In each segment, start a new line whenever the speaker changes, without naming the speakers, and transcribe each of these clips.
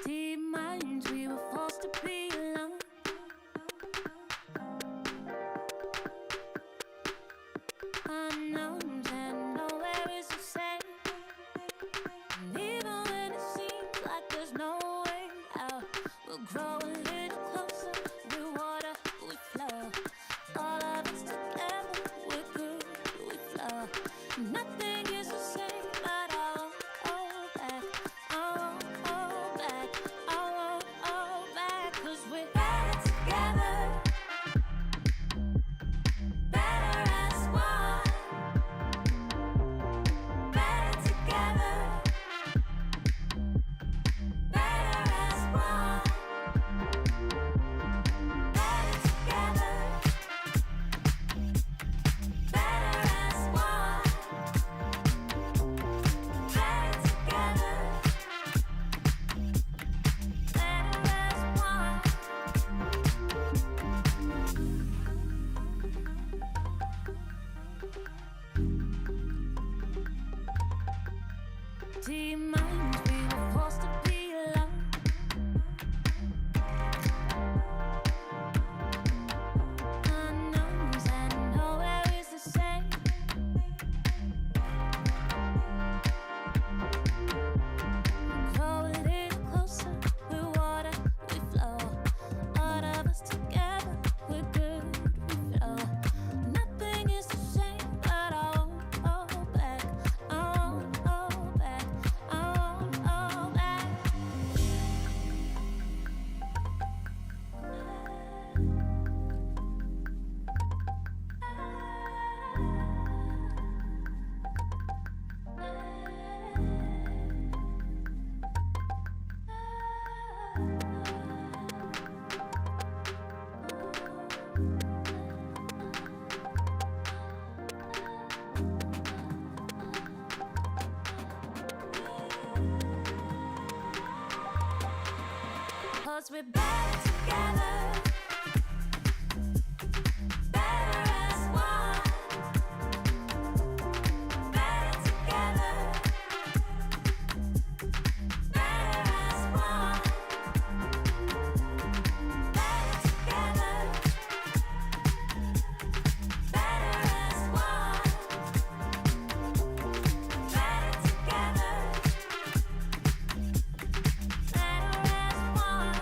Deep minds, we were forced to be alone. Unknowns and nowhere is the same. And even when it seems like there's no way out, we'll grow a little closer. We water, we flow. All of us together, we're good, we flow. Nothing is the same, but I won't hold back. I won't hold back. I won't hold back. 'Cause we're better together. Better as one. Better together. Better as one. Better together. Better as one. Better together. Better as one. Deep minds, we were forced to be alone. Unknowns and nowhere is the same. Grow a little closer, we're water, we flow. All of us together, we're good, we flow. Nothing is the same, but I won't hold back. I won't hold back. I won't hold back. Cause we're better together. Better as one. Better together. Better as one. Better together. Better as one. Better together. Better as one.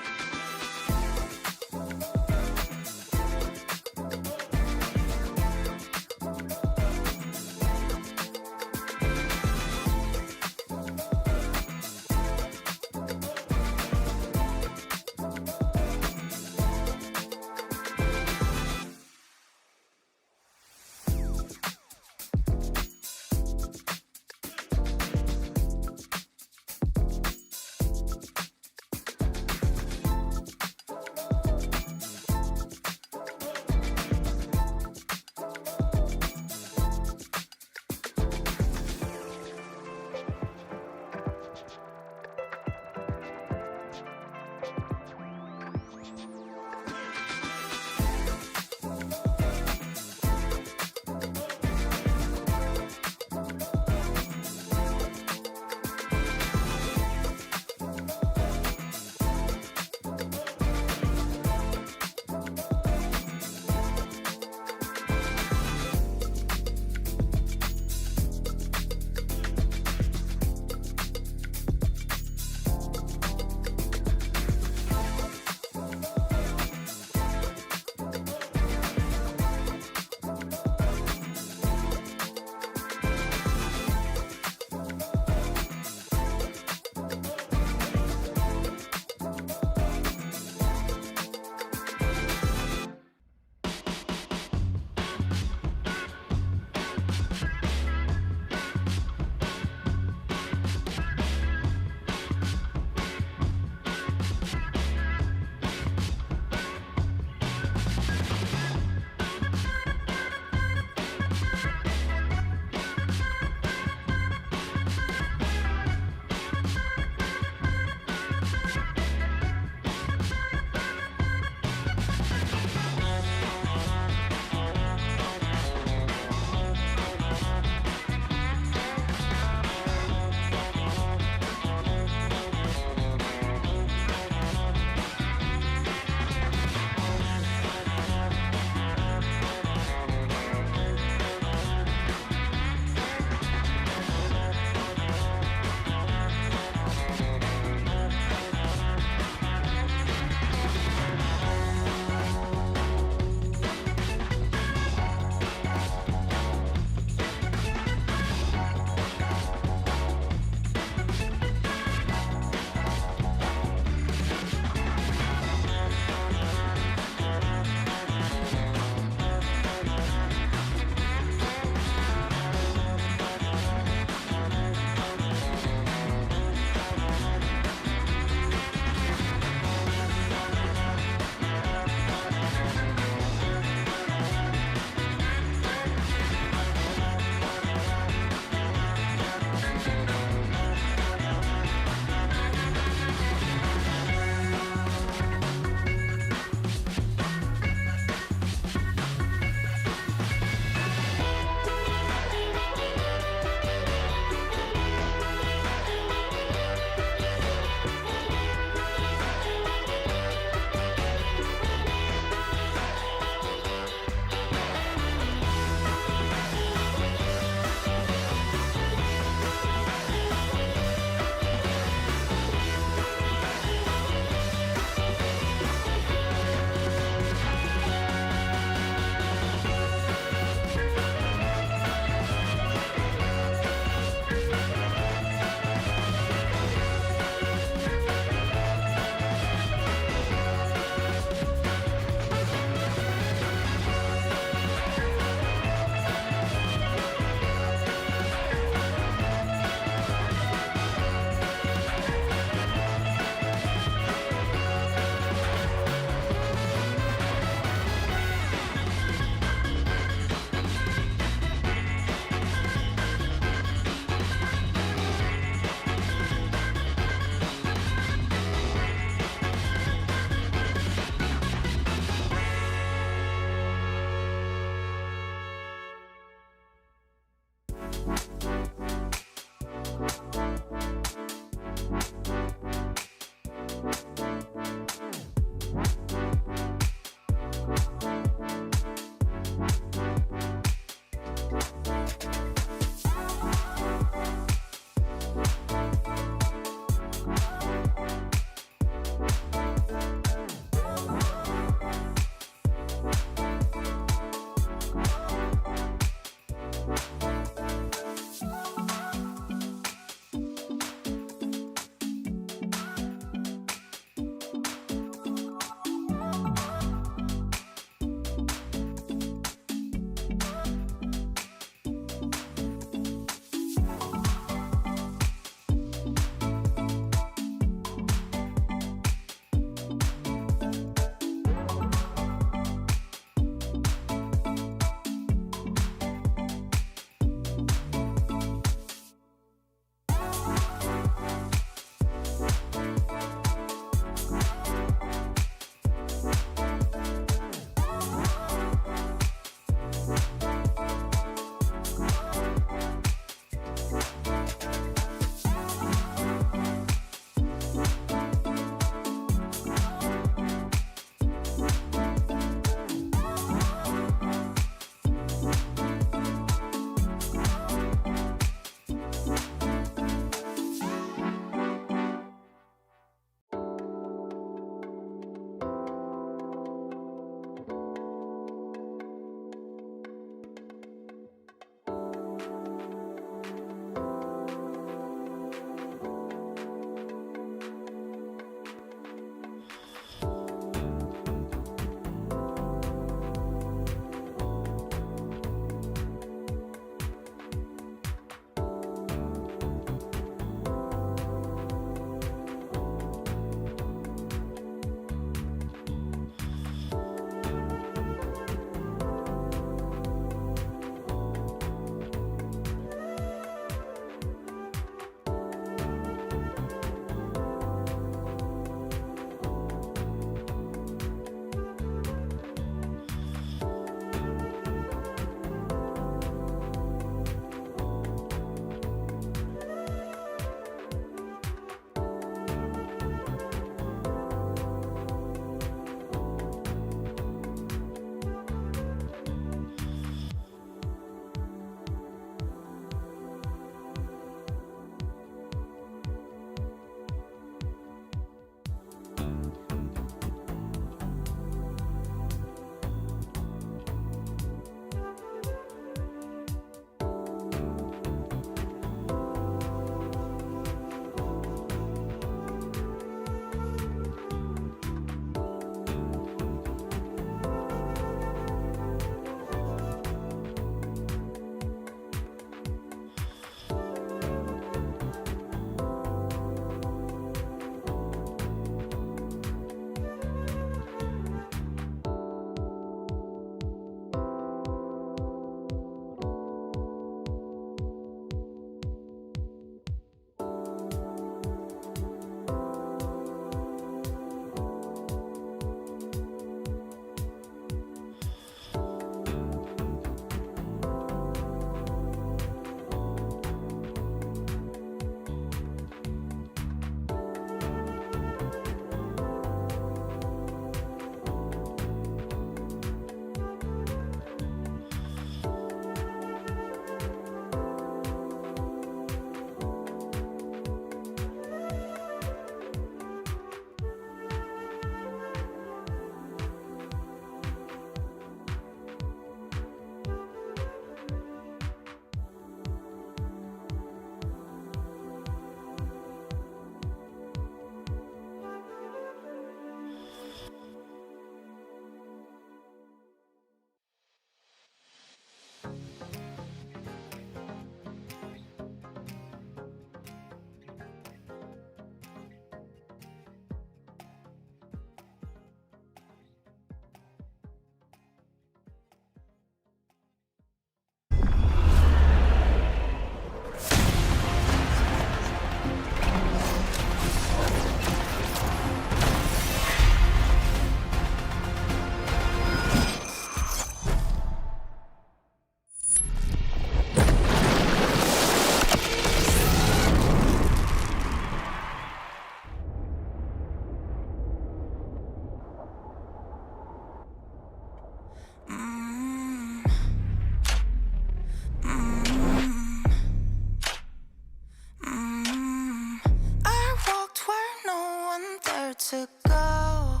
to go.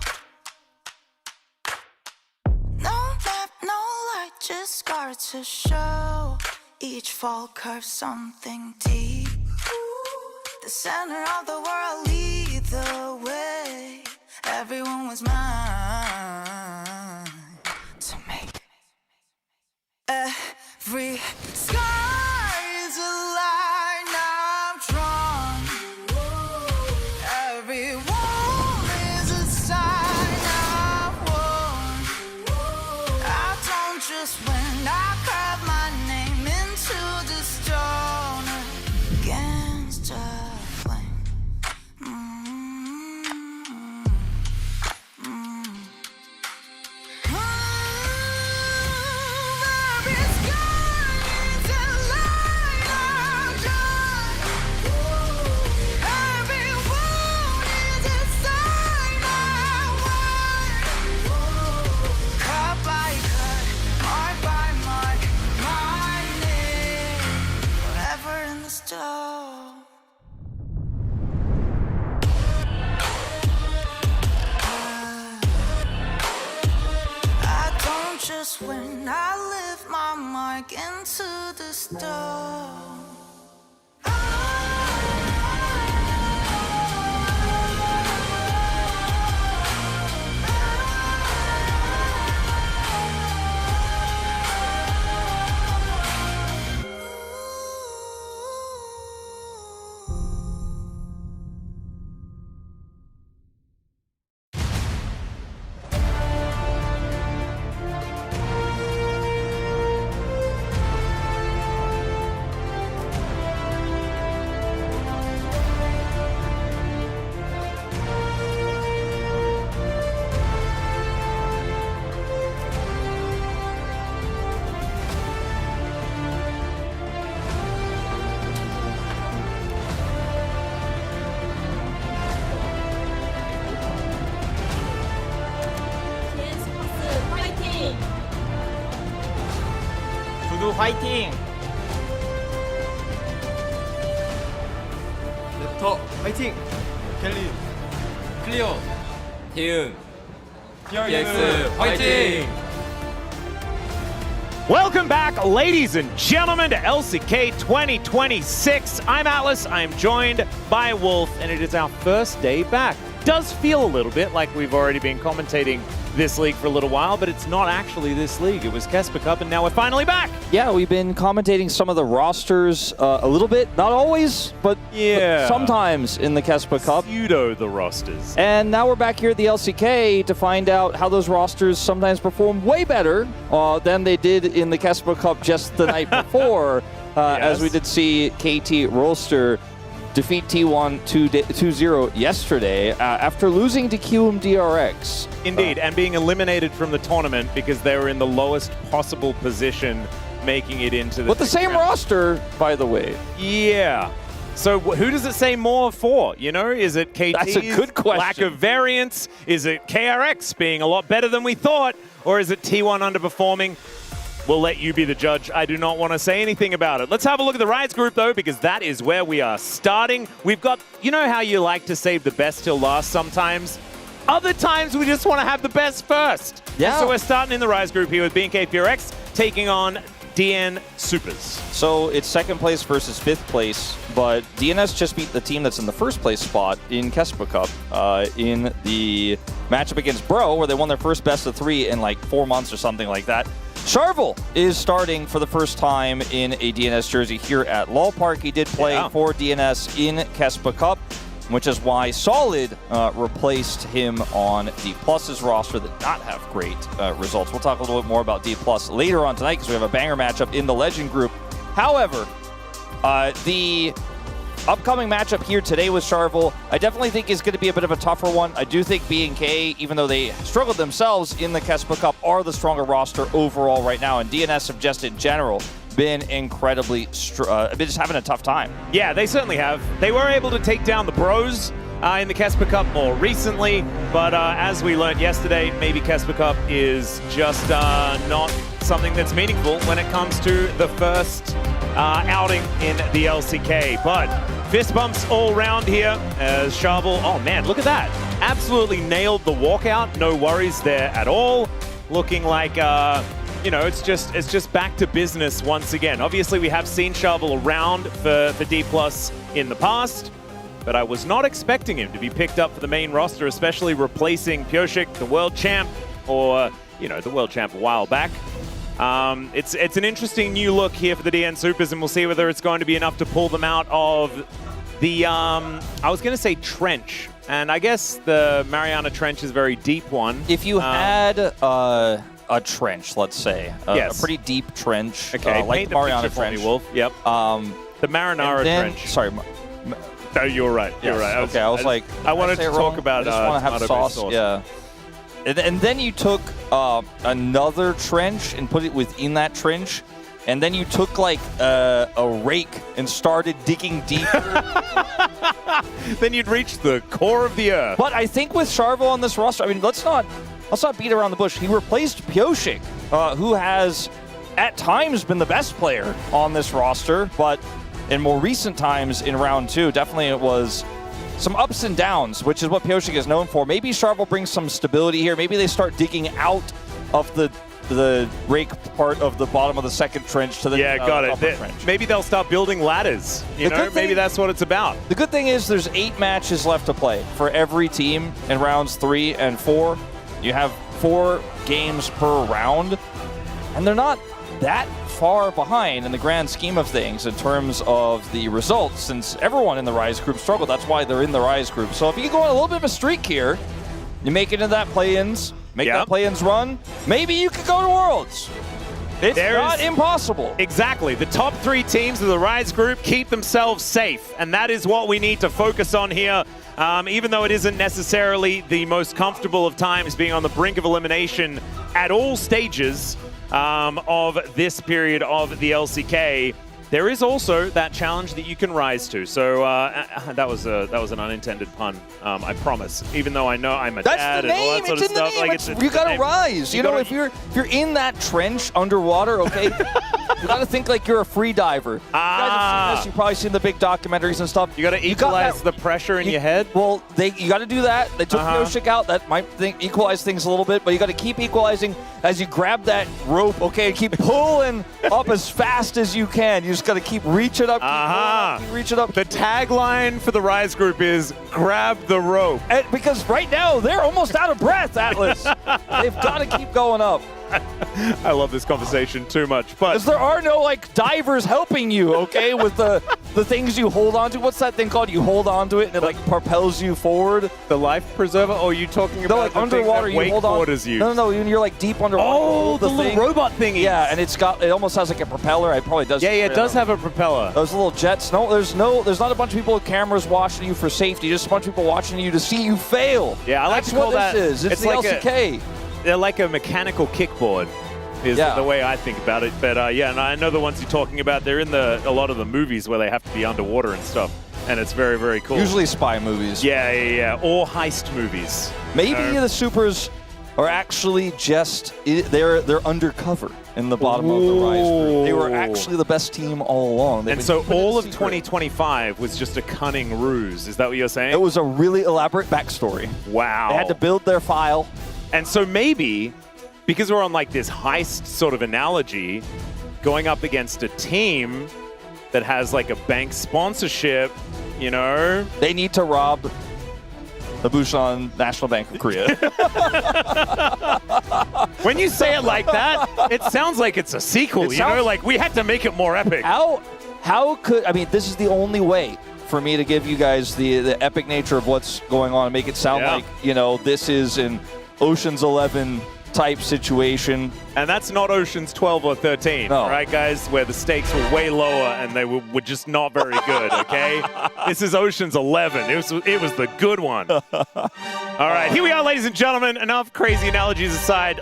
No map, no light, just scars to show. Each fall curves something deep. The center of the world, lead the way. Everyone was mine to make. Every sky is a line I've drawn. Every wall is a sign I've worn. I don't just win, I carve my name into the stone against the flame. Just when I lift my mark into the stone.
두두 화이팅!
랩터 화이팅! 켈리 클리어
태윤
BFX
화이팅!
Welcome back, ladies and gentlemen, to LCK 2026. I'm Atlas, I'm joined by Wolf, and it is our first day back. Does feel a little bit like we've already been commentating this league for a little while, but it's not actually this league. It was Kesper Cup, and now we're finally back.
Yeah, we've been commentating some of the rosters a little bit. Not always, but sometimes in the Kesper Cup.
Pseudo the rosters.
And now we're back here at the LCK to find out how those rosters sometimes perform way better than they did in the Kesper Cup just the night before, as we did see KT Rolster defeat T1 2-0 yesterday after losing to QMDRX.
Indeed, and being eliminated from the tournament because they were in the lowest possible position making it into the
But the same roster, by the way.
Yeah. So who does it say more for? You know, is it KT's
That's a good question.
lack of variance? Is it KRX being a lot better than we thought? Or is it T1 underperforming? We'll let you be the judge. I do not want to say anything about it. Let's have a look at the Rides group, though, because that is where we are starting. We've got, you know how you like to save the best till last sometimes? Other times, we just want to have the best first.
Yeah.
So we're starting in the Rise group here with BNKPRX taking on DN Supers.
So it's second place versus fifth place, but DNS just beat the team that's in the first place spot in Kesper Cup in the matchup against Bro, where they won their first best of 3 in like 4 months or something like that. Charvel is starting for the first time in a DNS jersey here at LOL Park. He did play for DNS in Kesper Cup, which is why Solid replaced him on D+'s roster that did not have great results. We'll talk a little bit more about D+ later on tonight because we have a banger matchup in the Legend group. However, the upcoming matchup here today with Charvel, I definitely think is going to be a bit of a tougher one. I do think B&K, even though they struggled themselves in the Kesper Cup, are the stronger roster overall right now, and DNS have just in general been incredibly, been just having a tough time.
Yeah, they certainly have. They were able to take down the Bros in the Kesper Cup more recently, but as we learned yesterday, maybe Kesper Cup is just not something that's meaningful when it comes to the first outing in the LCK. But Fist bumps all round here as Sharvel, oh man, look at that. Absolutely nailed the walkout. No worries there at all. Looking like, you know, it's just back to business once again. Obviously, we have seen Sharvel around for D+ in the past, but I was not expecting him to be picked up for the main roster, especially replacing Pioshik, the world champ, or, you know, the world champ a while back. It's an interesting new look here for the DN Supers, and we'll see whether it's going to be enough to pull them out of the, I was going to say trench, and I guess the Mariana Trench is a very deep one.
If you had a trench, let's say, a pretty deep trench,
okay,
like the Mariana Trench.
Me, Wolf. Yep. The Marinara Trench.
Sorry.
No, you're right. You're right.
I was like,
I wanted to talk about.
I just want to have sauce. Yeah. And then you took another trench and put it within that trench, and then you took like a rake and started digging deeper.
Then you'd reach the core of the earth.
But I think with Sharvel on this roster, I mean, let's not beat around the bush. He replaced Pioshik, who has at times been the best player on this roster, but in more recent times in round 2, definitely it was some ups and downs, which is what Pioshik is known for. Maybe Sharvel brings some stability here. Maybe they start digging out of the rake part of the bottom of the second trench to the
got it.
Trench.
Maybe they'll start building ladders. You know, maybe that's what it's about.
The good thing is there's 8 matches left to play for every team in rounds 3 and 4. You have 4 games per round, and they're not that far behind in the grand scheme of things in terms of the results, since everyone in the Rise group struggled. That's why they're in the Rise group. So if you go on a little bit of a streak here, you make it into that play-ins, that play-ins run, maybe you could go to Worlds. It's not impossible.
Exactly. The top 3 teams of the Rise group keep themselves safe, and that is what we need to focus on here. Even though it isn't necessarily the most comfortable of times being on the brink of elimination at all stages of this period of the LCK, there is also that challenge that you can rise to. So that was an unintended pun. I promise. Even though I know I'm a dad and all that sort of stuff, like
you gotta rise. You know, if you're in that trench underwater, okay, you gotta think like you're a free diver. You guys have seen this. You've probably seen the big documentaries and stuff.
You gotta equalize the pressure in your head.
Well, you gotta do that. They took Pioshik out. That might equalize things a little bit, but you gotta keep equalizing as you grab that rope. Okay, and keep pulling up as fast as you can. You just got to keep reaching up, keep reaching up.
The tagline for the Rise group is grab the rope.
And because right now they're almost out of breath, Atlas. They've got to keep going up.
I love this conversation too much, but
because there are no like divers helping you, okay, with the things you hold on to. What's that thing called? You hold on to it and it like propels you forward.
The life preserver? Oh, are you talking about
like
the
underwater?
Thing that
you hold on.
Use?
No, you're like deep underwater.
Oh, the little robot thingy.
Yeah, and it almost has like a propeller. It probably does.
Yeah, it does have a propeller.
Those little jets. No, there's not a bunch of people with cameras watching you for safety. Just a bunch of people watching you to see you fail.
Yeah, I like to call that.
This is. It's the
like
LCK.
They're like a mechanical kickboard. Is the way I think about it. But yeah, and I know the ones you're talking about, they're in a lot of the movies where they have to be underwater and stuff. And it's very, very cool.
Usually spy movies.
Yeah. Or heist movies.
Maybe the Supers are actually just, they're undercover in the bottom of the Rise group. They were actually the best team all along.
And so all of 2025 was just a cunning ruse. Is that what you're saying?
It was a really elaborate backstory.
Wow.
They had to build their file.
And so maybe, because we're on like this heist sort of analogy, going up against a team that has like a bank sponsorship, you know?
They need to rob the Busan National Bank of Korea.
When you say it like that, it sounds like it's a sequel, know? Like we had to make it more epic.
How could, I mean, this is the only way for me to give you guys the epic nature of what's going on and make it sound like, you know, this is an Ocean's 11 type situation.
And that's not Ocean's 12 or 13, right, guys? Where the stakes were way lower and they were just not very good, okay? This is Ocean's 11. It was the good one. All right, here we are, ladies and gentlemen. Enough crazy analogies aside.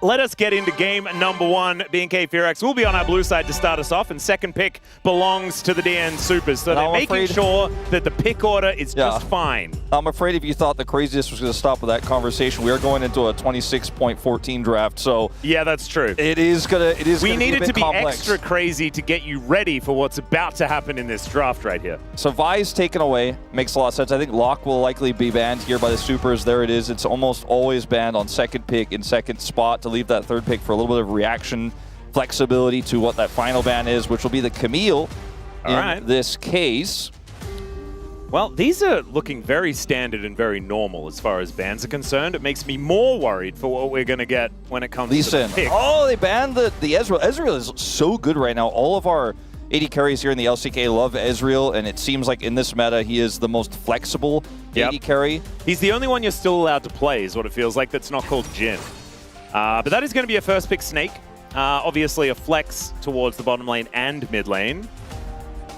let us get into game number 1. BNK Fearax will be on our blue side to start us off, and second pick belongs to the DN Supers. So they're making sure that the pick order is just fine.
I'm afraid if you thought the craziest was going to stop with that conversation, we are going into a 26.14 draft. So
yeah, that's true.
It is gonna.
We needed
be
to be
complex.
extra crazy to get you ready for what's about to happen in this draft right here.
So Vi's taken away. Makes a lot of sense. I think Locke will likely be banned here by the Supers. There it is. It's almost always banned on second pick in second spot to leave that third pick for a little bit of reaction flexibility to what that final ban is, which will be the Camille in this case.
Well, these are looking very standard and very normal as far as bans are concerned. It makes me more worried for what we're going to get when it comes to the pick.
Oh, they banned the Ezreal. Ezreal is so good right now. All of our AD carries here in the LCK love Ezreal, and it seems like in this meta, he is the most flexible AD carry.
He's the only one you're still allowed to play, is what it feels like, that's not called Jhin. But that is going to be a first pick Snake. Obviously a flex towards the bottom lane and mid lane.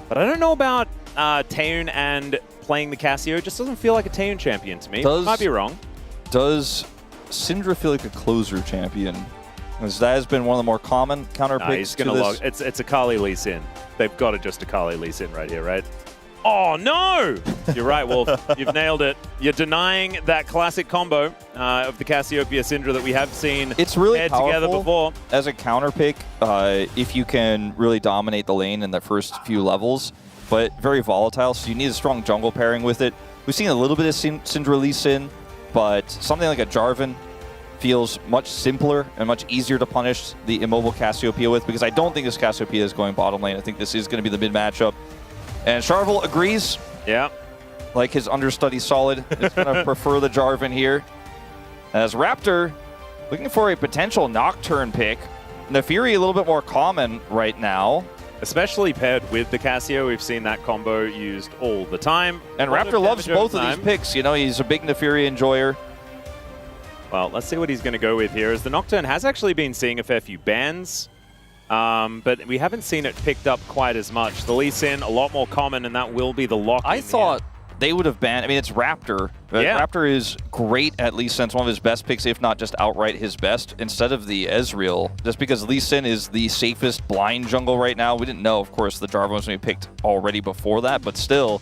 But I don't know about Taeun and playing the Cassio. Just doesn't feel like a Taeun champion to me. Might be wrong.
Does Syndra feel like a closer champion? Because that has been one of the more common counter picks.
He's going to log. It's Akali Lee Sin. They've got to just Akali Lee Sin right here, right? Oh, no! You're right, Wolf. You've nailed it. You're denying that classic combo of the Cassiopeia Syndra that we have seen
it's really
paired together before.
As a counter pick, if you can really dominate the lane in the first few levels, but very volatile, so you need a strong jungle pairing with it. We've seen a little bit of Syndra Lee Sin, but something like a Jarvan feels much simpler and much easier to punish the immobile Cassiopeia with, because I don't think this Cassiopeia is going bottom lane. I think this is going to be the mid matchup. And Charvel agrees.
Yeah.
Like his understudy solid. Is going to prefer the Jarvan here. As Raptor looking for a potential Nocturne pick. The Fury a little bit more common right now.
Especially paired with the Cassio. We've seen that combo used all the time.
And Raptor loves both of these picks. You know, he's a big Nefiri enjoyer.
Well, let's see what he's going to go with here, as the Nocturne has actually been seeing a fair few bans, but we haven't seen it picked up quite as much. The Lee Sin, a lot more common, and that will be the lock.
I thought they would have banned, I mean, it's Raptor. Raptor is great at Lee Sin. It's one of his best picks, if not just outright his best, instead of the Ezreal, just because Lee Sin is the safest blind jungle right now. We didn't know, of course, the Jarvan was going to be picked already before that, but still,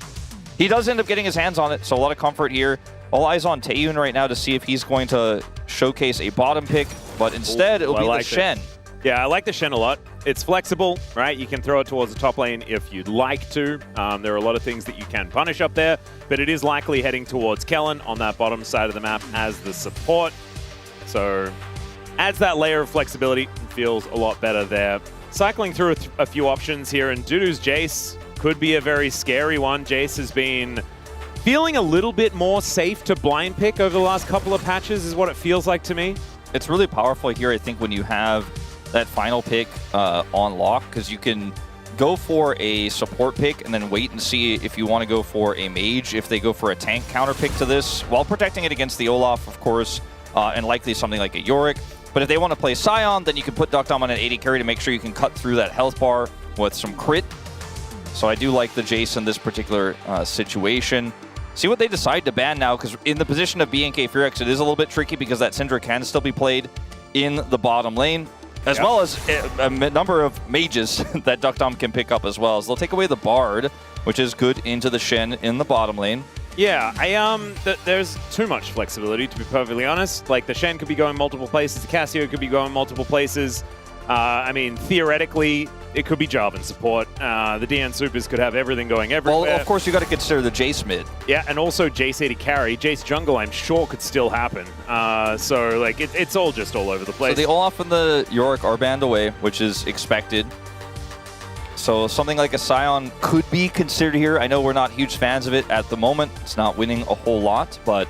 he does end up getting his hands on it, so a lot of comfort here. All eyes on Taeun right now to see if he's going to showcase a bottom pick, but instead it'll be the Shen.
Yeah, I like the Shen a lot. It's flexible, right? You can throw it towards the top lane if you'd like to. There are a lot of things that you can punish up there, but it is likely heading towards Kellen on that bottom side of the map as the support. So adds that layer of flexibility and feels a lot better there. Cycling through a few options here, and Dudu's Jace could be a very scary one. Jace has been feeling a little bit more safe to blind pick over the last couple of patches is what it feels like to me.
It's really powerful here, I think, when you have that final pick on lock, because you can go for a support pick and then wait and see if you want to go for a mage, if they go for a tank counter pick to this, while protecting it against the Olaf, of course, and likely something like a Yorick. But if they want to play Scion, then you can put Duckdom on an 80 carry to make sure you can cut through that health bar with some crit. So I do like the Jace in this particular situation. See what they decide to ban now, because in the position of BNK Fearax, it is a little bit tricky because that Syndra can still be played in the bottom lane, as well as a number of mages that Duckdom can pick up as well. So they'll take away the Bard, which is good, into the Shen in the bottom lane.
Yeah, there's too much flexibility, to be perfectly honest. Like, the Shen could be going multiple places, the Cassio could be going multiple places. I mean, theoretically, it could be Jarvan support. The DN Supers could have everything going everywhere.
Well, of course, you got to consider the Jace mid.
Yeah, and also Jace 80 carry. Jace jungle, I'm sure, could still happen. So, like, it's all just all over the place.
So the Olaf and the Yorick are banned away, which is expected. So something like a Scion could be considered here. I know we're not huge fans of it at the moment. It's not winning a whole lot, but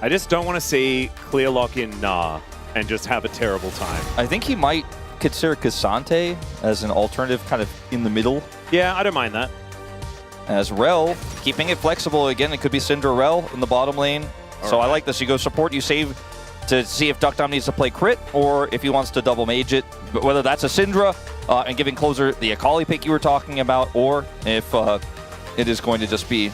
I just don't want to see clear lock in Nah and just have a terrible time.
I think he might consider Cassante as an alternative kind of in the middle.
Yeah, I don't mind that.
As Rel, keeping it flexible. Again, it could be Syndra Rel in the bottom lane. So I like this. You go support, you save to see if Duckdom needs to play crit or if he wants to double mage it. But whether that's a Syndra and giving closer the Akali pick you were talking about, or if it is going to just be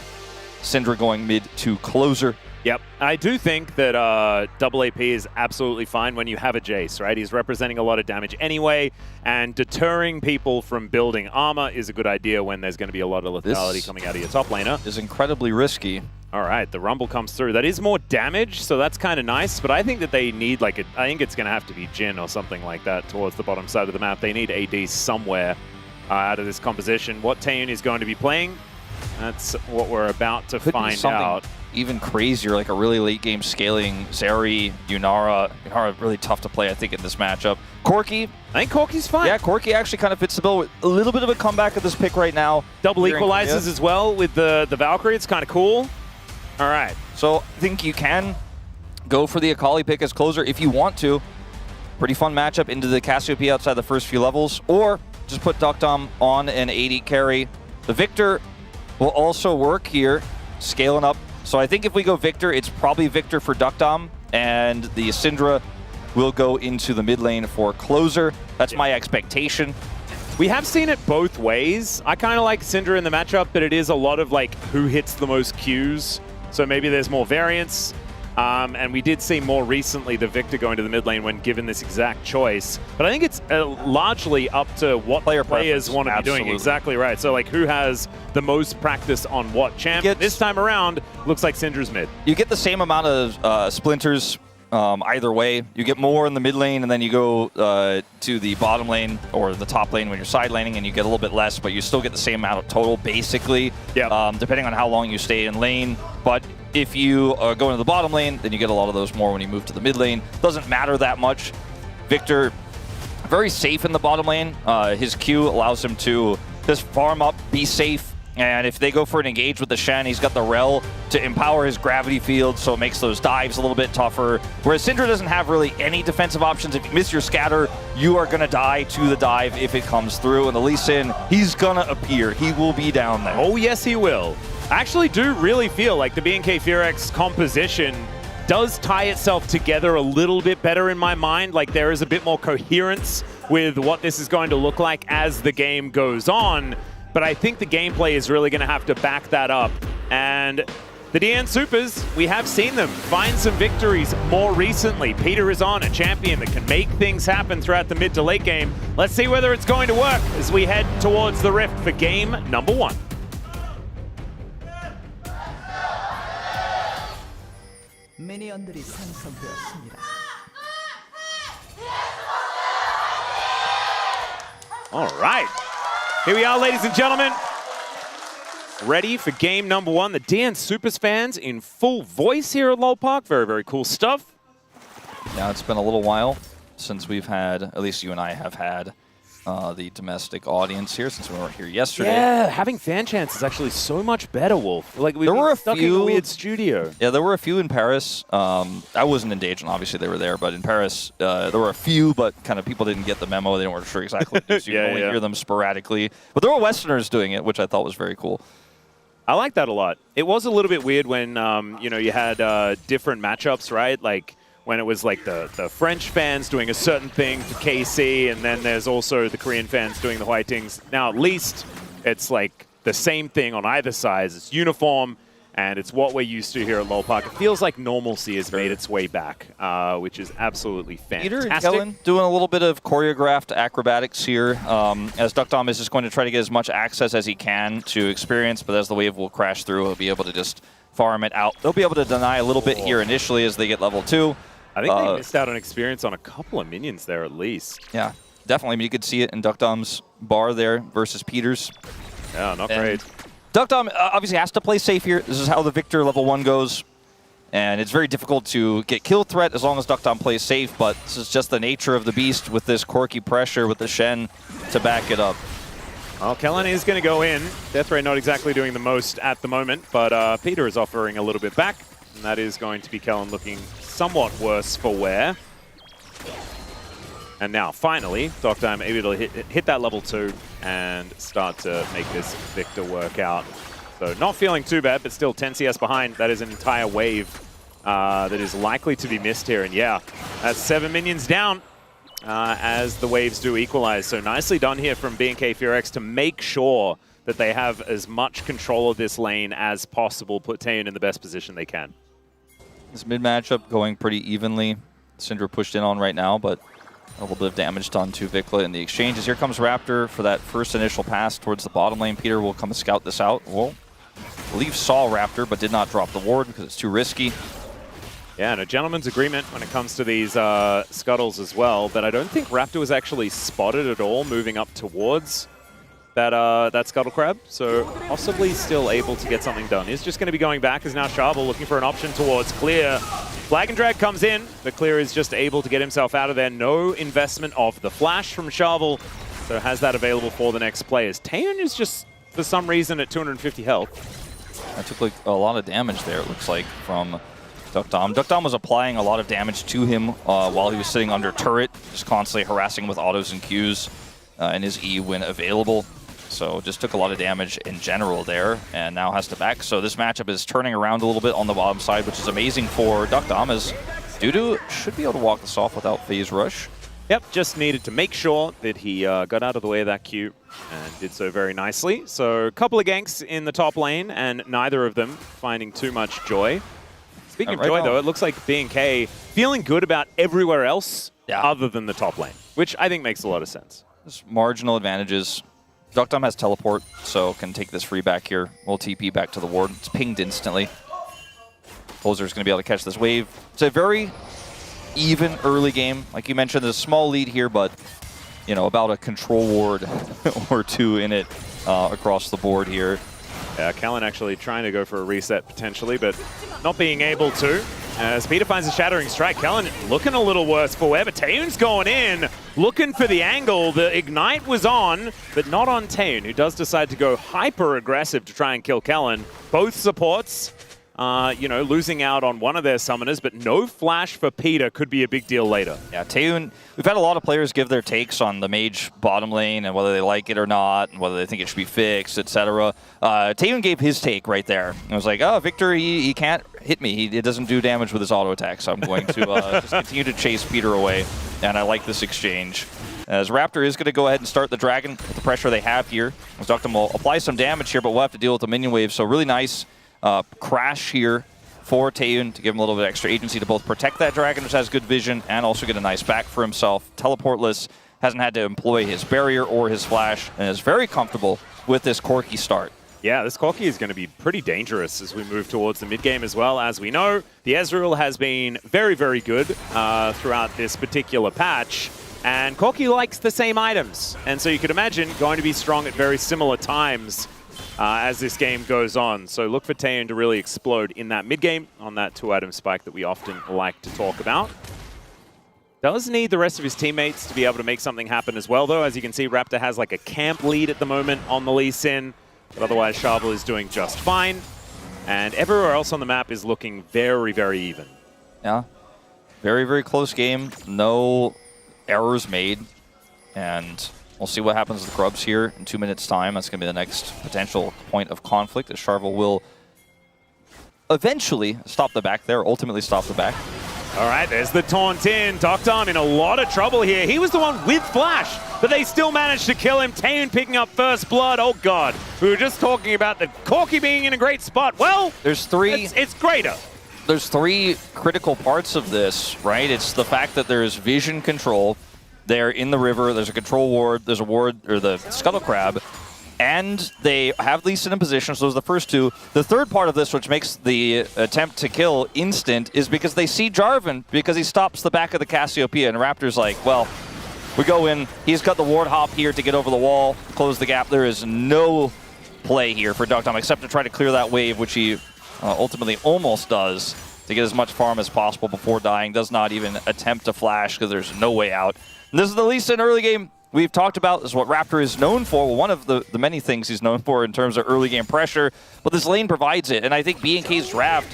Syndra going mid to closer.
Yep, I do think that double AP is absolutely fine when you have a Jace, right? He's representing a lot of damage anyway, and deterring people from building armor is a good idea when there's going to be a lot of lethality coming out of your top laner.
Is incredibly risky.
All right, the Rumble comes through. That is more damage, so that's kind of nice, but I think that they need, like, I think it's going to have to be Jhin or something like that towards the bottom side of the map. They need AD somewhere out of this composition. What Taeyun is going to be playing, that's what we're about to find out.
Even crazier, like a really late game scaling Zeri, Yunara. Yunara really tough to play, I think, in this matchup. Corki.
I think Corki's fine.
Yeah, Corki actually kind of fits the bill with a little bit of a comeback at this pick right now.
Double equalizes as well with the Valkyrie. It's kind of cool. All right.
So I think you can go for the Akali pick as closer if you want to. Pretty fun matchup into the Cassiopeia outside the first few levels. Or just put Duckdom on an AD carry. The Victor will also work here, scaling up. So I think if we go Victor, it's probably Victor for Duckdom, and the Syndra will go into the mid lane for closer. That's my expectation.
We have seen it both ways. I kind of like Syndra in the matchup, but it is a lot of like who hits the most Qs. So maybe there's more variance. And we did see more recently the Victor going to the mid lane when given this exact choice. But I think it's largely up to what players want to be doing. Exactly right. So like who has the most practice on what champ. This time around, looks like Syndra's mid.
You get the same amount of splinters either way. You get more in the mid lane, and then you go to the bottom lane or the top lane when you're side laning, and you get a little bit less, but you still get the same amount of total, basically, depending on how long you stay in lane. But if you go into the bottom lane, then you get a lot of those more when you move to the mid lane. Doesn't matter that much. Victor, very safe in the bottom lane. His Q allows him to just farm up, be safe, and if they go for an engage with the Shen, he's got the Rel to empower his gravity field, so it makes those dives a little bit tougher. Whereas Syndra doesn't have really any defensive options. If you miss your scatter, you are going to die to the dive if it comes through. And the Lee Sin, he's going to appear. He will be down there.
Oh, yes, he will. I actually do really feel like the BNK Furex composition does tie itself together a little bit better in my mind. Like there is a bit more coherence with what this is going to look like as the game goes on. But I think the gameplay is really going to have to back that up. And the DN Supers, we have seen them find some victories more recently. Peter is on, a champion that can make things happen throughout the mid to late game. Let's see whether it's going to work as we head towards the Rift for game number 1.
미니언들이 생성되었습니다.
All right. Here we are, ladies and gentlemen. Ready for game number 1. The DN Supers fans in full voice here at LoL Park. Very, very cool stuff.
Yeah, it's been a little while since we've had, at least you and I have had, the domestic audience here since we weren't here yesterday.
Yeah, having fan chants is actually so much better, Wolf. Like we were stuck in a weird studio.
Yeah, there were a few in Paris. I wasn't in Daejeon, obviously they were there, but in Paris there were a few, but kind of people didn't get the memo. They weren't sure exactly what to do, so you can only hear them sporadically. But there were Westerners doing it, which I thought was very cool.
I like that a lot. It was a little bit weird when you know, you had different matchups, right? Like when it was like the French fans doing a certain thing for KC, and then there's also the Korean fans doing the Whitings. Now at least it's like the same thing on either side. It's uniform, and it's what we're used to here at LoL Park. It feels like normalcy has made its way back, which is absolutely fantastic.
Peter and Kellen doing a little bit of choreographed acrobatics here, as Duckdom is just going to try to get as much access as he can to experience, but as the wave will crash through, he'll be able to just farm it out. They'll be able to deny a little bit here initially as they get level 2.
I think they missed out on experience on a couple of minions there at least.
Yeah, definitely. I mean, you could see it in Duckdom's bar there versus Peter's.
Yeah, not great.
Duckdom obviously has to play safe here. This is how the Victor level 1 goes. And it's very difficult to get kill threat as long as Duckdom plays safe, but this is just the nature of the beast with this Corki pressure with the Shen to back it up.
Well, Kellen is going to go in. Deathray not exactly doing the most at the moment, but Peter is offering a little bit back. And that is going to be Kellen looking somewhat worse for wear. And now, finally, Duckdom able to hit that level 2 and start to make this Victor work out. So not feeling too bad, but still 10 CS behind. That is an entire wave that is likely to be missed here. And yeah, that's 7 minions down as the waves do equalize. So nicely done here from BNK Furex to make sure that they have as much control of this lane as possible, put Taeyun in the best position they can.
This mid matchup going pretty evenly. Syndra pushed in on right now, but a little bit of damage done to Vikla in the exchanges. Here comes Raptor for that first initial pass towards the bottom lane. Peter will come and scout this out. Well, I believe saw Raptor, but did not drop the ward because it's too risky.
Yeah, and a gentleman's agreement when it comes to these scuttles as well, but I don't think Raptor was actually spotted at all moving up towards that scuttle crab, so possibly still able to get something done. He's just going to be going back as now Sharble looking for an option towards Clear. Flag and Drag comes in, but Clear is just able to get himself out of there. No investment of the flash from Sharble, so has that available for the next players. Taeyeon is just, for some reason, at 250 health.
That took like a lot of damage there, it looks like, from Duckdom. Duckdom was applying a lot of damage to him while he was sitting under turret, just constantly harassing with autos and Qs and his E when available. So just took a lot of damage in general there, and now has to back. So this matchup is turning around a little bit on the bottom side, which is amazing for Duckdom, as Dudu should be able to walk this off without phase rush.
Yep, just needed to make sure that he got out of the way of that Q and did so very nicely. So a couple of ganks in the top lane, and neither of them finding too much joy. Speaking of joy, though, it looks like B&K feeling good about everywhere else other than the top lane, which I think makes a lot of sense.
Just marginal advantages. Duckdom has teleport, so can take this free back here. We'll TP back to the ward. It's pinged instantly. Poser's going to be able to catch this wave. It's a very even early game. Like you mentioned, there's a small lead here, but you know, about a control ward or two in it across the board here.
Yeah, Kellen actually trying to go for a reset potentially, but not being able to. As Peter finds a Shattering Strike, Kellen looking a little worse for wear, but Taeyeon's going in, looking for the angle. The Ignite was on, but not on Taeyeon, who does decide to go hyper-aggressive to try and kill Kellen. Both supports, you know, losing out on one of their summoners, but no flash for Peter could be a big deal later.
Yeah, Taeyeon, we've had a lot of players give their takes on the mage bottom lane and whether they like it or not, and whether they think it should be fixed, etc. Taeyeon gave his take right there. It was like, oh, Victor, he can't hit me. He doesn't do damage with his auto attack, so I'm going to just continue to chase Peter away, and I like this exchange. As Raptor is going to go ahead and start the Dragon with the pressure they have here. Duckdom will apply some damage here, but we'll have to deal with the minion wave, so really nice crash here for Taeyeon to give him a little bit extra agency to both protect that Dragon, which has good vision, and also get a nice back for himself. Teleportless, hasn't had to employ his barrier or his flash, and is very comfortable with this Corki start.
Yeah, this Corki is going to be pretty dangerous as we move towards the mid-game as well. As we know, the Ezreal has been very, very good throughout this particular patch, and Corki likes the same items. And so you could imagine going to be strong at very similar times as this game goes on. So look for Taeyeon to really explode in that mid-game on that 2-item spike that we often like to talk about. Does need the rest of his teammates to be able to make something happen as well, though. As you can see, Raptor has like a camp lead at the moment on the Lee Sin. But otherwise, Sharble is doing just fine. And everywhere else on the map is looking very, very even.
Yeah. Very, very close game. No errors made. And we'll see what happens with Grubs here in 2 minutes' time. That's going to be the next potential point of conflict, as Sharble will eventually stop the back there, ultimately stop the back.
All right, there's the taunt in. Duckdom in a lot of trouble here. He was the one with flash, but they still managed to kill him. Taeyeon picking up first blood. Oh, God. We were just talking about the Corki being in a great spot. Well,
there's three.
It's greater.
There's three critical parts of this, right? It's the fact that there's vision control there in the river. There's a control ward. There's a ward, or the Scuttle Crab. And they have Lee Sin in position, so those are the first two. The third part of this, which makes the attempt to kill instant, is because they see Jarvan, because he stops the back of the Cassiopeia, and Raptor's like, well, we go in. He's got the ward hop here to get over the wall, close the gap. There is no play here for Duckdom except to try to clear that wave, which he ultimately almost does to get as much farm as possible before dying. Does not even attempt to flash because there's no way out. And this is the Lee Sin early game we've talked about. This is what Raptor is known for. Well, one of the many things he's known for in terms of early game pressure, but this lane provides it. And I think B&K's draft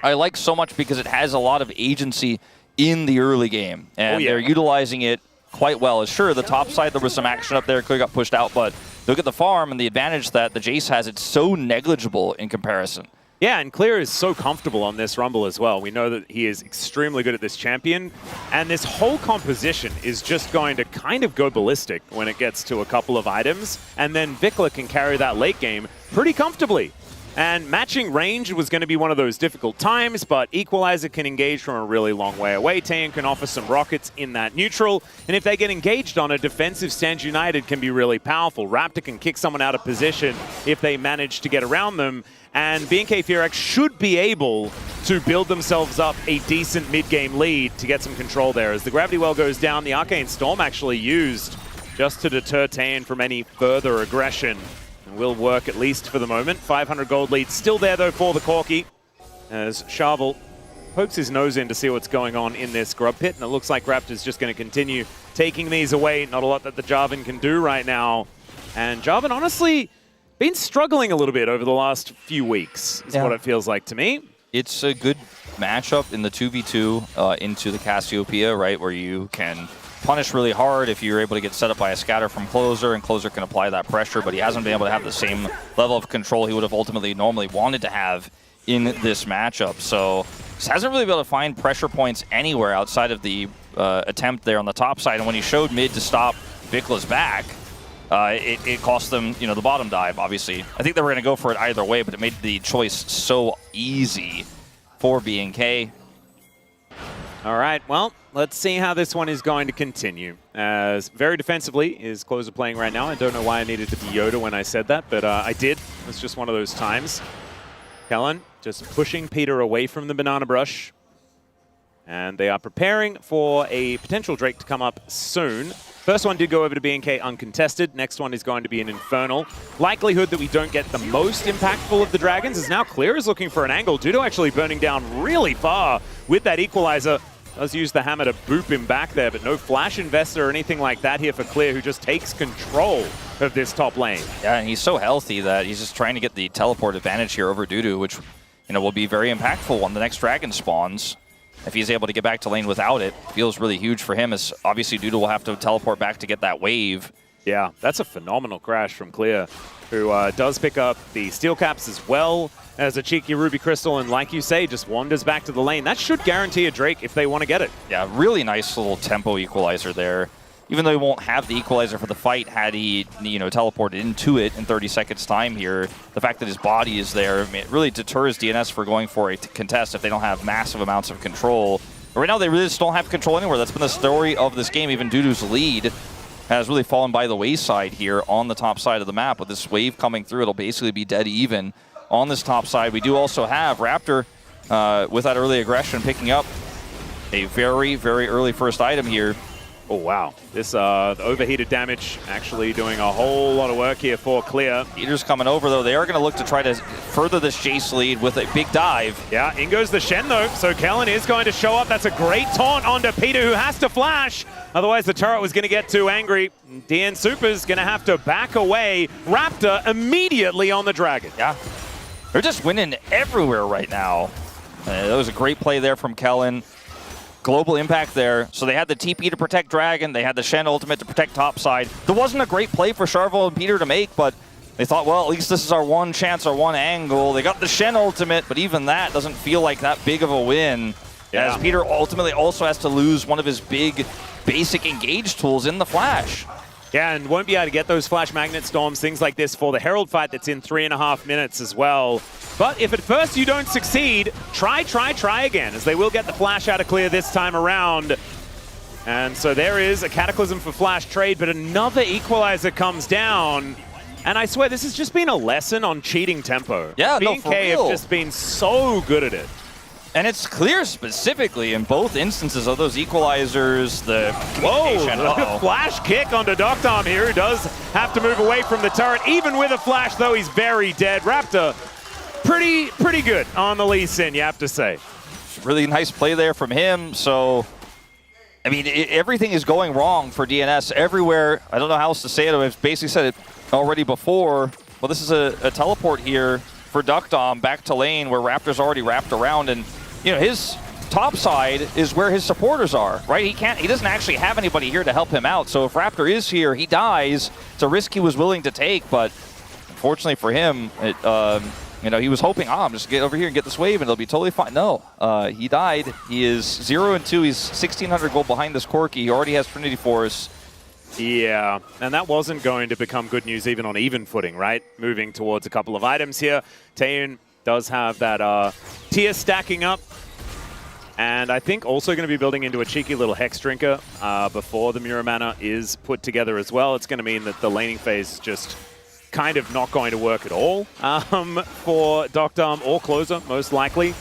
I like so much because it has a lot of agency in the early game, and they're utilizing it quite well. Sure, the top side, there was some action up there, clearly got pushed out, but look at the farm and the advantage that the Jace has. It's so negligible in comparison.
Yeah, and Clear is so comfortable on this Rumble as well. We know that he is extremely good at this champion, and this whole composition is just going to kind of go ballistic when it gets to a couple of items, and then Vikla can carry that late game pretty comfortably. And matching range was going to be one of those difficult times, but Equalizer can engage from a really long way away. Taeyeon can offer some rockets in that neutral, and if they get engaged on a defensive stand, United can be really powerful. Raptor can kick someone out of position if they manage to get around them, and BNK FuryX should be able to build themselves up a decent mid-game lead to get some control there. As the Gravity Well goes down, the Arcane Storm actually used just to deter Taeyeon from any further aggression. Will work at least for the moment. 500 gold lead still there though for the Corki, as Charvel pokes his nose in to see what's going on in this grub pit, and it looks like Raptor's just going to continue taking these away. Not a lot that the Jarvan can do right now, and Jarvan honestly been struggling a little bit over the last few weeks is what it feels like to me.
It's a good matchup in the 2v2 into the Cassiopeia, right, where you can punish really hard if you're able to get set up by a scatter from Closer, and Closer can apply that pressure, but he hasn't been able to have the same level of control he would have ultimately normally wanted to have in this matchup. So just hasn't really been able to find pressure points anywhere outside of the attempt there on the top side. And when he showed mid to stop Vikla's back, it cost them, you know, the bottom dive, obviously. I think they were going to go for it either way, but it made the choice so easy for BNK.
All right, well, let's see how this one is going to continue. As very defensively is Closer playing right now. I don't know why I needed to be Yoda when I said that, but I did. It's just one of those times. Kellen just pushing Peter away from the banana brush. And they are preparing for a potential Drake to come up soon. First one did go over to BNK uncontested. Next one is going to be an Infernal. Likelihood that we don't get the most impactful of the Dragons is now Clear is looking for an angle. Dudo actually burning down really far with that Equalizer. Does use the hammer to boop him back there, but no flash investor or anything like that here for Clear, who just takes control of this top lane.
Yeah, and he's so healthy that he's just trying to get the teleport advantage here over Dudu, which, you know, will be very impactful when the next dragon spawns. If he's able to get back to lane without it, feels really huge for him, as obviously Dudu will have to teleport back to get that wave.
Yeah, that's a phenomenal crash from Clear, who does pick up the steel caps as well as a cheeky Ruby Crystal, and like you say, just wanders back to the lane. That should guarantee a Drake if they want to get it.
Yeah, really nice little tempo equalizer there. Even though he won't have the equalizer for the fight, had he, you know, teleported into it in 30 seconds time here, the fact that his body is there, I mean, it really deters DNS for going for a contest if they don't have massive amounts of control. But right now, they really just don't have control anywhere. That's been the story of this game. Even Dudu's lead has really fallen by the wayside here on the top side of the map. With this wave coming through, it'll basically be dead even on this top side. We do also have Raptor with that early aggression picking up a very, very early first item here.
Oh, wow. This the overheated damage actually doing a whole lot of work here for Clear.
Peter's coming over, though. They are going to look to try to further this Jace lead with a big dive.
Yeah, in goes the Shen, though. So Kellen is going to show up. That's a great taunt onto Peter, who has to flash. Otherwise, the turret was going to get too angry. DN Super's going to have to back away. Raptor immediately on the Dragon.
Yeah. They're just winning everywhere right now. That was a great play there from Kellen. Global impact there. So they had the TP to protect Dragon. They had the Shen ultimate to protect topside. There wasn't a great play for Charvel and Peter to make, but they thought, well, at least this is our one chance, our one angle. They got the Shen ultimate, but even that doesn't feel like that big of a win. Yeah. As Peter ultimately also has to lose one of his big basic engage tools in the Flash.
Yeah, and won't be able to get those Flash Magnet Storms, things like this, for the Herald fight that's in 3.5 minutes as well. But if at first you don't succeed, try again, as they will get the Flash out of Clear this time around. And so there is a Cataclysm for Flash trade, but another Equalizer comes down. And I swear, this has just been a lesson on cheating tempo.
Yeah, no, for
BNK
real.
have just been so good at it.
And it's Clear specifically in both instances of those equalizers, the communication.
Whoa, flash kick onto Doctom here, who does have to move away from the turret. Even with a flash, though, he's very dead. Raptor, pretty good on the Lee Sin, you have to say.
Really nice play there from him. So, I mean, everything is going wrong for DNS everywhere. I don't know how else to say it. I've basically said it already before. Well, this is a teleport here for Duckdom back to lane where Raptor's already wrapped around, and you know, his top side is where his supporters are, right? He doesn't actually have anybody here to help him out. So if Raptor is here, he dies. It's a risk he was willing to take, but unfortunately for him, you know, he was hoping, I'm just get over here and get this wave and it'll be totally fine. No, he died. He is 0-2. He's 1,600 gold behind this Corki. He already has Trinity Force.
Yeah, and that wasn't going to become good news even on even footing, right? Moving towards a couple of items here. Taeyun does have that tier stacking up. And I think also going to be building into a cheeky little Hex Drinker before the Mirror Mana is put together as well. It's going to mean that the laning phase is just kind of not going to work at all for Doctarm or Closer, most likely.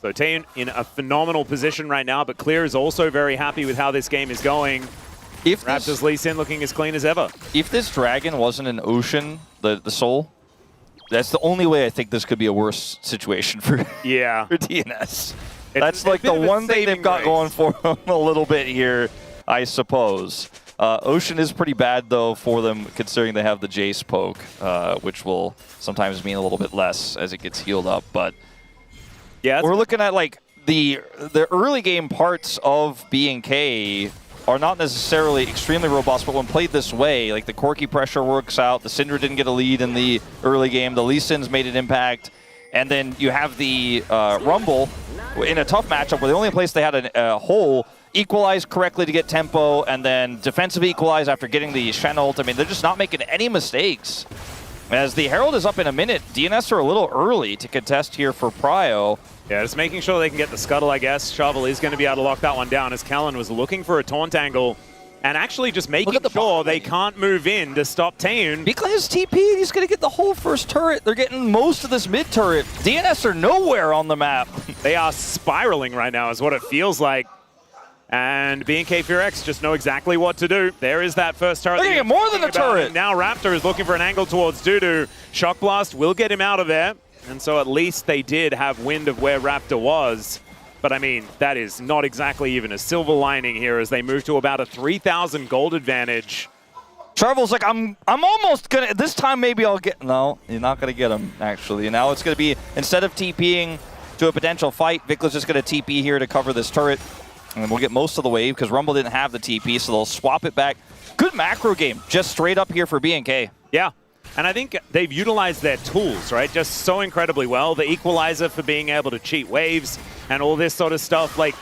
So Taeyun in a phenomenal position right now, but Clear is also very happy with how this game is going.
If
Raptors Lee Sin looking as clean as ever.
If this dragon wasn't an ocean, the soul, that's the only way I think this could be a worse situation for, for DNS. That's like the one thing they've got going for them a little bit here, I suppose. Ocean is pretty bad, though, for them, considering they have the Jace poke, which will sometimes mean a little bit less as it gets healed up. But yeah, we're looking at like the early game parts of B&K are not necessarily extremely robust, but when played this way, like the Corki pressure works out, the Syndra didn't get a lead in the early game, the Lee Sin's made an impact, and then you have the Rumble in a tough matchup where the only place they had a hole equalize correctly to get tempo, and then defensive equalize after getting the Shen ult. I mean, they're just not making any mistakes. As the Herald is up in a minute, DNS are a little early to contest here for Prio.
Yeah, just making sure they can get the scuttle, I guess. Shovel is going to be able to lock that one down as Kellen was looking for a taunt angle and actually just making sure they can't move in to stop Taeyun.
Because TP, he's going to get the whole first turret. They're getting most of this mid turret. DNS are nowhere on the map.
They are spiraling right now is what it feels like. And B&K FearX just know exactly what to do. There is that first turret.
They're going to get more than a turret.
Now Raptor is looking for an angle towards Dudu. Shock Blast will get him out of there. And so at least they did have wind of where Raptor was. But I mean, that is not exactly even a silver lining here as they move to about a 3,000 gold advantage.
Charvel's like, I'm almost going to, this time maybe I'll get, no, you're not going to get him, actually. Now it's going to be, instead of TPing to a potential fight, Vicla's just going to TP here to cover this turret. And we'll get most of the wave because Rumble didn't have the TP, so they'll swap it back. Good macro game, just straight up here for B&K.
Yeah. And I think they've utilized their tools, right, just so incredibly well. The equalizer for being able to cheat waves and all this sort of stuff. Like,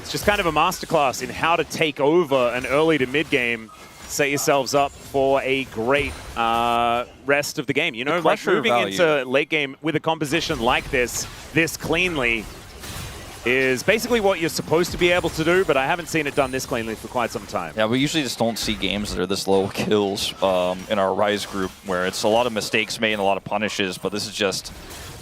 it's just kind of a masterclass in how to take over an early to mid game, set yourselves up for a great rest of the game. You know, like moving into late game with a composition like this cleanly is basically what you're supposed to be able to do, but I haven't seen it done this cleanly for quite some time.
Yeah, we usually just don't see games that are this low kills in our Rise group, where it's a lot of mistakes made and a lot of punishes, but this is just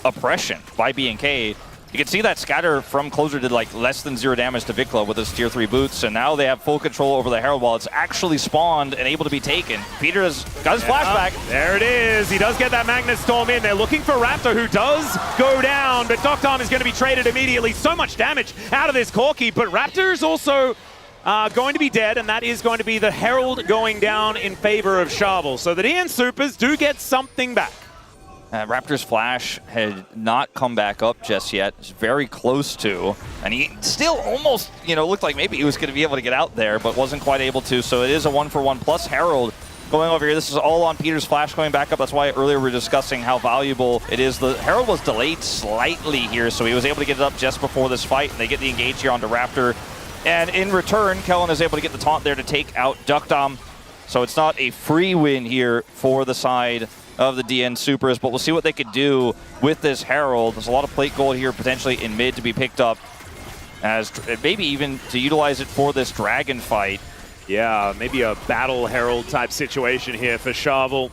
oppression by B&K. You can see that scatter from Closer did like less than 0 damage to Vikla with his tier 3 boots, and now they have full control over the Herald while it's actually spawned and able to be taken. Peter has got his flashback.
There it is. He does get that Magnet Storm in. They're looking for Raptor, who does go down, but Doctarm is going to be traded immediately. So much damage out of this Corki, but Raptor is also going to be dead, and that is going to be the Herald going down in favor of Shovel. So the DN Supers do get something back.
Raptor's flash had not come back up just yet. It's very close to. And he still almost, you know, looked like maybe he was going to be able to get out there, but wasn't quite able to. So it is a 1-for-1 plus Herald going over here. This is all on Peter's flash going back up. That's why earlier we were discussing how valuable it is. The Herald was delayed slightly here, so he was able to get it up just before this fight. And they get the engage here onto Raptor. And in return, Kellen is able to get the taunt there to take out Doctarm. So it's not a free win here for the side of the DN Supers, but we'll see what they could do with this Herald. There's a lot of plate gold here potentially in mid to be picked up, as maybe even to utilize it for this dragon fight.
Yeah, maybe a battle Herald type situation here for Shovel.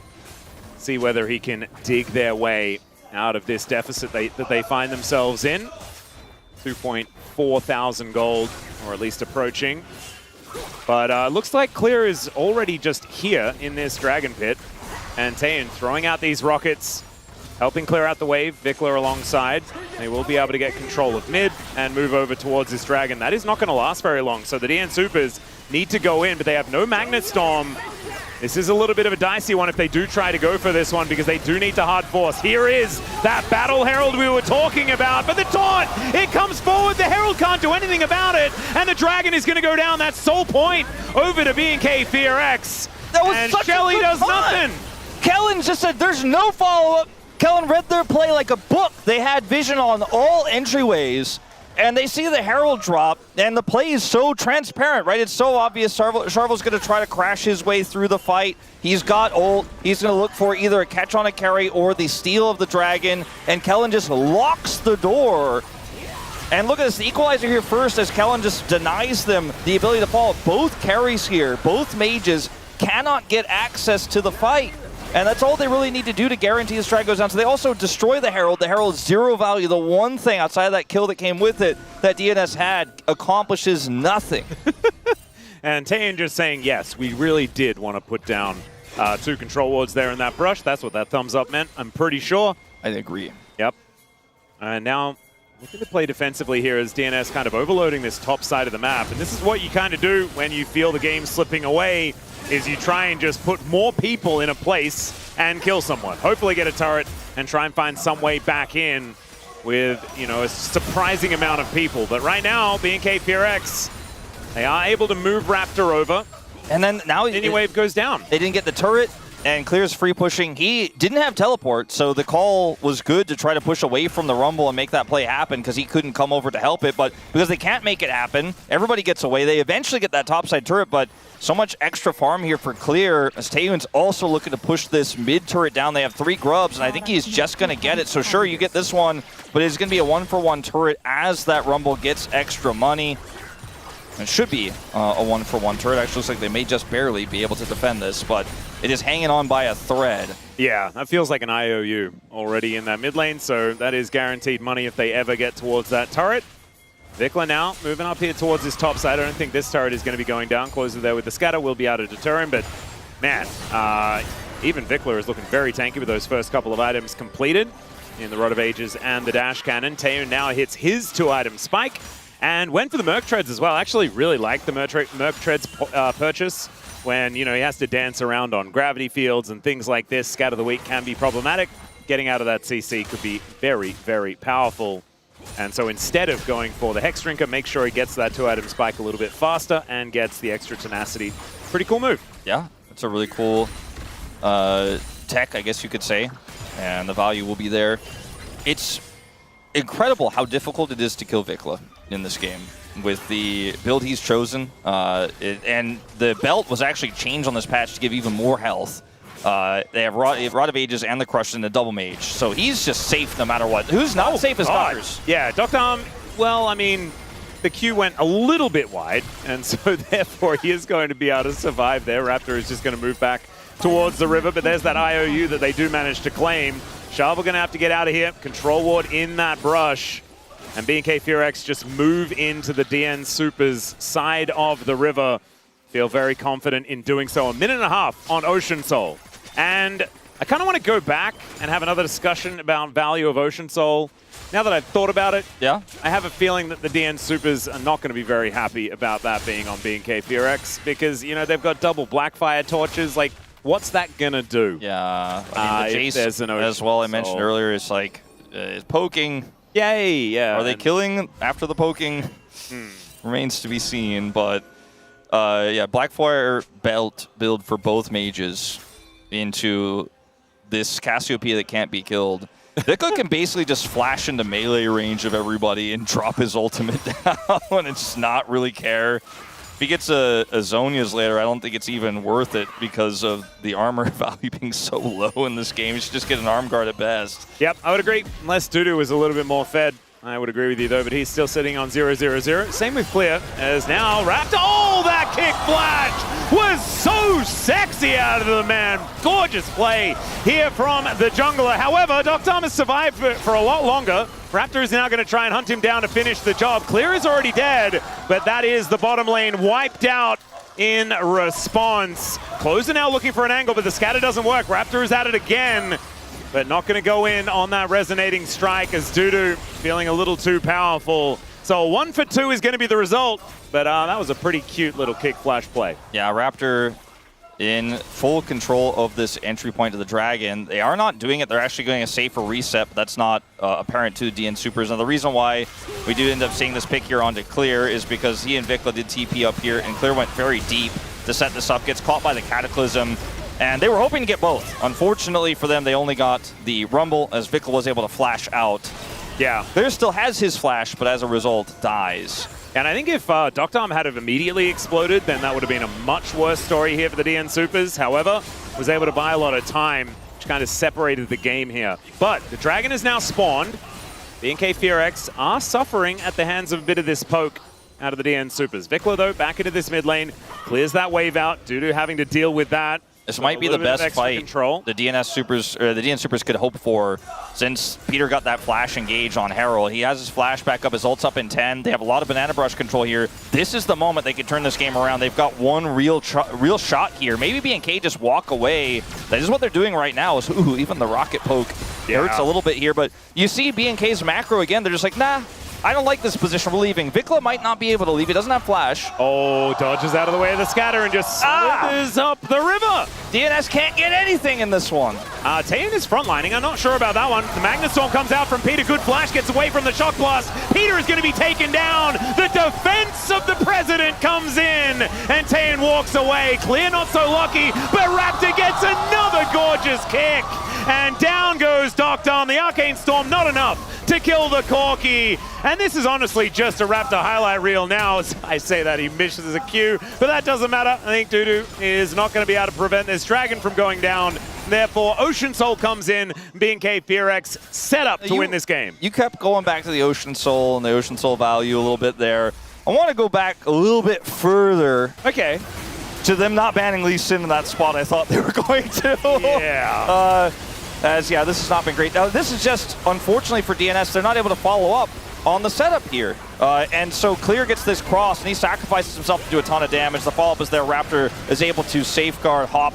See whether he can dig their way out of this deficit that they find themselves in. 2.4 thousand gold, or at least approaching. But looks like Clear is already just here in this dragon pit. And Taeyun throwing out these rockets, helping clear out the wave. Vikla alongside. They will be able to get control of mid and move over towards this dragon. That is not going to last very long. So the DN Supers need to go in, but they have no Magnet Storm. This is a little bit of a dicey one if they do try to go for this one, because they do need to hard force. Here is that Battle Herald we were talking about, but the taunt, it comes forward. The Herald can't do anything about it, and the dragon is going to go down. That sole point over to B&K FearX.
That was
and
such
Shelly
a good
does
punt.
nothing.
Kellen just said there's no follow-up. Kellen read their play like a book. They had vision on all entryways, and they see the Herald drop, and the play is so transparent, right? It's so obvious Sharvel's going to try to crash his way through the fight. He's got ult. He's going to look for either a catch on a carry or the steal of the dragon, and Kellen just locks the door. And look at this, the equalizer here first as Kellen just denies them the ability to fall. Both carries here, both mages cannot get access to the fight. And that's all they really need to do to guarantee this drag goes down. So they also destroy the Herald. The Herald's 0 value. The one thing outside of that kill that came with it that DNS had accomplishes nothing.
And Taeyeon just saying, yes, we really did want to put down 2 control wards there in that brush. That's what that thumbs up meant, I'm pretty sure.
I agree.
Yep. And now looking to play defensively here as DNS kind of overloading this top side of the map. And this is what you kind of do when you feel the game slipping away, is you try and just put more people in a place and kill someone. Hopefully get a turret and try and find some way back in with, you know, a surprising amount of people. But right now, BNK PRX, they are able to move Raptor over.
And then now
Wave goes down.
They didn't get the turret, and Clear's free pushing. He didn't have teleport, so the call was good to try to push away from the Rumble and make that play happen because he couldn't come over to help it. But because they can't make it happen, everybody gets away. They eventually get that topside turret, but so much extra farm here for Clear as Taeyeon's also looking to push this mid turret down. They have 3 grubs, and I think he's just going to get it. So sure, you get this one, but it's going to be a 1-for-1 turret as that Rumble gets extra money. It should be a 1-for-1 turret. Actually looks like they may just barely be able to defend this, but it is hanging on by a thread.
Yeah, that feels like an IOU already in that mid lane, so that is guaranteed money if they ever get towards that turret. Vikla now moving up here towards this top side. I don't think this turret is going to be going down. Closer there with the scatter will be able to deter him, but man, even Vikla is looking very tanky with those first couple of items completed in the Rod of Ages and the Dash Cannon. Taeyeon now hits his 2-item spike and went for the Merc Treads as well. Actually really like the Merc Treads purchase when, you know, he has to dance around on gravity fields and things like this. Scatter the Weak can be problematic. Getting out of that CC could be very, very powerful. And so instead of going for the Hex Drinker, make sure he gets that 2-item spike a little bit faster and gets the extra tenacity. Pretty cool move.
Yeah, it's a really cool tech, I guess you could say, and the value will be there. It's incredible how difficult it is to kill Vikla in this game with the build he's chosen. And the belt was actually changed on this patch to give even more health. They have Rod of Ages and the Crush in the double mage, so he's just safe no matter what. Who's not safe as Dockers?
Yeah, Dr. Well, I mean, the Q went a little bit wide, and so therefore he is going to be able to survive there. Raptor is just going to move back towards the river, but there's that IOU that they do manage to claim. Sharvel going to have to get out of here. Control ward in that brush. And BNK PRX just move into the DN Supers side of the river. Feel very confident in doing so. 1.5 minutes on Ocean Soul. And I kind of want to go back and have another discussion about value of Ocean Soul. Now that I've thought about it,
yeah,
I have a feeling that the DN Supers are not going to be very happy about that being on BNK PRX because, you know, they've got double Blackfire torches. Like, what's that going to do?
Yeah, I mean, the Jace as well, I mentioned earlier, is like poking.
Yay, yeah.
Are they killing after the poking? Remains to be seen, but yeah, Blackfire belt build for both mages into this Cassiopeia that can't be killed. Vikla can basically just flash into melee range of everybody and drop his ultimate down and just not really care. If he gets a Zhonya's later, I don't think it's even worth it because of the armor value being so low in this game. You should just get an arm guard at best.
Yep, I would agree. Unless Dudu was a little bit more fed. I would agree with you, though, but he's still sitting on 0-0-0. Same with Clear, as now Raptor. Oh, that kick flash was so sexy out of the man. Gorgeous play here from the jungler. However, Dr. has survived for a lot longer. Raptor is now going to try and hunt him down to finish the job. Clear is already dead, but that is the bottom lane wiped out in response. Closer now looking for an angle, but the scatter doesn't work. Raptor is at it again, but not going to go in on that resonating strike as Dudu feeling a little too powerful. So 1 for 2 is going to be the result, but that was a pretty cute little kick flash play.
Yeah, Raptor in full control of this entry point to the Dragon. They are not doing it. They're actually going a safer reset, but that's not apparent to the DN Supers. Now, the reason why we do end up seeing this pick here onto Clear is because he and Vikla did TP up here, and Clear went very deep to set this up, gets caught by the Cataclysm, and they were hoping to get both. Unfortunately for them, they only got the Rumble as Vikla was able to flash out.
Yeah.
Clear still has his flash, but as a result, dies.
And I think if Dr. had have immediately exploded, then that would have been a much worse story here for the DN Supers. However, was able to buy a lot of time, which kind of separated the game here. But the Dragon is now spawned. BNK FearX are suffering at the hands of a bit of this poke out of the DN Supers. Vikla, though, back into this mid lane, clears that wave out. Dudu having to deal with that.
This might be the best fight the DN Supers could hope for, since Peter got that flash engage on Herald. He has his flash back up, his ult's up in 10. They have a lot of banana brush control here. This is the moment they can turn this game around. They've got one real shot here. Maybe BNK just walk away. That is what they're doing right now. Is even the rocket poke hurts a little bit here, but you see BNK's macro again. They're just like, nah, I don't like this position. We're leaving. Vikla might not be able to leave. He doesn't have flash.
Oh, dodges out of the way of the scatter and just slithers up the river.
DNS can't get anything in this one.
Taeyeon is frontlining. I'm not sure about that one. The Magnustorm comes out from Peter. Good flash, gets away from the shock blast. Peter is going to be taken down. The defense of the president comes in, and Taeyeon walks away. Clear not so lucky, but Raptor gets another gorgeous kick. And down goes Doctom. The Arcane Storm, not enough to kill the Corki. And this is honestly just a Raptor highlight reel now. I say that he misses a Q, but that doesn't matter. I think Dudu is not going to be able to prevent this Dragon from going down. Therefore, Ocean Soul comes in. BNK FearX set up to win this game.
You kept going back to the Ocean Soul and the Ocean Soul value a little bit there. I want to go back a little bit further.
Okay.
To them not banning Lee Sin in that spot I thought they were going to.
Yeah.
This has not been great. Now, this is just, unfortunately for DNS, they're not able to follow up on the setup here. And so Clear gets this cross, and he sacrifices himself to do a ton of damage. The follow-up is there. Raptor is able to safeguard, hop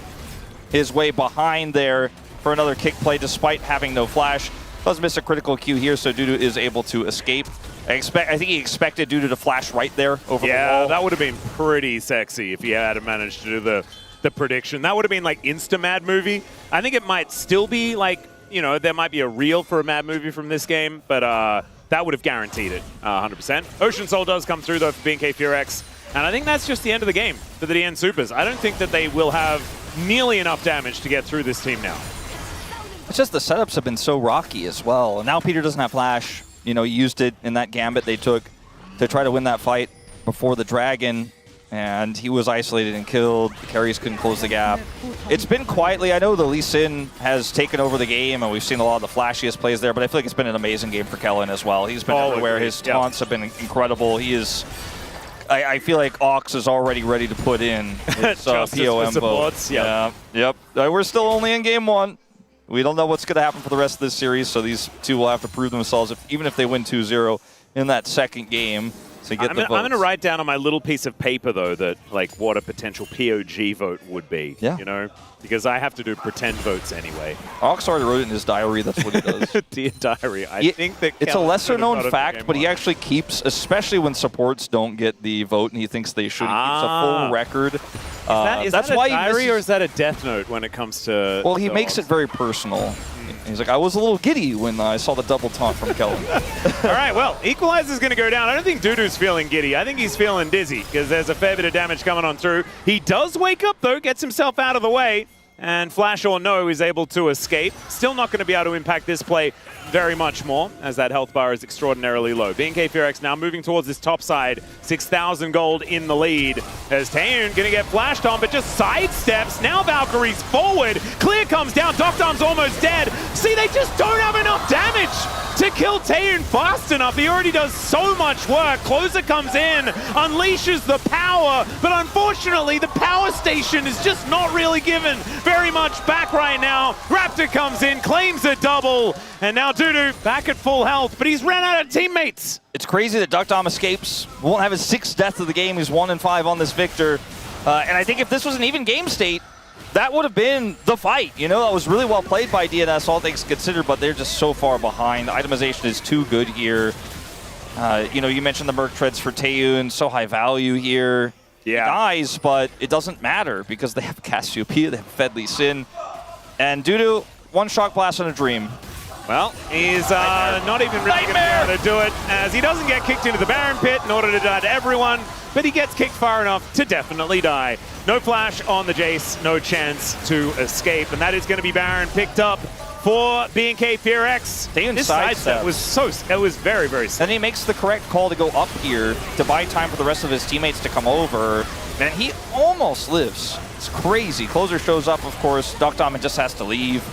his way behind there for another kick play, despite having no flash. Does miss a critical Q here, so Dudu is able to escape. I think he expected Dudu to flash right there over the wall.
Yeah, that would have been pretty sexy if he had managed to do the prediction. That would have been like Insta-Mad Movie. I think it might still be like, you know, there might be a reel for a Mad Movie from this game, but that would have guaranteed it 100%. Ocean Soul does come through though for BNK FearX, and I think that's just the end of the game for the DN Supers. I don't think that they will have nearly enough damage to get through this team now.
It's just the setups have been so rocky as well. And now Peter doesn't have flash. You know, he used it in that gambit they took to try to win that fight before the Dragon. And he was isolated and killed. The carries couldn't close the gap. It's been quietly. I know the Lee Sin has taken over the game, and we've seen a lot of the flashiest plays there, but I feel like it's been an amazing game for Kellen as well. He's been everywhere. His taunts have been incredible. He is... I feel like Ox is already ready to put in his POM vote. Yep. We're still only in game one. We don't know what's going to happen for the rest of this series, so these two will have to prove themselves, even if they win 2-0 in that second game. To get I'm
going to write down on my little piece of paper, though, that like what a potential POG vote would be.
Yeah.
You know, because I have to do pretend votes anyway.
Ox already wrote it in his diary. That's what he does.
Dear diary. I think that
it's a lesser-known fact, but he actually keeps, especially when supports don't get the vote, and he thinks they should. He keeps a full record.
Is that a diary or is that a death note when it comes to?
Well, he makes it very personal. He's like, I was a little giddy when I saw the double taunt from Kellen.
All right, well, Equalizer's going to go down. I don't think Dudu's feeling giddy. I think he's feeling dizzy because there's a fair bit of damage coming on through. He does wake up, though, gets himself out of the way, and Flash or No is able to escape. Still not going to be able to impact this play very much more, as that health bar is extraordinarily low. BNK FearX now moving towards this top side. 6,000 gold in the lead. As Taeyeon going to get flashed on, but just sidesteps. Now Valkyrie's forward. Clear comes down. Doctom's almost dead. See, they just don't have enough damage to kill Taeyeon fast enough. He already does so much work. Closer comes in, unleashes the power, but unfortunately the power station is just not really given very much back right now. Raptor comes in, claims a double, and now Dudu back at full health, but he's ran out of teammates.
It's crazy that Doctom escapes. Won't have his 6th death of the game. He's 1-5 on this Victor. And I think if this was an even game state, that would have been the fight. You know, that was really well played by DNS, all things considered, but they're just so far behind. Itemization is too good here. You know, you mentioned the Merc Treads for Taeyeon, so high value here.
Yeah.
He dies, but it doesn't matter because they have Cassiopeia, they have Fed Lee Sin. And Dudu, one shock blast and a dream.
Well, he's not even really going to be able to do it, as he doesn't get kicked into the Baron Pit in order to die to everyone, but he gets kicked far enough to definitely die. No flash on the Jace, no chance to escape, and that is going to be Baron picked up for B&K FearX. This sidestep was very, very
And he makes the correct call to go up here to buy time for the rest of his teammates to come over. And he almost lives. It's crazy. Closer shows up, of course. Duckdomin just has to leave.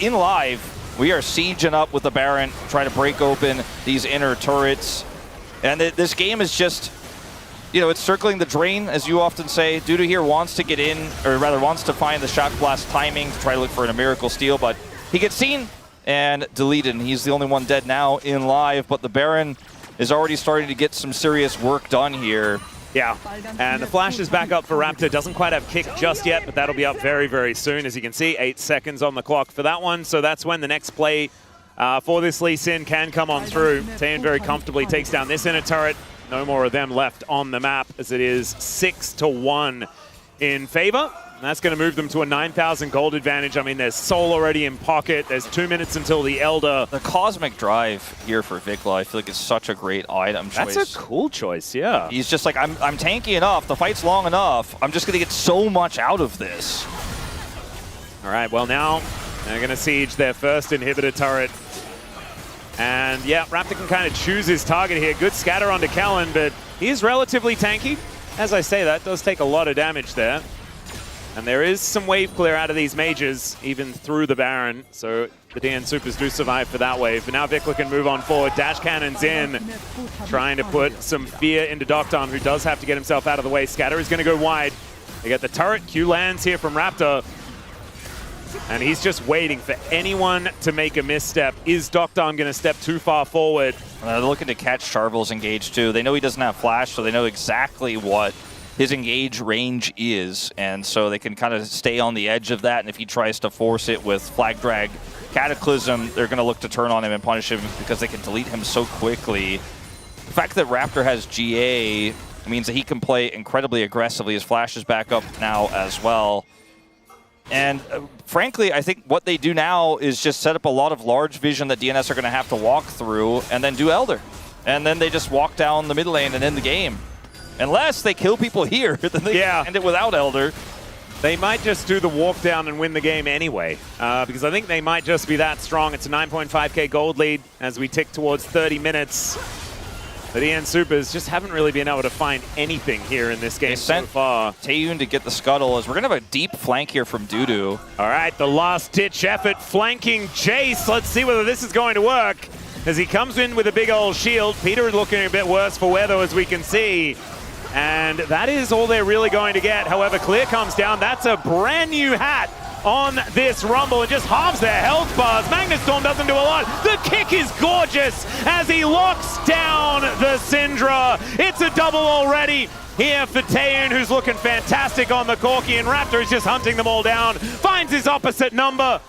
In live, we are sieging up with the Baron, trying to break open these inner turrets. And this game is just, you know, it's circling the drain, as you often say. Dudu here wants to get in, or rather wants to find the Shock Blast timing to try to look for a miracle steal, but he gets seen and deleted, and he's the only one dead now in live, but the Baron is already starting to get some serious work done here.
Yeah, and the flash is back up for Raptor. Doesn't quite have kick just yet, but that'll be up very, very soon. As you can see, 8 seconds on the clock for that one. So that's when the next play for this Lee Sin can come on through. Taeyeon very comfortably takes down this inner turret. No more of them left on the map, as it is 6-1 in favor. And that's going to move them to a 9,000 gold advantage. I mean, there's Soul already in pocket. There's 2 minutes until the Elder.
The Cosmic Drive here for Vikla, I feel like it's such a great item choice.
That's a cool choice, yeah.
He's just like, I'm tanky enough. The fight's long enough. I'm just going to get so much out of this.
All right, well now they're going to siege their first inhibitor turret. And yeah, Raptor can kind of choose his target here. Good scatter onto Kellen, but he is relatively tanky. As I say, that does take a lot of damage there. And there is some wave clear out of these mages, even through the Baron. So the DN Supers do survive for that wave. But now Vikla can move on forward. Dash cannons in, trying to put some fear into Duckdomin, who does have to get himself out of the way. Scatter is going to go wide. They get the turret. Q lands here from Raptor. And he's just waiting for anyone to make a misstep. Is Duckdomin going to step too far forward?
They're looking to catch Charvel's engage too. They know he doesn't have flash, so they know exactly what his engage range is, and so they can kind of stay on the edge of that, and if he tries to force it with Flag Drag Cataclysm, they're going to look to turn on him and punish him because they can delete him so quickly. The fact that Raptor has GA means that he can play incredibly aggressively. His flash is back up now as well. And frankly, I think what they do now is just set up a lot of large vision that DNS are going to have to walk through and then do Elder. And then they just walk down the mid lane and end the game. Unless they kill people here, then they end it without Elder.
They might just do the walk down and win the game anyway, because I think they might just be that strong. It's a 9.5k gold lead as we tick towards 30 minutes. The DN Supers just haven't really been able to find anything here in this game so far.
Taeyeon to get the scuttle, as we're going to have a deep flank here from Dudu.
All right, the last-ditch effort flanking Jace. Let's see whether this is going to work, as he comes in with a big old shield. Peter looking a bit worse for wear, though, as we can see. And that is all they're really going to get. However, Clear comes down. That's a brand new hat on this Rumble. It just halves their health bars. Magnustorm doesn't do a lot. The kick is gorgeous as he locks down the Syndra. It's a double already here for Taeyeon, who's looking fantastic on the Corki, and Raptor is just hunting them all down. Finds his opposite number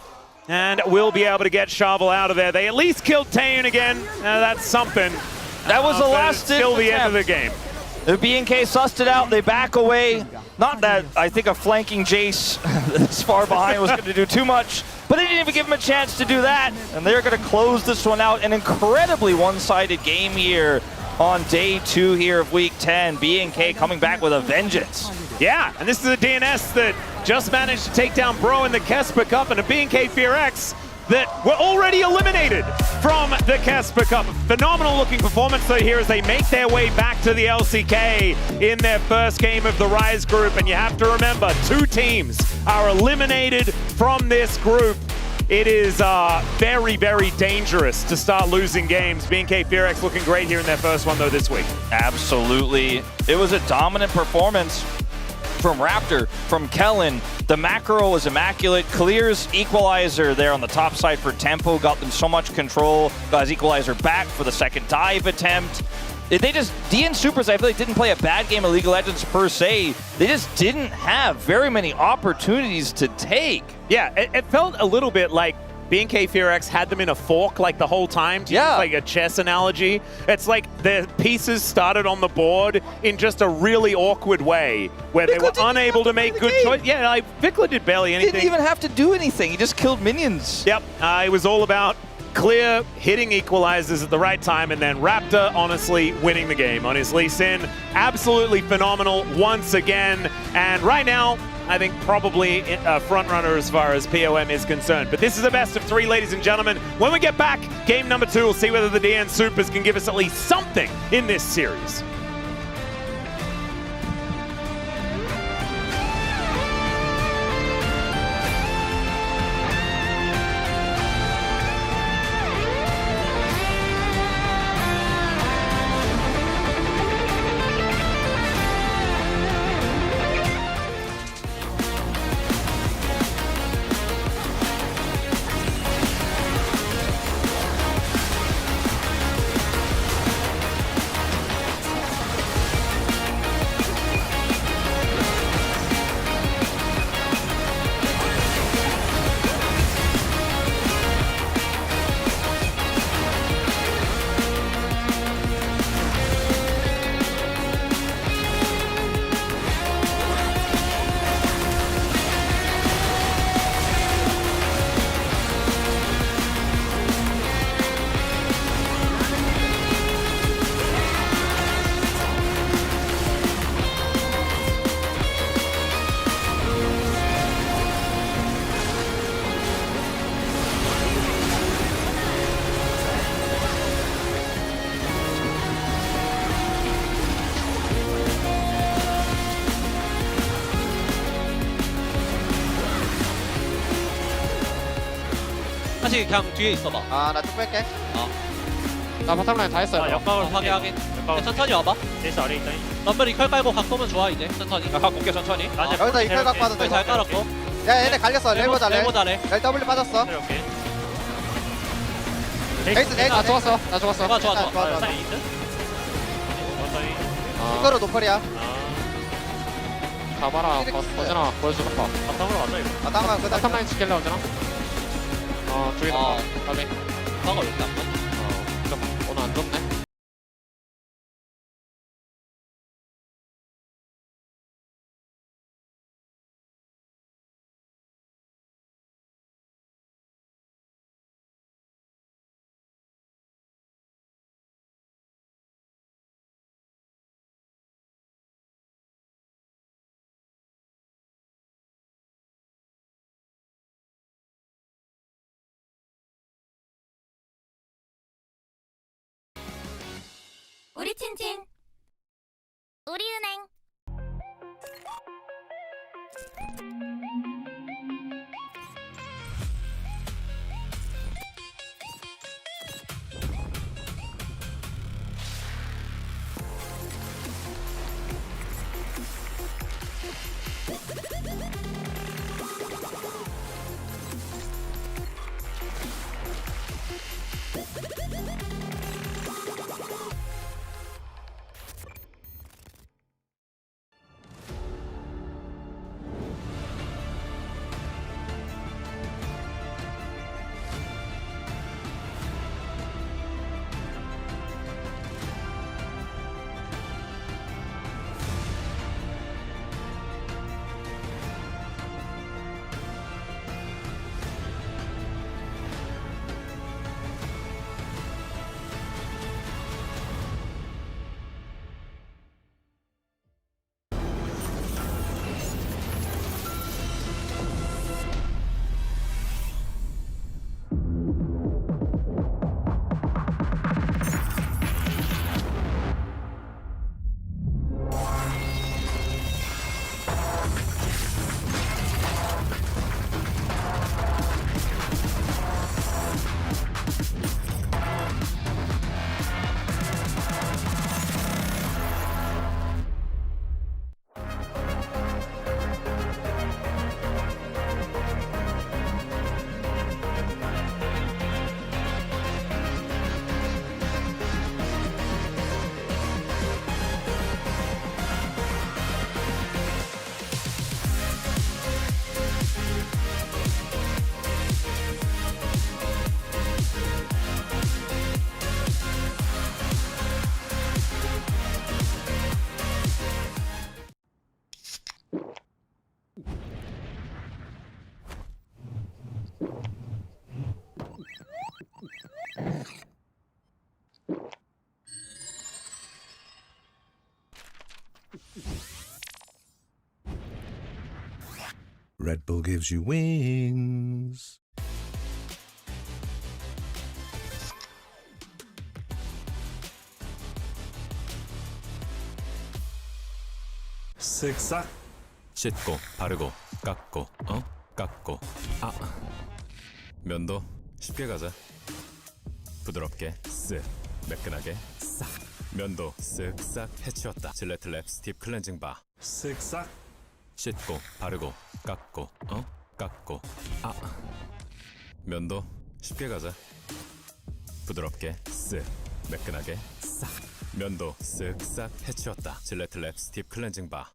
and will be able to get Charvel out of there. They at least killed Taeyeon again. That's something.
That was the last
still the end of the game.
The B&K sussed it out, they back away. Not that I think a flanking Jace this far behind was going to do too much, but they didn't even give him a chance to do that. And they're going to close this one out. An incredibly one-sided game here on day 2 here of week 10. B&K coming back with a vengeance.
Yeah, and this is a DNS that just managed to take down Bro in the Kesper Cup, and a B&K FearX that were already eliminated from the Kesper Cup. Phenomenal looking performance though here as they make their way back to the LCK in their first game of the Rise group. And you have to remember, 2 teams are eliminated from this group. It is very, very dangerous to start losing games. B&K FearX looking great here in their first one though this week.
Absolutely. It was a dominant performance from Raptor, from Kellen. The macro was immaculate. Clear's equalizer there on the top side for tempo got them so much control. Got his equalizer back for the second dive attempt. DN Supers, I feel like, didn't play a bad game of League of Legends per se. They just didn't have very many opportunities to take.
Yeah, it felt a little bit like B&K FearX had them in a fork like the whole time, to use like a chess analogy. It's like the pieces started on the board in just a really awkward way, where they were unable to make good choices. Yeah, like Vikla did barely anything.
Didn't even have to do anything. He just killed minions.
Yep, it was all about Clear hitting equalizers at the right time, and then Raptor honestly winning the game on his Lee Sin. Absolutely phenomenal once again. And right now, I think probably a front runner as far as POM is concerned. But this is a best of 3, ladies and gentlemen. When we get back, game number 2, we'll see whether the DN Supers can give us at least something in this series.
사실 그냥 뒤에 있어봐.
아, 나 쭉 뺄게.
나 바텀라인 다 했어요.
역광을 확인하긴. 천천히 와봐. 럼블 이퀄 깔고 갖고 오면 좋아 이제. 천천히.
나 갖고 올게 천천히.
여기서 이퀄 갖고 와도 돼.
잘 깔았고.
야, 얘네 갈렸어. 레일 보자, 레일.
레일 잘해.
레일 W 빠졌어. 베이스,
나 죽었어. 나 죽었어.
좋아.
좋아. 이거로 노펄이야.
가봐라. 어제나 보여주라.
아, 땅만 그다.
바텀라인 지킬래 어제나? 죽이는 거. 가비.
화가 왜 이렇게 안 맞지?
좀 오늘 안 좋네.
우리 친친 우리은행
Red Bull gives you wings.
쓱싹 씻고 바르고 깎고 깎고 면도 쉽게 가자 부드럽게 쓱 매끈하게 싹 면도 쓱싹 해치웠다 질레트 랩 스팁 클렌징 바 쓱싹 씻고 바르고 깎고 깎고 면도 쉽게 가자 부드럽게 쓱 매끈하게 싹 면도 쓱싹 해치웠다 질레트 랩 스팁 클렌징 바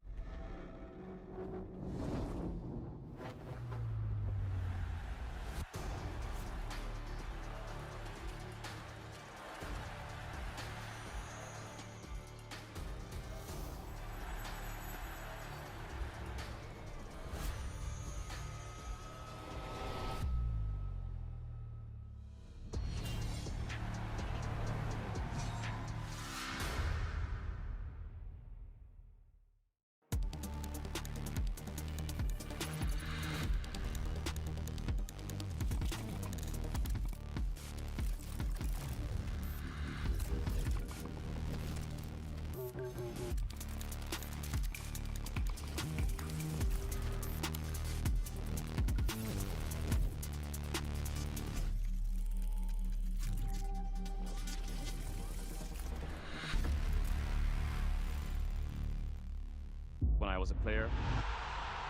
When I was a player,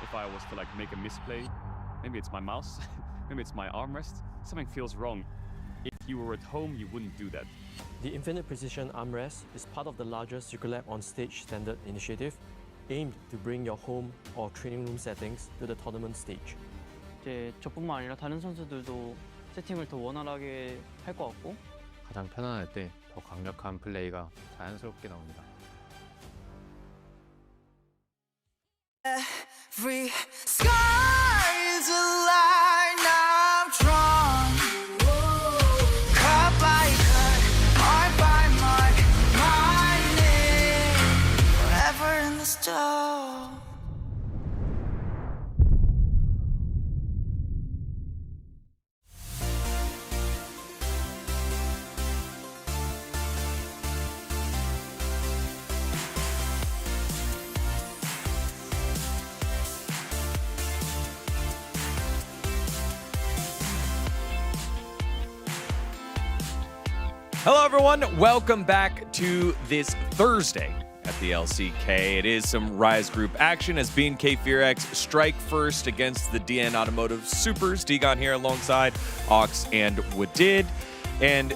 if I was to like make a misplay, maybe it's my mouse, maybe it's my armrest, something feels wrong. If you were at home, you wouldn't do that.
The Infinite Precision Armrest is part of the larger Secret on Stage standard initiative, aimed to bring your home or training room settings to the tournament stage.
이제 저뿐만 아니라 다른 선수들도 세팅을 더 원활하게 할 것 같고
가장 편안할 때 더 강력한 플레이가 자연스럽게 나옵니다.
Every sky's a line I'm drawn. Cut by cut, mark by mark, my name forever in the stone.
Hello, everyone. Welcome back to this Thursday at the LCK. It is some Rise Group action as B&K Fearex strike first against the DN Automotive Supers. Degon here alongside Ox and Wadid. And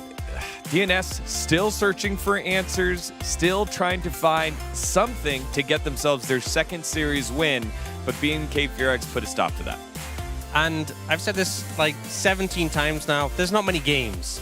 DNS still searching for answers, still trying to find something to get themselves their second series win. But B&K Fearex put a stop to that.
And I've said this like 17 times now, there's not many games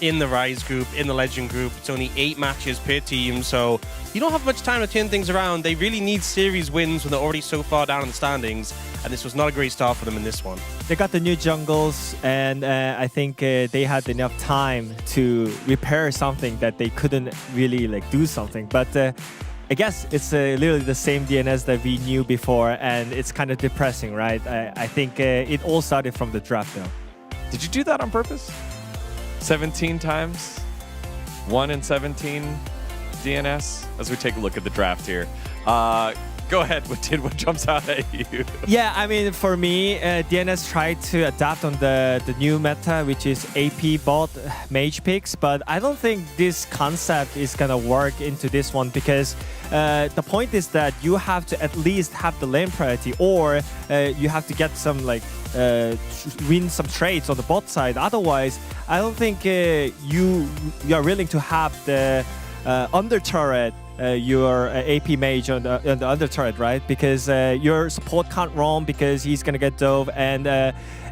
in the Rise group, in the Legend group. It's only 8 matches per team, so you don't have much time to turn things around. They really need series wins when they're already so far down in the standings, and this was not a great start for them in this one.
They got the new jungles, and I think they had enough time to repair something that they couldn't really do something. But I guess it's literally the same DNS that we knew before, and it's kind of depressing, right? I think it all started from the draft, though.
Did you do that on purpose? 17 times, 1 in 17 DNS. As we take a look at the draft here, go ahead. What jumps out at you?
Yeah, I mean, for me, DNS tried to adapt on the new meta, which is AP bot mage picks, but I don't think this concept is gonna work into this one because the point is that you have to at least have the lane priority, or you have to get some win some trades on the bot side. Otherwise, I don't think you are willing to have the under turret your AP mage on the under turret, right? Because your support can't roam because he's gonna get dove, and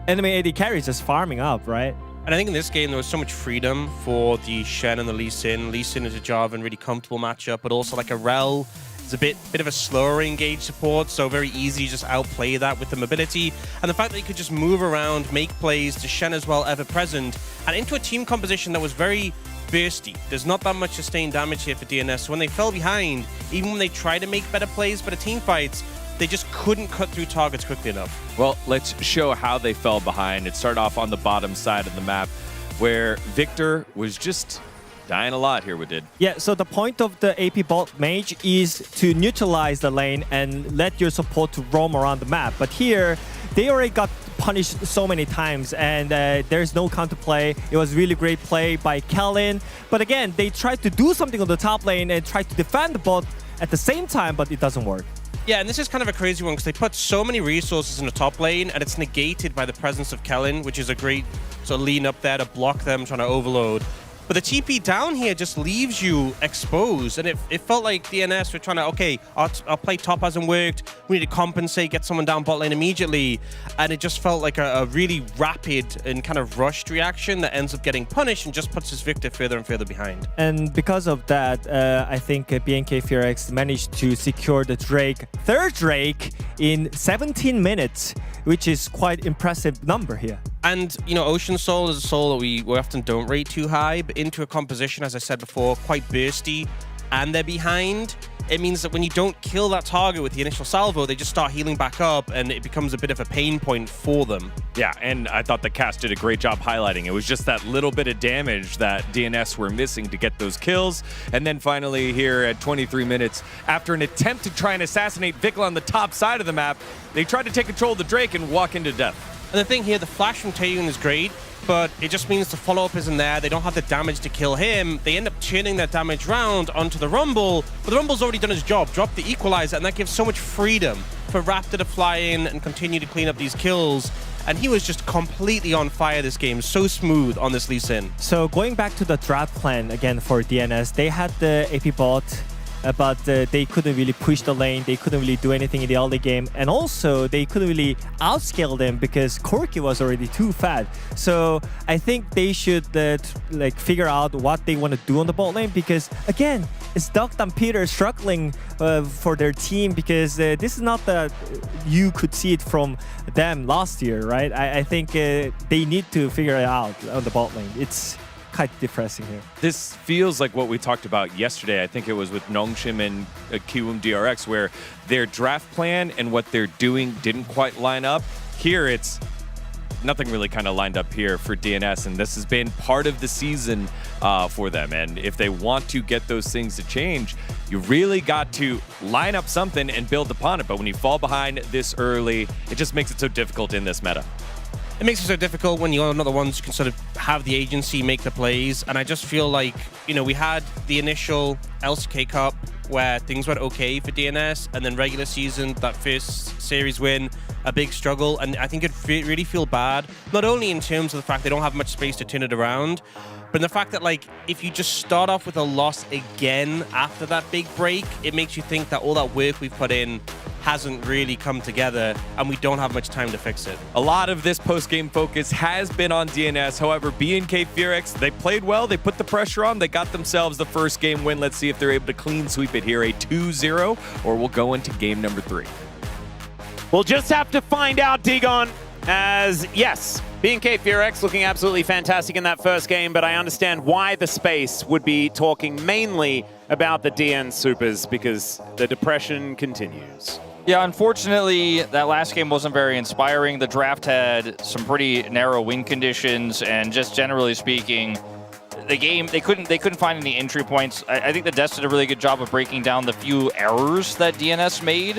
enemy AD carry is just farming up, right?
And I think in this game there was so much freedom for the Shen and the Lee Sin. Lee Sin is a Jarvan, really comfortable matchup, but also like a Rel is a bit of a slower engaged support, so very easy to just outplay that with the mobility. And the fact that he could just move around, make plays, to Shen as well, ever present, and into a team composition that was very bursty. There's not that much sustained damage here for DNS. So when they fell behind, even when they tried to make better plays, better team fights, they just couldn't cut through targets quickly enough.
Well, let's show how they fell behind. It started off on the bottom side of the map where Victor was just dying a lot here, we did.
Yeah, so the point of the AP bot mage is to neutralize the lane and let your support to roam around the map. But here, they already got punished so many times, and there's no counterplay. It was really great play by Kellen. But again, they tried to do something on the top lane and tried to defend the bot at the same time, but it doesn't work.
Yeah, and this is kind of a crazy one because they put so many resources in the top lane, and it's negated by the presence of Kellen, which is a great sort of lean up there to block them trying to overload. But the TP down here just leaves you exposed, and it felt like DNS were trying to, okay, our play top hasn't worked, we need to compensate, get someone down bot lane immediately, and it just felt like a really rapid and kind of rushed reaction that ends up getting punished and just puts his Victor further and further behind.
And because of that, I think BNK FearX managed to secure the third Drake in 17 minutes, which is quite impressive number here.
And, you know, Ocean Soul is a soul that we often don't rate too high, but into a composition, as I said before, quite bursty, and they're behind. It means that when you don't kill that target with the initial salvo, they just start healing back up, and it becomes a bit of a pain point for them.
Yeah, and I thought the cast did a great job highlighting. It was just that little bit of damage that DNS were missing to get those kills. And then finally here at 23 minutes, after an attempt to try and assassinate Vikla on the top side of the map, they tried to take control of the Drake and walk into death.
And the thing here, the flash from Taeyun is great, but it just means the follow-up isn't there. They don't have the damage to kill him. They end up turning that damage round onto the Rumble, but the Rumble's already done his job, dropped the Equalizer, and that gives so much freedom for Raptor to fly in and continue to clean up these kills. And he was just completely on fire this game, so smooth on this Lee Sin.
So going back to the draft plan again for DNS, they had the AP bot, but they couldn't really push the lane. They couldn't really do anything in the early game. And also, they couldn't really outscale them because Corki was already too fat. So I think they should like figure out what they want to do on the bot lane because, again, it's Doc and Peter struggling for their team because this is not that you could see it from them last year, right? I think they need to figure it out on the bot lane. It's quite depressing here.
This feels like what we talked about yesterday. I think it was with Nongshim and Kiwoom DRX where their draft plan and what they're doing didn't quite line up. Here it's nothing really kind of lined up here for DNS, and this has been part of the season for them. And if they want to get those things to change, you really got to line up something and build upon it. But when you fall behind this early, it just makes it so difficult in this meta.
It makes it so difficult when you're not the ones who can sort of have the agency make the plays. And I just feel like, you know, we had the initial LCK Cup where things went okay for DNS, and then regular season, that first series win, a big struggle. And I think it really feel bad, not only in terms of the fact they don't have much space to turn it around, but in the fact that, like, if you just start off with a loss again after that big break, it makes you think that all that work we've put in hasn't really come together, and we don't have much time to fix it.
A lot of this post-game focus has been on DNS. However, BNK FearX, they played well. They put the pressure on. They got themselves the first game win. Let's see if they're able to clean sweep it here, a 2-0, or we'll go into game number 3.
We'll just have to find out, Digon, as yes, BNK FearX looking absolutely fantastic in that first game, but I understand why the space would be talking mainly about the DN Supers because the depression continues.
Yeah, unfortunately, that last game wasn't very inspiring. The draft had some pretty narrow win conditions, and just generally speaking, the game, they couldn't find any entry points. I think the Des did a really good job of breaking down the few errors that DNS made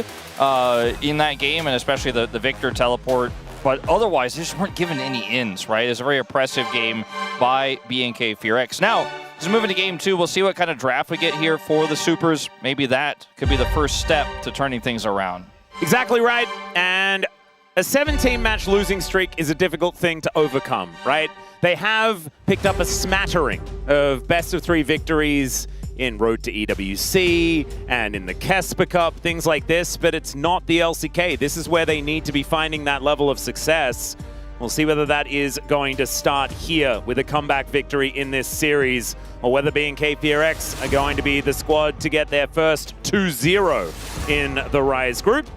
in that game, and especially the Victor teleport. But otherwise, they just weren't given any ins, right? It's a very oppressive game by BNK FearX. Now, as we move into game 2, we'll see what kind of draft we get here for the Supers. Maybe that could be the first step to turning things around.
Exactly right. And a 17-match losing streak is a difficult thing to overcome, right? They have picked up a smattering of best-of-3 victories in Road to EWC and in the Kesper Cup, things like this, but it's not the LCK. This is where they need to be finding that level of success. We'll see whether that is going to start here with a comeback victory in this series, or whether BNK FearX are going to be the squad to get their first 2-0 in the Rise group.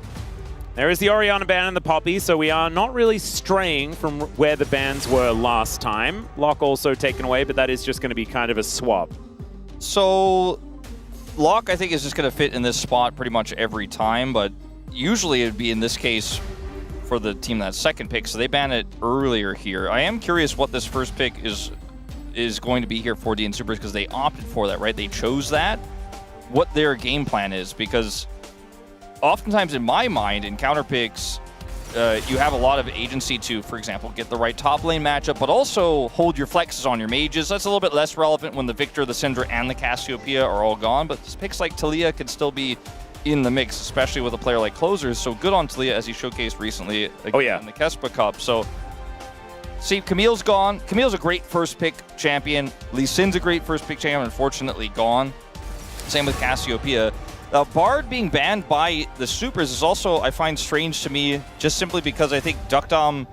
There is the Orianna ban and the Poppy, so we are not really straying from where the bans were last time. Lock also taken away, but that is just going to be kind of a swap.
So, Lock, I think, is just going to fit in this spot pretty much every time, but usually it would be in this case for the team that's second pick, so they ban it earlier here. I am curious what this first pick is going to be here for DN Supers, because they opted for that, right? They chose that. What their game plan is, because oftentimes in my mind, in counter picks, you have a lot of agency to, for example, get the right top lane matchup, but also hold your flexes on your mages. That's a little bit less relevant when the Victor, the Syndra, and the Cassiopeia are all gone, but picks like Taliyah can still be in the mix, especially with a player like Closers. So good on Taliyah, as he showcased recently in the Kespa Cup. So, see, Camille's gone. Camille's a great first pick champion. Lee Sin's a great first pick champion, unfortunately gone. Same with Cassiopeia. Bard being banned by the Supers is also, I find, strange to me, just simply because I think Duckdom,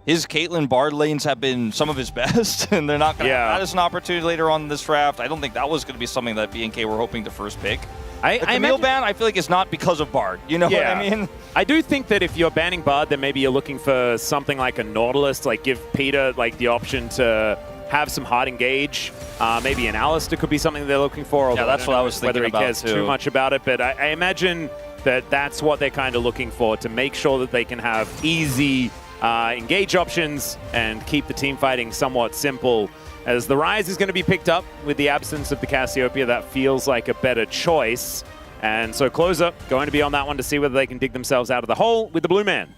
his Caitlyn Bard lanes have been some of his best, and they're not going to have that as an opportunity later on in this draft. I don't think that was going to be something that BNK were hoping to first pick. The Camille ban, I feel like, is not because of Bard. You know what I mean?
I do think that if you're banning Bard, then maybe you're looking for something like a Nautilus, like give Peter like the option to have some hard engage. Maybe an Alistair could be something they're looking for.
Yeah, that's what I was thinking
about, whether he cares
too.
too much about it, but I imagine that that's what they're kind of looking for, to make sure that they can have easy engage options and keep the team fighting somewhat simple. As the Rise is going to be picked up with the absence of the Cassiopeia, that feels like a better choice. And so Closer going to be on that one to see whether they can dig themselves out of the hole with the Blue Man.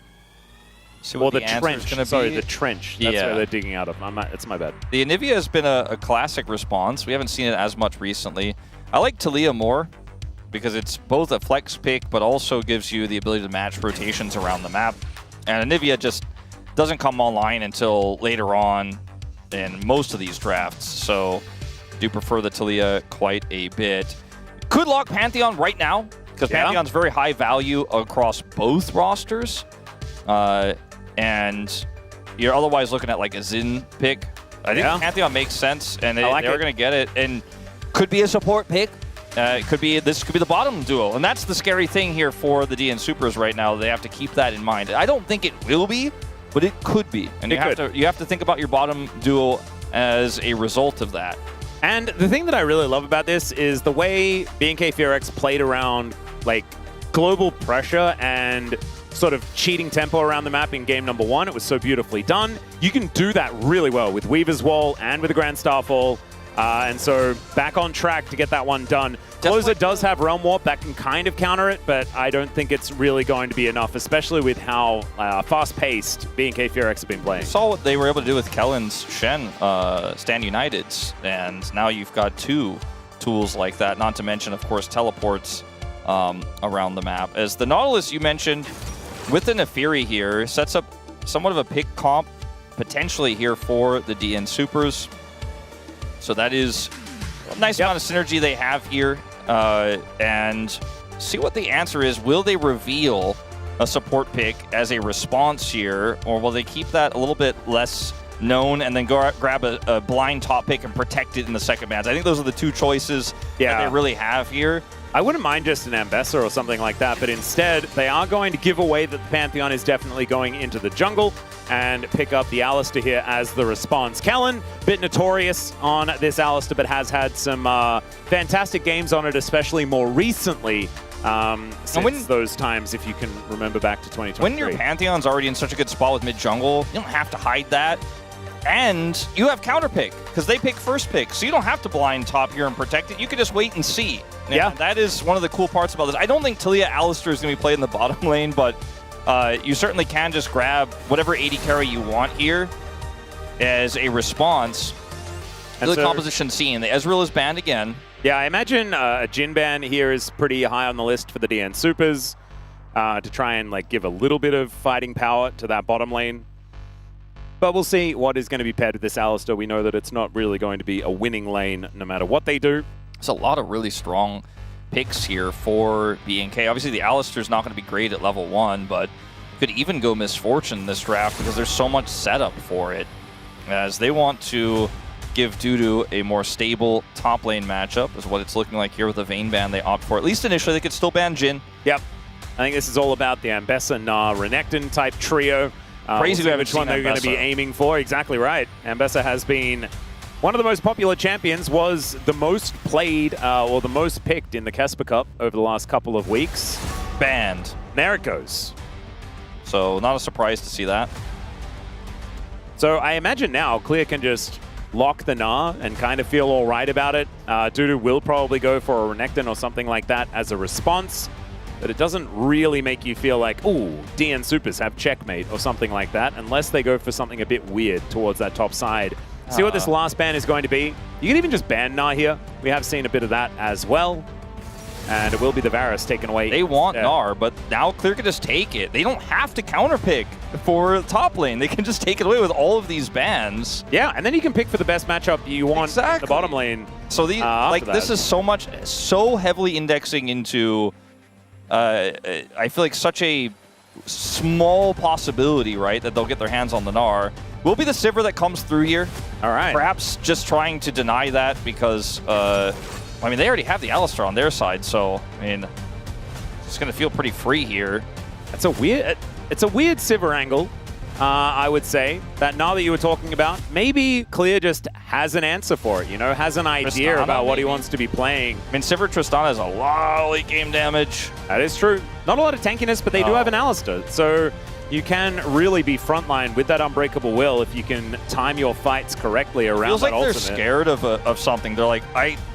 Or the trench. Sorry, the trench. That's where they're digging out of. It's my bad.
The Anivia has been a classic response. We haven't seen it as much recently. I like Taliyah more because it's both a flex pick, but also gives you the ability to match rotations around the map. And Anivia just doesn't come online until later on in most of these drafts, so do prefer the Taliyah quite a bit. Could lock Pantheon right now, because Pantheon's very high value across both rosters. And you're otherwise looking at like a Xin pick. I think Pantheon makes sense, and they're going to get it. And could be a support pick. This could be the bottom duo, and that's the scary thing here for the DN Supers right now. They have to keep that in mind. I don't think it will be, but it could be, and you have to think about your bottom duo as a result of that.
And the thing that I really love about this is the way BNK FearX played around like global pressure and sort of cheating tempo around the map in game number 1. It was so beautifully done. You can do that really well with Weaver's Wall and with the Grand Starfall. And so back on track to get that one done. Closer does have Realm Warp that can kind of counter it, but I don't think it's really going to be enough, especially with how fast-paced BNK FearX have been playing.
Saw what they were able to do with Kellen's Shen, Stand United's, and now you've got 2 tools like that, not to mention, of course, teleports around the map. As the Nautilus you mentioned, with the Nefiri here, sets up somewhat of a pick comp potentially here for the DN Supers. So that is a nice amount of synergy they have here. And see what the answer is. Will they reveal a support pick as a response here, or will they keep that a little bit less known and then go grab a blind top pick and protect it in the second match? I think those are the 2 choices that they really have here.
I wouldn't mind just an Ambessa or something like that, but instead they are going to give away that the Pantheon is definitely going into the jungle and pick up the Alistair here as the response. Kellen, bit notorious on this Alistair, but has had some fantastic games on it, especially more recently since those times, if you can remember back to 2023.
When your Pantheon's already in such a good spot with mid-jungle, you don't have to hide that. And you have counter pick, because they pick first pick, so you don't have to blind top here and protect it. You can just wait and see. And that is one of the cool parts about this. I don't think Taliyah Alistair is going to be played in the bottom lane, but you certainly can just grab whatever 80 carry you want here as a response to the composition scene. The Ezreal is banned again.
Yeah, I imagine a Jhin ban here is pretty high on the list for the DN Supers to try and like give a little bit of fighting power to that bottom lane. But we'll see what is going to be paired with this Alistair. We know that it's not really going to be a winning lane no matter what they do.
There's a lot of really strong picks here for BNK. Obviously, the Alistair's not going to be great at level 1, but could even go Misfortune this draft because there's so much setup for it, as they want to give Dudu a more stable top lane matchup, is what it's looking like here with the Vayne ban they opt for. At least initially, they could still ban Jhin.
Yep. I think this is all about the Ambessa, Gnar, Renekton type trio.
Crazy
we'll see which one they're going to be aiming for. Exactly right. Ambessa has been one of the most popular champions, was the most played or the most picked in the Kespa Cup over the last couple of weeks.
Banned.
there it goes.
So not a surprise to see that.
So I imagine now Clear can just lock the Gnar and kind of feel all right about it. Dudu will probably go for a Renekton or something like that as a response, but it doesn't really make you feel like, ooh, DN Supers have checkmate or something like that, unless they go for something a bit weird towards that top side. See what this last ban is going to be. You can even just ban Gnar here. We have seen a bit of that as well. And it will be the Varus taken away.
They want Gnar, but now Clear can just take it. They don't have to counterpick for top lane. They can just take it away with all of these bans.
Yeah, and then you can pick for the best matchup you want in the bottom lane.
So this is so heavily indexing into, I feel like such a small possibility, right, that they'll get their hands on the Gnar. Will be the Sivir that comes through here.
All right.
Perhaps just trying to deny that because, I mean, they already have the Alistar on their side, so, I mean, it's going to feel pretty free here.
It's a weird Sivir angle, I would say. That Gnar that you were talking about, maybe Clear just has an answer for it, you know, has an idea
Tristana,
about what he
maybe?
wants to be playing.
I mean, Sivir Tristana has a lot of late game damage.
That is true. Not a lot of tankiness, but they do have an Alistar, so you can really be frontline with that Unbreakable Will if you can time your fights correctly around
Feels
that
like they're
ultimate.
scared of something. They're like,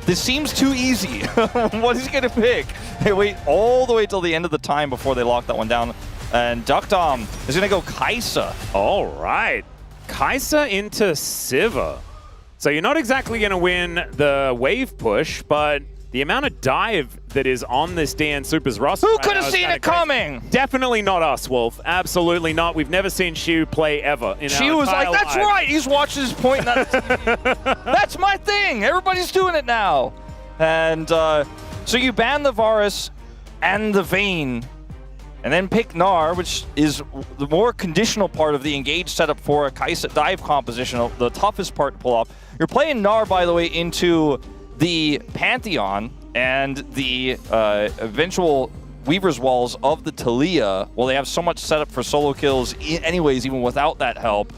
this seems too easy. What is he going to pick? They wait all the way till the end of the time before they lock that one down. And Duckdom is going to go Kai'Sa.
All right. Kai'Sa into Sivir. So you're not exactly going to win the wave push, but the amount of dive that is on this DN Supers roster.
Who could have seen it coming?
Definitely not us, Wolf. Absolutely not. We've never seen Shu play ever.
She was like, that's right. He's watching his point. That's my thing. Everybody's doing it now. And so you ban the Varus and the Vayne, and then pick Gnar, which is the more conditional part of the engage setup for a Kai'Sa dive composition, the toughest part to pull off. You're playing Gnar, by the way, into the Pantheon and the eventual Weaver's Walls of the Talia. Well, they have so much setup for solo kills anyways, even without that help.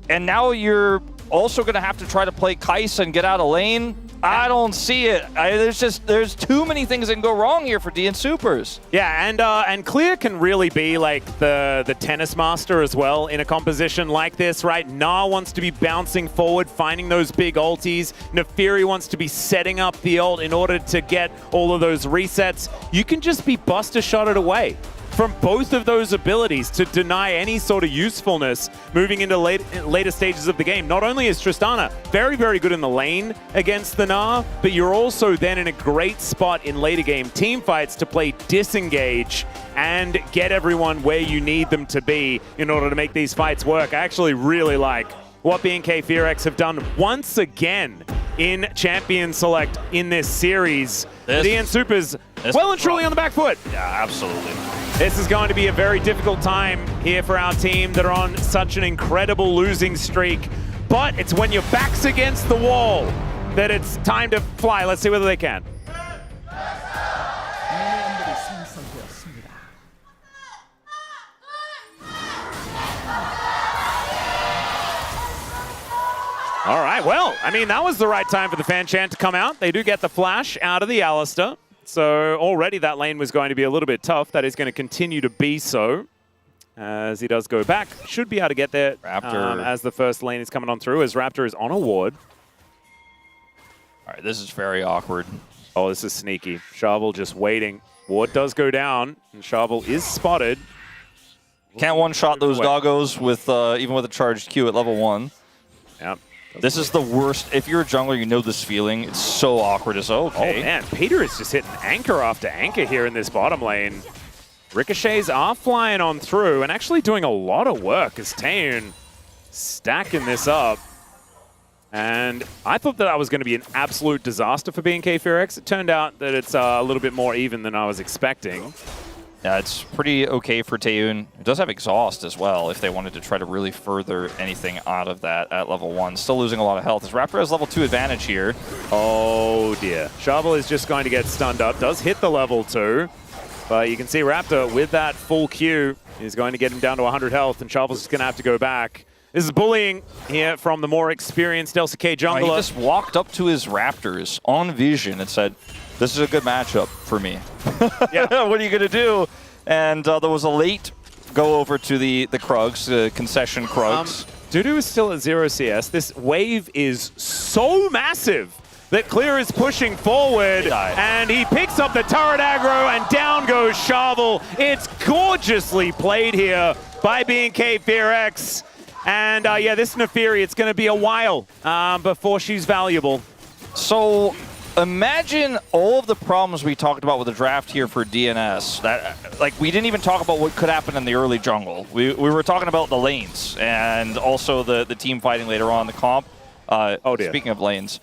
And now you're also going to have to try to play Kai'Sa and get out of lane. I don't see it. There's too many things that can go wrong here for DN Supers.
Yeah, and Clear can really be like the tennis master as well in a composition like this, right? Gnar wants to be bouncing forward, finding those big ultis. Nefiri wants to be setting up the ult in order to get all of those resets. You can just be buster shotted away from both of those abilities to deny any sort of usefulness moving into later stages of the game. Not only is Tristana very, very good in the lane against the Gnar, but you're also then in a great spot in later game team fights to play disengage and get everyone where you need them to be in order to make these fights work. I actually really like what BNK Fearex have done once again in Champion Select in this series. DN Supers well and truly on the back foot.
Yeah, absolutely.
This is going to be a very difficult time here for our team that are on such an incredible losing streak. But it's when your back's against the wall that it's time to fly. Let's see whether they can. All right, well, I mean, that was the right time for the fan chant to come out. They do get the flash out of the Alistar. So already that lane was going to be a little bit tough. That is going to continue to be so as he does go back. Should be able to get there
Raptor.
as the first lane is coming on through, as Raptor is on a ward.
All right, this is very awkward.
Oh, this is sneaky. Shovel just waiting. Ward does go down, and Shovel is spotted.
Can't one-shot those doggos with even with a charged Q at level 1.
Yep.
This is the worst. If you're a jungler, you know this feeling. It's so awkward. It's okay.
Oh, man. Peter is just hitting anchor after anchor here in this bottom lane. Ricochets are flying on through and actually doing a lot of work as Taeun stacking this up. And I thought that was going to be an absolute disaster for BNK Fearex. It turned out that it's a little bit more even than I was expecting.
Yeah, it's pretty okay for Taeun. It does have exhaust as well if they wanted to try to really further anything out of that at level 1. Still losing a lot of health. As Raptor has level 2 advantage here.
Oh dear. Shovel is just going to get stunned up. Does hit the level 2. But you can see Raptor with that full Q is going to get him down to 100 health, and Shovel's just going to have to go back. This is bullying here from the more experienced LCK jungler.
He just walked up to his Raptors on vision and said, this is a good matchup for me.
Yeah.
What are you going to do? And there was a late go over to the Krugs, concession Krugs.
Dudu is still at 0 CS. This wave is so massive that Clear is pushing forward, and he picks up the turret aggro, and down goes Shovel. It's gorgeously played here by BNK FearX. And yeah, this Neferi, it's going to be a while before she's valuable.
So imagine all of the problems we talked about with the draft here for DNS. That, like, we didn't even talk about what could happen in the early jungle. We were talking about the lanes and also the team fighting later on, the comp.
Oh dear.
Speaking of lanes.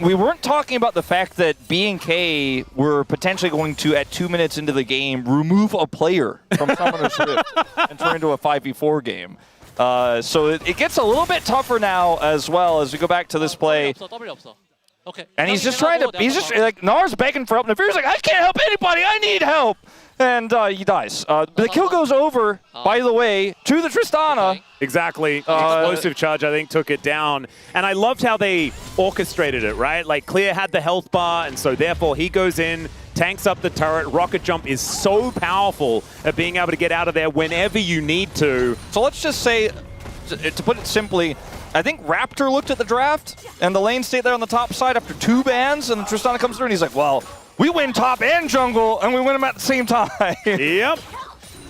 We weren't talking about the fact that B&K were potentially going to, at 2 minutes into the game, remove a player from Summoner's Rift and turn into a 5v4 game. So it gets a little bit tougher now as well as we go back to this play. And he's just trying to, like, Nar's begging for help. And Neferi's like, I can't help anybody, I need help. And he dies. The kill goes over, by the way, to the Tristana.
Exactly. Explosive charge, I think, took it down. And I loved how they orchestrated it, right? Like, Clear had the health bar, and so therefore he goes in, tanks up the turret. Rocket Jump is so powerful at being able to get out of there whenever you need to.
So let's just say, to put it simply, I think Raptor looked at the draft, and the lane stayed there on the top side after 2 bans, and Tristana comes through, and he's like, well, we win top and jungle, and we win them at the same time.
Yep.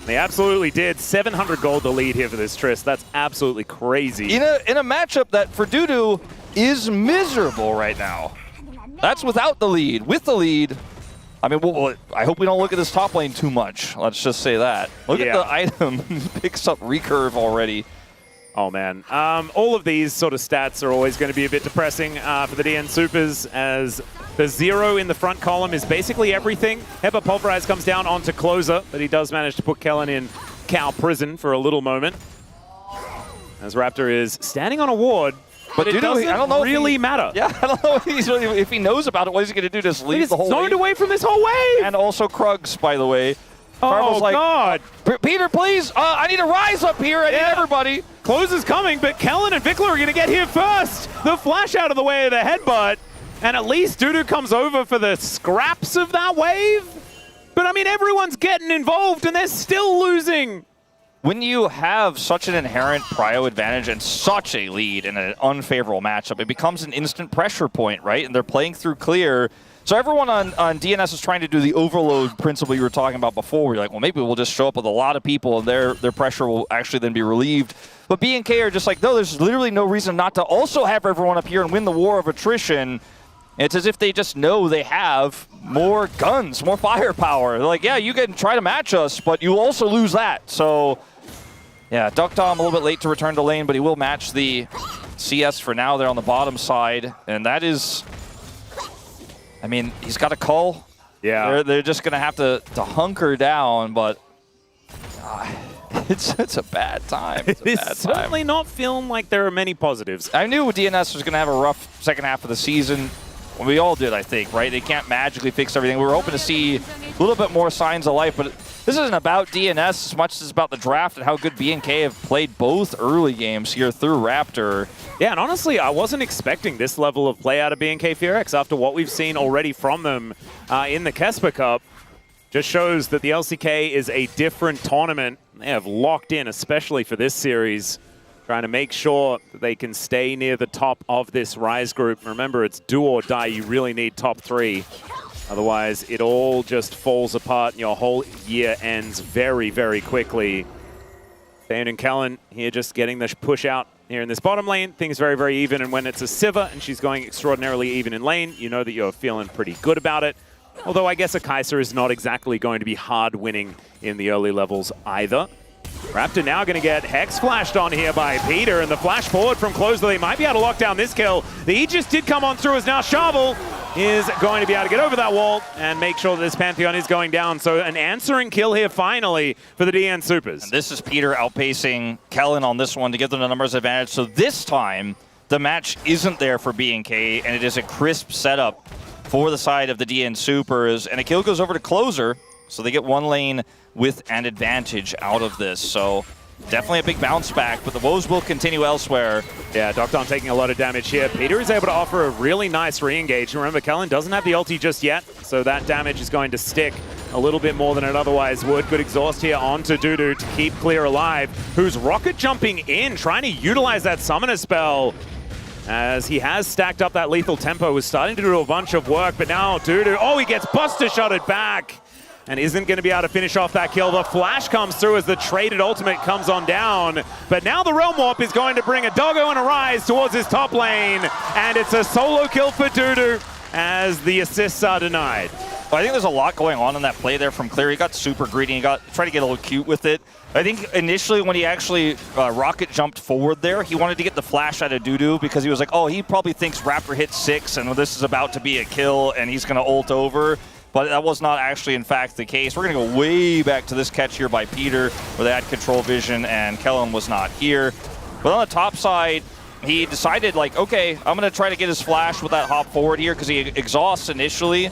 They absolutely did. 700 gold the lead here for this Trist. That's absolutely crazy.
In a matchup that for Dudu is miserable right now. That's without the lead. With the lead, I mean, I hope we don't look at this top lane too much. Let's just say that. Look at the item. Picks up recurve already.
Oh, man. All of these sort of stats are always going to be a bit depressing for the DN Supers, as the 0 in the front column is basically everything. Hepa Pulverize comes down onto Closer, but he does manage to put Kellen in cow prison for a little moment. As Raptor is standing on a ward, but it doesn't really matter.
Yeah, I don't know if he knows about it. What is he going to do? Just leave the whole wave?
He's zoned away from this whole wave!
And also Krugs, by the way.
Oh,
like,
God.
Peter, please, I need a rise up here. I need everybody.
Close is coming, but Kellen and Vikla are going to get here first. The flash out of the way of the headbutt. And at least Dudu comes over for the scraps of that wave. But, I mean, everyone's getting involved, and they're still losing.
When you have such an inherent prio advantage and such a lead in an unfavorable matchup, it becomes an instant pressure point, right? And they're playing through Clear. So everyone on DNS is trying to do the overload principle you were talking about before, where you're like, well, maybe we'll just show up with a lot of people and their pressure will actually then be relieved. But B&K are just like, no, there's literally no reason not to also have everyone up here and win the war of attrition. It's as if they just know they have more guns, more firepower. They're like, yeah, you can try to match us, but you also lose that. So, yeah, Duck Dom a little bit late to return to lane, but he will match the CS for now there on the bottom side. And that is, I mean, he's got a call.
Yeah.
They're just going to have to hunker down, but it's a bad time.
It's certainly not feeling like there are many positives.
I knew DNS was going to have a rough second half of the season. We all did, I think, right? They can't magically fix everything. We were hoping to see a little bit more signs of life, but this isn't about DNS as much as it's about the draft and how good B&K have played both early games here through Raptor.
Yeah, and honestly, I wasn't expecting this level of play out of B&K FearX after what we've seen already from them in the Kesper Cup. Just shows that the LCK is a different tournament. They have locked in, especially for this series, trying to make sure that they can stay near the top of this Rise group. Remember, it's do or die. You really need top 3. Otherwise, it all just falls apart and your whole year ends very, very quickly. Dan and Kellen here just getting the push out here in this bottom lane. Things very, very even. And when it's a Siva and she's going extraordinarily even in lane, you know that you're feeling pretty good about it. Although I guess a Kaiser is not exactly going to be hard winning in the early levels either. Raptor now going to get Hex flashed on here by Peter, and the flash forward from Closer. They might be able to lock down this kill. The Aegis did come on through as now Shovel is going to be able to get over that wall and make sure that this Pantheon is going down. So an answering kill here finally for the DN Supers.
And this is Peter outpacing Kellen on this one to give them the numbers advantage. So this time, the match isn't there for B&K, and it is a crisp setup for the side of the DN Supers. And a kill goes over to Closer, so they get one lane with an advantage out of this. So definitely a big bounce back, but the woes will continue elsewhere.
Yeah, Docton taking a lot of damage here. Peter is able to offer a really nice re-engage. Remember, Kellen doesn't have the ulti just yet, so that damage is going to stick a little bit more than it otherwise would. Good exhaust here onto Dudu to keep Clear alive, who's rocket jumping in, trying to utilize that summoner spell. As he has stacked up that lethal tempo, was starting to do a bunch of work, but now Dudu, oh, he gets buster shotted back and isn't going to be able to finish off that kill. The flash comes through as the traded ultimate comes on down, but now the Realm Warp is going to bring a doggo and a rise towards his top lane, and it's a solo kill for Dudu as the assists are denied.
Well, I think there's a lot going on in that play there from Clear. He got super greedy. He tried to get a little cute with it. I think initially when he actually rocket jumped forward there, he wanted to get the flash out of Dudu because he was like, oh, he probably thinks Raptor hit 6 and this is about to be a kill and he's going to ult over. But that was not actually, in fact, the case. We're going to go way back to this catch here by Peter, where they had control vision and Kellen was not here. But on the top side, he decided, like, okay, I'm going to try to get his flash with that hop forward here because he exhausts initially.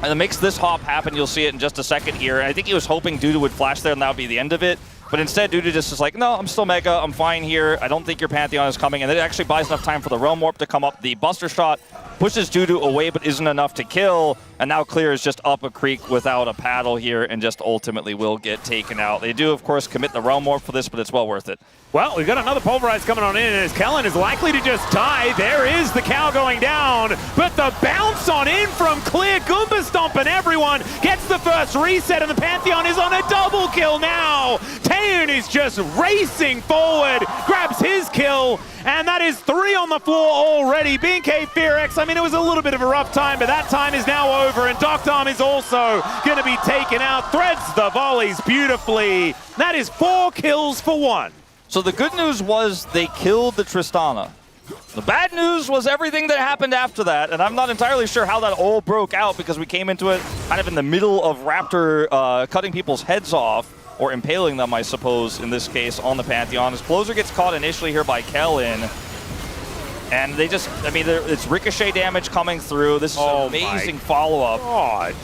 And it makes this hop happen. You'll see it in just a second here. And I think he was hoping Dudu would flash there and that would be the end of it. But instead, Dudu just is like, no, I'm still Mega. I'm fine here. I don't think your Pantheon is coming. And it actually buys enough time for the Realm Warp to come up. The Buster Shot pushes Dudu away, but isn't enough to kill. And now Clear is just up a creek without a paddle here and just ultimately will get taken out. They do, of course, commit the Realm Warp for this, but it's well worth it.
Well, we've got another Pulverize coming on in, and as Kellen is likely to just die, there is the cow going down, but the bounce on in from Clear, Goomba stomping everyone, gets the first reset, and the Pantheon is on a double kill now. Taeun is just racing forward, grabs his kill, and that is 3 on the floor already. BNK Fearex, I mean, it was a little bit of a rough time, but that time is now over, and Doctom is also going to be taken out, threads the volleys beautifully. That is 4 kills for 1.
So the good news was they killed the Tristana. The bad news was everything that happened after that, and I'm not entirely sure how that all broke out because we came into it kind of in the middle of Raptor cutting people's heads off, or impaling them, I suppose, in this case, on the Pantheon. As Closer gets caught initially here by Kellen, and they just, I mean, it's ricochet damage coming through. This is an amazing follow-up.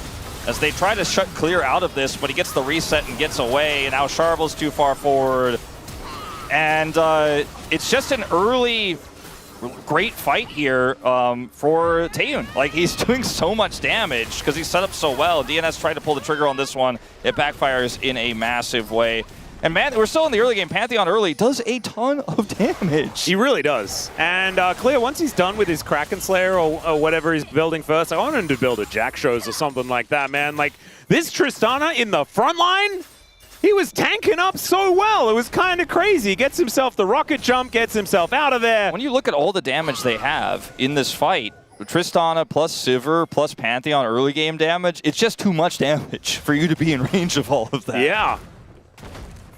As they try to shut Clear out of this, but he gets the reset and gets away, and now Sharvel's too far forward. And it's just an early, great fight here for Taeun. Like, he's doing so much damage because he's set up so well. DNS tried to pull the trigger on this one. It backfires in a massive way. And man, we're still in the early game. Pantheon early does a ton of damage.
He really does. And Clear, once he's done with his Kraken Slayer or whatever he's building first, I want him to build a Jack Shows or something like that, man. Like, this Tristana in the front line, he was tanking up so well. It was kind of crazy. He gets himself the rocket jump, gets himself out of there.
When you look at all the damage they have in this fight, Tristana plus Sivir plus Pantheon early game damage, it's just too much damage for you to be in range of all of that.
Yeah.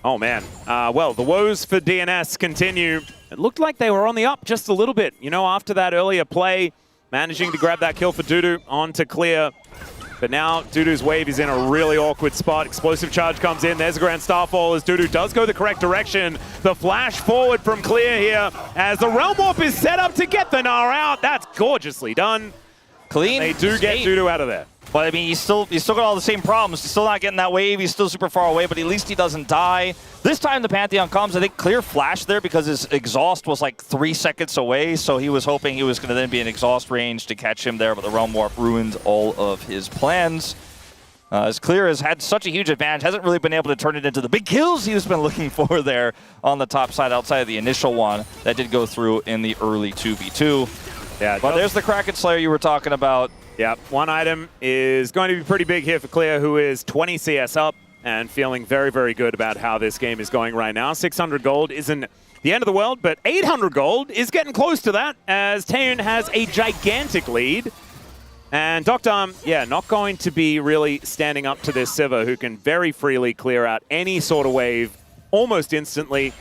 Oh, man. Well, the woes for DNS continue. It looked like they were on the up just a little bit. You know, after that earlier play, managing to grab that kill for Dudu onto Clear. But now Dudu's wave is in a really awkward spot. Explosive charge comes in. There's a Grand Starfall as Dudu does go the correct direction. The flash forward from Clear here as the Realm Warp is set up to get the Gnar out. That's gorgeously done.
Clean.
They do get Dudu out of there.
But I mean, he's still got all the same problems. He's still not getting that wave. He's still super far away, but at least he doesn't die. This time the Pantheon comes. I think Clear flashed there because his exhaust was like 3 seconds away, so he was hoping he was going to then be in exhaust range to catch him there, but the Realm Warp ruined all of his plans. As Clear has had such a huge advantage, hasn't really been able to turn it into the big kills he's been looking for there on the top side outside of the initial one that did go through in the early 2v2.
Yeah,
but there's the Kraken Slayer you were talking about.
Yeah, one item is going to be pretty big here for Clear, who is 20 CS up and feeling very, very good about how this game is going right now. 600 gold isn't the end of the world, but 800 gold is getting close to that as Taeun has a gigantic lead. And Doctom, yeah, not going to be really standing up to this Sivir, who can very freely clear out any sort of wave almost instantly.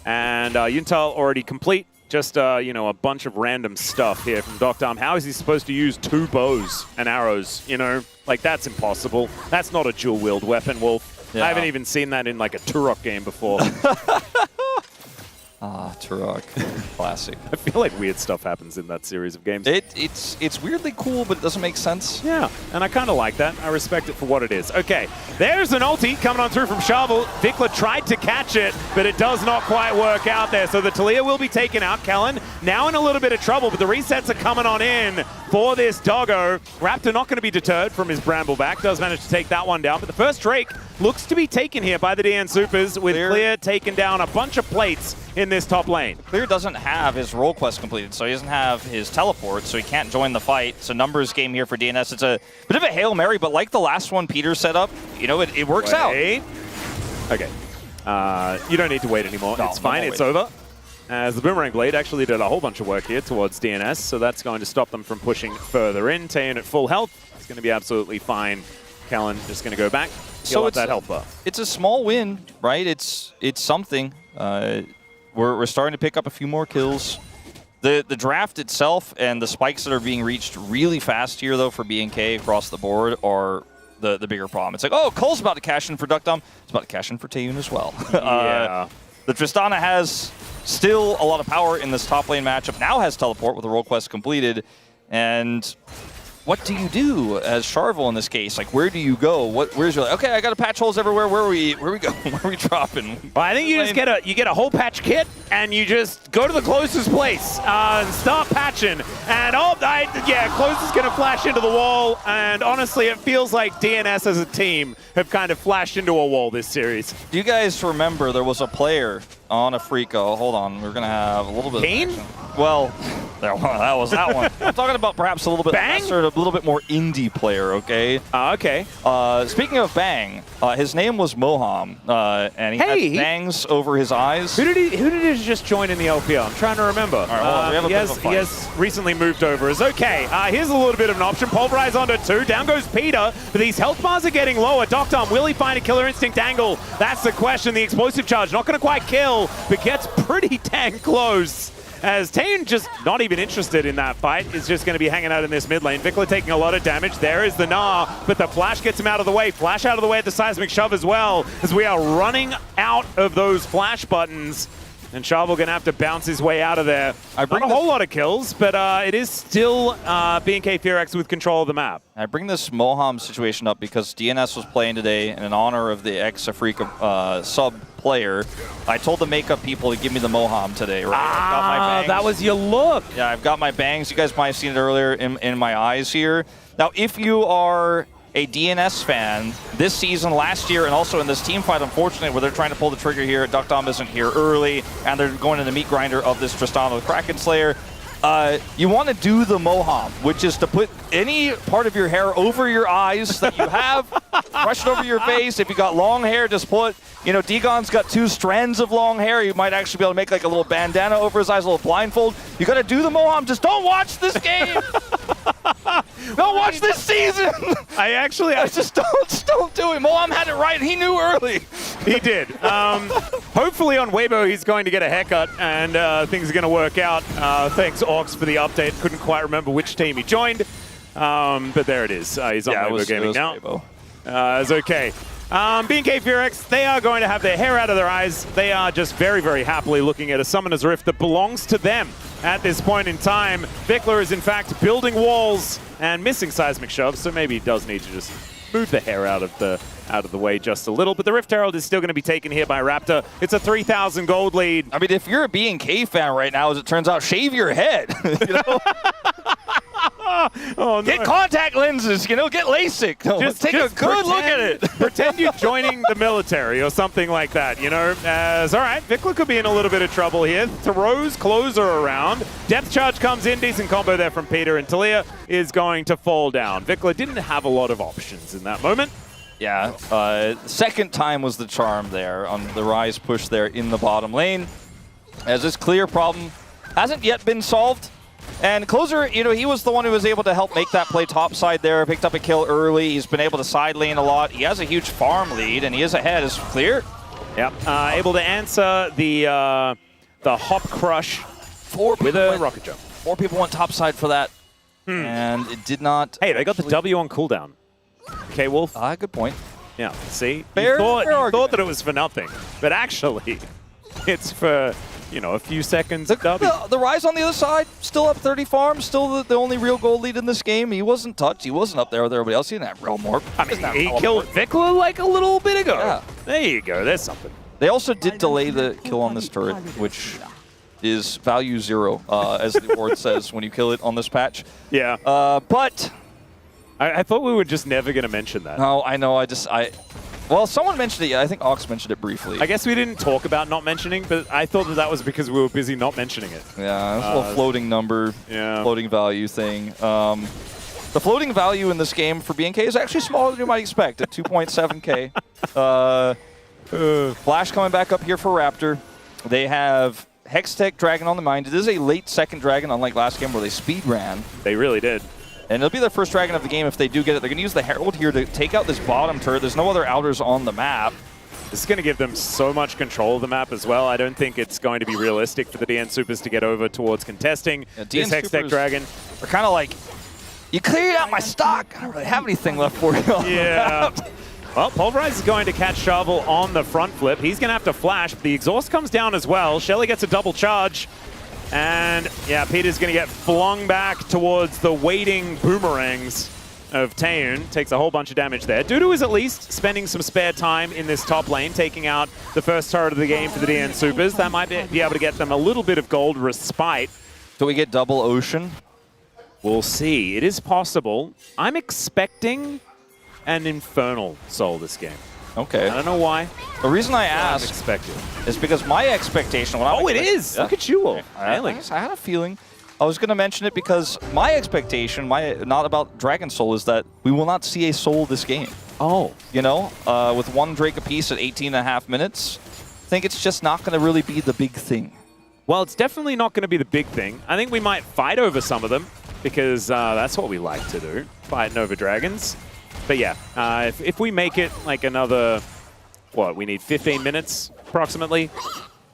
And Yuntal already complete. Just, you know, a bunch of random stuff here from Doctom. How is he supposed to use 2 bows and arrows, you know? Like, that's impossible. That's not a dual-wield weapon, Wolf. Yeah. I haven't even seen that in, like, a Turok game before.
Ah, Turok. Classic.
I feel like weird stuff happens in that series of games.
It's weirdly cool, but it doesn't make sense.
Yeah, and I kind of like that. I respect it for what it is. Okay, there's an ulti coming on through from Sharvel. Vikla tried to catch it, but it does not quite work out there. So the Talia will be taken out. Kellen now in a little bit of trouble, but the resets are coming on in for this doggo. Raptor not going to be deterred from his Brambleback. Does manage to take that one down, but the first Drake looks to be taken here by the DN Supers, with Clear taking down a bunch of plates in this top lane.
Clear doesn't have his role quest completed, so he doesn't have his teleport, so he can't join the fight. It's a numbers game here for DNS. It's a bit of a Hail Mary, but like the last one Peter set up, you know, it works out.
Okay. You don't need to wait anymore.
No,
it's fine. It's over. As the Boomerang Blade actually did a whole bunch of work here towards DNS, so that's going to stop them from pushing further in. Taeyeon at full health. It's going to be absolutely fine. Kellen just going to go back.
So
it's that health bar.
It's a small win, right? It's something. We're starting to pick up a few more kills. The draft itself and the spikes that are being reached really fast here, though, for BNK across the board are the bigger problem. It's like, oh, Cole's about to cash in for Duckdom. It's about to cash in for Taeyeon as well.
Yeah.
The Tristana has still a lot of power in this top lane matchup. Now has teleport with the role quest completed. And what do you do as Charvel in this case? Like, where do you go? Where's your, okay, I got to patch holes everywhere. Where are we going? Where are we dropping?
Well, I think you just get a whole patch kit and you just go to the closest place and start patching. And Close is going to flash into the wall. And honestly, it feels like DNS as a team have kind of flashed into a wall this series.
Do you guys remember there was a player on a Freako? Hold on, we're going to have a little bit
Kane?
of action. Well, that was that one. I'm talking about perhaps a little bit lesser, a little bit more indie player, okay?
Okay.
Speaking of Bang, his name was Moham, and he had bangs over his eyes.
Who did he just join in the LPL? I'm trying to remember.
All right, well, we have a bit of a fight.
He has recently moved over. It's okay. Here's a little bit of an option. Pulverize onto 2. Down goes Peter, but these health bars are getting lower. Duckdom, will he find a Killer Instinct angle? That's the question. The explosive charge not going to quite kill, but gets pretty dang close. As Taeyeon just not even interested in that fight, is just going to be hanging out in this mid lane. Vikla taking a lot of damage. There is the Gnar, but the flash gets him out of the way. Flash out of the way at the seismic shove as well, as we are running out of those flash buttons. And Charvel going to have to bounce his way out of there. Not a whole lot of kills, but it is still BNK Fearex with control of the map.
I bring this Moham situation up because DNS was playing today in honor of the ex-Afrika sub player. I told the makeup people to give me the Moham today, right? I've got my bangs.
That was your look.
Yeah, I've got my bangs. You guys might have seen it earlier in my eyes here. Now, if you are a DNS fan this season, last year, and also in this team fight, unfortunately, where they're trying to pull the trigger here, Duckdom isn't here early, and they're going to the meat grinder of this Tristana with Kraken Slayer. You want to do the Moham, which is to put any part of your hair over your eyes that you have, brush it over your face. If you got long hair, just put, you know, Degon's got 2 strands of long hair. You might actually be able to make like a little bandana over his eyes, a little blindfold. You got to do the Moham. Just don't watch this game. Don't watch this season.
I
just don't do it. Moham had it right. He knew early.
He did. Hopefully on Weibo he's going to get a haircut and things are going to work out. Thanks Orcs for the update. Couldn't quite remember which team he joined, but there it is. He's on Weibo Gaming now. It's okay. BNK Fearex, they are going to have their hair out of their eyes. They are just very, very happily looking at a Summoner's Rift that belongs to them at this point in time. Vikla is in fact building walls and missing seismic shoves, so maybe he does need to just move the hair out of the way just a little. But the Rift Herald is still going to be taken here by Raptor. It's a 3,000 gold lead.
I mean, if you're a BNK fan right now, as it turns out, shave your head. You know?
Oh, no.
Get contact lenses, you know, get LASIK. Just take a good look at it.
Pretend you're joining the military or something like that, you know. As, all right, Vikla could be in a little bit of trouble here. Thoreau's closer around. Depth charge comes in. Decent combo there from Peter, and Talia is going to fall down. Vikla didn't have a lot of options in that moment.
Yeah, second time was the charm there on the Rise push there in the bottom lane. As this clear problem hasn't yet been solved. And Closer, you know, he was the one who was able to help make that play topside there, picked up a kill early. He's been able to side lane a lot. He has a huge farm lead, and he is ahead. Is clear.
Yep, able to answer the hop crush with a rocket jump.
4 people went topside for that, and it did not.
Hey, they got the W on cooldown. Okay, Wolf.
Good point.
Yeah, see?
Fair,
you thought that it was for nothing, but actually, it's for, you know, a few seconds.
The Rise on the other side, still up 30 farms, still the only real goal lead in this game. He wasn't touched. He wasn't up there with everybody else. He didn't have real morph.
I mean, he killed Vikla like a little bit ago.
Yeah.
There you go. There's something.
They also did delay the kill on this turret, which is value 0, as the award says when you kill it on this patch.
Yeah.
But
I thought we were just never going to mention that.
no, I know. Well, someone mentioned it. Yeah, I think Ox mentioned it briefly.
I guess we didn't talk about not mentioning, but I thought that was because we were busy not mentioning it.
Yeah, it's a little floating number, floating value thing. The floating value in this game for BNK is actually smaller than you might expect at 2.7K. Flash coming back up here for Raptor. They have Hextech Dragon on the mind. It is a late second dragon, unlike last game where they speed ran.
They really did.
And it'll be their first dragon of the game if they do get it. They're going to use the Herald here to take out this bottom turret. There's no other outers on the map.
This is going to give them so much control of the map as well. I don't think it's going to be realistic for the DN Supers to get over towards contesting this Hextech Dragon.
Are kind of like, you cleared out my stock. I don't really have anything left for you.
Yeah. Well, Pulverize is going to catch Shovel on the front flip. He's going to have to flash, but the exhaust comes down as well. Shelly gets a double charge. And, yeah, Peter's going to get flung back towards the waiting boomerangs of Taeun. Takes a whole bunch of damage there. Dudu is at least spending some spare time in this top lane, taking out the first turret of the game for the DN Supers. That might be able to get them a little bit of gold respite.
Do we get double Ocean?
We'll see. It is possible. I'm expecting an Infernal Soul this game.
Okay.
I don't know why.
The reason I asked is because my expectation...
It is! Yeah. Look at you all.
I had a feeling. I was going to mention it because my expectation, not about Dragon Soul, is that we will not see a soul this game.
Oh.
You know, with one Drake apiece at 18.5 minutes, I think it's just not going to really be the big thing.
Well, it's definitely not going to be the big thing. I think we might fight over some of them because that's what we like to do, fighting over dragons. But yeah, if we make it like another, what, we need 15 minutes approximately?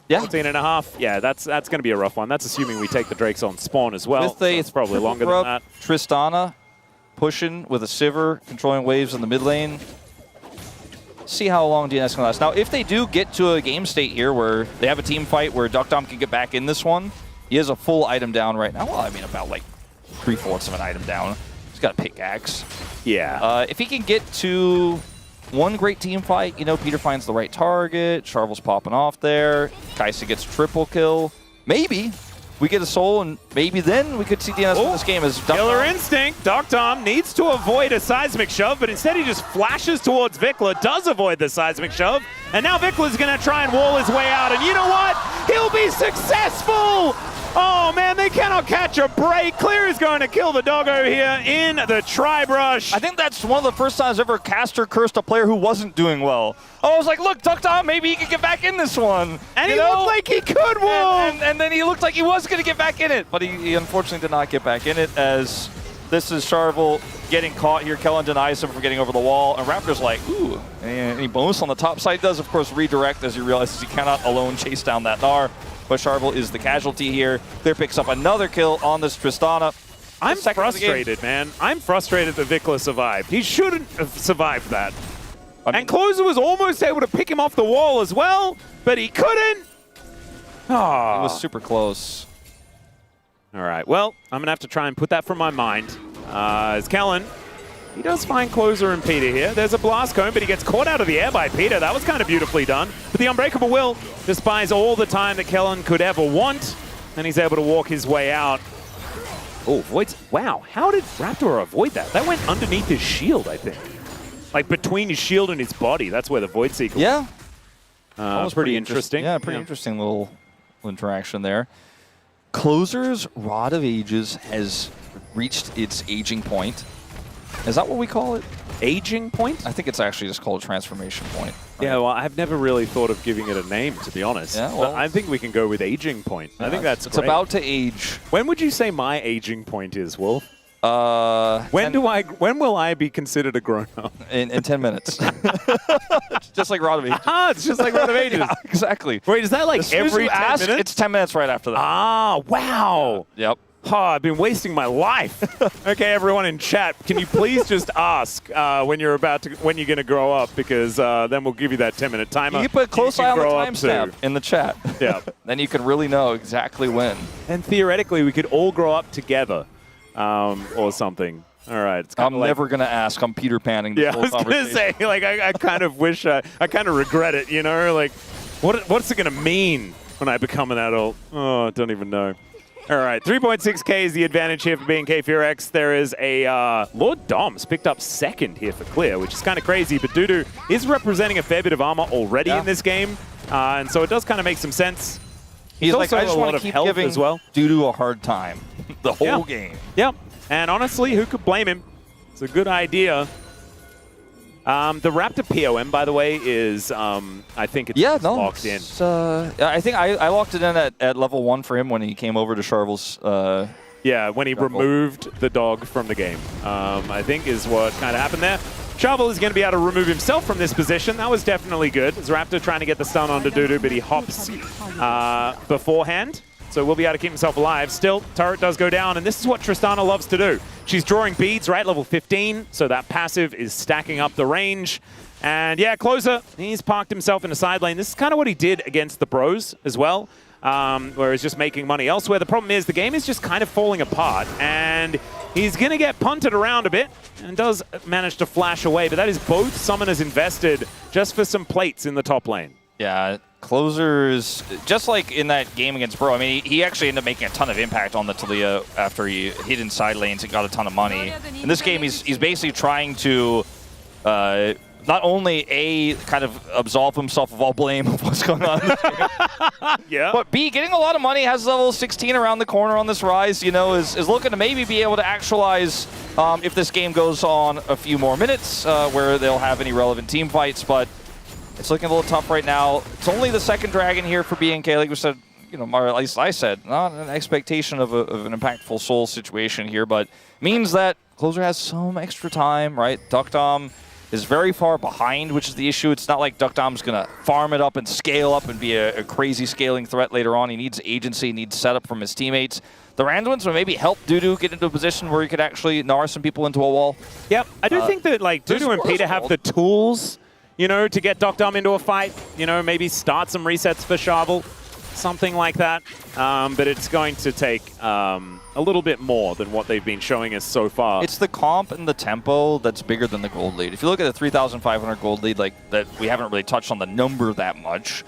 Yeah.
14 and a half? Yeah, that's going to be a rough one. That's assuming we take the Drakes on spawn as well.
With the
it's probably longer than that.
Tristana pushing with a Sivir, controlling waves in the mid lane. See how long DNS can last. Now, if they do get to a game state here where they have a team fight where Duckdom can get back in this one, he has a full item down right now. Well, I mean, about like 3/4 of an item down. He's got a pickaxe.
Yeah.
If he can get to one great team fight, you know, Peter finds the right target, Charvel's popping off there, Kaisa gets triple kill. Maybe we get a soul, and maybe then we could see DNS win this game as
Killer Instinct. Duckdom needs to avoid a seismic shove, but instead he just flashes towards Vikla, does avoid the seismic shove, and now Vikla's going to try and wall his way out, and you know what? He'll be successful! Oh man, they cannot catch a break. Clear is going to kill the doggo here in the Tri-Brush.
I think that's one of the first times ever caster cursed a player who wasn't doing well. I was like, look, Duckdom, maybe he could get back in this one.
And he looked like he could, Wolf!
And then he looked like he was going to get back in it, but he unfortunately did not get back in it, as this is Charvel getting caught here. Kellen denies him from getting over the wall, and Raptor's like, ooh, any bonus on the top side? Does, of course, redirect as he realizes he cannot alone chase down that Gnar. But Charvel is the casualty here. Clear picks up another kill on this Tristana.
I'm frustrated, man. I'm frustrated that Vikla survived. He shouldn't have survived that. And Closer was almost able to pick him off the wall as well, but he couldn't. Oh.
It was super close.
All right, well, I'm going to have to try and put that from my mind. As Kellen, he does find Closer and Peter here. There's a blast cone, but he gets caught out of the air by Peter. That was kind of beautifully done. But the Unbreakable Will just buys all the time that Kellen could ever want, and he's able to walk his way out. Oh, voids. Wow, how did Raptor avoid that? That went underneath his shield, I think. Like between his shield and his body. That's where the Void Seeker
was.
That was pretty interesting.
Yeah, pretty interesting little interaction there. Closer's Rod of Ages has reached its aging point. Is that what we call it?
Aging point?
I think it's actually just called a transformation point. Right?
Yeah, well, I've never really thought of giving it a name, to be honest.
Yeah, well,
but I think we can go with aging point. I think that's
It's
great.
about to age.
When would you say my aging point is, Wolf?
When
will I be considered a grown-up?
In 10 minutes. Just like Rod of Ages.
Ah, it's just like Rod of Ages.
Yeah, exactly.
Wait, is that like
as soon as
every
you
10
ask,
minutes?
It's 10 minutes right after that.
Ah, wow.
Yep.
Oh, I've been wasting my life. Okay, everyone in chat, can you please just ask when you're going to grow up, because then we'll give you that 10-minute timer.
You put a close eye on the
grow up
timestamp in the chat.
Yeah.
Then you can really know exactly when.
And theoretically, we could all grow up together or something. All right. It's
I'm never going to ask. I'm Peter Panning this whole
I was going to say, like, I kind of wish, I kind of regret it, you know? Like, what's it going to mean when I become an adult? Oh, I don't even know. All right, 3.6k is the advantage here for BNK Furex. There is a Lord Dom's picked up second here for Clear, which is kind of crazy, but Dudu is representing a fair bit of armor already in this game, and so it does kind of make some sense.
He's like,
also
I just
a
want
lot
to
of
keep
health
giving
as well.
Dudu a hard time the whole game.
Yep, and honestly, who could blame him? It's a good idea. The Raptor POM, by the way, is, I think it's locked in.
I think I locked it in at level 1 for him when he came over to Charvel's.
Yeah, when he removed the dog from the game, I think is what kind of happened there. Charvel is going to be able to remove himself from this position. That was definitely good. As Raptor trying to get the stun onto Dudu, but he hops beforehand. So we'll be able to keep himself alive. Still, turret does go down, and this is what Tristana loves to do. She's drawing beads, right, level 15, so that passive is stacking up the range. And yeah, Closer, he's parked himself in a side lane. This is kind of what he did against the Bros as well, where he's just making money elsewhere. The problem is the game is just kind of falling apart, and he's going to get punted around a bit and does manage to flash away, but that is both summoners invested just for some plates in the top lane.
Yeah, Closer's, just like in that game against Bro, I mean, he actually ended up making a ton of impact on the Talia after he hit in side lanes and got a ton of money. In this game, he's basically trying to not only kind of absolve himself of all blame of what's going on in this game,
yeah,
but B, getting a lot of money, has level 16 around the corner on this Rise, you know, is looking to maybe be able to actualize if this game goes on a few more minutes where they'll have any relevant team fights, but it's looking a little tough right now. It's only the second dragon here for BNK. Like we said, you know, or at least I said, not an expectation of an impactful soul situation here, but means that Closer has some extra time, right? Duckdom is very far behind, which is the issue. It's not like Duckdom's going to farm it up and scale up and be a crazy scaling threat later on. He needs agency, needs setup from his teammates. The Randuins will maybe help Dudu get into a position where he could actually gnar some people into a wall.
Yep, I do think that like Dudu and Peter have the tools, you know, to get Duckdom into a fight, you know, maybe start some resets for Charvel, something like that. But it's going to take a little bit more than what they've been showing us so far.
It's the comp and the tempo that's bigger than the gold lead. If you look at the 3,500 gold lead, like that, we haven't really touched on the number that much.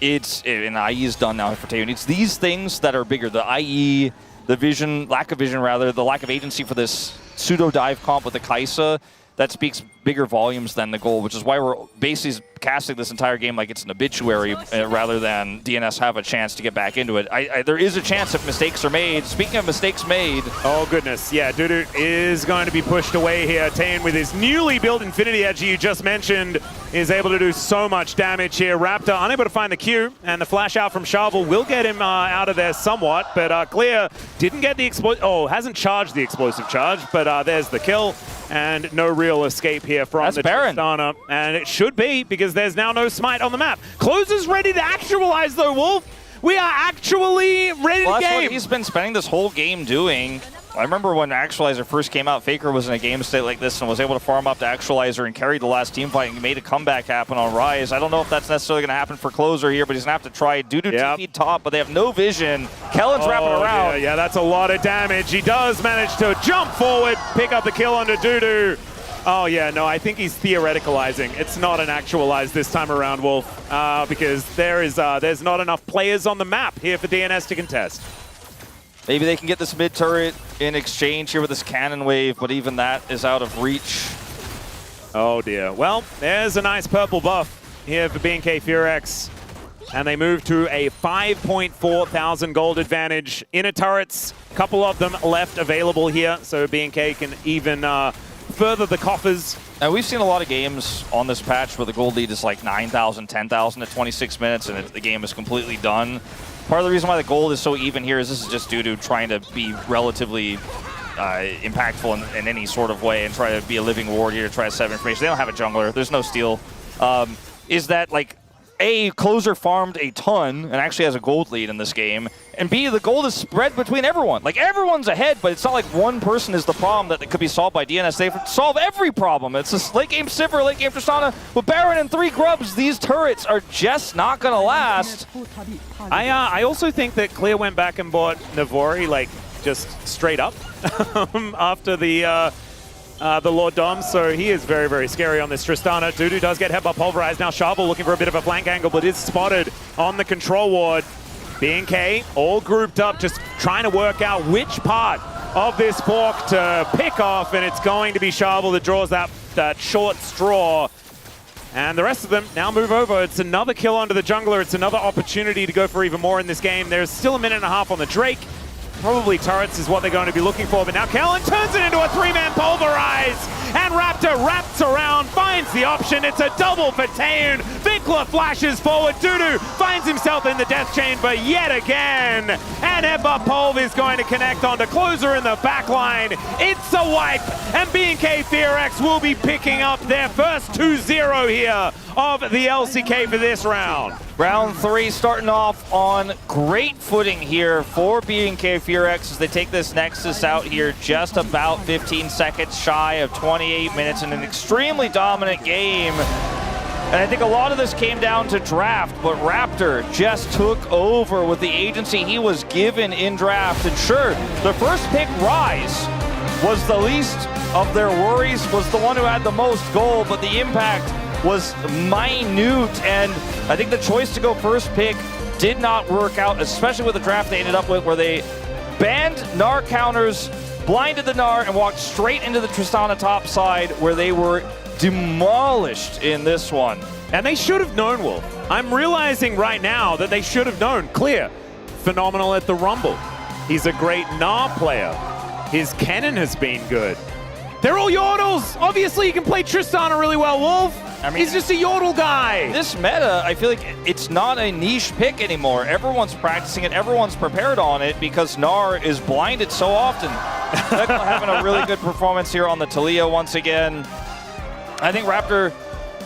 And IE is done now for Taeyeon. It's these things that are bigger. The IE, the vision, lack of vision rather, the lack of agency for this pseudo dive comp with the Kaisa, that speaks bigger volumes than the goal, which is why we're basically casting this entire game like it's an obituary rather than DNS have a chance to get back into it. There is a chance if mistakes are made. Speaking of mistakes made.
Oh, goodness. Yeah, Dudu is going to be pushed away here. Taeyeon with his newly built Infinity Edge you just mentioned is able to do so much damage here. Raptor unable to find the Q, and the flash out from Charvel will get him out of there somewhat, but Clear didn't get the hasn't charged the explosive charge, but there's the kill. And no real escape here from the Tristana. And it should be, because there's now no smite on the map. Closer's ready to actualize, though, Wolf. We are actually ready to game.
That's what he's been spending this whole game doing. I remember when Actualizer first came out, Faker was in a game state like this and was able to farm up to Actualizer and carried the last team fight and made a comeback happen on Rise. I don't know if that's necessarily going to happen for Closer here, but he's going to have to try. Dudu TP top, but they have no vision. Kellen's wrapping around.
Yeah, that's a lot of damage. He does manage to jump forward, pick up the kill onto Dudu. Oh, yeah, no, I think he's theoreticalizing. It's not an actualize this time around, Wolf, because there's not enough players on the map here for DNS to contest.
Maybe they can get this mid turret in exchange here with this cannon wave, but even that is out of reach.
Oh, dear. Well, there's a nice purple buff here for BNK Furex. And they move to a 5.4 thousand gold advantage. Inner turrets, a couple of them left available here, so BNK can even further the coffers.
And we've seen a lot of games on this patch where the gold lead is like 9,000, 10,000 at 26 minutes, and the game is completely done. Part of the reason why the gold is so even here is this is just Dudu trying to be relatively impactful in any sort of way and try to be a living ward here to try to set information. They don't have a jungler. There's no steal. Is that like A, Closer farmed a ton and actually has a gold lead in this game, and B, the gold is spread between everyone. Like, everyone's ahead, but it's not like one person is the problem that could be solved by DNS. They solve every problem. It's this late game Sivir, late game Tristana. With Baron and 3 grubs, these turrets are just not going to last.
I also think that Clear went back and bought Navori, like, just straight up after the Lord Dom, so he is very, very scary on this Tristana. Dudu does get headbutt pulverized. Now Charvel looking for a bit of a flank angle, but is spotted on the control ward. B&K all grouped up, just trying to work out which part of this fork to pick off, and it's going to be Sharvel that draws that short straw. And the rest of them now move over. It's another kill onto the jungler. It's another opportunity to go for even more in this game. There's still a minute and a half on the Drake. Probably turrets is what they're going to be looking for, but now Kellen turns it into a 3-man pulverize, and Raptor wraps around, finds the option. It's a double for Taeun. Vikla flashes forward. Dudu finds himself in the death chamber yet again, and Ebba Pulv is going to connect onto Closer in the back line. It's a wipe, and B&K FearX will be picking up their first 2-0 here of the LCK for this round.
Round 3 starting off on great footing here for B&K FearX as they take this Nexus out here just about 15 seconds shy of 28 minutes in an extremely dominant game. And I think a lot of this came down to draft, but Raptor just took over with the agency he was given in draft. And sure, the first pick, Rise, was the least of their worries, was the one who had the most gold, but the impact was minute, and I think the choice to go first pick did not work out, especially with the draft they ended up with, where they banned Gnar counters, blinded the Gnar, and walked straight into the Tristana top side, where they were demolished in this one.
And they should have known, Wolf. I'm realizing right now that they should have known. Clear, phenomenal at the Rumble. He's a great Gnar player. His cannon has been good. They're all Yordles! Obviously, he can play Tristana really well, Wolf. I mean, he's just a Yordle guy.
This meta, I feel like it's not a niche pick anymore. Everyone's practicing it, everyone's prepared on it because Gnar is blinded so often. Tekla having a really good performance here on the Taliyah once again. I think Raptor,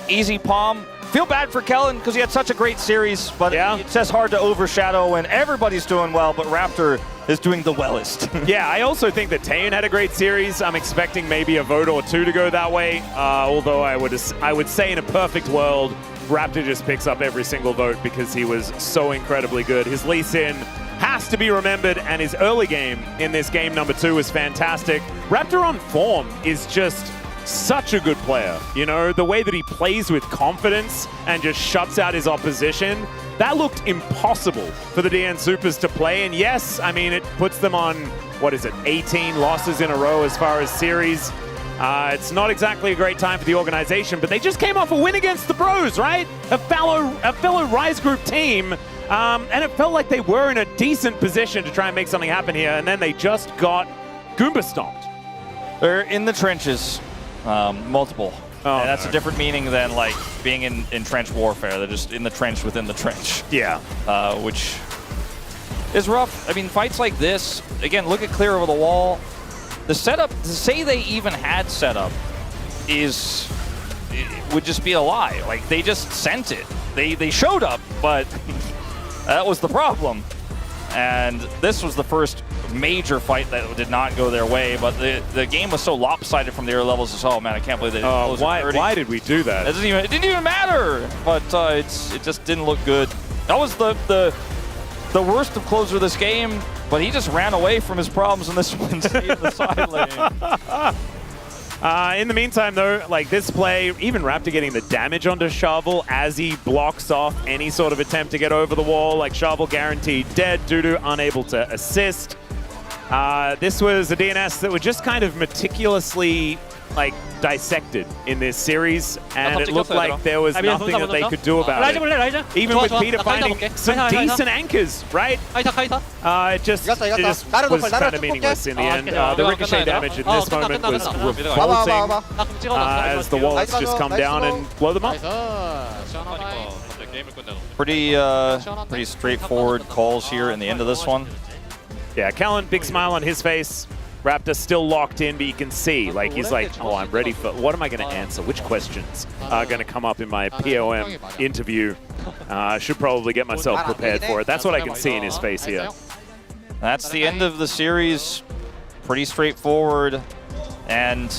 easy palm. Feel bad for Kellen because he had such a great series, but it's just hard to overshadow when everybody's doing well, but Raptor is doing the wellest.
Yeah, I also think that Taeun had a great series. I'm expecting maybe a vote or two to go that way, although I would say in a perfect world, Raptor just picks up every single vote because he was so incredibly good. His Lee Sin has to be remembered, and his early game in this game number 2 was fantastic. Raptor on form is just such a good player. You know, the way that he plays with confidence and just shuts out his opposition, that looked impossible for the DN Supers to play. And yes, I mean, it puts them on, what is it, 18 losses in a row as far as series. It's not exactly a great time for the organization, but they just came off a win against the Bros, right? A fellow Rise Group team. And it felt like they were in a decent position to try and make something happen here, and then they just got Goomba stomped.
They're in the trenches. Multiple.
Oh,
and that's a different meaning than like being in trench warfare. They're just in the trench within the trench.
Yeah.
Which is rough. I mean, fights like this, again, look at clear over the wall. The setup, to say they even had setup it would just be a lie. Like, they just sent it. They showed up, but that was the problem. And this was the first major fight that did not go their way, but the game was so lopsided from the early levels as oh man, I can't believe they didn't
why did we do that?
It didn't even matter, but it just didn't look good. That was the worst of Closer this game, but he just ran away from his problems in this one, stayed in the side lane.
In the meantime, though, like this play, even Raptor getting the damage onto Sharvel as he blocks off any sort of attempt to get over the wall. Like Sharvel guaranteed dead, Dudu unable to assist. This was a DNS that were just kind of meticulously like dissected in this series, and it looked like there was nothing that they could do about it. Even with Peter finding some decent anchors, right? It just was kind of meaningless in the end. The ricochet damage in this moment was revolting as the wallets just come down and blow them up.
Pretty straightforward calls here in the end of this one.
Yeah, Kellen, big smile on his face. Raptor still locked in, but you can see, like, he's like, oh, I'm ready for, what am I going to answer? Which questions are going to come up in my POM interview? I should probably get myself prepared for it. That's what I can see in his face here.
That's the end of the series. Pretty straightforward. And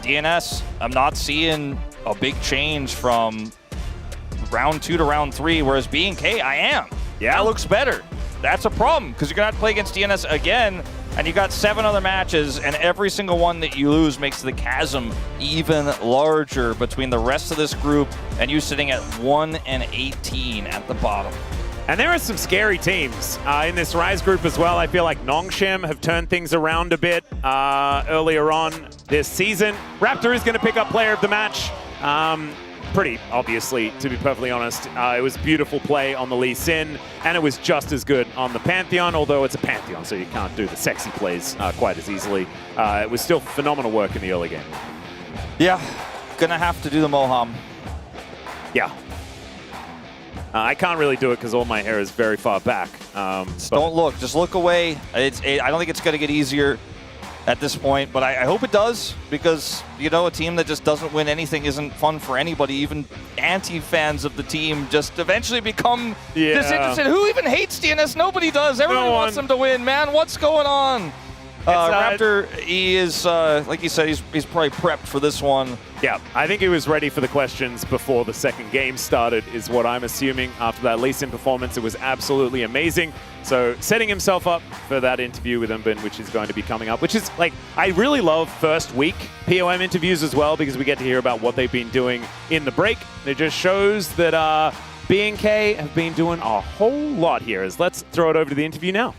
DNS, I'm not seeing a big change from round 2 to round 3, whereas B&K, I am. Yeah, that looks better. That's a problem, because you're going to have to play against DNS again, and you got 7 other matches, and every single one that you lose makes the chasm even larger between the rest of this group and you sitting at 1-18 at the bottom.
And there are some scary teams in this Rise group as well. I feel like Nongshim have turned things around a bit earlier on this season. Raptor is going to pick up player of the match. Pretty obviously, to be perfectly honest. It was beautiful play on the Lee Sin, and it was just as good on the Pantheon, although it's a Pantheon, so you can't do the sexy plays quite as easily. It was still phenomenal work in the early game.
Yeah, gonna have to do the Moham.
Yeah. I can't really do it because all my hair is very far back.
Don't look, just look away. I don't think it's gonna get easier at this point, but I hope it does, because, you know, a team that just doesn't win anything isn't fun for anybody. Even anti-fans of the team just eventually become disinterested. Who even hates DNS? Nobody does. Everyone wants them to win, man. What's going on? Raptor, he is, like you said, he's probably prepped for this one.
Yeah, I think he was ready for the questions before the second game started, is what I'm assuming. After that Lee Sin performance, it was absolutely amazing. So setting himself up for that interview with Umbin, which is going to be coming up, which is, like, I really love first week POM interviews as well, because we get to hear about what they've been doing in the break. It just shows that B&K have been doing a whole lot here. Let's throw it over to the interview now.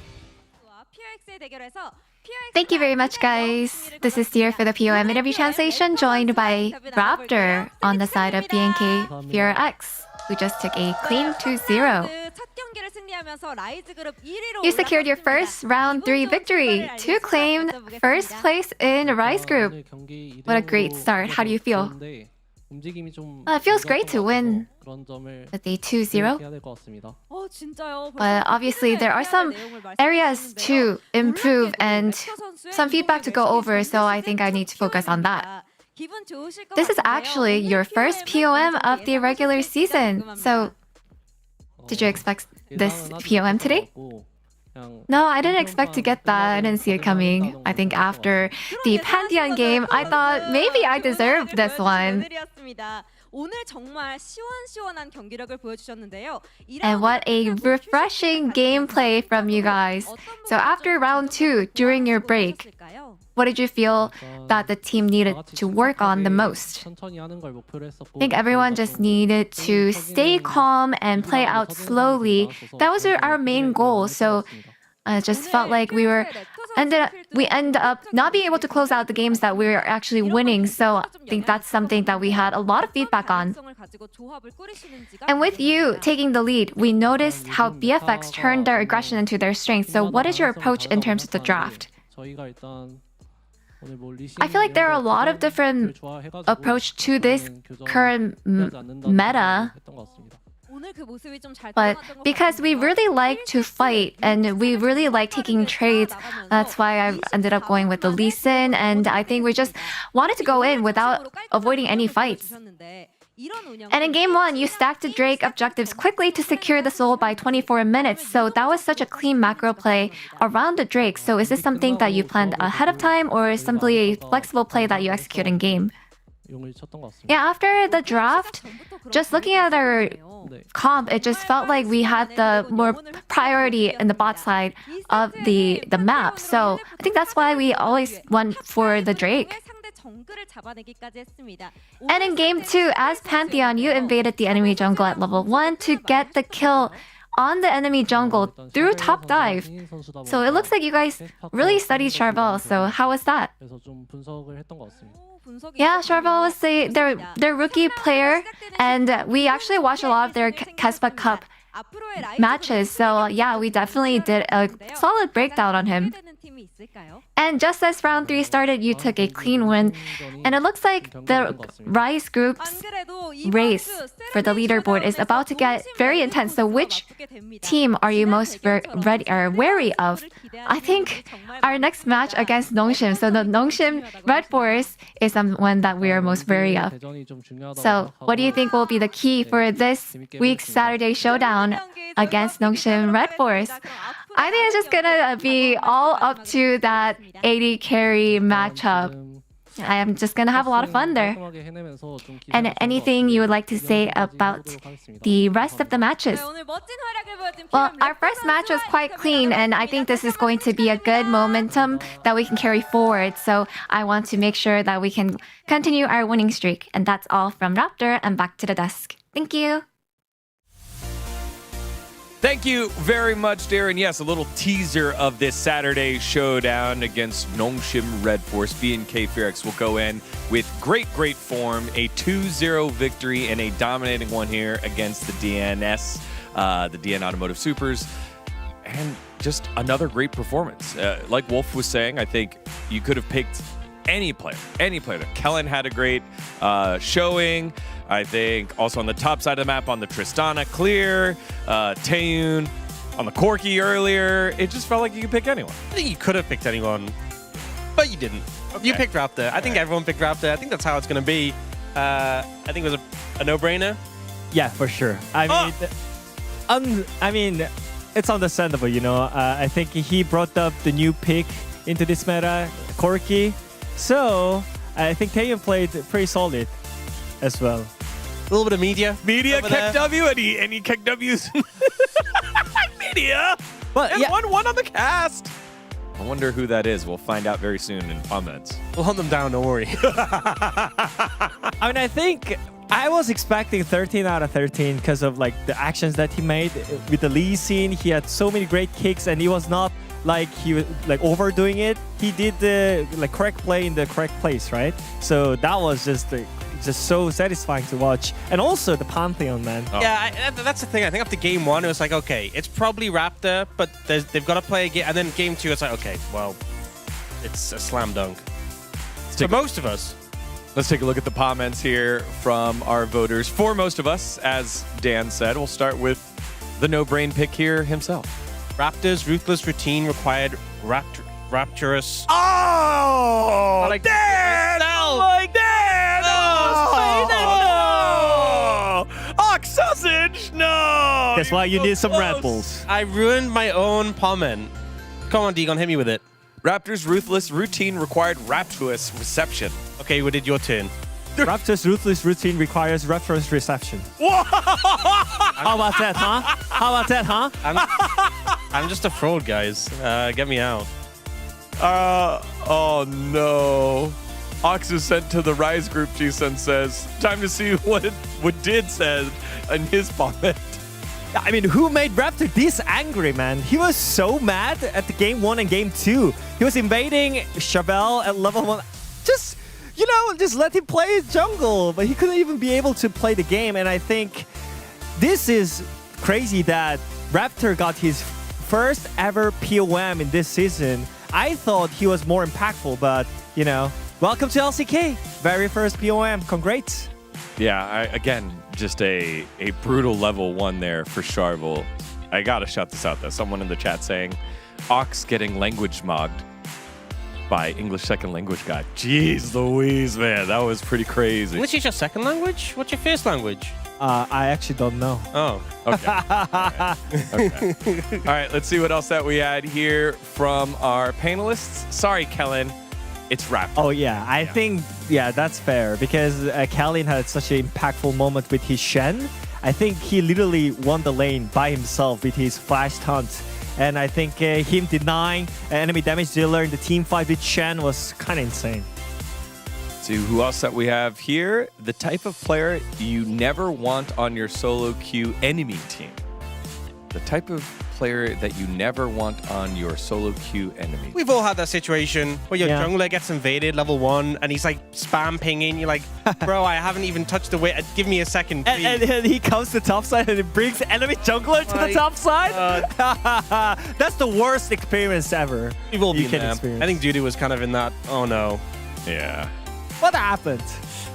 Thank you very much, guys. This is Dear for the POM interview translation, joined by Raptor on the side of B&K BFX, who just took a clean 2-0. You secured your first round 3 victory to claim first place in Rise Group. What a great start. How do you feel? It feels great to win with a 2-0. But obviously there are some areas to improve and some feedback to go over, so I think I need to focus on that. This is actually your first POM of the regular season. So, did you expect this POM today? No, I didn't expect to get that. I didn't see it coming. I think after the Pantheon game, I thought maybe I deserved this one. And what a refreshing gameplay from you guys. So after round 2, during your break, what did you feel that the team needed to work on the most? I think everyone just needed to stay calm and play out slowly. That was our main goal. So I just felt like we ended up not being able to close out the games that we were actually winning. So I think that's something that we had a lot of feedback on. And with you taking the lead, we noticed how BFX turned their aggression into their strength. So what is your approach in terms of the draft? I feel like there are a lot of different approach to this current meta. But because we really like to fight and we really like taking trades, that's why I ended up going with the Lee Sin, and I think we just wanted to go in without avoiding any fights. And in game 1, you stacked the Drake objectives quickly to secure the soul by 24 minutes, so that was such a clean macro play around the Drake. So is this something that you planned ahead of time, or simply a flexible play that you execute in game? Yeah, after the draft, just looking at our comp, it just felt like we had the more priority in the bot side of the map. So I think that's why we always went for the Drake. And in game 2, as Pantheon, you invaded the enemy jungle at level 1 to get the kill on the enemy jungle through top dive. So it looks like you guys really studied Charvel. So how was that? Yeah, Charvel was their rookie player, and we actually watched a lot of their Kespa Cup matches. So yeah, we definitely did a solid breakdown on him. And just as round 3 started, you took a clean win. And it looks like the Rise Group's race for the leaderboard is about to get very intense. So which team are you most wary of? I think our next match against Nongshim. So the Nongshim Red Force is someone that we are most wary of. So what do you think will be the key for this week's Saturday showdown against Nongshim Red Force? I think it's just gonna be all up to that AD carry matchup. I am just gonna have a lot of fun there. And anything you would like to say about the rest of the matches? Well, our first match was quite clean, and I think this is going to be a good momentum that we can carry forward. So I want to make sure that we can continue our winning streak. And that's all from Raptor, and back to the desk. Thank you.
Thank you very much, Darren. Yes, a little teaser of this Saturday showdown against Nongshim Red Force. BNK Fearx will go in with great form, a 2-0 victory and a dominating one here against the DNS, the DN Automotive Supers, and just another great performance. Like Wolf was saying, I think you could have picked any player. Kellen had a great showing. I think also on the top side of the map on the Tristana clear, Taeyun on the Corki earlier. It just felt like you could pick anyone.
I think you could have picked anyone, but you didn't.
Okay.
You picked Raptor. I think everyone picked Raptor. I think that's how it's going to be. I think it was a no-brainer.
Yeah, for sure. I mean, it's understandable, you know. I think he brought up the new pick into this meta, Corki. So I think Taeyun played pretty solid as well.
A little bit of media
kicked W, and he kicked W's media.
But
and
yeah.
1-1 on the cast. I wonder who that is. We'll find out very soon in comments.
We'll hunt them down, don't worry.
I mean, I think I was expecting 13 out of 13 because of like the actions that he made with the Lee scene. He had so many great kicks, and he was not like he was like overdoing it. He did the like correct play in the correct place, right? So that was just so satisfying to watch. And also the Pantheon, man.
Oh. Yeah, that's the thing. I think after game one, it was like, okay, it's probably Raptor, but they've got to play a game. And then game two, it's like, okay, well, it's a slam dunk. For most of us.
Let's take a look at the comments here from our voters. For most of us, as Dan said, we'll start with the no-brain pick here himself.
Raptor's ruthless routine required rapturous.
Oh!
Like
Dan!
Like
Dan! No! Ox sausage! No!
That's why you need some Red Bulls.
I ruined my own comment. Come on, Degon, hit me with it.
Raptor's ruthless routine required rapturous reception.
Okay, what did your turn?
Raptor's ruthless routine requires rapturous reception. How about that, huh? How about that, huh?
I'm just a fraud, guys. Get me out.
Oh no. Ox is sent to the Rise group, G-Sun says. Time to see what Did said in his comment.
I mean, who made Raptor this angry, man? He was so mad at the game 1 and game 2. He was invading Charbel at level 1. Just, you know, just let him play jungle. But he couldn't even be able to play the game. And I think this is crazy that Raptor got his first ever POM in this season. I thought he was more impactful, but, you know, welcome to LCK. Very first POM. Congrats.
Yeah, again, just a brutal level 1 there for Charvel. I gotta shout this out though. Someone in the chat saying, Ox getting language mogged by English second language guy. Jeez Louise, man, that was pretty crazy.
English is your second language? What's your first language?
I actually don't know.
Oh.
Okay. All right, let's see what else that we had here from our panelists. Sorry, Kellen. It's Raptor.
Oh, yeah. I think, that's fair because Kellen had such an impactful moment with his Shen. I think he literally won the lane by himself with his flash taunt. And I think him denying enemy damage dealer in the team fight with Shen was kind of insane.
See who else that we have here. The type of player you never want on your solo queue enemy team. The type of player that you never want on your solo queue enemy.
We've all had that situation where your jungler gets invaded level 1 and he's like spam pinging. You're like, bro, I haven't even touched the way. Give me a second, please.
And he comes to top side and he brings enemy jungler to the top side. That's the worst experience ever.
We've all
you
been
can
there.
experience.
I think Duty was kind of in that. Oh no.
Yeah.
What happened?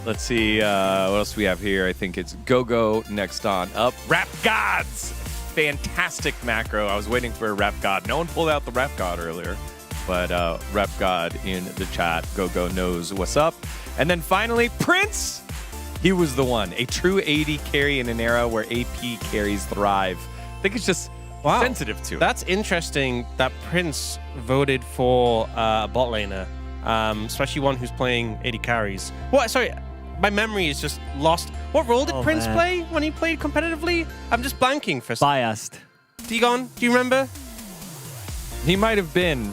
Let's see what else we have here. I think it's Go-Go next on up. Rap Gods! Fantastic macro. I was waiting for a Rap God. No one pulled out the Rap God earlier, but Rap God in the chat. Go-Go knows what's up. And then finally, Prince! He was the one. A true AD carry in an era where AP carries thrive. I think it's just sensitive to it.
That's interesting that Prince voted for a bot laner, especially one who's playing AD carries. What? Sorry, my memory is just lost. What role did Prince play when he played competitively? I'm just blanking for
biased.
Degon, do you remember?
He might have been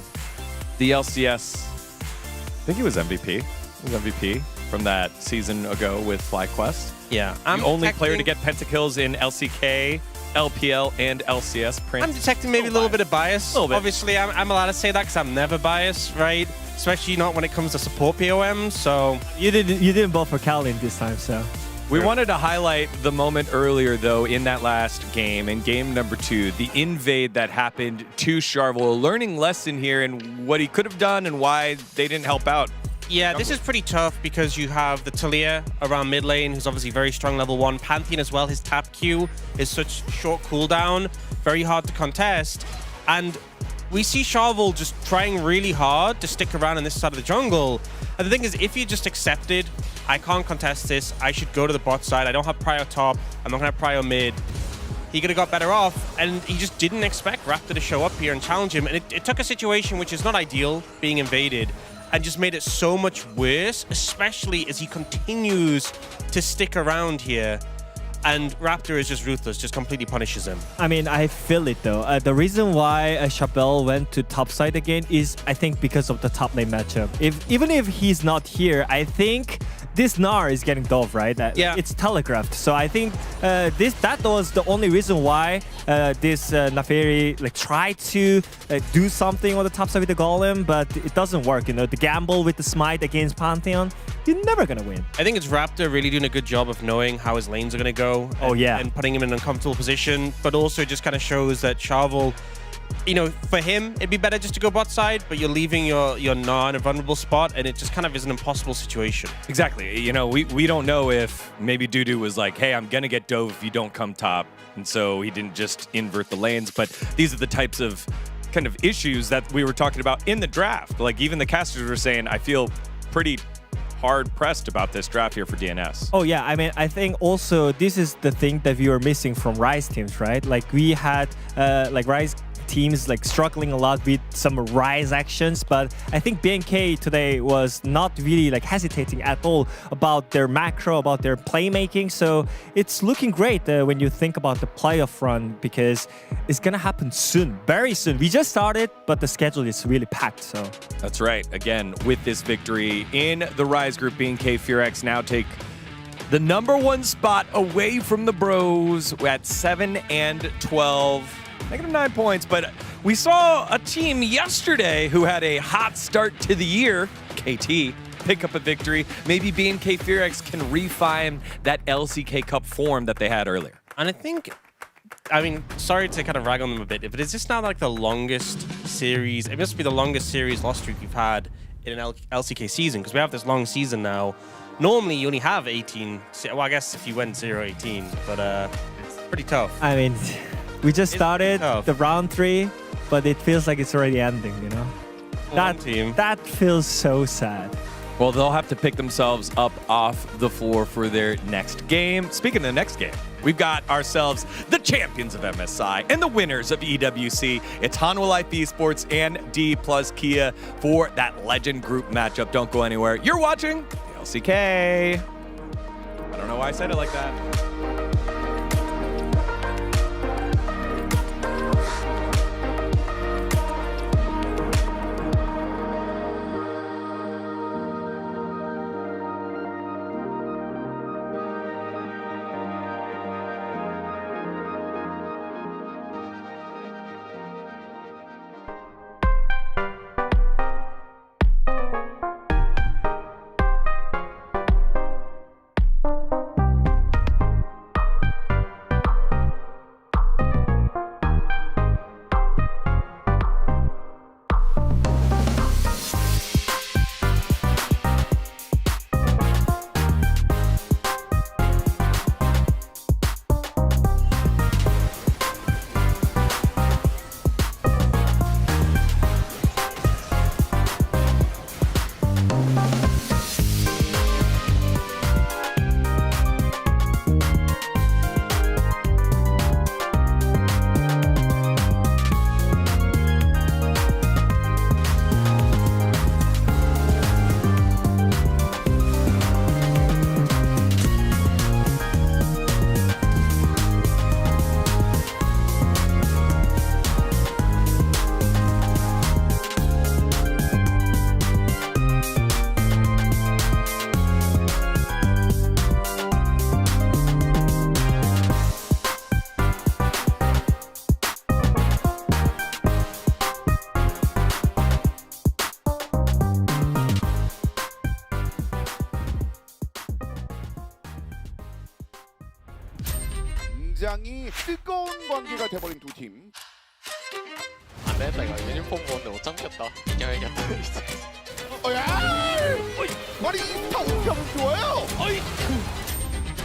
the LCS. I think he was MVP. He was MVP from that season ago with FlyQuest.
Yeah.
The only player to get pentakills in LCK LPL and LCS. Prince.
I'm detecting maybe a little bit of bias.
A little bit.
Obviously, I'm allowed to say that because I'm never biased, right? Especially not when it comes to support POM. So
You didn't vote for Kalin this time, so.
We wanted to highlight the moment earlier, though, in that last game, in game number 2, the invade that happened to Charvel. A learning lesson here and what he could have done and why they didn't help out.
yeah, this is pretty tough because you have the Talia around mid lane, who's obviously very strong level 1. Pantheon as well, his tap Q is such short cooldown, very hard to contest. And we see Charvel just trying really hard to stick around on this side of the jungle. And the thing is, if you just accepted, I can't contest this, I should go to the bot side, I don't have prior top, I'm not going to have prior mid, he could have got better off, and he just didn't expect Raptor to show up here and challenge him. And it took a situation which is not ideal, being invaded, and just made it so much worse, especially as he continues to stick around here. And Raptor is just ruthless, just completely punishes him.
I mean, I feel it though. The reason why Chabelle went to top side again is, I think, because of the top lane matchup. Even if he's not here, I think this Gnar is getting dove, right?
Yeah.
It's telegraphed. So I think that was the only reason why this Naferi tried to do something on the top side with the Golem, but it doesn't work. You know, the gamble with the smite against Pantheon, you're never gonna win.
I think it's Raptor really doing a good job of knowing how his lanes are gonna go. And putting him in an uncomfortable position, but also it just kind of shows that Charvel, you know, for him, it'd be better just to go bot side, but you're leaving your Gnar in a vulnerable spot, and it just kind of is an impossible situation.
Exactly. You know, we don't know if maybe Dudu was like, hey, I'm going to get dove if you don't come top. And so he didn't just invert the lanes. But these are the types of kind of issues that we were talking about in the draft. Like even the casters were saying, I feel pretty hard-pressed about this draft here for DNS.
Oh yeah, I mean, I think also this is the thing that we were missing from Rise teams, right? Like we had Rise teams struggling a lot with some Rise actions, but I think BNK today was not really hesitating at all about their macro, about their playmaking. So it's looking great when you think about the playoff run, because it's gonna happen soon, very soon. We just started, but the schedule is really packed. So
that's right. Again, with this victory in the Rise group, BNK Furex now take the #1 spot away from the Bros at 7 and 12. -9 points, but we saw a team yesterday who had a hot start to the year, KT, pick up a victory. Maybe BNK Furex can refine that LCK Cup form that they had earlier.
And I think, I mean, sorry to kind of rag on them a bit, but is this now the longest series? It must be the longest series loss streak you've had in an LCK season, because we have this long season now. Normally, you only have 18. Well, I guess if you went 0-18, but it's pretty tough.
I mean, we just started the round 3, but it feels like it's already ending, you know? That feels so sad.
Well, they'll have to pick themselves up off the floor for their next game. Speaking of the next game, we've got ourselves the champions of MSI and the winners of EWC. It's Hanwha Life Esports and D plus Kia for that Legend Group matchup. Don't go anywhere. You're watching the LCK. I don't know why I said it like that.
굉장히 뜨거운 관계가 돼버린 두 팀.
안 되겠다 이거. 유니폼 보는데 못 참겠다. 이겨야겠다.
야! 아니 다 운평은 좋아요.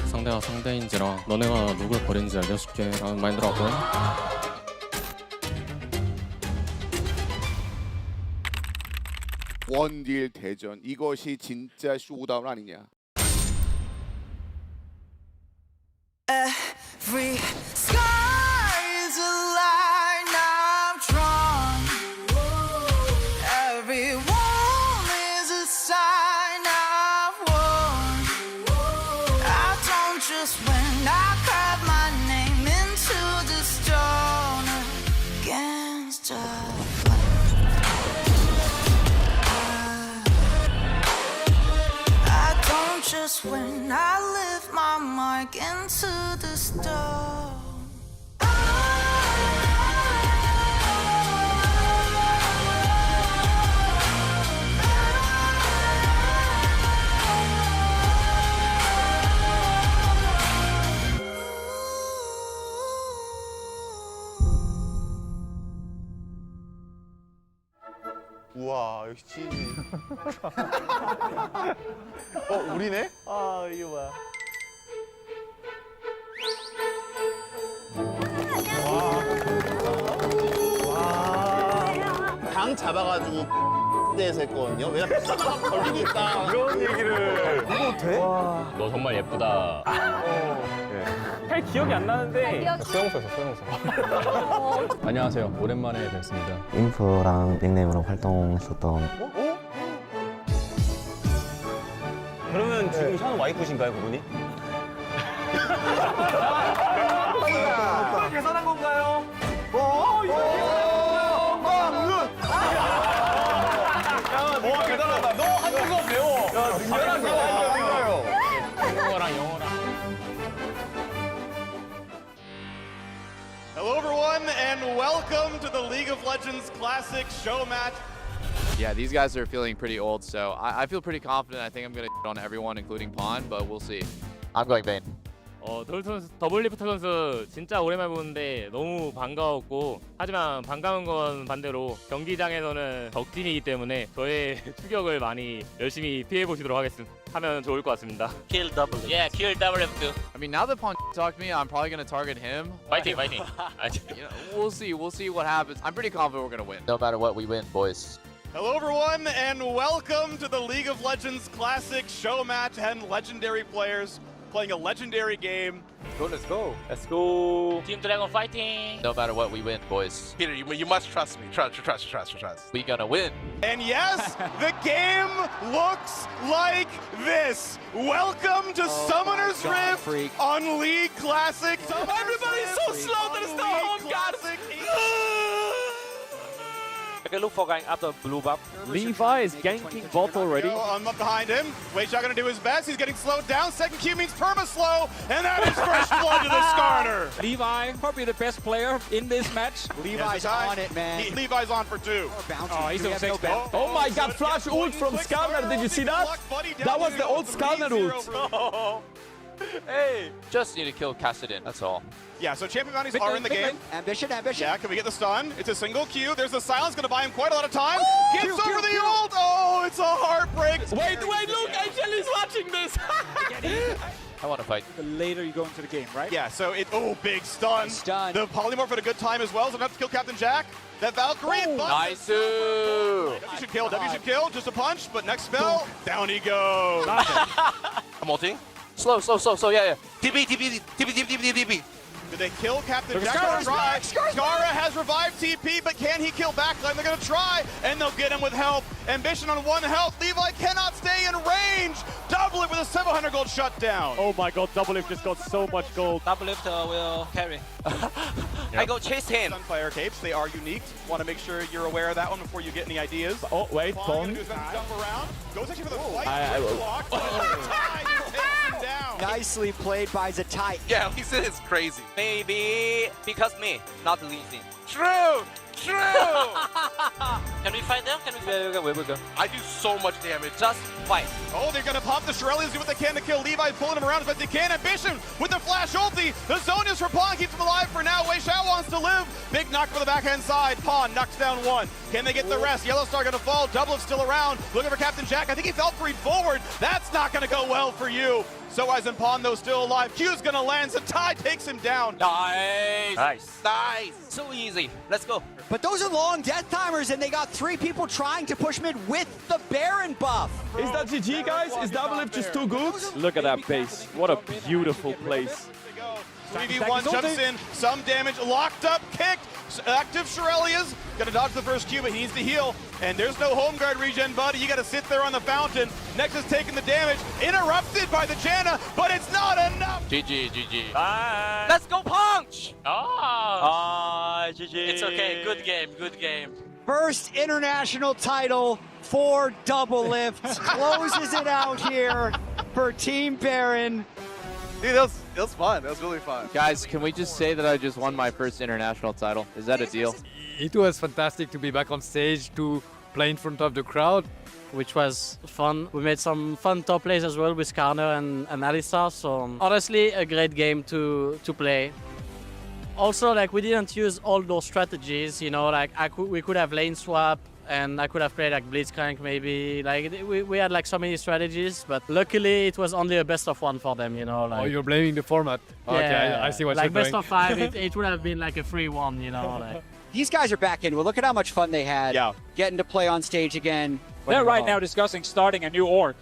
상대가 상대인지라 너네가 누굴 버리는지 알려줄게 라는 마인드라고.
원딜 대전 이것이 진짜 쇼다운 아니냐?
Every sky is a line I've drawn. Every wall is a sign I've worn. I don't just win, I carve my name into the stone against a just when I lift my mic into the stone.
우와 역시. 우리네?
아 이게 뭐야?
방 잡아가지고 데에서 했거든요. 왜냐면 걸리니까.
그런 얘기를.
이거 돼?
너 정말 예쁘다.
잘 기억이 안 나는데.
수영소에서 수영소. 안녕하세요. 오랜만에 뵙습니다.
인프랑 닉네임으로 활동했었던.
그러면 지금 현 와이프신가요, 그분이?
이걸 계산한 건가요?
와 대단하다. 너 한국어 배워. 야 능력한 거 한국어요. 한국어랑 영어랑.
Hello everyone and welcome to the League of Legends Classic show match.
Yeah, these guys are feeling pretty old, so I feel pretty confident. I think I'm going to on everyone, including Pawn, but we'll see. I'm going Vayne.
더블리프트 선수 진짜 오랜만에 보는데 너무 반가웠고, 하지만 반가운 건 반대로 경기장에서는 적팀이기 때문에 저의 추격을 많이 열심히 피해 보시도록 하면 좋을 것 같습니다.
Kill double. Yeah, kill double F2. I mean, now that Pawn talked to me, I'm probably going to target him.
Fighting.
You know, we'll see what happens. I'm pretty confident we're going to win. No matter what, we win, boys.
Hello everyone and welcome to the League of Legends Classic show match and legendary players playing a legendary game.
Let's go. Team Dragon fighting.
No matter what, we win, boys.
Peter, you must trust me. Trust.
We gonna win.
And yes, the game looks like this. Welcome to Summoner's Rift on League Classic.
Everybody's so slow that it's not home, God. Okay, look for going after blue buff.
Levi is ganking bot already.
I'm up behind him. Weishao gonna do his best. He's getting slowed down. Second Q means perma-slow, and that is first blood to the Skarner.
Levi, probably the best player in this match.
Levi's on it, man.
Levi's on for 2.
Oh, he's on 6.
Oh my god, flash ult from Skarner, did you see that? That was the old Skarner ult.
Hey! Just need to kill Kassadin, that's all.
Yeah, so champion bounties are in the game.
Ambition.
Yeah, can we get the stun? It's a single Q. There's the silence, gonna buy him quite a lot of time. Gets over the ult! Oh, it's a heartbreak.
Wait, look, HLE is watching this.
I want to fight.
The later you go into the game, right? Yeah, so big stun. The polymorph had a good time as well, so enough to kill Captain Jack. That Valkyrie.
Nice.
W should kill. Just a punch, but next spell, down he goes.
I'm ulting. Slow, yeah. TP.
Did they kill Captain Jack? Skara has revived TP, but can he kill backline? They're going to try, and they'll get him with help. Ambition on 1 health. Levi cannot stay in range. Double it with a 700 gold shutdown.
Oh my god, Double Lift just got so much gold.
Double lift will carry. I go chase him.
Sunfire capes, they are unique. Want to make sure you're aware of that one before you get any ideas.
Oh, wait,
Pawn. Jump around. Goes actually for the flight. Block. Down.
Nicely played by Zatai.
Yeah, he said it's crazy. Maybe because me, not Lee Sin. True!
true!
Can we fight there? Can we fight?
Yeah, we go. I do so much damage. Just fight.
Oh, they're gonna pop the Shirelles, do what they can to kill Levi, pulling him around as best they can. Ambition with the flash ulti. The zone is for Pawn, keeps him alive for now. Wei Xiao wants to live. Big knock for the backhand side. Pawn knocks down one. Can they get the rest? Yellow Star gonna fall. Doublet's still around. Looking for Captain Jack. I think he fell free forward. That's not gonna go well for you. So as in Pawn, though, still alive. Q's gonna land. Zatai takes him down.
Nice.
So easy. Let's go.
But those are long death timers, and they got 3 people trying to push mid with the Baron buff.
Is that GG, guys? Is Doublelift just too good?
Look at that base. What a beautiful place.
3v1 jumps in, some damage, locked up, kicked, active Shirelias, gonna dodge the first Q, but he needs to heal, and there's no home guard regen, buddy, you gotta sit there on the fountain. Nexus taking the damage, interrupted by the Janna, but it's not enough!
GG.
Let's go punch!
GG. It's okay. Good game.
First international title for Doublelift. Closes it out here for Team Baron.
Dude, that was fun. That was really fun.
Guys, can we just say that I just won my first international title? Is that a deal?
It was fantastic to be back on stage, to play in front of the crowd.
Which was fun. We made some fun top plays as well with Karner and Alisa. So honestly, a great game to play. Also, like, we didn't use all those strategies, you know, like we could have lane swap, and I could have played like Blitzcrank maybe. Like we had like so many strategies, but luckily it was only a best of 1 for them, you know. Like,
oh, you're blaming the format.
Yeah,
okay, I see what you're
doing. Like best of 5, it would have been like a 3-1, you know. Like.
These guys are back in. Well, look at how much fun they had.
Yeah.
Getting to play on stage again.
They're right now discussing starting a new org.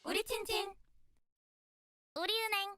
우리 친친 우리은행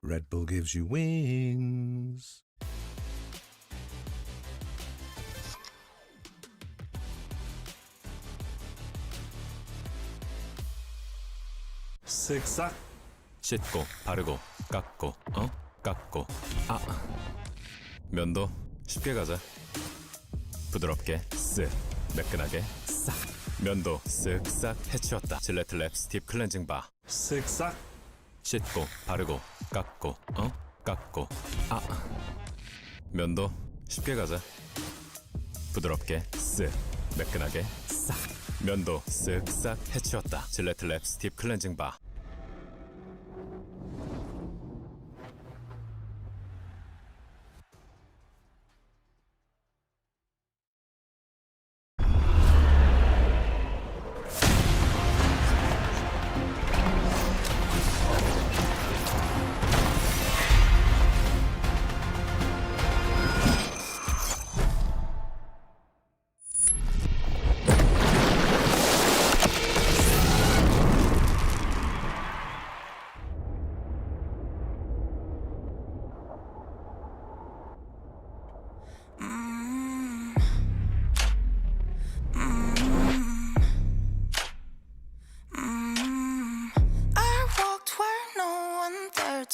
Red Bull gives you wings.
쓱싹 씻고 바르고 깎고 깎고 면도 쉽게 가자. 부드럽게 쓱 매끈하게 싹 면도 쓱싹 해치웠다. 질레트 랩 스팁 클렌징 바 쓱싹 씻고 바르고 깎고 깎고 면도 쉽게 가자. 부드럽게 쓱 매끈하게 싹 면도 쓱싹 해치웠다. 질레트 랩 스팁 클렌징 바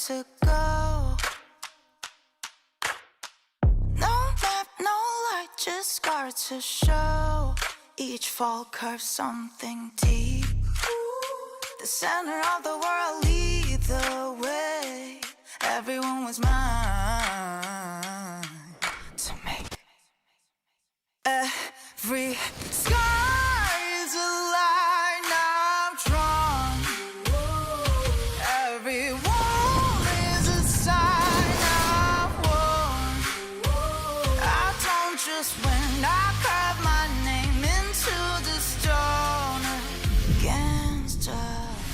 to go. No map, no light, just scar to show. Each fall curves something deep. The center of the world lead the way. Everyone was mine to make. Every sky is a line I've drawn. Every wall is a sign I've worn. I don't just win, I carve my name into the stone against a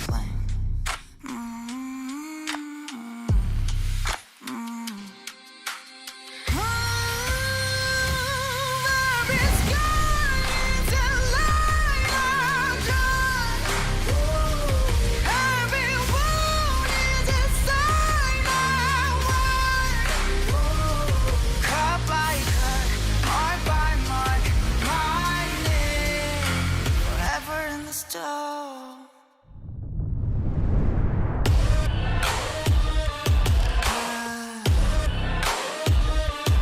flame. Every sky is a line I've drawn. Every wound is a sign I've won. Cut by cut, mark by mark, my name forever in the stone.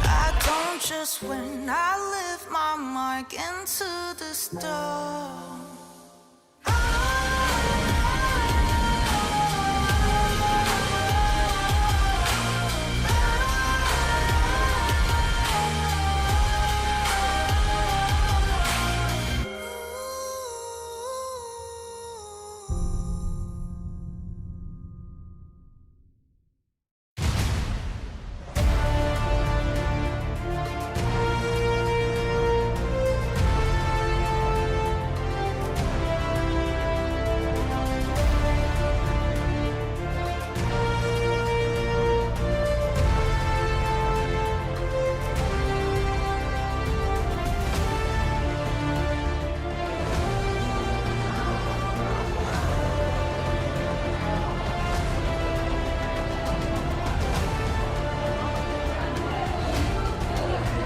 I don't just win, I live my mark into the stone.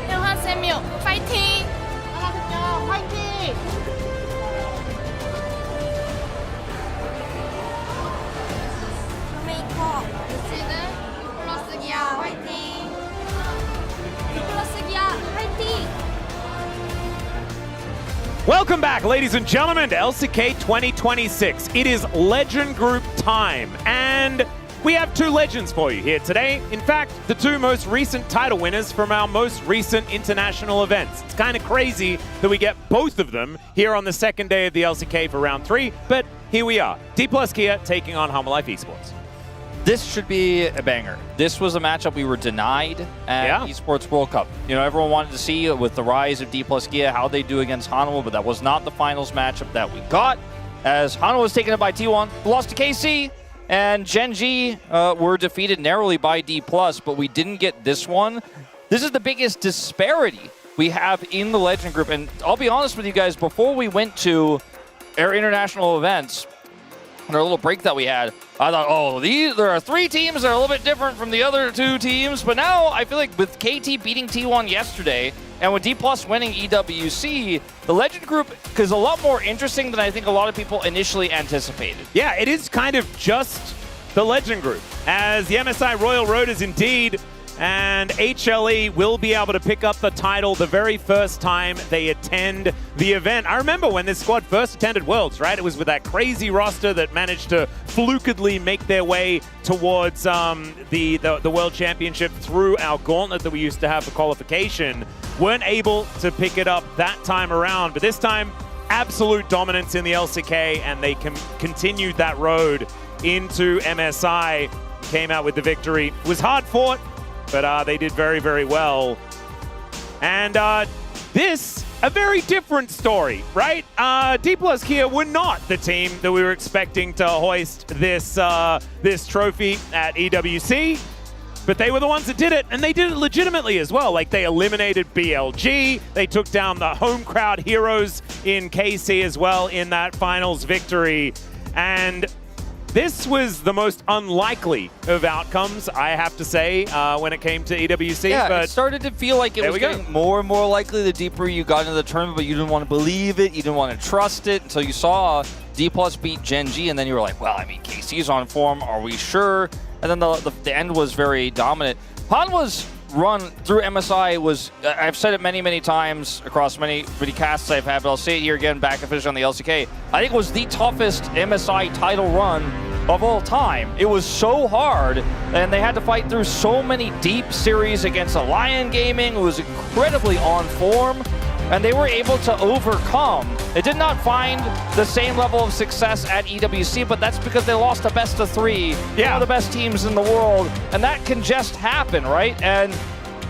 형한쌤이요 파이팅! 하나군요 파이팅! 메이커 루시는 플러스 기아 파이팅! 플러스 기아 파이팅!
Welcome back, ladies and gentlemen, to LCK 2026. It is Legend Group time, and we have two legends for you here today. In fact, the two most recent title winners from our most recent international events. It's kind of crazy that we get both of them here on the second day of the LCK for round 3, but here we are. D+ Kia taking on Homolife Esports.
This should be a banger. This was a matchup we were denied at Esports World Cup. You know, everyone wanted to see with the rise of D+ Kia how they do against Hanwha, but that was not the finals matchup that we got, as Hanwha was taken up by T1, lost to KC, and Gen G were defeated narrowly by D+, but we didn't get this one. This is the biggest disparity we have in the Legend Group, and I'll be honest with you guys, before we went to our international events, and our little break that we had, I thought, oh, there are 3 teams that are a little bit different from the other 2 teams, but now I feel like with KT beating T1 yesterday, and with D+ winning EWC, the Legend Group is a lot more interesting than I think a lot of people initially anticipated.
Yeah, it is kind of just the Legend Group, as the MSI Royal Road is indeed, and HLE will be able to pick up the title the very first time they attend the event. I remember when this squad first attended Worlds, right? It was with that crazy roster that managed to flukedly make their way towards the World Championship through our gauntlet that we used to have for qualification. Weren't able to pick it up that time around, but this time, absolute dominance in the LCK, and they continued that road into MSI, came out with the victory. It was hard fought, but they did very, very well. And this, a very different story, right? D+ here were not the team that we were expecting to hoist this trophy at EWC, but they were the ones that did it, and they did it legitimately as well. Like, they eliminated BLG, they took down the home crowd heroes in KC as well in that finals victory, and this was the most unlikely of outcomes, I have to say, when it came to EWC.
Yeah,
but
it started to feel like it was getting more and more likely the deeper you got into the tournament, but you didn't want to believe it, you didn't want to trust it until you saw D+ beat Gen G, and then you were like, well, I mean, KC's on form, are we sure? And then the end was very dominant. Hanwha's run through MSI was, I've said it many, many times across many casts I've had, but I'll say it here again back officially on the LCK. I think it was the toughest MSI title run of all time. It was so hard, and they had to fight through so many deep series against Lion Gaming, who was incredibly on form, and they were able to overcome. It did not find the same level of success at EWC, but that's because they lost a best of 3. One of the best teams in the world, and that can just happen, right? And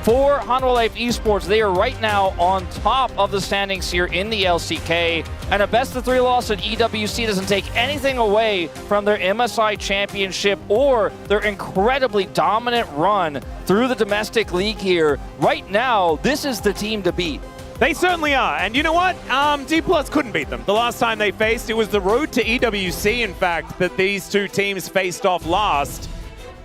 for Hanwha Life Esports, they are right now on top of the standings here in the LCK, and a best of 3 loss at EWC doesn't take anything away from their MSI championship or their incredibly dominant run through the domestic league here. Right now, this is the team to beat.
They certainly are, and you know what? D+ couldn't beat them. The last time they faced, it was the road to EWC, in fact, that these two teams faced off last,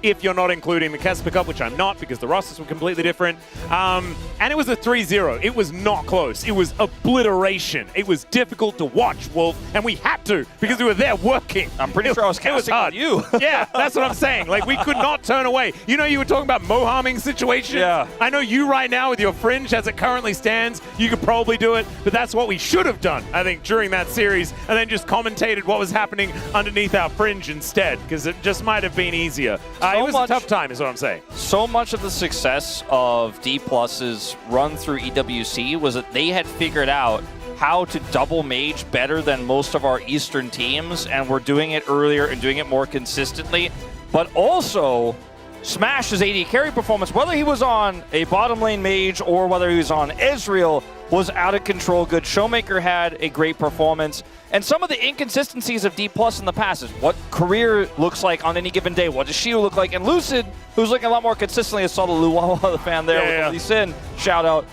if you're not including the Kesper Cup, which I'm not because the rosters were completely different. And it was a 3-0. It was not close. It was obliteration. It was difficult to watch, Wolf, and we had to because we were there working.
I'm pretty sure I was casting on you.
Yeah, that's what I'm saying. Like, we could not turn away. You know, you were talking about mo-harming situations.
Yeah.
I know you right now with your fringe as it currently stands, you could probably do it, but that's what we should have done, I think, during that series, and then just commentated what was happening underneath our fringe instead, because it just might have been easier. It was a tough time, is what I'm saying.
So much of the success of D+'s run through EWC was that they had figured out how to double mage better than most of our Eastern teams, and were doing it earlier and doing it more consistently. But also, Smash's AD carry performance, whether he was on a bottom lane mage or whether he was on Ezreal, was out of control good. Showmaker had a great performance. And some of the inconsistencies of D+ in the past is what career looks like on any given day. What does Shiu look like? And Lucid, who's looking a lot more consistently, I saw the Luwawa, the fan there with Lee Sin, shout out.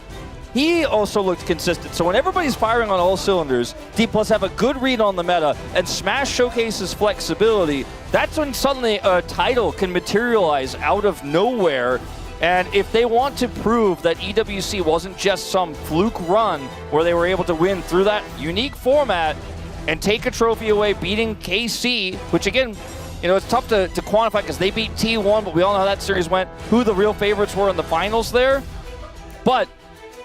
He also looked consistent. So when everybody's firing on all cylinders, D+ have a good read on the meta, and Smash showcases flexibility, that's when suddenly a title can materialize out of nowhere. And if they want to prove that EWC wasn't just some fluke run where they were able to win through that unique format and take a trophy away, beating KC, which again, you know, it's tough to quantify because they beat T1, but we all know how that series went, who the real favorites were in the finals there. But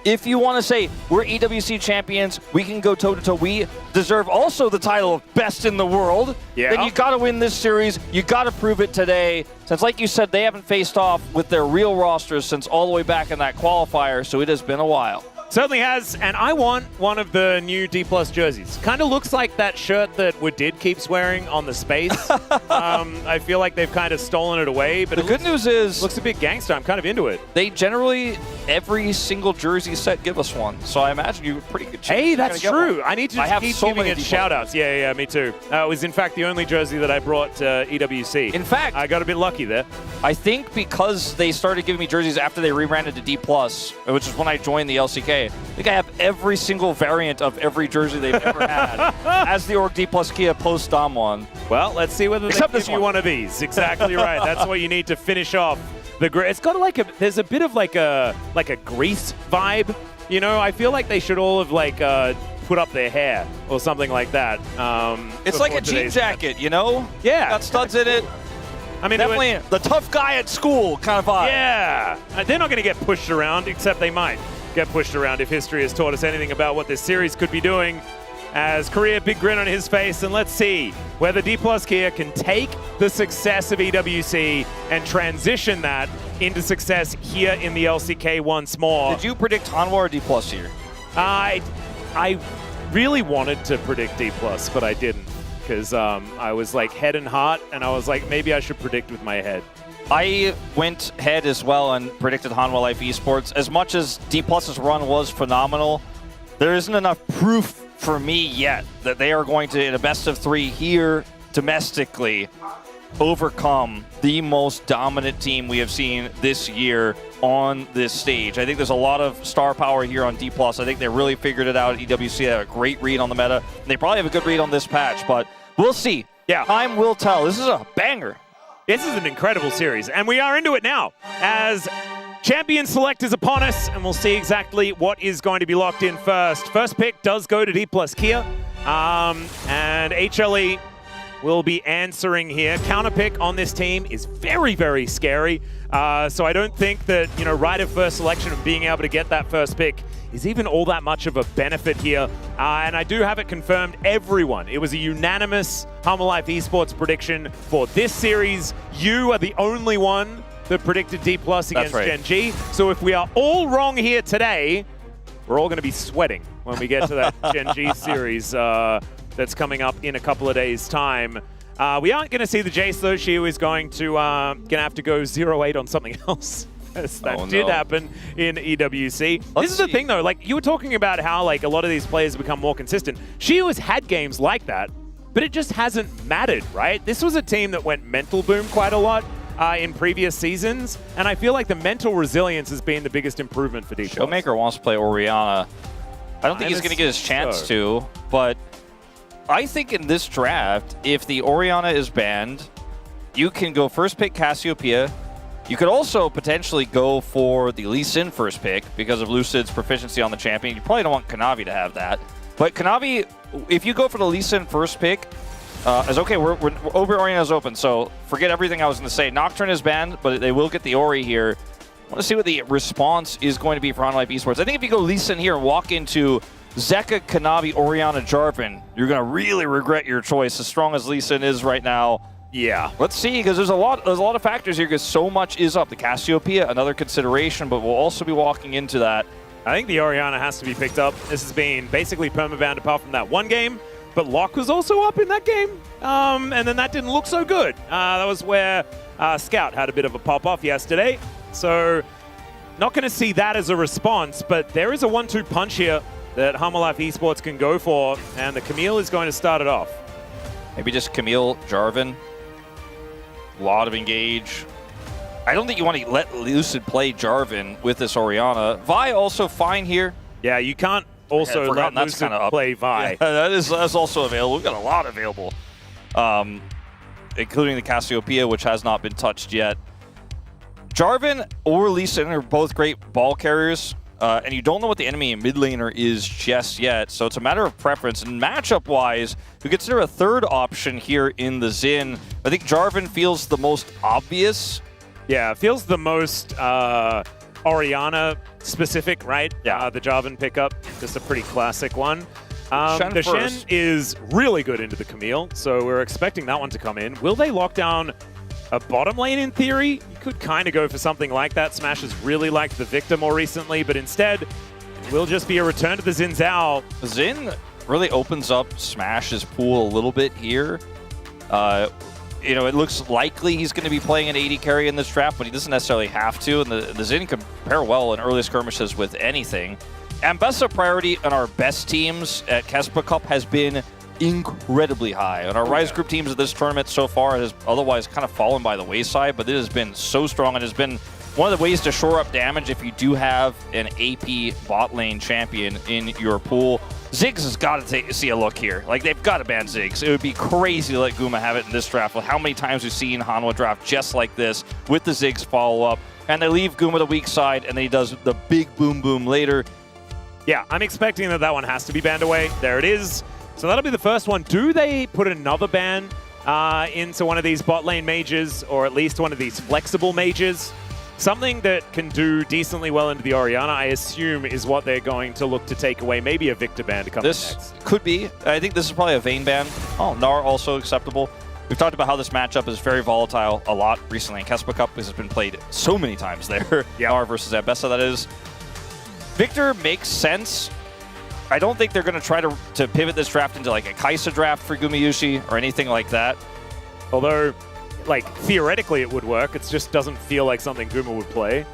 if you want to say we're EWC champions, we can go toe-to-toe, we deserve also the title of best in the world, then you got to win this series. You got to prove it today. Since, like you said, they haven't faced off with their real rosters since all the way back in that qualifier, so it has been a while.
Certainly has, and I want one of the new D+ jerseys. Kind of looks like that shirt that Wadid keeps wearing on the space. I feel like they've kind of stolen it away, but
the good news is...
looks a bit gangster. I'm kind of into it.
They generally, every single jersey set, give us one, so I imagine you have a pretty good chance.
Hey, that's true. I need to just keep
so
giving it shout-outs. Yeah, me too. It was, in fact, the only jersey that I brought to EWC.
In fact...
I got a bit lucky there.
I think because they started giving me jerseys after they rebranded to D+, which is when I joined the LCK, I think I have every single variant of every jersey they've ever had as the Org D+ Kia post-Dom one.
Well, let's see whether they give you one of these. Exactly right. That's what you need to finish off the grid. It's got like there's a bit of like a Grease vibe. You know, I feel like they should all have like put up their hair or something like that.
It's like a jean jacket, you know?
Yeah.
Got studs in it.
I mean,
definitely the tough guy at school kind of vibe.
Yeah. They're not going to get pushed around, except they might get pushed around if history has taught us anything about what this series could be doing. As Korea, big grin on his face, and let's see whether D+ Kia can take the success of EWC and transition that into success here in the LCK once more.
Did you predict Hanwha or D+ here?
I really wanted to predict D+, but I didn't, because I was like head and heart, and I was like, maybe I should predict with my head.
I went head as well and predicted Hanwha Life Esports. As much as D+'s run was phenomenal, there isn't enough proof for me yet that they are going to, in a best of 3 here domestically, overcome the most dominant team we have seen this year on this stage. I think there's a lot of star power here on D+. I think they really figured it out at EWC. They have a great read on the meta. And they probably have a good read on this patch, but we'll see.
Yeah.
Time will tell. This is a banger.
This is an incredible series, and we are into it now as Champion Select is upon us, and we'll see exactly what is going to be locked in first. First pick does go to D+ Kia, and HLE will be answering here. Counter pick on this team is very, very scary, so I don't think that, you know, right of first selection and being able to get that first pick is even all that much of a benefit here. And I do have it confirmed, everyone. It was a unanimous Hanwha Life Esports prediction for this series. You are the only one that predicted D+ against Gen G. So if we are all wrong here today, we're all going to be sweating when we get to that Gen G series that's coming up in a couple of days' time. We aren't going to see the Jace, though. She is going to have to go 0-8 on something else. That did happen in EWC. This is the thing, though. Like, you were talking about how, like, a lot of these players have become more consistent. She has had games like that, but it just hasn't mattered, right? This was a team that went mental boom quite a lot in previous seasons, and I feel like the mental resilience has been the biggest improvement for D+.
Showmaker wants to play Orianna. I don't think he's going to get his chance to, but I think in this draft, if the Orianna is banned, you can go first pick Cassiopeia. You could also potentially go for the Lee Sin first pick because of Lucid's proficiency on the champion. You probably don't want Kanavi to have that. But Kanavi, if you go for the Lee Sin first pick, is okay, we're over Orianna's open, so forget everything I was going to say. Nocturne is banned, but they will get the Ori here. I want to see what the response is going to be for Hanwha Life Esports. I think if you go Lee Sin here and walk into Zeka, Kanavi, Orianna, Jarvan, you're going to really regret your choice, as strong as Lee Sin is right now.
Yeah.
Let's see, because there's a lot of factors here, because so much is up. The Cassiopeia, another consideration, but we'll also be walking into that.
I think the Orianna has to be picked up. This has been basically permabanned apart from that one game, but Locke was also up in that game, and then that didn't look so good. That was where Scout had a bit of a pop-off yesterday, so not going to see that as a response, but there is a 1-2 punch here that Hanwha Life Esports can go for, and the Camille is going to start it off.
Maybe just Camille, Jarvan. A lot of engage. I don't think you want to let Lucid play Jarvan with this Orianna. Vi also fine here.
Yeah, you can't also let Lucid play Vi.
Yeah, that's also available. We've got a lot available, including the Cassiopeia, which has not been touched yet. Jarvan or Lee Sin are both great ball carriers, and you don't know what the enemy mid laner is just yet, so it's a matter of preference. And matchup-wise, we consider a third option here in the Xin. I think Jarvan feels the most obvious.
Yeah, it feels the most Orianna-specific, right? Yeah. The Jarvan pickup, just a pretty classic one. The Shen is really good into the Camille, so we're expecting that one to come in. Will they lock down a bottom lane in theory? You could kind of go for something like that. Smash has really liked the Victor more recently, but instead, it will just be a return to the Xin Zhao.
Xin really opens up Smash's pool a little bit here. You know, it looks likely he's going to be playing an AD carry in this draft, but he doesn't necessarily have to, and the Xin can pair well in early skirmishes with anything. And best of priority on our best teams at Kespa Cup has been incredibly high. And our Rise Group teams at this tournament so far has otherwise kind of fallen by the wayside, but it has been so strong and has been one of the ways to shore up damage if you do have an AP bot lane champion in your pool. Ziggs has got to see a look here. Like, they've got to ban Ziggs. It would be crazy to let Guma have it in this draft. With how many times we've seen Hanwha draft just like this with the Ziggs follow-up. And they leave Guma the weak side, and then he does the big boom boom later.
Yeah, I'm expecting that one has to be banned away. There it is. So that'll be the first one. Do they put another ban into one of these bot lane mages, or at least one of these flexible mages. Something that can do decently well into the Orianna, I assume, is what they're going to look to take away. Maybe a Victor ban to come next.
This could be. I think this is probably a Vayne ban. Oh, Gnar also acceptable. We've talked about how this matchup is very volatile a lot recently in Kespa Cup because it's been played so many times there. Gnar versus Ambessa, that is. Victor makes sense. I don't think they're going to try to pivot this draft into like a Kai'Sa draft for Gumayusi or anything like that.
Although, like, theoretically it would work. It just doesn't feel like something Guma would play.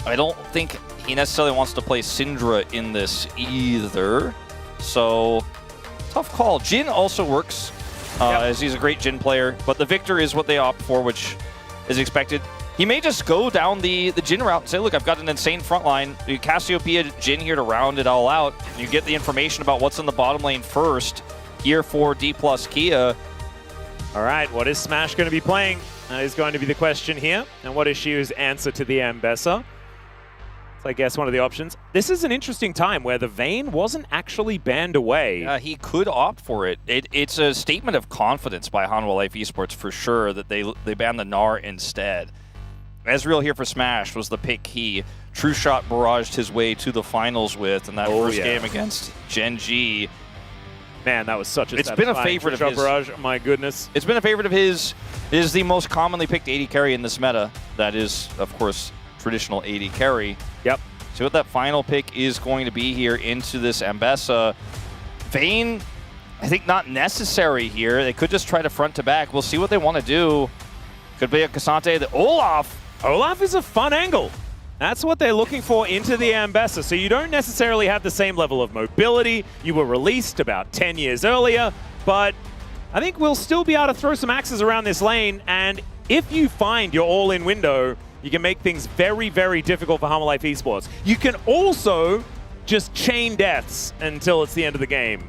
I don't think he necessarily wants to play Syndra in this either. So, tough call. Jhin also works, as he's a great Jhin player. But the Victor is what they opt for, which is expected. He may just go down the Jhin route and say, look, I've got an insane front line. Cassiopeia Jhin here to round it all out. You get the information about what's in the bottom lane first here for D+ Kia.
All right, what is Smash going to be playing? That is going to be the question here. And what is Xiu's answer to the Ambessa? So I guess one of the options. This is an interesting time where the Vayne wasn't actually banned away.
He could opt for it. It's a statement of confidence by Hanwha Life Esports for sure that they banned the Gnar instead. Ezreal here for Smash was the pick he True Shot barraged his way to the finals with in that first game against Gen G.
Man, that was such a
It's been a favorite of his.
Barrage. My goodness.
It's been a favorite of his. It is the most commonly picked AD carry in this meta. That is, of course, traditional AD carry.
Yep.
See what that final pick is going to be here into this Ambessa. Vayne, I think not necessary here. They could just try to front to back. We'll see what they want to do. Could be a Cassante. The Olaf.
Olaf is a fun angle. That's what they're looking for into the Ambessa. So you don't necessarily have the same level of mobility. You were released about 10 years earlier, but I think we'll still be able to throw some axes around this lane. And if you find your all-in window, you can make things very, very difficult for Hanwha Life Esports. You can also just chain deaths until it's the end of the game.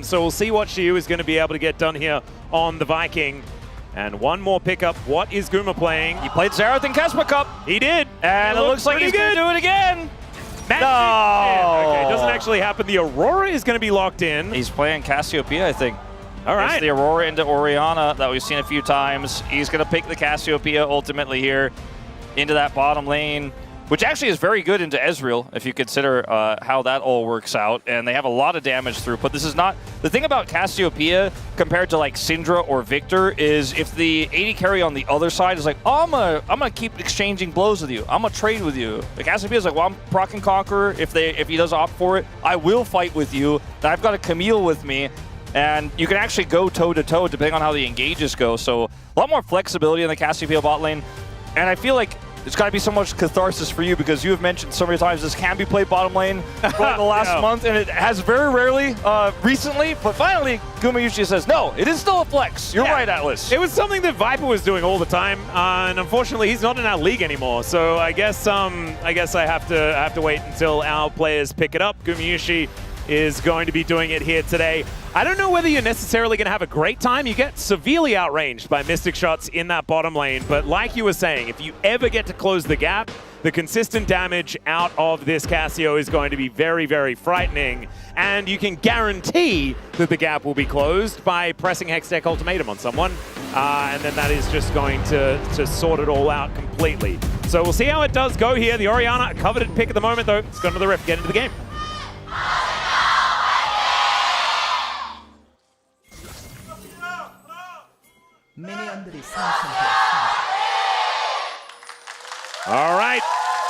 So we'll see what Xiu is going to be able to get done here on the Viking. And one more pickup. What is Guma playing?
He played Xerath in Kespa Cup.
He did.
And it looks like he's going to do it again.
Magic.
No.
Okay, it doesn't actually happen. The Aurora is going to be locked in.
He's playing Cassiopeia, I think.
All right.
It's the Aurora into Orianna that we've seen a few times. He's going to pick the Cassiopeia ultimately here into that bottom lane, which actually is very good into Ezreal if you consider how that all works out. And they have a lot of damage through. But this is not... The thing about Cassiopeia compared to like Syndra or Victor is if the AD carry on the other side is like, oh, I'm gonna keep exchanging blows with you. I'm gonna trade with you. The Cassiopeia is like, well, I'm Proc and Conqueror. If he does opt for it, I will fight with you. I've got a Camille with me. And you can actually go toe-to-toe depending on how the engages go. So a lot more flexibility in the Cassiopeia bot lane. And I feel like it's got to be so much catharsis for you because you have mentioned so many times this can be played bottom lane for the last month, and it has very rarely recently. But finally, Gumayusi says, no, it is still a flex. You're right, Atlas.
It was something that Viper was doing all the time, and unfortunately, he's not in our league anymore. So I guess I have to wait until our players pick it up. Gumayusi is going to be doing it here today. I don't know whether you're necessarily going to have a great time. You get severely outranged by Mystic shots in that bottom lane, but like you were saying, if you ever get to close the gap, the consistent damage out of this Cassio is going to be very, very frightening, and you can guarantee that the gap will be closed by pressing Hextech Ultimatum on someone, and then that is just going to sort it all out completely. So we'll see how it does go here. The Orianna, a coveted pick at the moment, though. It's gone to the Rift, get into the game. All right,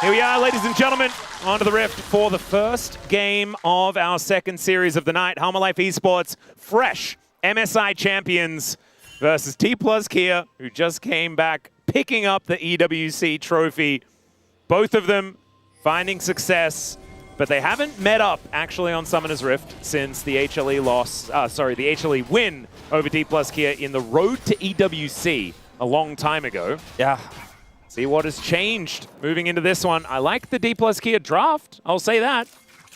here we are, ladies and gentlemen, onto the Rift for the first game of our second series of the night. Hanwha Life Esports, fresh MSI champions versus T+ Kia, who just came back picking up the EWC trophy. Both of them finding success, but they haven't met up actually on Summoner's Rift since the HLE the HLE win over T+ Kia in the road to EWC a long time ago.
Yeah.
See what has changed moving into this one. I like the D+ Kia draft, I'll say that.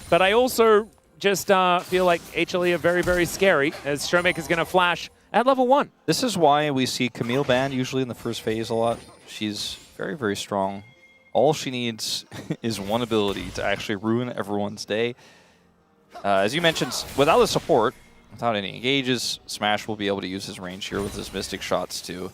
But I also just feel like HLE are very, very scary as Showmaker's going to flash at level 1.
This is why we see Camille banned usually in the first phase a lot. She's very, very strong. All she needs is one ability to actually ruin everyone's day. As you mentioned, without the support, without any engages, Smash will be able to use his range here with his Mystic shots to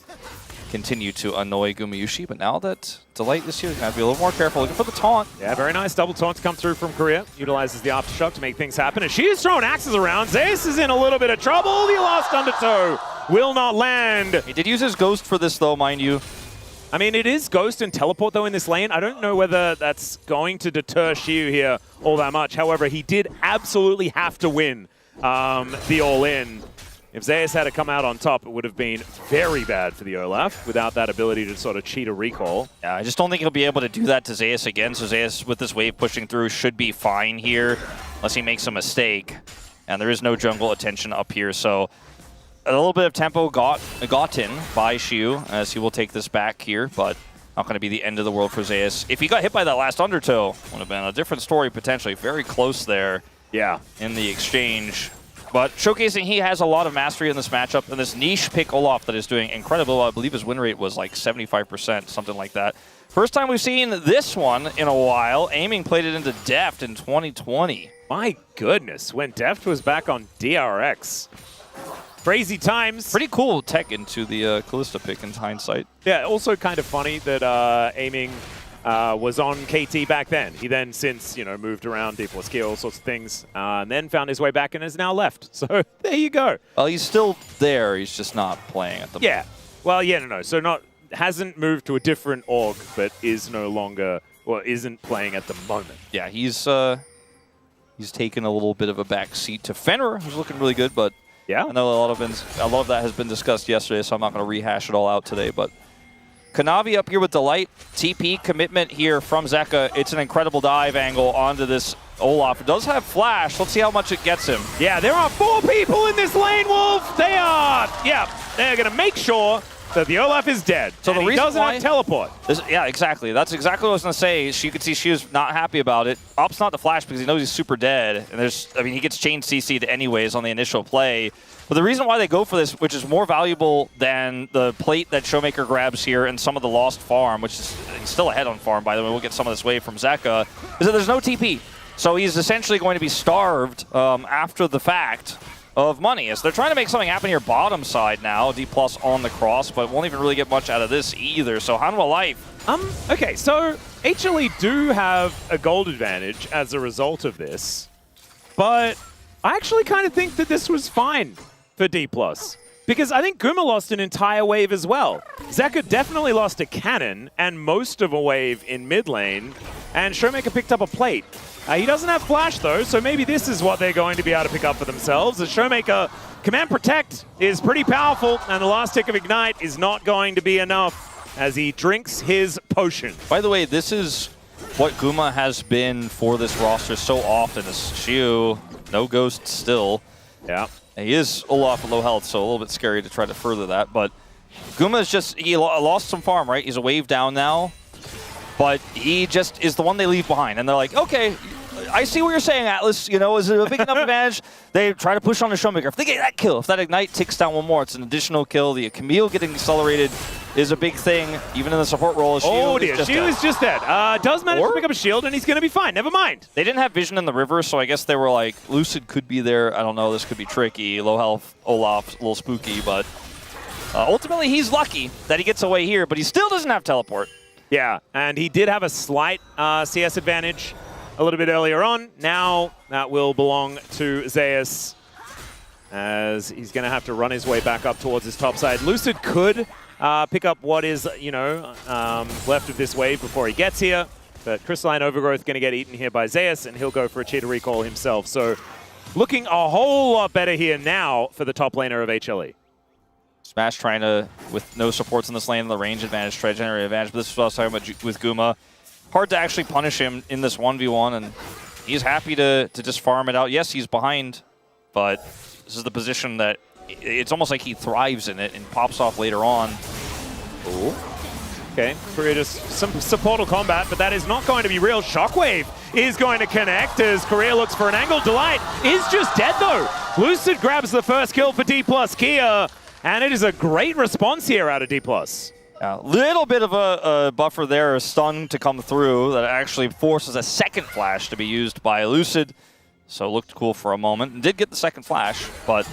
continue to annoy Gumayusi. But now that Delight is here, he's going to have to be a little more careful. Looking for the taunt.
Yeah, very nice double taunt to come through from Korea. Utilizes the Aftershock to make things happen. And she is throwing axes around. Zeus is in a little bit of trouble. The last undertow will not land.
He did use his Ghost for this, though, mind you.
I mean, it is Ghost and Teleport, though, in this lane. I don't know whether that's going to deter Xiu here all that much. However, he did absolutely have to win the all-in. If Zeus had to come out on top, it would have been very bad for the Olaf without that ability to sort of cheat a recall.
Yeah, I just don't think he'll be able to do that to Zeus again. So Zeus, with this wave pushing through, should be fine here, unless he makes a mistake. And there is no jungle attention up here, so a little bit of tempo gotten by Xiu, as he will take this back here, but not going to be the end of the world for Zeus. If he got hit by that last undertow, would have been a different story potentially. Very close there.
Yeah.
In the exchange. But showcasing he has a lot of mastery in this matchup, and this niche pick Olaf that is doing incredible. I believe his win rate was like 75%, something like that. First time we've seen this one in a while. Aiming played it into Deft in 2020.
My goodness, when Deft was back on DRX. Crazy times.
Pretty cool tech into the Kalista pick in hindsight.
Yeah, also kind of funny that Aiming was on KT back then. He then since, moved around, D+Q, all sorts of things, and then found his way back and has now left. So there you go.
Well, he's still there. He's just not playing at the moment.
Yeah. Well, yeah, no. So hasn't moved to a different org, but is no longer, or isn't playing at the moment.
Yeah, he's taken a little bit of a back seat to Fenrir, who's looking really good, but
yeah,
I know a lot of that has been discussed yesterday, so I'm not going to rehash it all out today. But Kanavi up here with Delight. TP commitment here from Zeka. It's an incredible dive angle onto this Olaf. It does have flash. Let's see how much it gets him.
Yeah, there are 4 people in this lane, Wolf. They're going to make sure that the Olaf is dead. So the reason he doesn't have teleport.
Yeah, exactly. That's exactly what I was going to say. You could see she was not happy about it. Opts not the flash because he knows he's super dead. And he gets chain CC'd anyways on the initial play. But the reason why they go for this, which is more valuable than the plate that Showmaker grabs here and some of the lost farm, which is he's still ahead on farm, by the way. We'll get some of this wave from Zeka, is that there's no TP. So he's essentially going to be starved after the fact of money. As they're trying to make something happen here bottom side now. D+ on the cross, but won't even really get much out of this either. So Hanwha Life.
Okay, so HLE do have a gold advantage as a result of this, but I actually kind of think that this was fine for D+. Because I think Guma lost an entire wave as well. Zeka definitely lost a cannon and most of a wave in mid lane, and Showmaker picked up a plate. He doesn't have flash though, so maybe this is what they're going to be able to pick up for themselves. The Showmaker Command Protect is pretty powerful, and the last tick of Ignite is not going to be enough as he drinks his potion.
By the way, this is what Guma has been for this roster so often. Is Xiu, no Ghost still.
Yeah.
He is Olaf at low health, so a little bit scary to try to further that. But Guma is just, he lost some farm, right? He's a wave down now. But he just is the one they leave behind. And they're like, okay, I see what you're saying, Atlas. Is it a big enough advantage? They try to push on the Showmaker. If they get that kill, if that Ignite ticks down one more, it's an additional kill. The Camille getting accelerated is a big thing, even in the support role.
Oh dear, Xiu is just dead. Does manage to pick up a shield, and he's going to be fine. Never mind.
They didn't have vision in the river, so I guess they were like, Lucid could be there. I don't know, this could be tricky. Low health, Olaf, a little spooky, but ultimately he's lucky that he gets away here, but he still doesn't have teleport.
Yeah, and he did have a slight CS advantage a little bit earlier on. Now that will belong to Zeus, as he's going to have to run his way back up towards his top side. Lucid could pick up what is, left of this wave before he gets here, but Crystalline Overgrowth going to get eaten here by Zeus, and he'll go for a cheater recall himself. So looking a whole lot better here now for the top laner of HLE.
Smash trying to, with no supports in this lane, the range advantage, try to generate advantage. But this is what I was talking about with Guma. Hard to actually punish him in this 1v1, and he's happy to just farm it out. Yes, he's behind, but this is the position that it's almost like he thrives in it and pops off later on.
Ooh. Okay, Korea just some supportal combat, but that is not going to be real. Shockwave is going to connect as Korea looks for an angle. Delight is just dead though. Lucid grabs the first kill for D+ Kia. And it is a great response here out of D+.
A little bit of a buffer there, a stun to come through that actually forces a second flash to be used by Lucid. So looked cool for a moment. And did get the second flash, but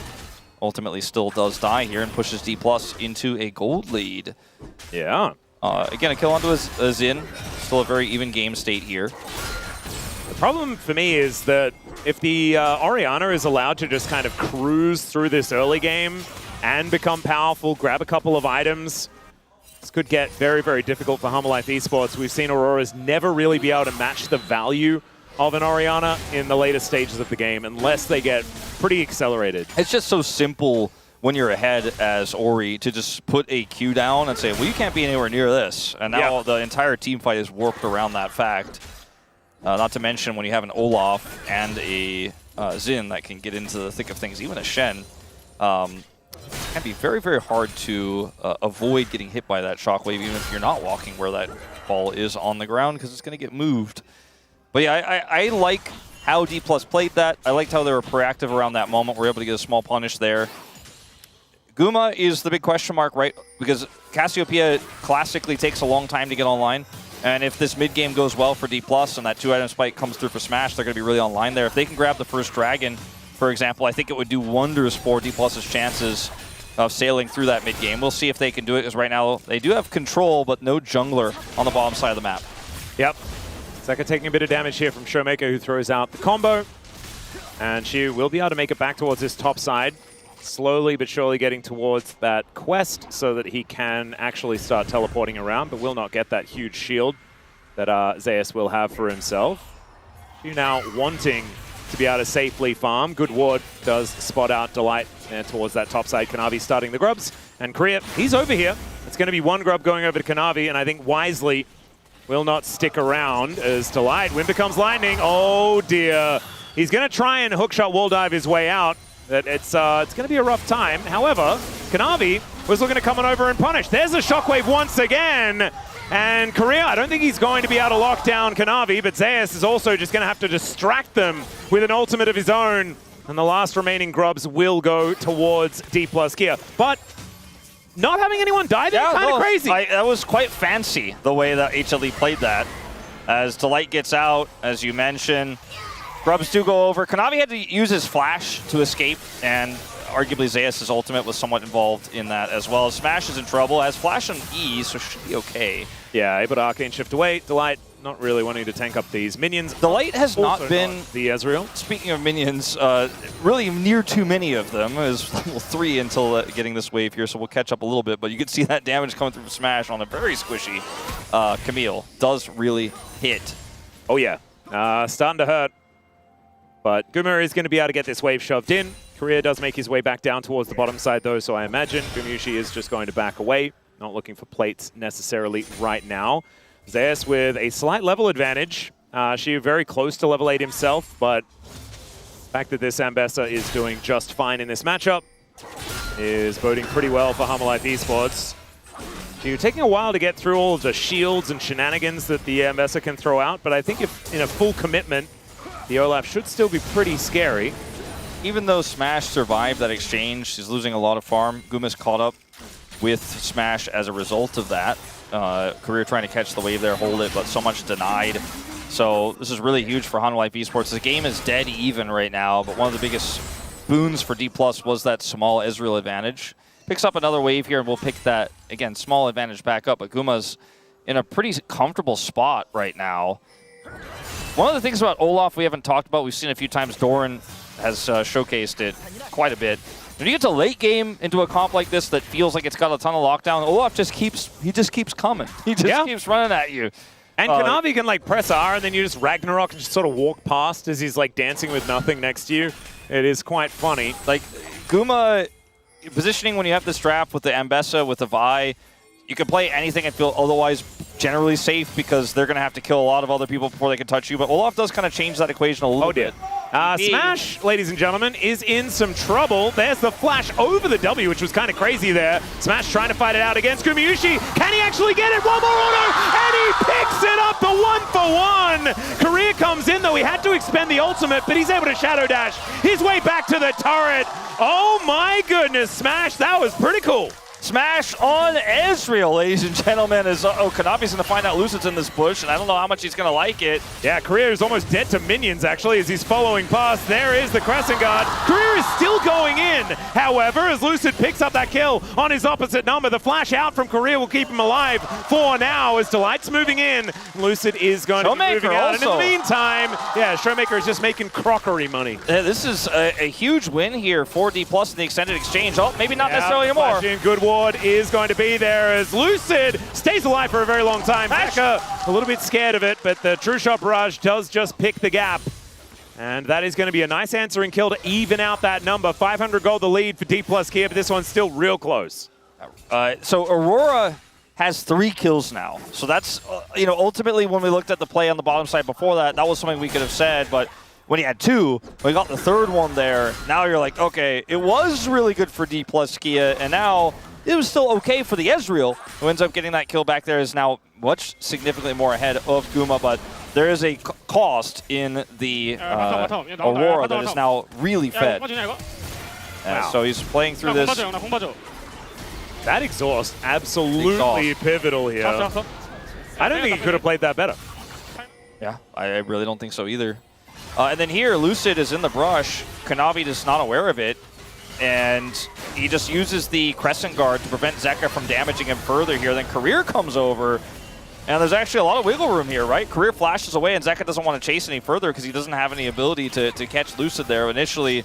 ultimately still does die here and pushes D+ into a gold lead.
Yeah.
Again, a kill onto a Xin. Still a very even game state here.
The problem for me is that if the Orianna is allowed to just kind of cruise through this early game and become powerful, grab a couple of items, this could get very, very difficult for Humble Life Esports. We've seen Auroras never really be able to match the value of an Orianna in the later stages of the game unless they get pretty accelerated.
It's just so simple when you're ahead as Ori to just put a Q down and say, well, you can't be anywhere near this. And now the entire team fight is warped around that fact. Not to mention when you have an Olaf and a Xin that can get into the thick of things, even a Shen, it can be very, very hard to avoid getting hit by that shockwave, even if you're not walking where that ball is on the ground, because it's going to get moved. But yeah, I like how D+ played that. I liked how they were proactive around that moment. We're able to get a small punish there. Guma is the big question mark, right? Because Cassiopeia classically takes a long time to get online. And if this mid game goes well for D+, and that 2-item spike comes through for Smash, they're going to be really online there. If they can grab the first dragon, for example, I think it would do wonders for D+'s chances of sailing through that mid game. We'll see if they can do it, because right now they do have control, but no jungler on the bottom side of the map.
Yep. Zeka taking a bit of damage here from Showmaker, who throws out the combo. And she will be able to make it back towards this top side. Slowly but surely getting towards that quest so that he can actually start teleporting around, but will not get that huge shield that Zeus will have for himself. She now wanting to be able to safely farm. Good ward does spot out Delight there towards that top side. Kanavi starting the grubs. And Korea, he's over here. It's going to be one grub going over to Kanavi, and I think wisely will not stick around as Delight. Wind becomes lightning. Oh dear. He's going to try and hookshot wall dive his way out. It's going to be a rough time. However, Kanavi was looking to come on over and punish. There's a shockwave once again. And Korea, I don't think he's going to be able to lock down Kanavi, but Zeus is also just going to have to distract them with an ultimate of his own. And the last remaining grubs will go towards D+ gear. But not having anyone die there, kind of crazy.
That was quite fancy, the way that HLE played that. As Delight gets out, as you mentioned, grubs do go over. Kanavi had to use his flash to escape, and arguably Zeus' ultimate was somewhat involved in that as well. Smash is in trouble, has flash on E, so should be okay.
Yeah, able to Arcane Shift away. Delight not really wanting to tank up these minions.
Delight has not been
the Ezreal.
Speaking of minions, really near too many of them. It was level 3 until getting this wave here, so we'll catch up a little bit. But you can see that damage coming through Smash on a very squishy Camille. Does really hit.
Oh yeah, starting to hurt. But Guma is going to be able to get this wave shoved in. Korea does make his way back down towards the bottom side, though, so I imagine Gumushi is just going to back away. Not looking for plates necessarily right now. Zeus with a slight level advantage. She very close to level 8 himself, but the fact that this Ambessa is doing just fine in this matchup is boding pretty well for Humble Life Esports. She's taking a while to get through all of the shields and shenanigans that the Ambessa can throw out, but I think if in a full commitment, the Olaf should still be pretty scary.
Even though Smash survived that exchange, she's losing a lot of farm. Guma's caught up with Smash as a result of that. Career trying to catch the wave there, hold it, but so much denied. So this is really huge for Humble Life Esports. The game is dead even right now, but one of the biggest boons for D+ was that small Ezreal advantage. Picks up another wave here, and we'll pick that, again, small advantage back up, but Guma's in a pretty comfortable spot right now. One of the things about Olaf we haven't talked about, we've seen a few times, Doran has showcased it quite a bit. When you get to late game into a comp like this that feels like it's got a ton of lockdown, Olaf just keeps coming. He just keeps running at you.
And Kanavi can like press R and then you just Ragnarok and just sort of walk past as he's like dancing with nothing next to you. It is quite funny.
Like Guma positioning when you have this draft with the Ambessa, with the Vi, you can play anything and feel otherwise generally safe because they're going to have to kill a lot of other people before they can touch you. But Olaf does kind of change that equation a little bit.
Smash, ladies and gentlemen, is in some trouble. There's the flash over the W, which was kind of crazy there. Smash trying to fight it out against Gumayushi. Can he actually get it? One more auto, and he picks it up, the 1-for-1. Korea comes in, though. He had to expend the ultimate, but he's able to shadow dash his way back to the turret. Oh my goodness, Smash, that was pretty cool.
Smash on Ezreal, ladies and gentlemen, as Kanavi's going to find out Lucid's in this bush, and I don't know how much he's going to like it.
Yeah, Career is almost dead to minions, actually, as he's following past. There is the Crescent Guard. Career is still going in. However, as Lucid picks up that kill on his opposite number, the flash out from Career will keep him alive for now, as Delight's moving in. Lucid is going to be moving out. And in the meantime, yeah, Showmaker is just making crockery money.
This is a huge win here for D+ in the extended exchange. Oh, maybe not necessarily anymore.
Good ward is going to be there as Lucid stays alive for a very long time. Becca a little bit scared of it, but the True Shot Barrage does just pick the gap. And that is going to be a nice answering kill to even out that number. 500 gold the lead for D+ here, but this one's still real close.
So Aurora has 3 kills now. So that's, ultimately when we looked at the play on the bottom side before that, that was something we could have said, but when he had 2, we got the 3rd one there. Now you're like, okay, it was really good for D+ Skia, and now it was still okay for the Ezreal, who ends up getting that kill back there, is now much significantly more ahead of Guma, but there is a cost in the Aurora that is now really fed. So he's playing through this.
That exhaust, absolutely pivotal here. I don't think he could have played that better.
Yeah, I really don't think so either. And then here, Lucid is in the brush. Kanavi is not aware of it. And he just uses the Crescent Guard to prevent Zeka from damaging him further here. Then Career comes over. And there's actually a lot of wiggle room here, right? Career flashes away, and Zeka doesn't want to chase any further because he doesn't have any ability to catch Lucid there initially.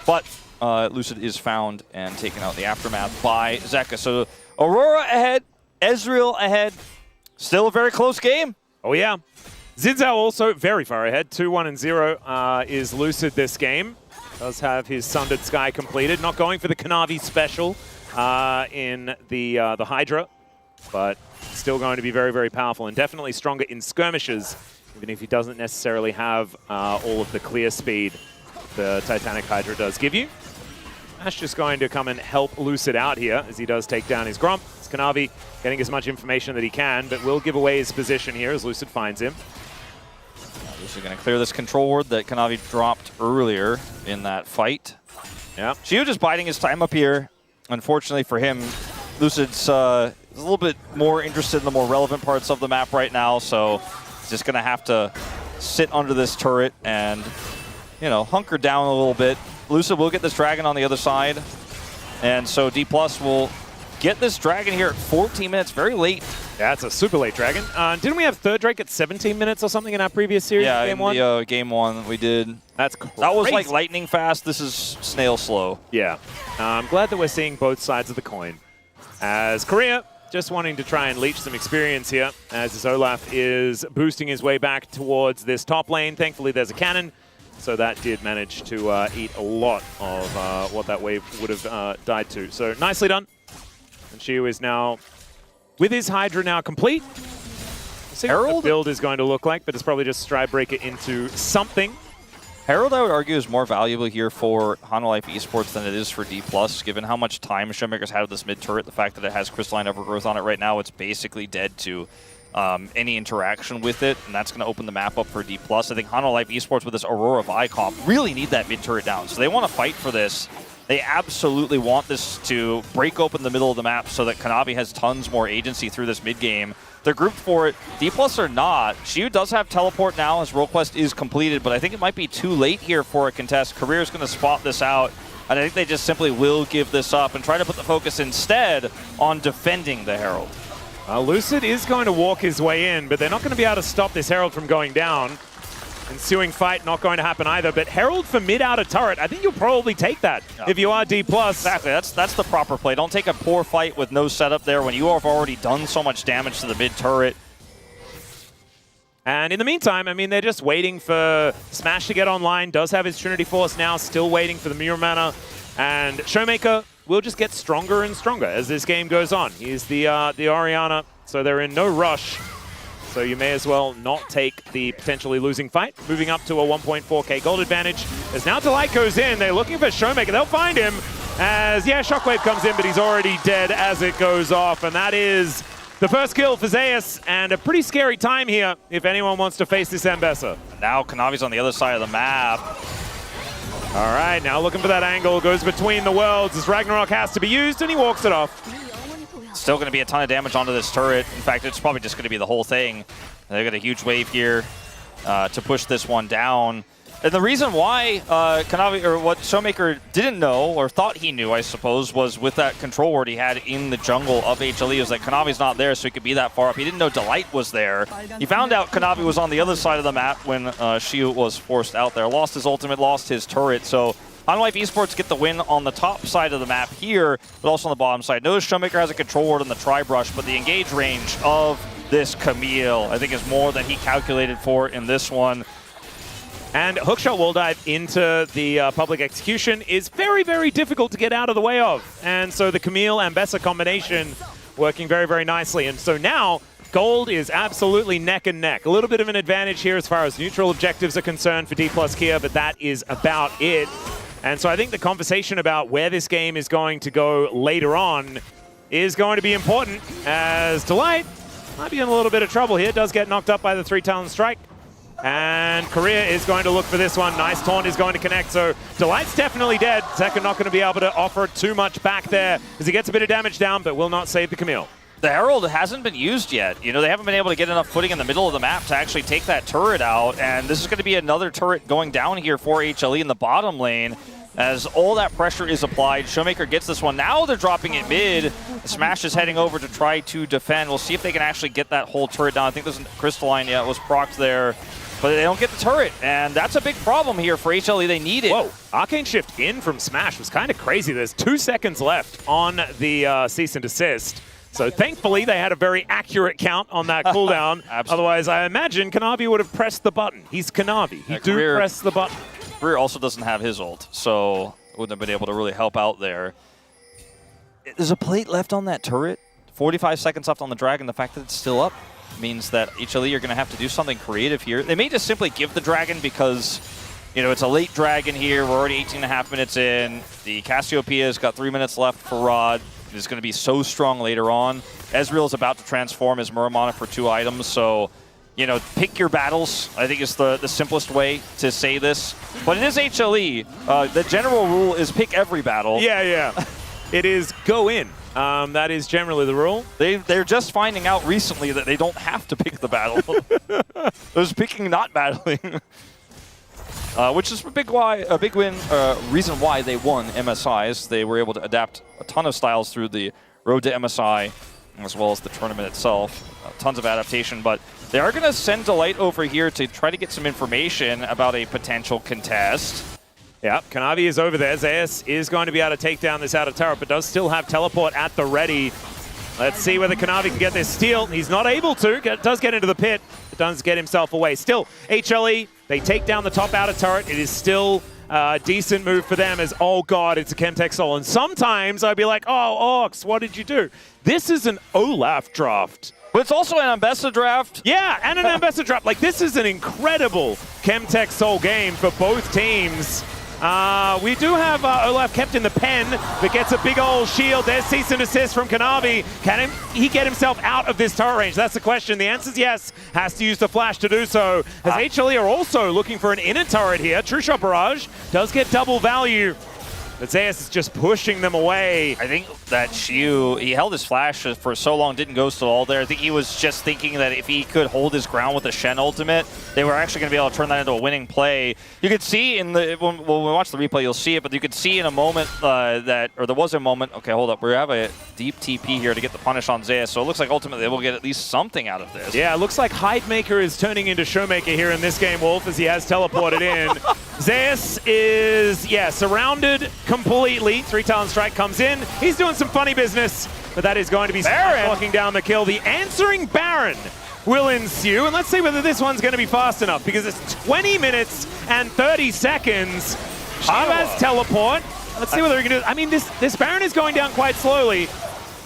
But Lucid is found and taken out in the aftermath by Zeka. So Aurora ahead, Ezreal ahead. Still a very close game.
Oh, yeah. Zinzao also very far ahead. 2-1 and 0 is Lucid this game. Does have his Sundered Sky completed. Not going for the Kanavi special in the Hydra, but still going to be very, very powerful and definitely stronger in skirmishes, even if he doesn't necessarily have all of the clear speed the Titanic Hydra does give you. Ash just going to come and help Lucid out here as he does take down his Grump. It's Kanavi getting as much information that he can, but will give away his position here as Lucid finds him.
Lucid going to clear this control ward that Kanavi dropped earlier in that fight.
Yeah.
Shiu just biding his time up here. Unfortunately for him, Lucid's a little bit more interested in the more relevant parts of the map right now, so he's just going to have to sit under this turret and, hunker down a little bit. Lucid will get this dragon on the other side, and so D+ will get this dragon here at 14 minutes, very late.
Yeah, it's a super late dragon. Didn't we have third Drake at 17 minutes or something in our previous series?
Yeah,
game one?
the game 1 we did.
That's crazy.
That was like lightning fast. This is snail slow.
Yeah. I'm glad that we're seeing both sides of the coin. As Korea just wanting to try and leech some experience here, as his Olaf is boosting his way back towards this top lane. Thankfully, there's a cannon, so that did manage to eat a lot of what that wave would have died to. So nicely done. And Shiu is now, with his Hydra now complete, see what the build is going to look like, but it's probably just Stride Breaker into something.
Herald, I would argue, is more valuable here for Hanwha Esports than it is for D+, given how much time Showmaker's had with this mid-turret. The fact that it has Crystalline Evergrowth on it right now, it's basically dead to any interaction with it, and that's going to open the map up for D+. I think Hanwha Esports with this Aurora Vicomp really need that mid-turret down, so they want to fight for this. They absolutely want this to break open the middle of the map so that Kanavi has tons more agency through this mid-game. They're grouped for it. D+ are not. Shiu does have teleport now. His role quest is completed, but I think it might be too late here for a contest. Career is going to spot this out, and I think they just simply will give this up and try to put the focus instead on defending the Herald.
Lucid is going to walk his way in, but they're not going to be able to stop this Herald from going down. Ensuing fight not going to happen either, but Herald for mid-outer turret, I think you'll probably take that if you are D+.
Exactly, that's the proper play. Don't take a poor fight with no setup there when you have already done so much damage to the mid-turret.
And in the meantime, I mean, they're just waiting for Smash to get online. Does have his Trinity Force now, still waiting for the Mirror Mana. And Showmaker will just get stronger and stronger as this game goes on. He's the Orianna, so they're in no rush. So you may as well not take the potentially losing fight. Moving up to a 1.4k gold advantage. As now Delight goes in, they're looking for Showmaker. They'll find him as, yeah, Shockwave comes in, but he's already dead as it goes off. And that is the first kill for Zeus, and a pretty scary time here if anyone wants to face this Ambessa.
Now Kanavi's on the other side of the map.
All right, now looking for that angle. Goes between the worlds as Ragnarok has to be used, and he walks it off.
Still going to be a ton of damage onto this turret. In fact, it's probably just going to be the whole thing. They got a huge wave here to push this one down. And the reason why Kanavi, or what Showmaker didn't know, or thought he knew, I suppose, was with that control ward he had in the jungle of HLE, was that Kanavi's not there, so he could be that far up. He didn't know Delight was there. He found out Kanavi was on the other side of the map when Shiu was forced out there. Lost his ultimate, lost his turret, so Hanwha Esports get the win on the top side of the map here, but also on the bottom side. Notice Showmaker has a control ward on the tri-brush, but the engage range of this Camille, I think, is more than he calculated for in this one.
And Hookshot Wall Dive into the public execution is very, very difficult to get out of the way of. And so the Camille and Bessa combination working very, very nicely. And so now Gold is absolutely neck and neck. A little bit of an advantage here as far as neutral objectives are concerned for D+ Kia, but that is about it. And so I think the conversation about where this game is going to go later on is going to be important, as Delight might be in a little bit of trouble here. Does get knocked up by the 3-talon strike. And Korea is going to look for this one. Nice taunt is going to connect, so Delight's definitely dead. Zeka not going to be able to offer too much back there as he gets a bit of damage down, but will not save the Camille.
The Herald hasn't been used yet. You know, they haven't been able to get enough footing in the middle of the map to actually take that turret out, and this is going to be another turret going down here for HLE in the bottom lane. As all that pressure is applied, Showmaker gets this one. Now they're dropping it mid. Smash is heading over to try to defend. We'll see if they can actually get that whole turret down. I think there's a Crystalline, yeah, it was procced there. But they don't get the turret, and that's a big problem here for HLE. They need it.
Whoa, Arcane Shift in from Smash was kind of crazy. There's 2 seconds left on the cease and desist. So thankfully, they had a very accurate count on that cooldown. Otherwise, I imagine Kanavi would have pressed the button. He's Kanavi. He do press the button.
Career also doesn't have his ult, so wouldn't have been able to really help out there. There's a plate left on that turret. 45 seconds left on the Dragon. The fact that it's still up means that HLE are going to have to do something creative here. They may just simply give the Dragon because, you know, it's a late Dragon here. We're already 18.5 minutes in. The Cassiopeia's got 3 minutes left for Rod. It's going to be so strong later on. Ezreal is about to transform his Muramana for 2 items, so, you know, pick your battles, I think is the simplest way to say this. But it is HLE. The general rule is pick every battle.
Yeah. It is go in. That is generally the rule.
They're just finding out recently that they don't have to pick the battle. There's picking not battling. Which is a big reason why they won MSIs. They were able to adapt a ton of styles through the road to MSI, as well as the tournament itself. Tons of adaptation, but they are going to send Delight over here to try to get some information about a potential contest.
Yeah, Kanavi is over there. Zeus is going to be able to take down this outer turret, but does still have teleport at the ready. Let's see whether Kanavi can get this steal. He's not able to. Does get into the pit, but does get himself away. Still, HLE, they take down the top outer turret. It is still a decent move for them as, oh god, it's a Chemtech Soul. And sometimes I'd be like, oh, Ox, what did you do? This is an Olaf draft.
But it's also an Ambessa draft.
Yeah, and an Ambessa draft. Like, this is an incredible Chemtech Soul game for both teams. We do have Olaf kept in the pen, but gets a big old shield. There's cease and desist from Kanavi. Can he get himself out of this turret range? That's the question. The answer is yes. Has to use the flash to do so. As HLE are also looking for an inner turret here. True Shot Barrage does get double value. But Zeus is just pushing them away.
I think that Shiu, he held his flash for so long, didn't go so all there. I think he was just thinking that if he could hold his ground with the Shen ultimate, they were actually going to be able to turn that into a winning play. You could see in the, when we watch the replay, you'll see it, but you could see in a moment there was a moment, okay, hold up, we have a deep TP here to get the punish on Zeus, so it looks like ultimately we'll get at least something out of this.
Yeah, it looks like Hidemaker is turning into Showmaker here in this game, Wolf, as he has teleported in. Zeus is, surrounded completely. 3-talon strike comes in. He's doing some funny business, but that is going to be blocking down the kill. The answering Baron will ensue, and let's see whether this one's going to be fast enough, because it's 20 minutes and 30 seconds. Shavaz teleport. Let's see whether he can do it. I mean, this Baron is going down quite slowly,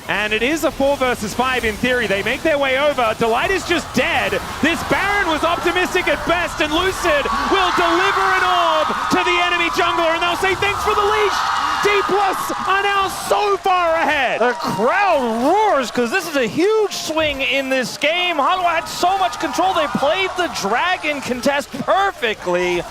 and it is a 4 versus 5 in theory. They make their way over. Delight is just dead. This Baron was optimistic at best, and Lucid will deliver an orb to the enemy jungler, and they'll say thanks for the leash. D+ are now so far ahead.
The crowd roars because this is a huge swing in this game. Hanwha had so much control. They played the Dragon contest perfectly.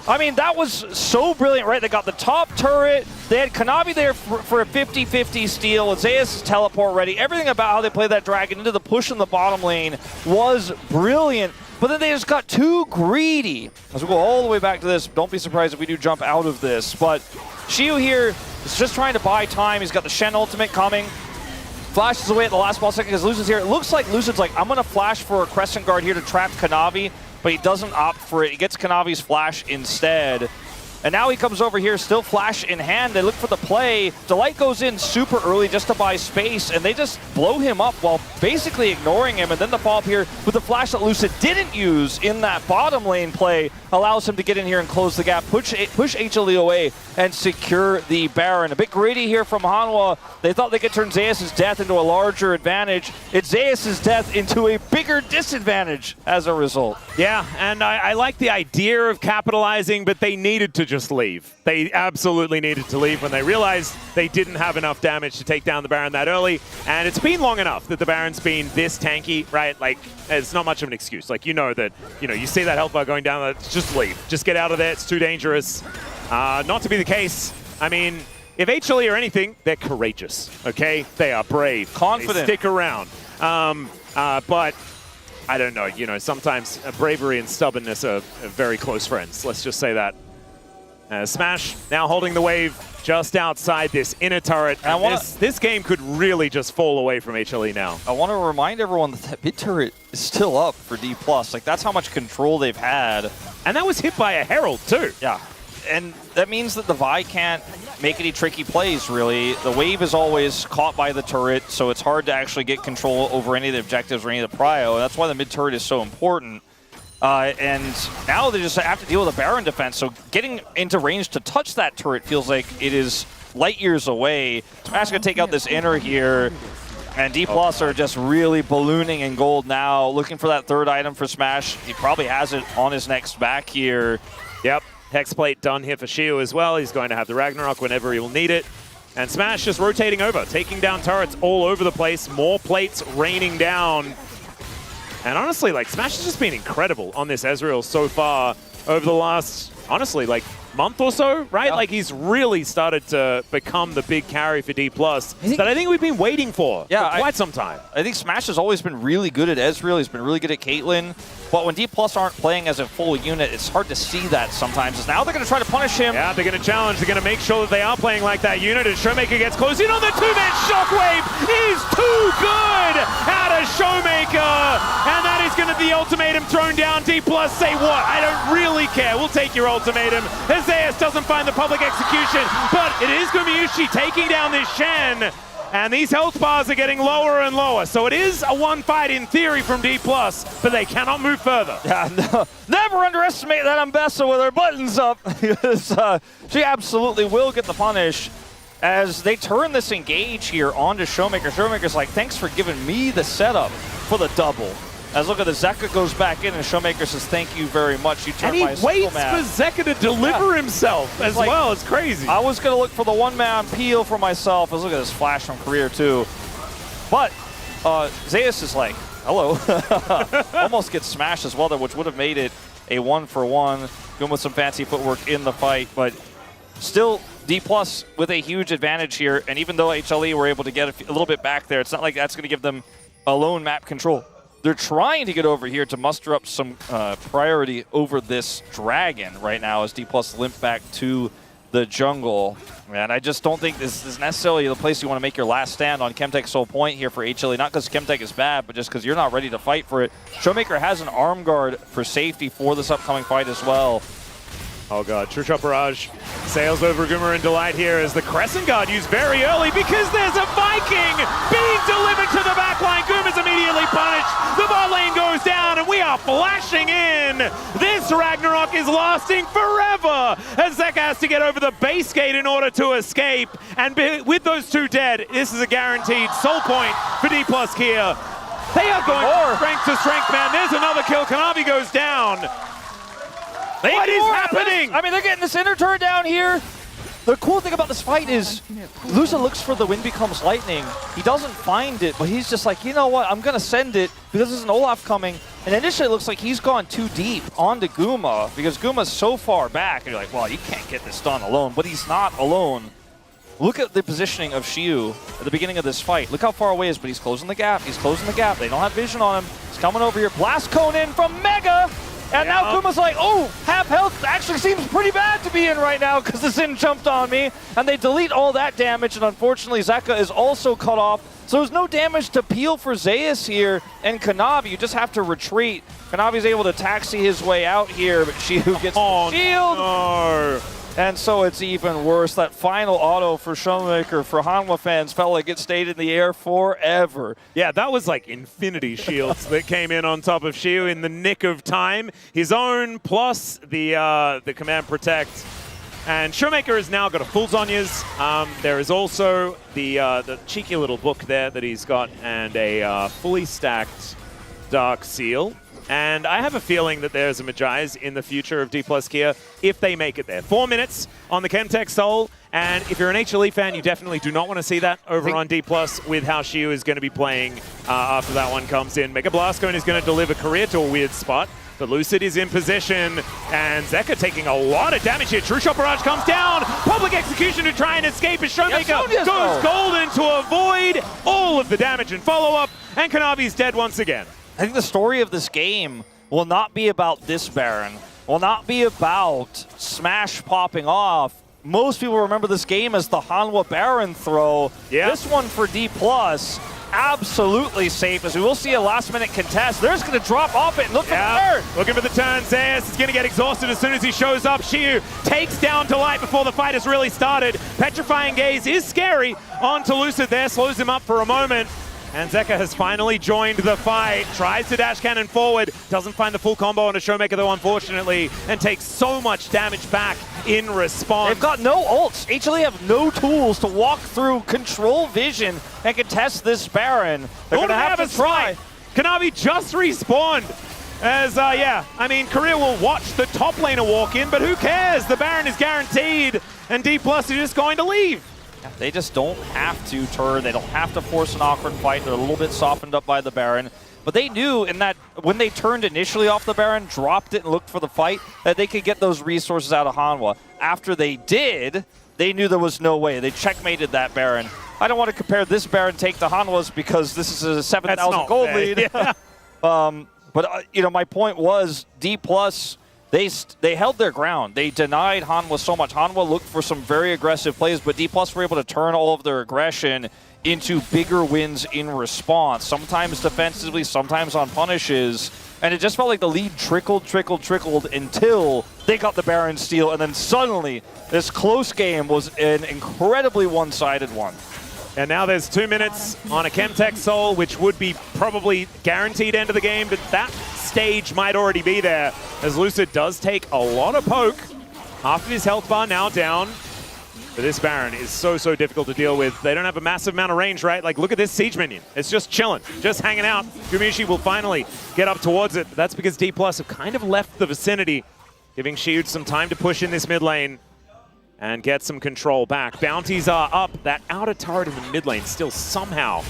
I mean, that was so brilliant, right? They got the top turret. They had Kanavi there for a 50-50 steal. Zeus' teleport ready. Everything about how they played that dragon into the push in the bottom lane was brilliant. But then they just got too greedy. As we go all the way back to this, don't be surprised if we do jump out of this. But Shiu here is just trying to buy time. He's got the Shen ultimate coming. Flashes away at the last ball second because Lucid's here. It looks like Lucid's like, I'm going to flash for a Crescent Guard here to trap Kanavi. But he doesn't opt for it. He gets Kanavi's flash instead. And now he comes over here, still flash in hand. They look for the play. Delight goes in super early just to buy space, and they just blow him up while basically ignoring him. And then the follow-up here with the flash that Lucid didn't use in that bottom lane play allows him to get in here and close the gap, push HLE away, and secure the Baron. A bit greedy here from Hanwha. They thought they could turn Zeus' death into a larger advantage. It's Zeus' death into a bigger disadvantage as a result.
Yeah, and I like the idea of capitalizing, but they needed to just leave. They absolutely needed to leave when they realized they didn't have enough damage to take down the Baron that early. And it's been long enough that the Baron's been this tanky, right? Like, it's not much of an excuse. Like, you know that, you see that health bar going down, just leave. Just get out of there. It's too dangerous. Not to be the case. I mean, if HLE are anything, they're courageous, okay? They are brave.
Confident.
They stick around. But I don't know, sometimes bravery and stubbornness are very close friends. Let's just say that. Smash now holding the wave just outside this inner turret. And this game could really just fall away from HLE now.
I want to remind everyone that mid turret is still up for D+. Like, that's how much control they've had.
And that was hit by a Herald, too.
Yeah. And that means that the Vi can't make any tricky plays, really. The wave is always caught by the turret, so it's hard to actually get control over any of the objectives or any of the prio. That's why the mid turret is so important. And now they just have to deal with a Baron defense, so getting into range to touch that turret feels like it is light years away. Smash going to take out this inner here, and D+ are just really ballooning in gold now, looking for that third item for Smash. He probably has it on his next back here.
Yep, Hexplate done here for Shiu as well. He's going to have the Ragnarok whenever he will need it. And Smash just rotating over, taking down turrets all over the place, more plates raining down. And honestly, like, Smash has just been incredible on this Ezreal so far over the last, honestly, like, month or so, right?
Yeah.
Like, he's really started to become the big carry for D+, that I think we've been waiting for quite some time.
I think Smash has always been really good at Ezreal. He's been really good at Caitlyn. But when D+ aren't playing as a full unit, it's hard to see that sometimes. Now they're going to try to punish him.
Yeah, they're going to challenge. They're going to make sure that they are playing like that unit. As Showmaker gets close in on the two-man Shockwave is too good out of Showmaker. And that is going to be the ultimatum thrown down. D+ say what? I don't really care. We'll take your ultimatum. Zeus doesn't find the public execution, but it is Gumayushi taking down this Shen. And these health bars are getting lower and lower. So it is a one fight in theory from D+, but they cannot move further.
Yeah, no, never underestimate that Ambessa with her buttons up. She absolutely will get the punish as they turn this engage here onto Showmaker. Showmaker's like, thanks for giving me the setup for the double. As look at the Zeka goes back in, and Showmaker says, thank you very much. You turned my
and he waits for Zeka to deliver himself as well. It's crazy.
I was going to look for the one-man peel for myself. Let's look at this flash from Career, too. But Zeus is like, hello. Almost gets smashed as well, there, which would have made it a 1-for-1. Going with some fancy footwork in the fight, but still D+ with a huge advantage here. And even though HLE were able to get a little bit back there, it's not like that's going to give them alone map control. They're trying to get over here to muster up some priority over this dragon right now as D+ limp back to the jungle. And I just don't think this is necessarily the place you want to make your last stand on Chemtech's sole point here for HLE. Not because Chemtech is bad, but just because you're not ready to fight for it. Showmaker has an arm guard for safety for this upcoming fight as well.
Oh god, True Shot Barrage sails over Goomer and Delight here as the Crescent Guard used very early because there's a Viking being delivered to the backline. Goomer's immediately punished. The bot lane goes down and we are flashing in. This Ragnarok is lasting forever as Zeka has to get over the base gate in order to escape. And with those two dead, this is a guaranteed soul point for D+ here. They are going from strength to strength, man. There's another kill. Kanavi goes down. What is happening?
I mean, they're getting this inner turret down here. The cool thing about this fight is Lusa looks for the wind becomes lightning. He doesn't find it, but he's just like, you know what? I'm going to send it because there's an Olaf coming. And initially it looks like he's gone too deep onto Guma because Guma's so far back. And you're like, well, you can't get this done alone. But he's not alone. Look at the positioning of Xiu at the beginning of this fight. Look how far away he is, but he's closing the gap. He's closing the gap. They don't have vision on him. He's coming over here. Blast cone in from Mega. And now Guma's like, oh, half health actually seems pretty bad to be in right now because the Xin jumped on me. And they delete all that damage. And unfortunately, Zeka is also cut off. So there's no damage to peel for Zeus here. And Kanavi, you just have to retreat. Kanavi's able to taxi his way out here, but Xiu gets the shield.
No.
And so it's even worse. That final auto for Showmaker for Hanwha fans felt like it stayed in the air forever.
Yeah, that was like infinity shields that came in on top of Xiu in the nick of time. His own plus the command protect. And Showmaker has now got a full Zhonya's. There is also the cheeky little book there that he's got and a fully stacked Dark Seal. And I have a feeling that there's a Magi's in the future of D+ Kia if they make it there. 4 minutes on the Chemtech Soul. And if you're an HLE fan, you definitely do not want to see that over on D+ with how Xiu is going to be playing after that one comes in. Mega Blast Cone is going to deliver career to a weird spot. But Lucid is in position, and Zeka taking a lot of damage here. True Shot Barrage comes down. Public Execution to try and escape as Showmaker goes golden to avoid all of the damage and follow-up. And Kanavi's dead once again.
I think the story of this game will not be about this Baron, will not be about Smash popping off. Most people remember this game as the Hanwha Baron throw.
Yeah.
This one for D+, absolutely safe, as we will see a last-minute contest. They're just going to drop off it and look for the turn.
Looking for the turn. Zeus is going to get exhausted as soon as he shows up. Xiu takes down Delight before the fight has really started. Petrifying Gaze is scary onto Lucid there, slows him up for a moment. And Zeka has finally joined the fight, tries to dash cannon forward, doesn't find the full combo on a Showmaker though, unfortunately, and takes so much damage back in response.
They've got no ults. HLE have no tools to walk through, control vision, and contest this Baron. They're going to have to try.
Kanavi just respawned. As, I mean, Korea will watch the top laner walk in, but who cares? The Baron is guaranteed, and D+ is just going to leave.
They just don't have to turn. They don't have to force an awkward fight. They're a little bit softened up by the Baron. But they knew in that when they turned initially off the Baron, dropped it and looked for the fight, that they could get those resources out of Hanwha. After they did, they knew there was no way. They checkmated that Baron. I don't want to compare this Baron take to Hanwha's because this is a 7,000 gold lead.
Yeah.
But you know, my point was D+, They held their ground. They denied Hanwha so much. Hanwha looked for some very aggressive plays, but D+ were able to turn all of their aggression into bigger wins in response, sometimes defensively, sometimes on punishes. And it just felt like the lead trickled until they got the Baron steal, and then suddenly this close game was an incredibly one-sided one.
And now there's 2 minutes on a Chemtech Soul, which would be probably guaranteed end of the game, but that stage might already be there, as Lucid does take a lot of poke. Half of his health bar now down. But this Baron is so difficult to deal with. They don't have a massive amount of range, right? Like, look at this Siege minion. It's just chilling, just hanging out. Gumishi will finally get up towards it. But that's because D+ have kind of left the vicinity, giving Shield some time to push in this mid lane and get some control back. Bounties are up. That outer turret in the mid lane still somehow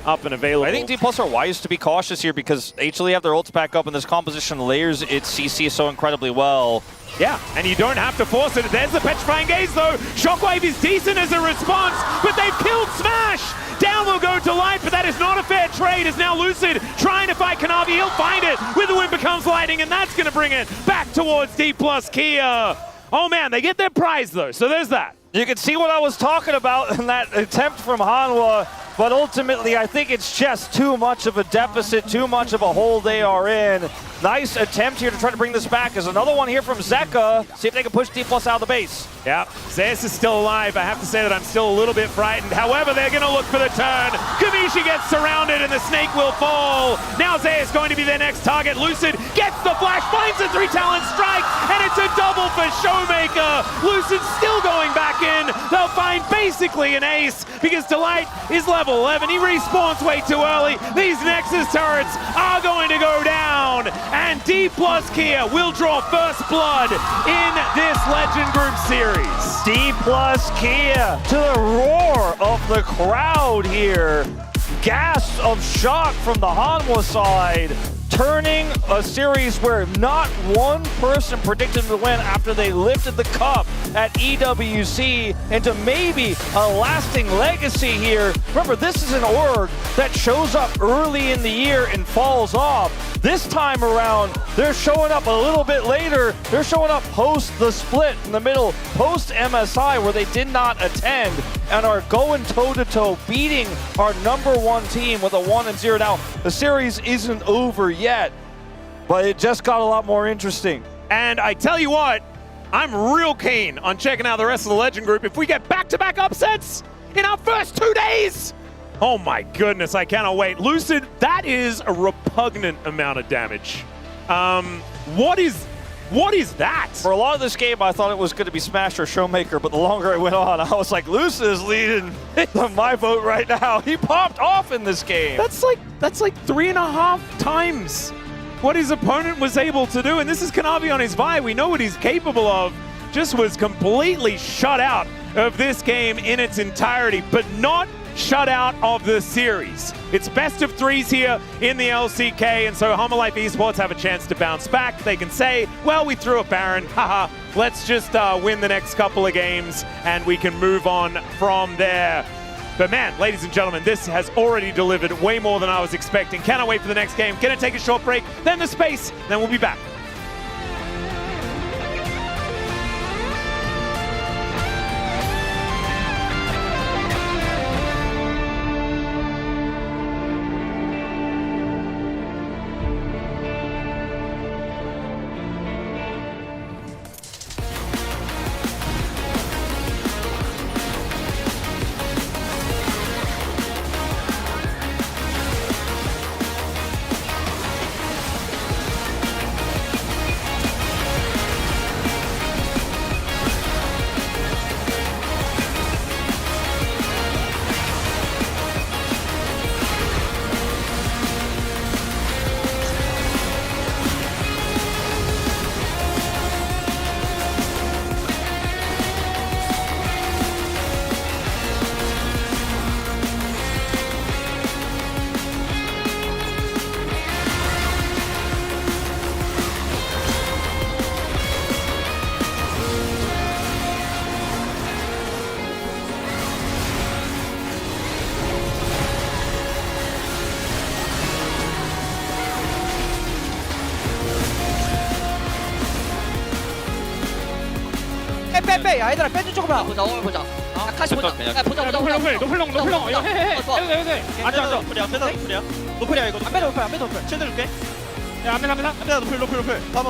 up and available.
I think D+ are wise to be cautious here because HLE have their ults back up and this composition layers its CC so incredibly well.
Yeah, and you don't have to force it. There's the Petrifying Gaze though. Shockwave is decent as a response, but they've killed Smash! Down will go to Light, but that is not a fair trade as now Lucid trying to fight Kanavi. He'll find it. With the Wind becomes Lightning, and that's going to bring it back towards D+ Kia. Oh man, they get their prize though, so there's that.
You can see what I was talking about in that attempt from Hanwha, but ultimately I think it's just too much of a deficit, too much of a hole they are in. Nice attempt here to try to bring this back. There's another one here from Zeka. See if they can push D+ out of the base.
Yeah, Zeus is still alive. I have to say that I'm still a little bit frightened. However, they're going to look for the turn. Kamishi gets surrounded and the snake will fall. Now Zeus is going to be their next target. Lucid gets the flash, finds a 3-talent strike, and it's a double for Showmaker. Lucid still going back in. They'll find basically an ace because Delight is level 11. He respawns way too early. These Nexus turrets are going to go down. And D+ Kia will draw first blood in this Legend Group Series.
D+ Kia to the roar of the crowd here. Gasps of shock from the Hanwha side. turning a series where not one person predicted to win after they lifted the cup at EWC into maybe a lasting legacy here. Remember, this is an org that shows up early in the year and falls off. This time around, they're showing up a little bit later. They're showing up post the split in the middle, post MSI, where they did not attend, and are going toe-to-toe, beating our #1 team with a 1-0. Now, the series isn't over yet, but it just got a lot more interesting.
And I tell you what, I'm real keen on checking out the rest of the Legend group. If we get back-to-back upsets in our first 2 days, oh my goodness, I cannot wait. Lucid, that is a repugnant amount of damage. What is that?
For a lot of this game, I thought it was going to be Smash or Showmaker, but the longer it went on, I was like, Lucid is leading my vote right now. He popped off in this game.
That's like 3.5 times what his opponent was able to do. And this is Kanavi on his Vi. We know what he's capable of. Just was completely shut out of this game in its entirety, but not shut out of the series. It's best of 3s here in the LCK, and so Homolife Esports have a chance to bounce back. They can say, well, we threw a Baron, haha, let's just win the next couple of games and we can move on from there. But man, ladies and gentlemen, this has already delivered way more than I was expecting. Cannot wait for the next game. Gonna take a short break, then the space, then we'll be back.
빼 얘들아 빼준 쪽으로 보자 오늘 보자 야 카시 보자 야 보자
노플long 이거 해 해도 돼 앉아
노플이야 앞에다 노플이야 노플이야 이거 앞에다 노플 쉴드 줄게 야 앞에다 노플 봐봐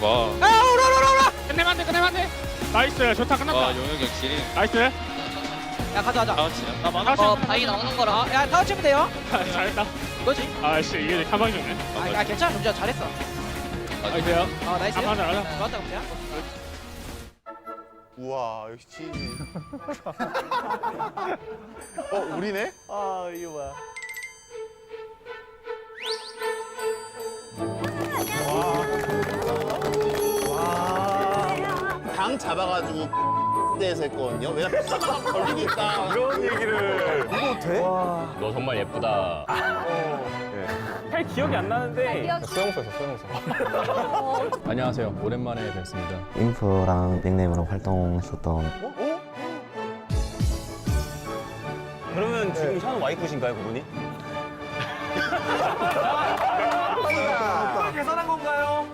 와
아 오라
끝내면 안돼 나이스 좋다 끝났다
와 용혁 역시
나이스
야 가자
나 많아
바위 나오는 거라 야 다음 치면 돼요
잘했다
이거지
아씨 이게 한방이 좋네
아 괜찮아 동지야 잘했어
나이스요
나이스
잘하자
좋았다 동지야
우와 역시 치즈. 우리네?
아 이게 뭐야
당 잡아가지고 데에서 했거든요. 왜냐면 걸리니까 이런 얘기를 이거 돼?
너 정말 예쁘다.
할 기억이 안 나는데
소영서에서 소영서.
안녕하세요. 오랜만에 뵙습니다.
인프랑 닉네임으로 활동했었던.
그러면 지금 현 와이프신가요, 그분이?
이걸 계산한 건가요?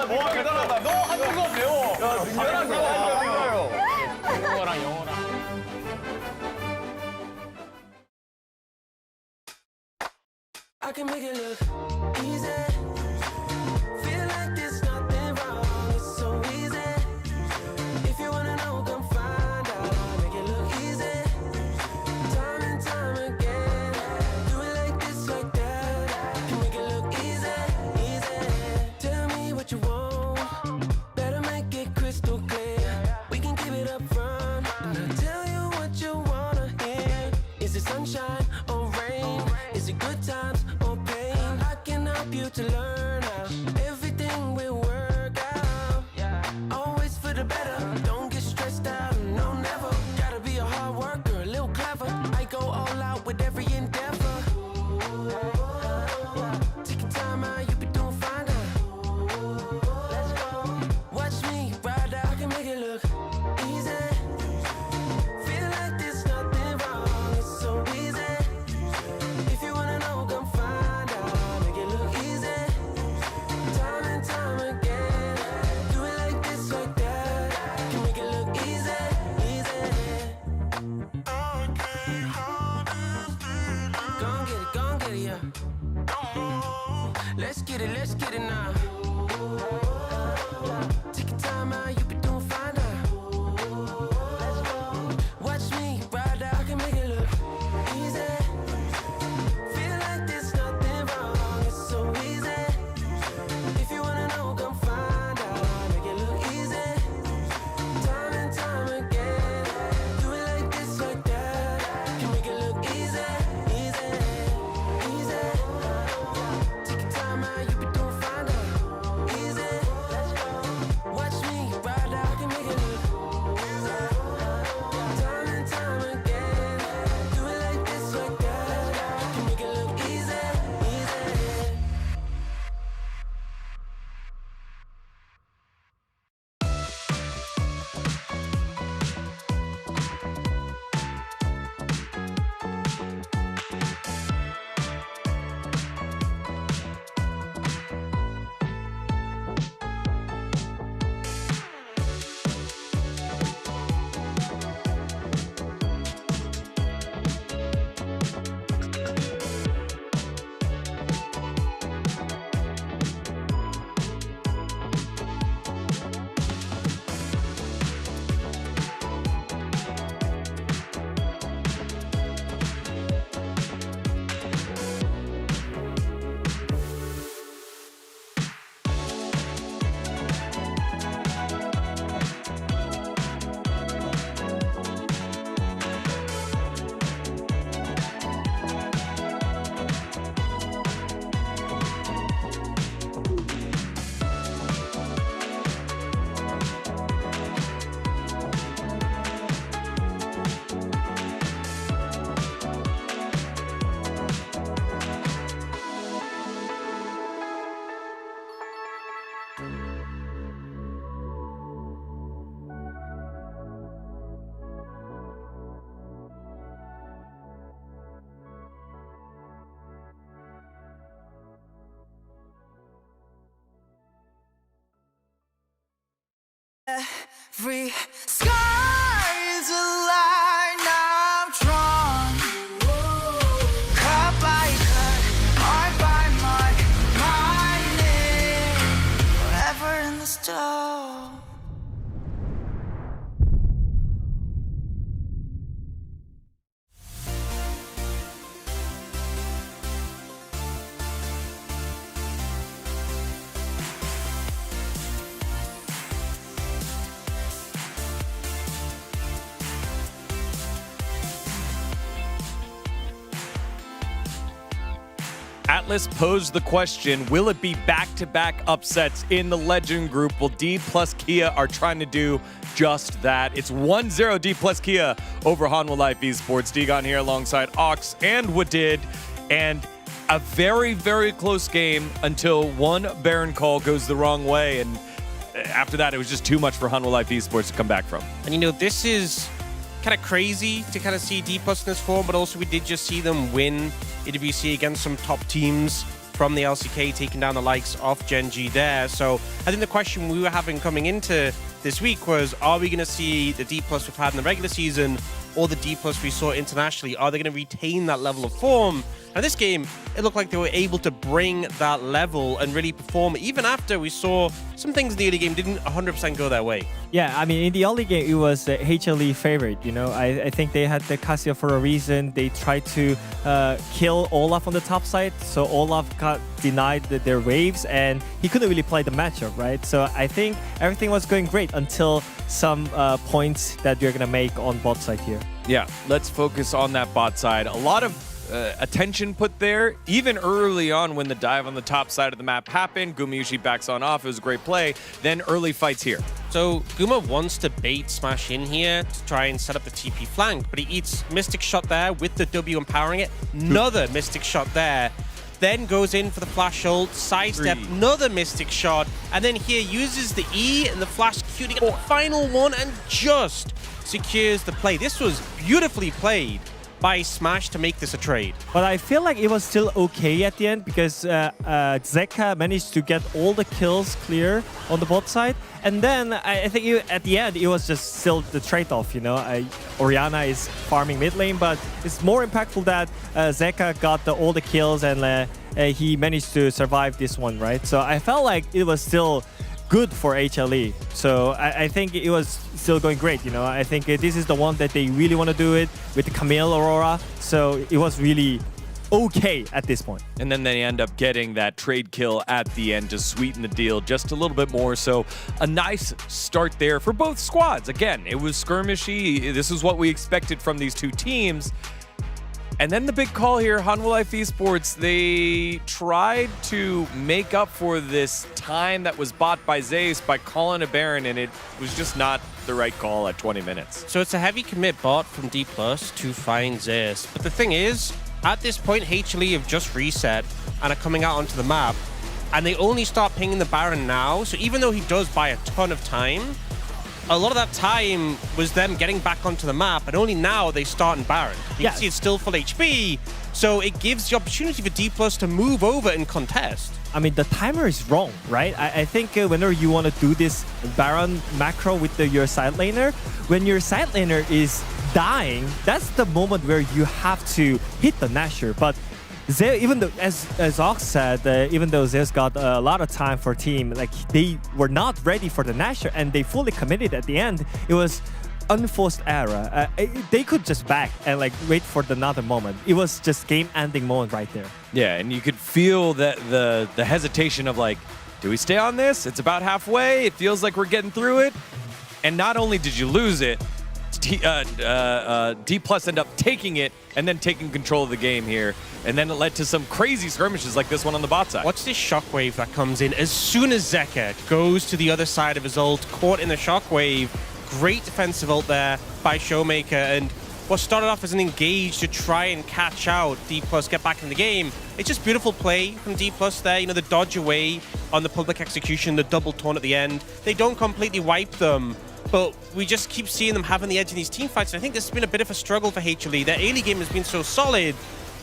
와 대단하다. 너 한국어 배워. 야 능력이 배워.
영어랑 영어랑.
I can make it look easy. Feel like there's nothing wrong. It's so easy. If you wanna know, come find out. I'll make it look easy. Time and time again. Do it like this, like that. Can make it look easy, easy. Tell me what you want. Better make it crystal clear. We can keep it up front. And I'll tell you what you wanna hear. Is it sunshine or rain? Is it good times or pain? I can help you to learn how everything will work out. Always for the better, don't get stressed out. No, never. Gotta be a hard worker, a little clever. I go all out. Every sky's a line I've drawn. Cut by cut, mark by mark, my name forever in the stone.
Atlas posed the question, will it be back-to-back upsets in the Legend group? Well, D plus Kia are trying to do just that. It's 1-0 D plus Kia over Hanwha Life Esports. Degon here alongside Ox and Wadid. And a very, very close game until one Baron call goes the wrong way. And after that, it was just too much for Hanwha Life Esports to come back from.
And you know, this is kind of crazy to kind of see D plus in this form, but also we did just see them win AWC against some top teams from the LCK, taking down the likes of Gen G there. So I think the question we were having coming into this week was, are we going to see the D plus we've had in the regular season or the D plus we saw internationally? Are they going to retain that level of form? And this game, it looked like they were able to bring that level and really perform, even after we saw some things in the early game didn't 100% go their way.
Yeah, I mean, in the early game, it was the HLE favorite, you know. I think they had the Cassia for a reason. They tried to kill Olaf on the top side, so Olaf got denied their waves, and he couldn't really play the matchup, right? So I think everything was going great until some points that you're going to make on bot side here.
Yeah, let's focus on that bot side. A lot of attention put there, even early on when the dive on the top side of the map happened. Guma usually backs on off. It was a great play. Then early fights here.
So Guma wants to bait Smash in here to try and set up the TP flank, but he eats Mystic Shot there with the W empowering it. Another Mystic Shot there. Then goes in for the flash ult, sidestep, another Mystic Shot, and then here uses the E and the flash Q to get the final one and just secures the play. This was beautifully played by Smash to make this a trade.
But I feel like it was still okay at the end because Zeka managed to get all the kills clear on the bot side. And then I think at the end, it was just still the trade-off, you know. Orianna is farming mid lane, but it's more impactful that Zeka got all the kills and he managed to survive this one, right? So I felt like it was still good for HLE. So I think it was still going great, you know. I think this is the one that they really want to do it with the Camille Aurora. So it was really okay at this point.
And then they end up getting that trade kill at the end to sweeten the deal just a little bit more. So a nice start there for both squads. Again, it was skirmishy. This is what we expected from these two teams. And then the big call here, Hanwha Life Esports, they tried to make up for this time that was bought by Zeus by calling a Baron, and it was just not the right call at 20 minutes.
So it's a heavy commit bot from D+ to find Zeus. But the thing is, at this point, HLE have just reset and are coming out onto the map, and they only start pinging the Baron now. So even though he does buy a ton of time, a lot of that time was them getting back onto the map, and only now they start in Baron. You can see it's still full HP, so it gives the opportunity for D+ to move over and contest.
I mean, the timer is wrong, right? I think whenever you want to do this Baron macro with your side laner, when your side laner is dying, that's the moment where you have to hit the Nasher. But Zeus, even though, as Ox said, even though Zeus got a lot of time for team, like they were not ready for the Nasher and they fully committed at the end. It was unforced error. They could just back and like wait for another moment. It was just game-ending moment right there.
Yeah, and you could feel that the hesitation of like, do we stay on this? It's about halfway. It feels like we're getting through it. And not only did you lose it, D+ end up taking it and then taking control of the game here. And then it led to some crazy skirmishes like this one on the bot side.
Watch this shockwave that comes in as soon as Zeka goes to the other side of his ult, caught in the shockwave. Great defensive ult there by Showmaker, and what started off as an engage to try and catch out D+, get back in the game. It's just beautiful play from D+ there. You know, the dodge away on the public execution, the double taunt at the end. They don't completely wipe them, but we just keep seeing them having the edge in these team fights. And I think this has been a bit of a struggle for HLE. Their early game has been so solid,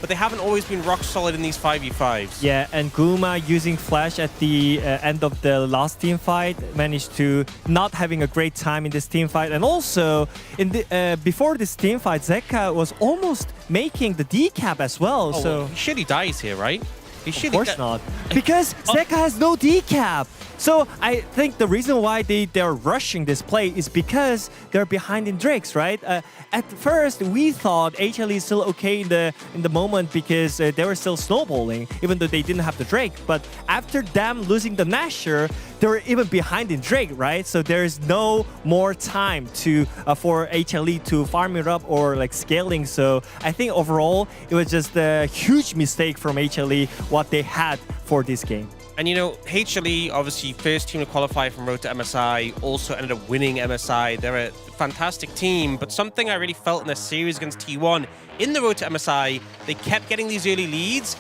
but they haven't always been rock solid in these 5v5s.
Yeah, and Guma using Flash at the end of the last team fight managed to not having a great time in this team fight. And also, in the before this team fight, Zeka was almost making the decap as well.
Oh,
so
well, he surely dies here, right?
Of course not. Because Zeka has no decap. So I think the reason why they're rushing this play is because they're behind in Drakes, right? At first, we thought HLE is still okay in the moment because they were still snowballing, even though they didn't have the Drake. But after them losing the Nasher, they were even behind in Drake, right? So there's no more time to for HLE to farm it up or like scaling. So I think overall, it was just a huge mistake from HLE what they had for this game.
And you know, HLE, obviously first team to qualify from Road to MSI, also ended up winning MSI. They're a fantastic team, but something I really felt in their series against T1, in the Road to MSI, they kept getting these early leads,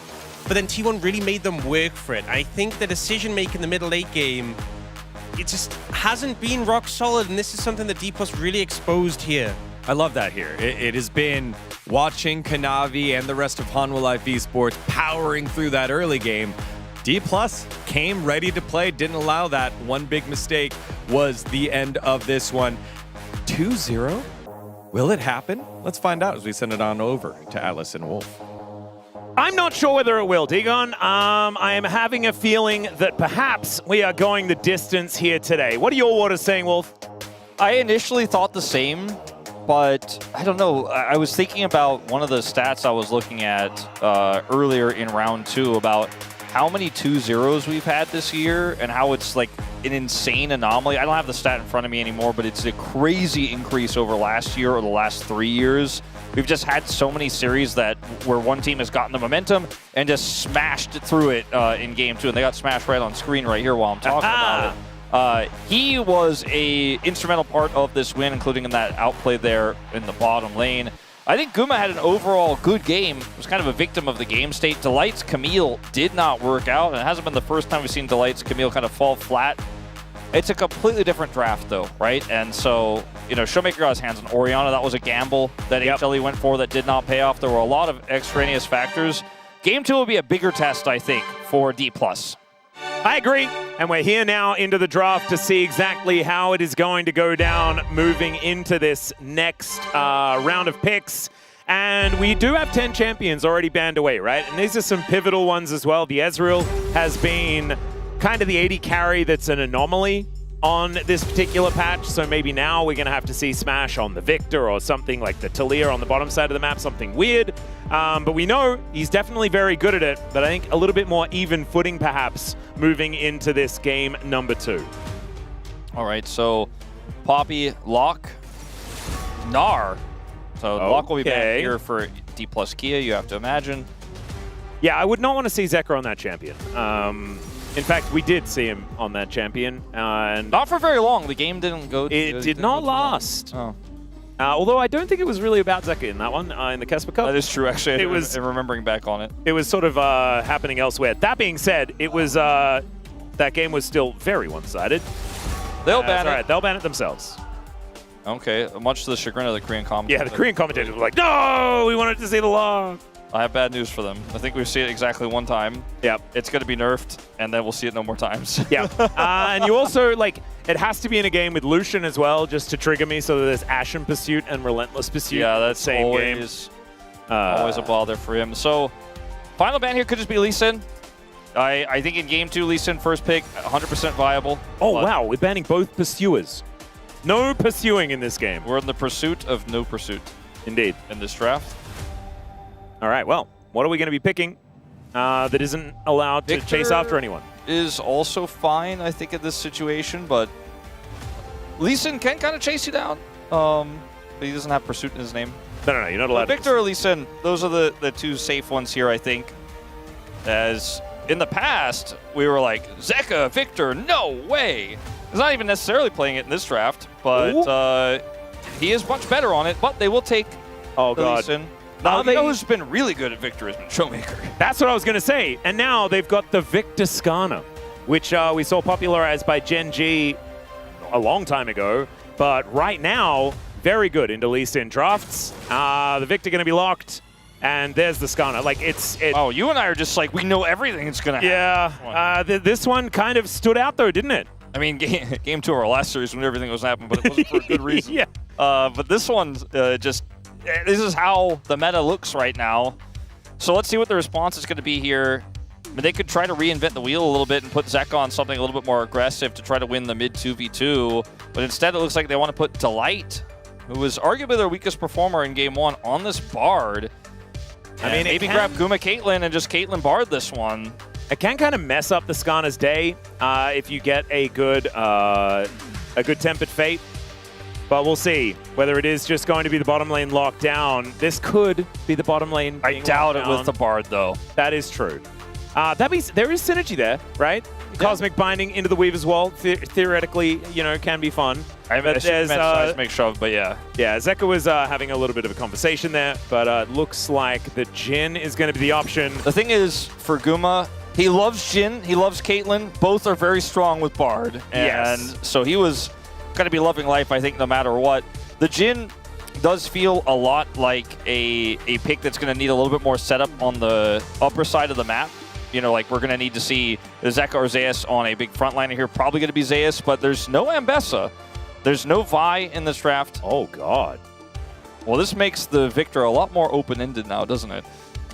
but then T1 really made them work for it. I think the decision-making in the middle-late game, it just hasn't been rock solid, and this is something that D+ really exposed here.
I love that here. It has been watching Kanavi and the rest of Hanwha Life Esports powering through that early game. D+ came ready to play, didn't allow that. One big mistake was the end of this one. 2-0? Will it happen? Let's find out as we send it on over to Atlas and Wolf.
I'm not sure whether it will, Digon. I am having a feeling that perhaps we are going the distance here today. What are your waters saying, Wolf?
I initially thought the same, but I don't know. I was thinking about one of the stats I was looking at earlier in round 2 about how many 2-0s we've had this year and how it's like an insane anomaly. I don't have the stat in front of me anymore, but it's a crazy increase over last year or the last 3 years. We've just had so many series that where one team has gotten the momentum and just smashed through it in game 2, and they got smashed right on screen right here while I'm talking about it. He was a instrumental part of this win, including in that outplay there in the bottom lane. I think Guma had an overall good game. It was kind of a victim of the game state. Delight's Camille did not work out, and it hasn't been the first time we've seen Delight's Camille kind of fall flat. It's a completely different draft, though, right? And so, you know, Showmaker got his hands on Orianna. That was a gamble that HLE went for that did not pay off. There were a lot of extraneous factors. Game 2 will be a bigger test, I think, for D+.
I agree. And we're here now into the draft to see exactly how it is going to go down moving into this next round of picks. And we do have 10 champions already banned away, right? And these are some pivotal ones as well. The Ezreal has been kind of the AD carry that's an anomaly on this particular patch. So maybe now we're going to have to see Smash on the Victor or something like the Talia on the bottom side of the map, something weird. But we know he's definitely very good at it. But I think a little bit more even footing perhaps moving into this game number 2.
All right, so Poppy, Locke, Gnar. So Locke will be back here for D+ Kia, you have to imagine.
Yeah, I would not want to see Zekra on that champion. In fact, we did see him on that champion. And
not for very long. The game didn't go...
It did not last.
Oh.
Although I don't think it was really about Zeka in that one, in the Casper Cup.
That is true, actually.
It was
remembering back on it.
It was sort of happening elsewhere. That being said, it was that game was still very one-sided.
They'll ban it.
Right, they'll ban it themselves.
Okay, much to the chagrin of the Korean commentators.
Yeah, the Korean commentators were like, no, we wanted to see the law.
I have bad news for them. I think we've seen it exactly one time.
Yep.
It's going to be nerfed, and then we'll see it no more times.
Yeah. And you also, like, it has to be in a game with Lucian as well, just to trigger me, so that there's Ashen Pursuit and Relentless Pursuit.
Yeah, that's
same
always,
game.
Always a bother for him. So, final ban here could just be Lee Sin. I think in game 2, Lee Sin first pick, 100% viable.
Oh, wow. We're banning both pursuers. No pursuing in this game.
We're in the pursuit of no pursuit.
Indeed.
In this draft.
All right, well, what are we going to be picking that isn't allowed to chase after anyone?
Is also fine, I think, in this situation, but Lee Sin can kind of chase you down. But he doesn't have pursuit in his name.
No, you're not allowed to.
Victor or Lee Sin, those are the two safe ones here, I think. As in the past, we were like, Zeka, Victor, no way. He's not even necessarily playing it in this draft, but he is much better on it, but they will take Lee Sin. Now, you know who's been really good at Victor has been Showmaker.
That's what I was going to say. And now they've got the Victor Skarner, which we saw popularized by Gen G a long time ago. But right now, very good into Lee Sin drafts. The Victor going to be locked. And there's the Skarner. Like,
Oh, you and I are just like, we know everything that's going to happen.
Yeah. This one kind of stood out, though, didn't it?
I mean, game 2 of our last series when everything was happening, but it wasn't for a good reason.
Yeah.
But this one's this is how the meta looks right now. So let's see what the response is going to be here. I mean, they could try to reinvent the wheel a little bit and put Zeka on something a little bit more aggressive to try to win the mid 2v2. But instead, it looks like they want to put Delight, who was arguably their weakest performer in game 1, on this Bard. I mean, maybe grab Guma Caitlyn and just Caitlyn Bard this one.
It can kind of mess up the Skarner's day if you get a good Tempered Fate. But we'll see whether it is just going to be the bottom lane locked down. This could be the bottom lane.
I doubt it with the Bard, though.
That is true. That means there is synergy there, right? Yeah. Cosmic Binding into the Weaver's Wall, theoretically, can be fun.
I haven't seismic shove, but yeah.
Yeah, Zeka was having a little bit of a conversation there, but looks like the Jhin is going to be the option.
The thing is, for Guma, he loves Jhin, he loves Caitlyn. Both are very strong with Bard. And so he was going to be loving life, I think, no matter what. The Jhin does feel a lot like a pick that's going to need a little bit more setup on the upper side of the map. Like we're going to need to see Zeka or Zeus on a big frontliner here. Probably going to be Zeus, but there's no Ambessa. There's no Vi in this draft.
Oh, God.
Well, this makes the Victor a lot more open-ended now, doesn't it?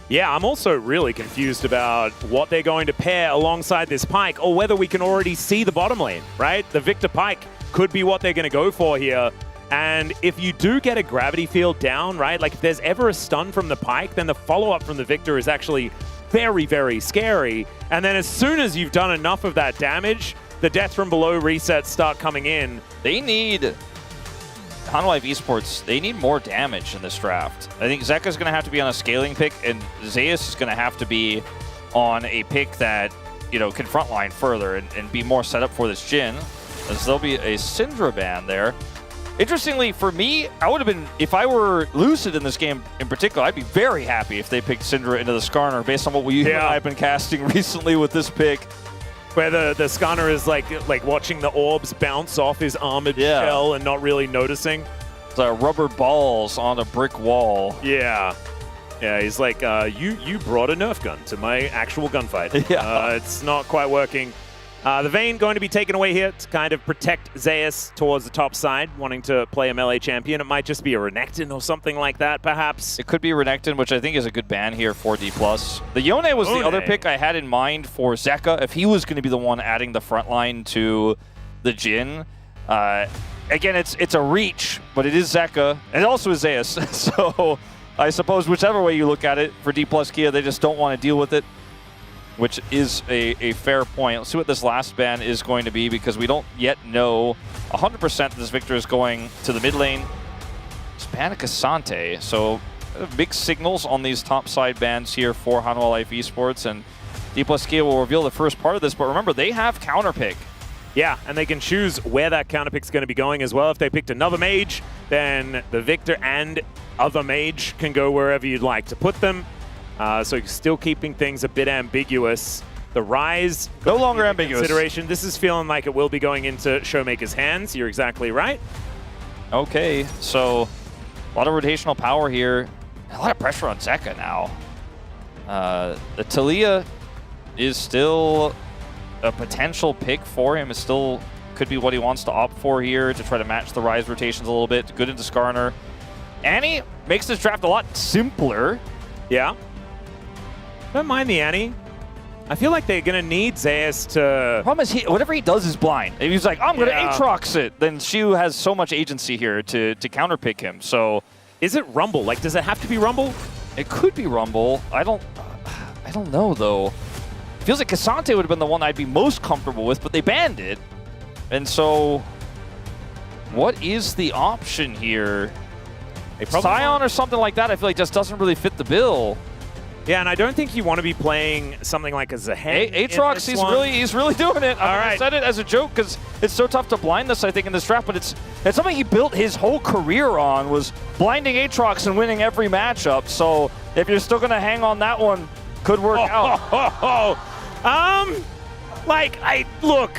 Yeah, I'm also really confused about what they're going to pair alongside this Pyke, or whether we can already see the bottom lane, right? The Victor Pyke could be what they're going to go for here. And if you do get a gravity field down, right, like if there's ever a stun from the Pyke, then the follow-up from the Victor is actually very, very scary. And then as soon as you've done enough of that damage, the death from below resets start coming in.
They need... Hanwha Life Esports, they need more damage in this draft. I think Zeka's going to have to be on a scaling pick, and Zeus is going to have to be on a pick that, can frontline further and be more set up for this Jhin, as there'll be a Syndra ban there. Interestingly, for me, I would have been, if I were Lucid in this game in particular, I'd be very happy if they picked Syndra into the Skarner based on what we and I have been casting recently with this pick.
Where the Skarner is like watching the orbs bounce off his armored shell and not really noticing.
It's rubber balls on a brick wall.
Yeah. Yeah, he's like, you brought a Nerf gun to my actual gunfight.
Yeah.
It's not quite working. The Vayne going to be taken away here to kind of protect Zeus towards the top side, wanting to play a melee champion. It might just be a Renekton or something like that, perhaps.
It could be Renekton, which I think is a good ban here for D+. The Yone was the other pick I had in mind for Zeka, if he was going to be the one adding the front line to the Jhin. Again, it's a reach, but it is Zeka, and it also is Zeus. So I suppose whichever way you look at it, for D+ Kia, they just don't want to deal with it, which is a fair point. Let's see what this last ban is going to be, because we don't yet know 100% that this Victor is going to the mid lane. It's ban Cassante, so big signals on these top side bans here for Hanwha Life Esports, and D+ Kia will reveal the first part of this, but remember, they have counterpick.
Yeah, and they can choose where that counterpick's going to be going as well. If they picked another mage, then the Victor and other mage can go wherever you'd like to put them. So still keeping things a bit ambiguous. The Rise,
no longer ambiguous.
Consideration. This is feeling like it will be going into Showmaker's hands. You're exactly right.
Okay, so a lot of rotational power here. A lot of pressure on Zeka now. The Talia is still a potential pick for him. It still could be what he wants to opt for here to try to match the Rise rotations a little bit. Good into Skarner. Annie makes this draft a lot simpler.
Yeah. Don't mind the Annie. I feel like they're going to need Zeus to...
Problem is, whatever he does is blind. If he's like, I'm going to Aatrox it, then Shu has so much agency here to counterpick him. So,
is it Rumble? Like, does it have to be Rumble?
It could be Rumble. I don't know, though. It feels like Cassante would have been the one I'd be most comfortable with, but they banned it. And so, what is the option here? Scion or something like that, I feel like just doesn't really fit the bill.
Yeah, and I don't think you want to be playing something like a Zahed.
Aatrox, he's really doing it. I said it as a joke because it's so tough to blind this, I think, in this draft, but it's something he built his whole career on, was blinding Aatrox and winning every matchup. So if you're still going to hang on that one, could work out.
Look,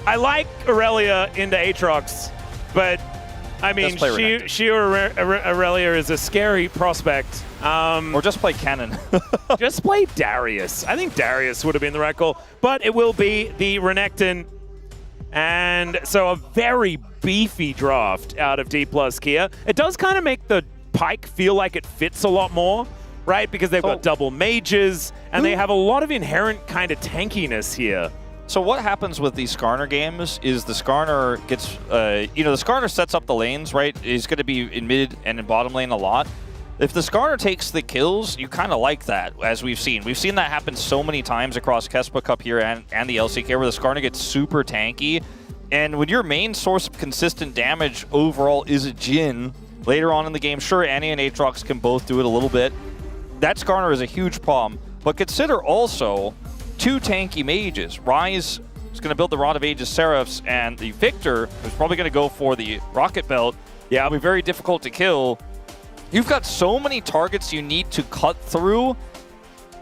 I like Aurelia into Aatrox, but I mean, Shio Aurelia is a scary prospect.
Or just play Cannon.
Just play Darius. I think Darius would have been the right call, but it will be the Renekton. And so a very beefy draft out of D+ Kia. It does kind of make the Pyke feel like it fits a lot more, right? Because they've got double mages, and they have a lot of inherent kind of tankiness here.
So what happens with these Skarner games is the Skarner gets, the Skarner sets up the lanes, right? He's going to be in mid and in bottom lane a lot. If the Skarner takes the kills, you kind of like that, as we've seen. We've seen that happen so many times across Kespa Cup here and the LCK, where the Skarner gets super tanky. And when your main source of consistent damage overall is a Jhin, later on in the game, sure, Annie and Aatrox can both do it a little bit. That Skarner is a huge problem. But consider also 2 tanky mages. Ryze is going to build the Rod of Ages Seraphs, and the Victor is probably going to go for the Rocket Belt. Yeah, it'll be very difficult to kill. You've got so many targets you need to cut through.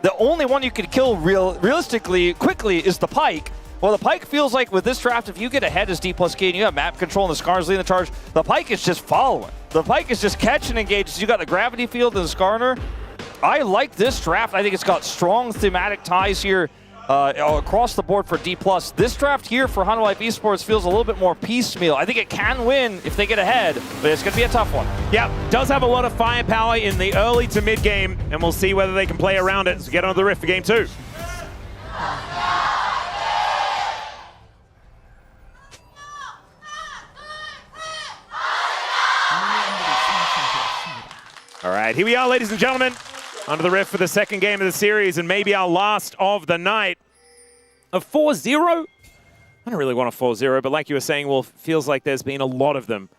The only one you can kill realistically quickly is the Pyke. Well, the Pyke feels like with this draft, if you get ahead as D+ K and you have map control and the Skarner's leading the charge, the Pyke is just following. The Pyke is just catching engages. You got the gravity field and the Skarner. I like this draft. I think it's got strong thematic ties here across the board for D+. This draft here for Hanwha Life Esports feels a little bit more piecemeal. I think it can win if they get ahead, but it's going to be a tough one.
Yeah, does have a lot of firepower in the early to mid game, and we'll see whether they can play around it as we get onto the Rift for game 2. All right, here we are, ladies and gentlemen, onto the Rift for the second game of the series, and maybe our last of the night. A 4-0? I don't really want a 4-0, but like you were saying, Wolf, feels like there's been a lot of them.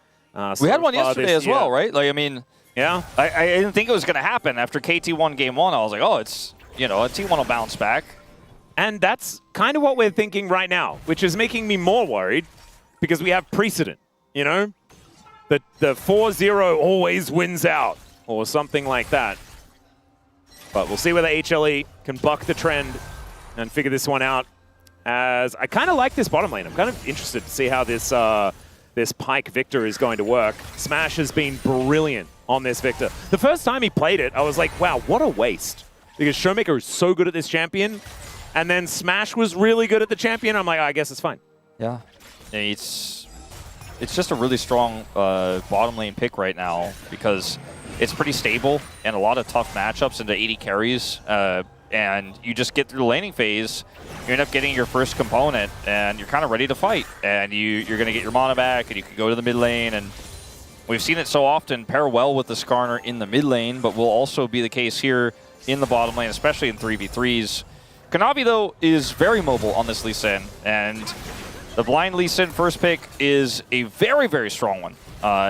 We had one yesterday as well, right? Like, I mean,
yeah,
I didn't think it was going to happen. After KT won game 1, I was like, oh, it's, a T1 will bounce back.
And that's kind of what we're thinking right now, which is making me more worried because we have precedent, The 4-0 always wins out, or something like that. But we'll see whether HLE can buck the trend and figure this one out. As I kind of like this bottom lane. I'm kind of interested to see how this this Pyke Victor is going to work. Smash has been brilliant on this Victor. The first time he played it, I was like, wow, what a waste. Because Showmaker is so good at this champion, and then Smash was really good at the champion. I'm like, oh, I guess it's fine.
Yeah. It's just a really strong bottom lane pick right now because it's pretty stable and a lot of tough matchups into 80 carries. And you just get through the laning phase, you end up getting your first component, and you're kind of ready to fight. And you're going to get your mana back, and you can go to the mid lane. And we've seen it so often pair well with the Skarner in the mid lane, but will also be the case here in the bottom lane, especially in 3v3s. Kanavi, though, is very mobile on this Lee Sin, and the blind Lee Sin first pick is a very, very strong one.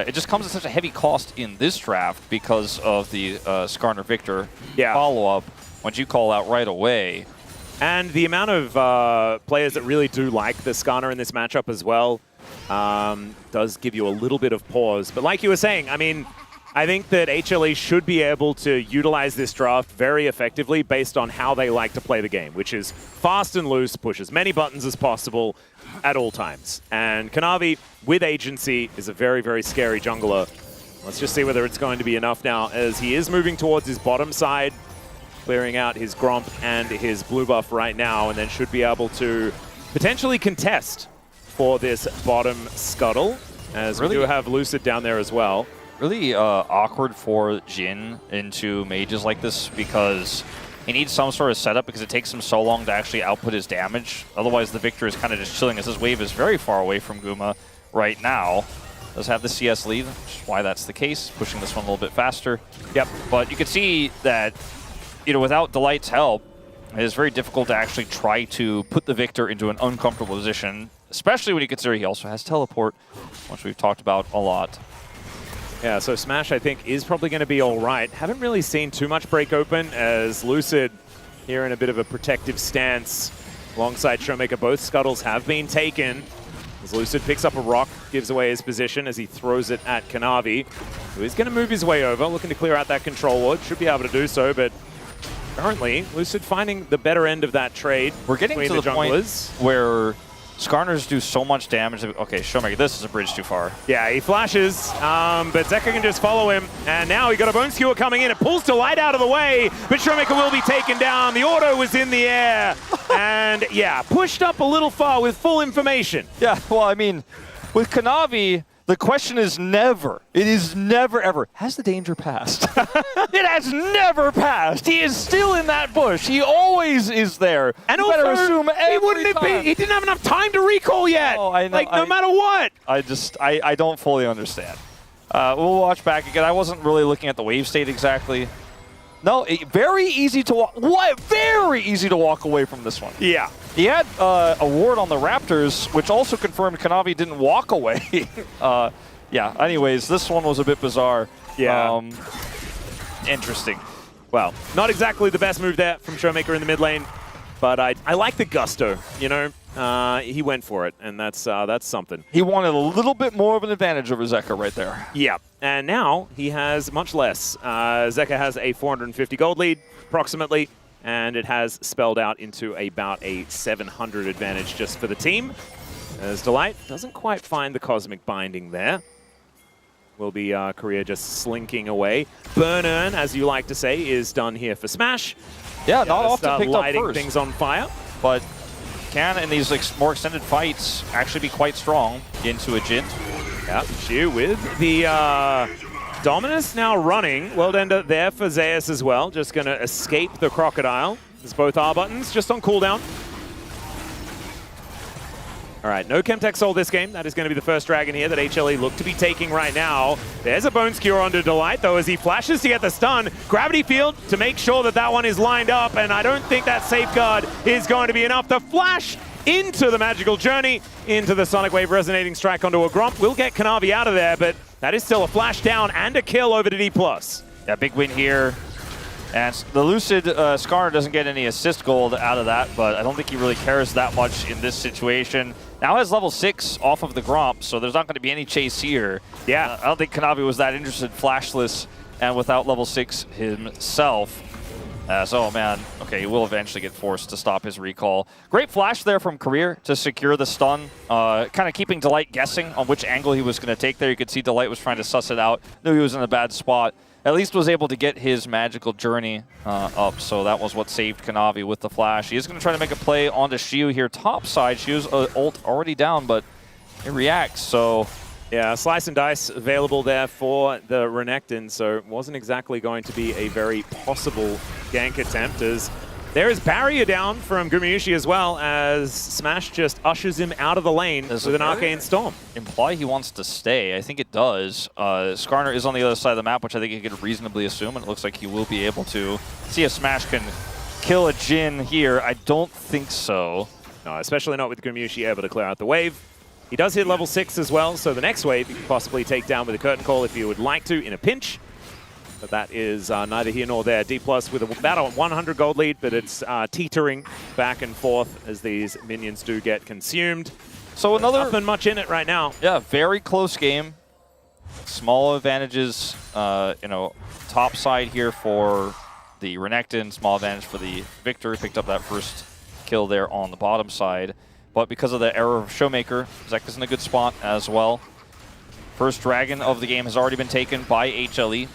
It just comes at such a heavy cost in this draft because of the Skarner Victor follow-up, once you call out right away.
And the amount of players that really do like the Skarner in this matchup as well does give you a little bit of pause. But like you were saying, I mean, I think that HLE should be able to utilize this draft very effectively based on how they like to play the game, which is fast and loose, push as many buttons as possible at all times. And Kanavi, with agency, is a very, very scary jungler. Let's just see whether it's going to be enough now, as he is moving towards his bottom side, clearing out his Gromp and his blue buff right now, and then should be able to potentially contest for this bottom scuttle, as we do have Lucid down there as well.
Really awkward for Jhin into mages like this because he needs some sort of setup because it takes him so long to actually output his damage. Otherwise, the Victor is kind of just chilling as his wave is very far away from Guma right now. Does have the CS lead, which is why that's the case, pushing this one a little bit faster.
Yep.
But you can see that, without Delight's help, it is very difficult to actually try to put the Victor into an uncomfortable position, especially when you consider he also has teleport, which we've talked about a lot.
Yeah, so Smash, I think, is probably going to be all right. Haven't really seen too much break open, as Lucid here in a bit of a protective stance alongside Showmaker. Both scuttles have been taken. As Lucid picks up a rock, gives away his position as he throws it at Kanavi, who is going to move his way over, looking to clear out that control ward. Should be able to do so, but currently, Lucid finding the better end of that trade.
We're getting to the point where Skarners do so much damage. Okay, Showmaker, this is a bridge too far.
Yeah, he flashes, but Zeka can just follow him. And now he got a Bone Skewer coming in. It pulls Delight out of the way, but Showmaker will be taken down. The auto was in the air. And yeah, pushed up a little far with full information.
Yeah, well, I mean, with Kanavi, the question is never, it is never ever, has the danger passed? It has never passed. He is still in that bush. He always is there.
And
you
also,
better assume
he didn't have enough time to recall yet.
Oh, I know,
like, no matter what.
I don't fully understand. We'll watch back again. I wasn't really looking at the wave state exactly. No, very easy to walk. What? Very easy to walk away from this one.
Yeah.
He had a ward on the Raptors, which also confirmed Kanavi didn't walk away. Yeah, anyways, this one was a bit bizarre.
Yeah.
Interesting.
Well, not exactly the best move there from Showmaker in the mid lane, but I like the gusto, you know? He went for it, and that's something.
He wanted a little bit more of an advantage over Zeka right there.
Yeah, and now he has much less. Zeka has a 450 gold lead, approximately, and it has spelled out into about a 700 advantage just for the team. As Delight doesn't quite find the Cosmic Binding there. Will be Korea just slinking away. Burn-Earn, as you like to say, is done here for Smash.
Yeah, not often picked up
lighting
first.
things on fire.
But can, in these more extended fights, actually be quite strong into a Jint.
Yeah, Shu with the Dominus now running. World Ender there for Zeus as well. Just going to escape the Crocodile. There's both R buttons just on cooldown. All right, no Chemtech Soul this game. That is going to be the first dragon here that HLE look to be taking right now. There's a Bone Skewer onto Delight, though, as he flashes to get the stun. Gravity Field to make sure that that one is lined up, and I don't think that safeguard is going to be enough. The flash into the Magical Journey, into the Sonic Wave Resonating Strike onto a Gromp. Will get Kanavi out of there, but that is still a flash down and a kill over to D+.
Yeah, big win here. And the Lucid Skarner doesn't get any assist gold out of that, but I don't think he really cares that much in this situation. Now has level 6 off of the Gromp, so there's not going to be any chase here.
Yeah.
I don't think Kanavi was that interested flashless and without level 6 himself. So, man, okay, he will eventually get forced to stop his recall. Great flash there from Career to secure the stun, kind of keeping Delight guessing on which angle he was going to take there. You could see Delight was trying to suss it out, knew he was in a bad spot. At least was able to get his Magical Journey up, so that was what saved Kanavi with the flash. He is going to try to make a play onto Shiu here top side. Shiu's ult already down, but it reacts, so...
Yeah, Slice and Dice available there for the Renekton, so it wasn't exactly going to be a very possible gank attempt, as there is barrier down from Gumayushi as well, as Smash just ushers him out of the lane with an Arcane Storm.
Imply he wants to stay. I think it does. Skarner is on the other side of the map, which I think you could reasonably assume, and it looks like he will be able to. See if Smash can kill a Jin here. I don't think so.
No, especially not with Gumayushi able to clear out the wave. He does hit level 6 as well, so the next wave you can possibly take down with a Curtain Call if you would like to in a pinch. But that is neither here nor there. D+ with about a 100 gold lead, but it's teetering back and forth as these minions do get consumed.
So another...
Nothing much in it right now.
Yeah, very close game. Small advantages, you know, top side here for the Renekton. Small advantage for the Victor. Picked up that first kill there on the bottom side. But because of the error of Showmaker, Zeka's in a good spot as well. First dragon of the game has already been taken by HLE.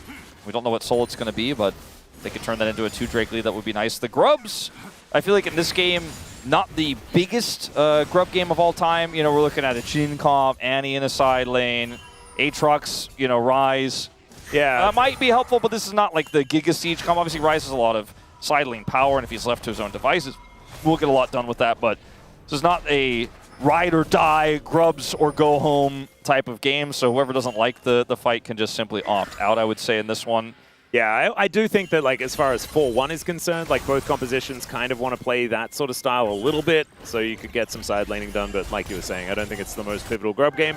We don't know what soul it's going to be, but they could turn that into a 2 Drake lead. That would be nice. The Grubs, I feel like in this game, not the biggest Grub game of all time. You know, we're looking at a Jhin comp, Annie in a side lane, Aatrox, you know, Ryze.
Yeah.
Might be helpful, but this is not like the Giga Siege comp. Obviously, Ryze has a lot of side lane power, and if he's left to his own devices, we'll get a lot done with that. But this is not a ride or die, Grubs or go home type of game, so whoever doesn't like the fight can just simply opt out, I would say, in this one.
Yeah, I do think that, like, as far as 4-1 is concerned, like, both compositions kind of want to play that sort of style a little bit, so you could get some side laning done, but like you were saying, I don't think it's the most pivotal Grub game.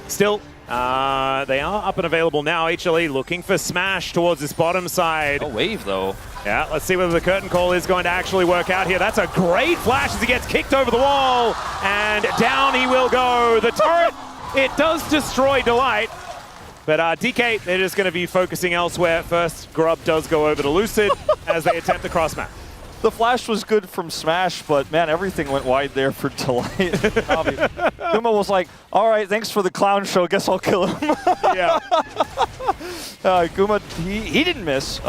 Still, they are up and available now. HLE looking for Smash towards this bottom side.
A wave, though.
Yeah, let's see whether the Curtain Call is going to actually work out here. That's a great flash as he gets kicked over the wall, and down he will go. The turret, it does destroy Delight, but DK, they're just going to be focusing elsewhere. First, Grub does go over to Lucid as they attempt the cross map.
The flash was good from Smash, but man, everything went wide there for Delight. Guma was like, all right, thanks for the clown show. Guess I'll kill him.
Yeah.
Guma, he didn't miss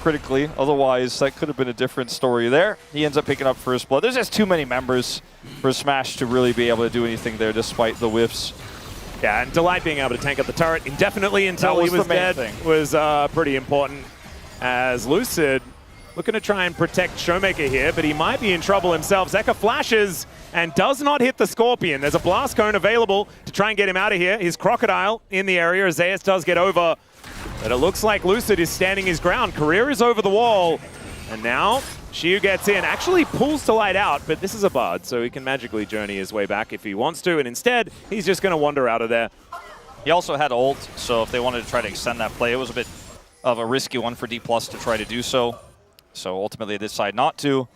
critically. Otherwise, that could have been a different story there. He ends up picking up first blood. There's just too many members for Smash to really be able to do anything there despite the whiffs.
Yeah, and Delight being able to tank up the turret indefinitely until he was dead was pretty important. As Lucid looking to try and protect Showmaker here, but he might be in trouble himself. Zeka flashes and does not hit the Scorpion. There's a blast cone available to try and get him out of here. His Crocodile in the area as Zeus does get over. But it looks like Lucid is standing his ground. Career is over the wall. And now Shiu gets in, actually pulls Delight out, but this is a Bard, so he can magically journey his way back if he wants to. And instead, he's just going to wander out of there.
He also had ult, so if they wanted to try to extend that play, it was a bit of a risky one for D+ to try to do so. So ultimately, they decide not to.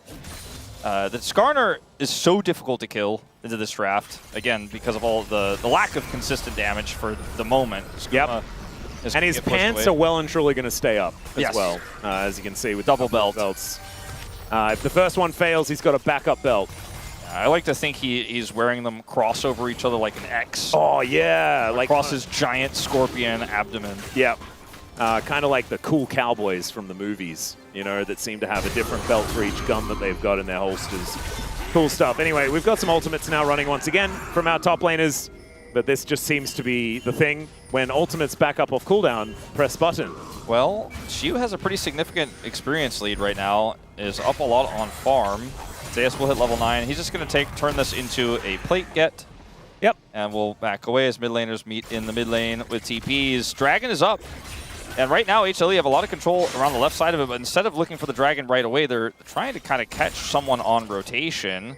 The Skarner is so difficult to kill into this draft, again, because of all the lack of consistent damage for the moment.
Yep. And his pants are well and truly going to stay up as well, as you can see with double belts. If the first one fails, he's got a backup belt.
I like to think he's wearing them cross over each other like an X.
Oh, yeah.
Like across his giant scorpion abdomen.
Yep. Kind of like the cool cowboys from the movies, you know, that seem to have a different belt for each gun that they've got in their holsters. Cool stuff. Anyway, we've got some ultimates now running once again from our top laners, but this just seems to be the thing. When ultimates back up off cooldown, press button.
Well, Shiu has a pretty significant experience lead right now, is up a lot on farm. Zeus will hit level 9. He's just going to turn this into a plate get.
Yep.
And we'll back away as mid laners meet in the mid lane with TPs. Dragon is up. And right now, HLE have a lot of control around the left side of it, but instead of looking for the Dragon right away, they're trying to kind of catch someone on rotation.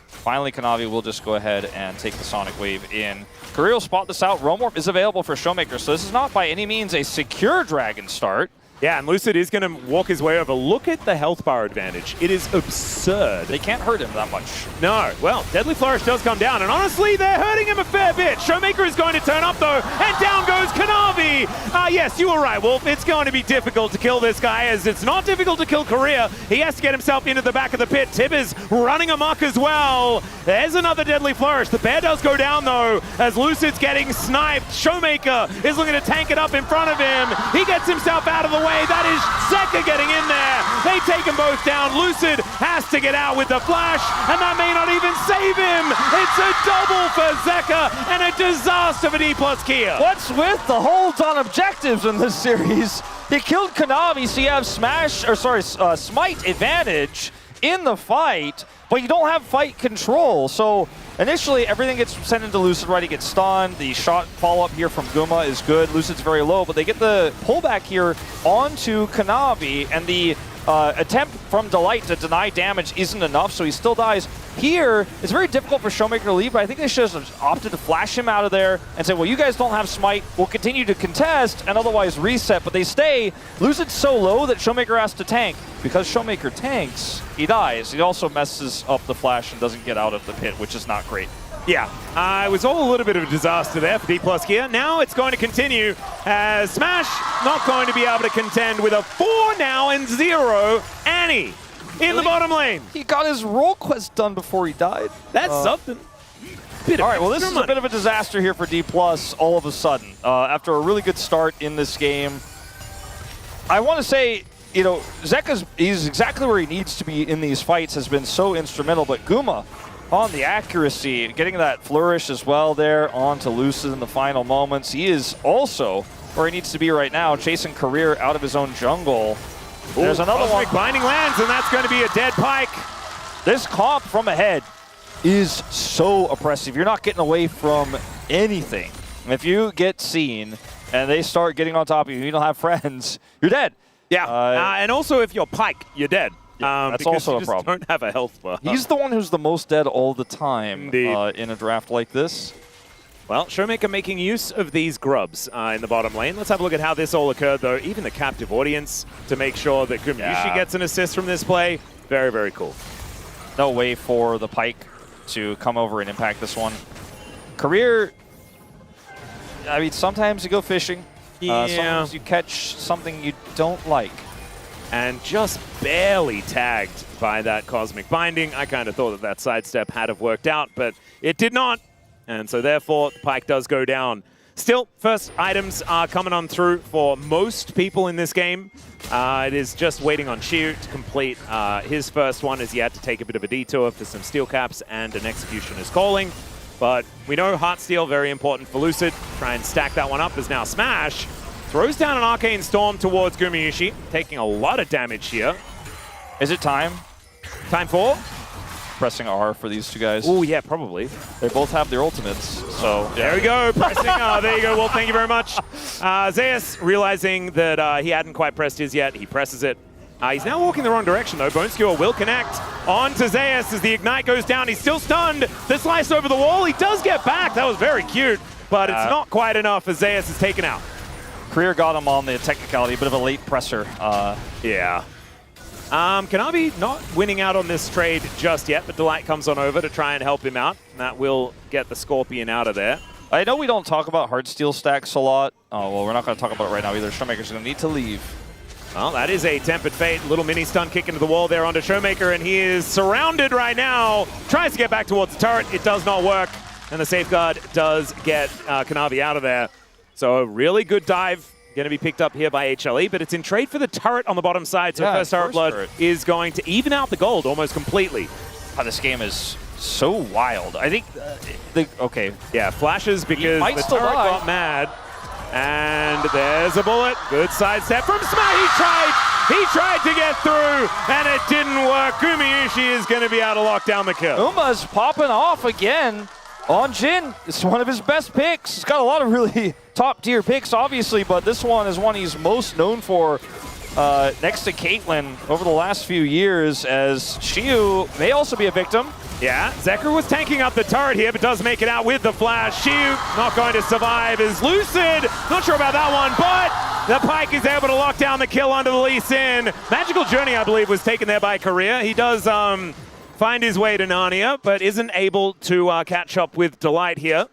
Finally, Kanavi will just go ahead and take the Sonic Wave in. Career will spot this out. Roam Warp is available for Showmaker, so this is not by any means a secure Dragon start.
Yeah, and Lucid is going to walk his way over. Look at the health bar advantage. It is absurd.
They can't hurt him that much.
No. Well, Deadly Flourish does come down, and honestly, they're hurting him a fair bit. Showmaker is going to turn up, though, and down goes Kanavi. Yes, you were right, Wolf. It's going to be difficult to kill this guy, as it's not difficult to kill Career. He has to get himself into the back of the pit. Tib is running amok as well. There's another Deadly Flourish. The bear does go down, though, as Lucid's getting sniped. Showmaker is looking to tank it up in front of him. He gets himself out of the way. That is Zeka getting in there. They take them both down. Lucid has to get out with the flash, and that may not even save him. It's a double for Zeka and a disaster for D+ Kia.
What's with the holds on objectives in this series? He killed Kanavi, so you have Smite advantage in the fight, but you don't have fight control. So initially, everything gets sent into Lucid, right? He gets stunned. The shot follow-up here from Guma is good. Lucid's very low, but they get the pullback here onto Kanavi, and the attempt from Delight to deny damage isn't enough, so he still dies. Here, it's very difficult for Showmaker to leave, but I think they should have opted to flash him out of there and say, well, you guys don't have Smite. We'll continue to contest and otherwise reset, but they stay. Lucid's so low that Showmaker has to tank. Because Showmaker tanks, he dies. He also messes up the flash and doesn't get out of the pit, which is not great.
Yeah, it was all a little bit of a disaster there for D+ Kia. Now it's going to continue as Smash not going to be able to contend with a 4 now and 0 Annie in the bottom lane.
He got his role quest done before he died.
That's something.
All right, well, this is a bit of a disaster here for D+ all of a sudden. After a really good start in this game, I want to say, you know, he's exactly where he needs to be in these fights, has been so instrumental, but Guma on the accuracy, getting that flourish as well there onto Lucid in the final moments. He is also where he needs to be right now, chasing Career out of his own jungle. There's another one.
Binding lands, and that's going to be a dead Pike.
This comp from ahead is so oppressive. You're not getting away from anything. If you get seen and they start getting on top of you, you don't have friends, you're dead.
Yeah, and also if you're Pike, you're dead.
That's also a problem.
Don't have a health bar.
He's the one who's the most dead all the time in a draft like this.
Well, Showmaker making use of these grubs in the bottom lane. Let's have a look at how this all occurred, though. Even the captive audience to make sure that Gumyushi gets an assist from this play. Very, very cool.
No way for the Pike to come over and impact this one. Career, I mean, sometimes you go fishing. Sometimes you catch something you don't like.
and just barely tagged by that Cosmic Binding. I kind of thought that sidestep had have worked out, but it did not. And so therefore, the Pyke does go down. Still, first items are coming on through for most people in this game. It is just waiting on Shiu to complete his first one, as he had to take a bit of a detour for some steel caps and an Executioner's Calling. But we know Heartsteel, very important for Lucid. Try and stack that one up as now Smash throws down an Arcane Storm towards Gumayusi, taking a lot of damage here.
Is it time?
Time for?
Pressing R for these two guys.
Oh, yeah, probably.
They both have their ultimates, so...
There we go, pressing R. There you go. Well, thank you very much. Zeus, realizing that he hadn't quite pressed his yet, he presses it. He's now walking the wrong direction, though. Bone Skewer will connect on to Zeus as the Ignite goes down. He's still stunned. The slice over the wall. He does get back. That was very cute, but it's not quite enough as Zeus is taken out.
Career got him on the technicality, a bit of a late presser.
Yeah. Kanavi not winning out on this trade just yet, but Delight comes on over to try and help him out. And that will get the Scorpion out of there.
I know we don't talk about Heartsteel stacks a lot. Oh, well, we're not going to talk about it right now either. Showmaker's going to need to leave.
Well, that is a Tempered Fate. Little mini stun kick into the wall there onto Showmaker, and he is surrounded right now. Tries to get back towards the turret. It does not work. And the Safeguard does get Kanavi out of there. So a really good dive. Going to be picked up here by HLE, but it's in trade for the turret on the bottom side, so first turret blood is going to even out the gold almost completely.
This game is so wild. I think, okay.
Yeah, flashes because the turret got mad, and there's a bullet. Good sidestep from Smash. He tried to get through, and it didn't work. Gumayusi is going to be able to lock down the kill.
Uma's popping off again on Jhin. It's one of his best picks. He's got a lot of really top-tier picks, obviously, but this one is one he's most known for next to Caitlyn over the last few years, as Shiu may also be a victim.
Yeah, Zekrom was tanking up the turret here, but does make it out with the flash. Shiu not going to survive is Lucid. Not sure about that one, but the Pyke is able to lock down the kill onto the Lee Sin. Magical Journey, I believe, was taken there by Korea. He does find his way to Narnia, but isn't able to catch up with Delight here.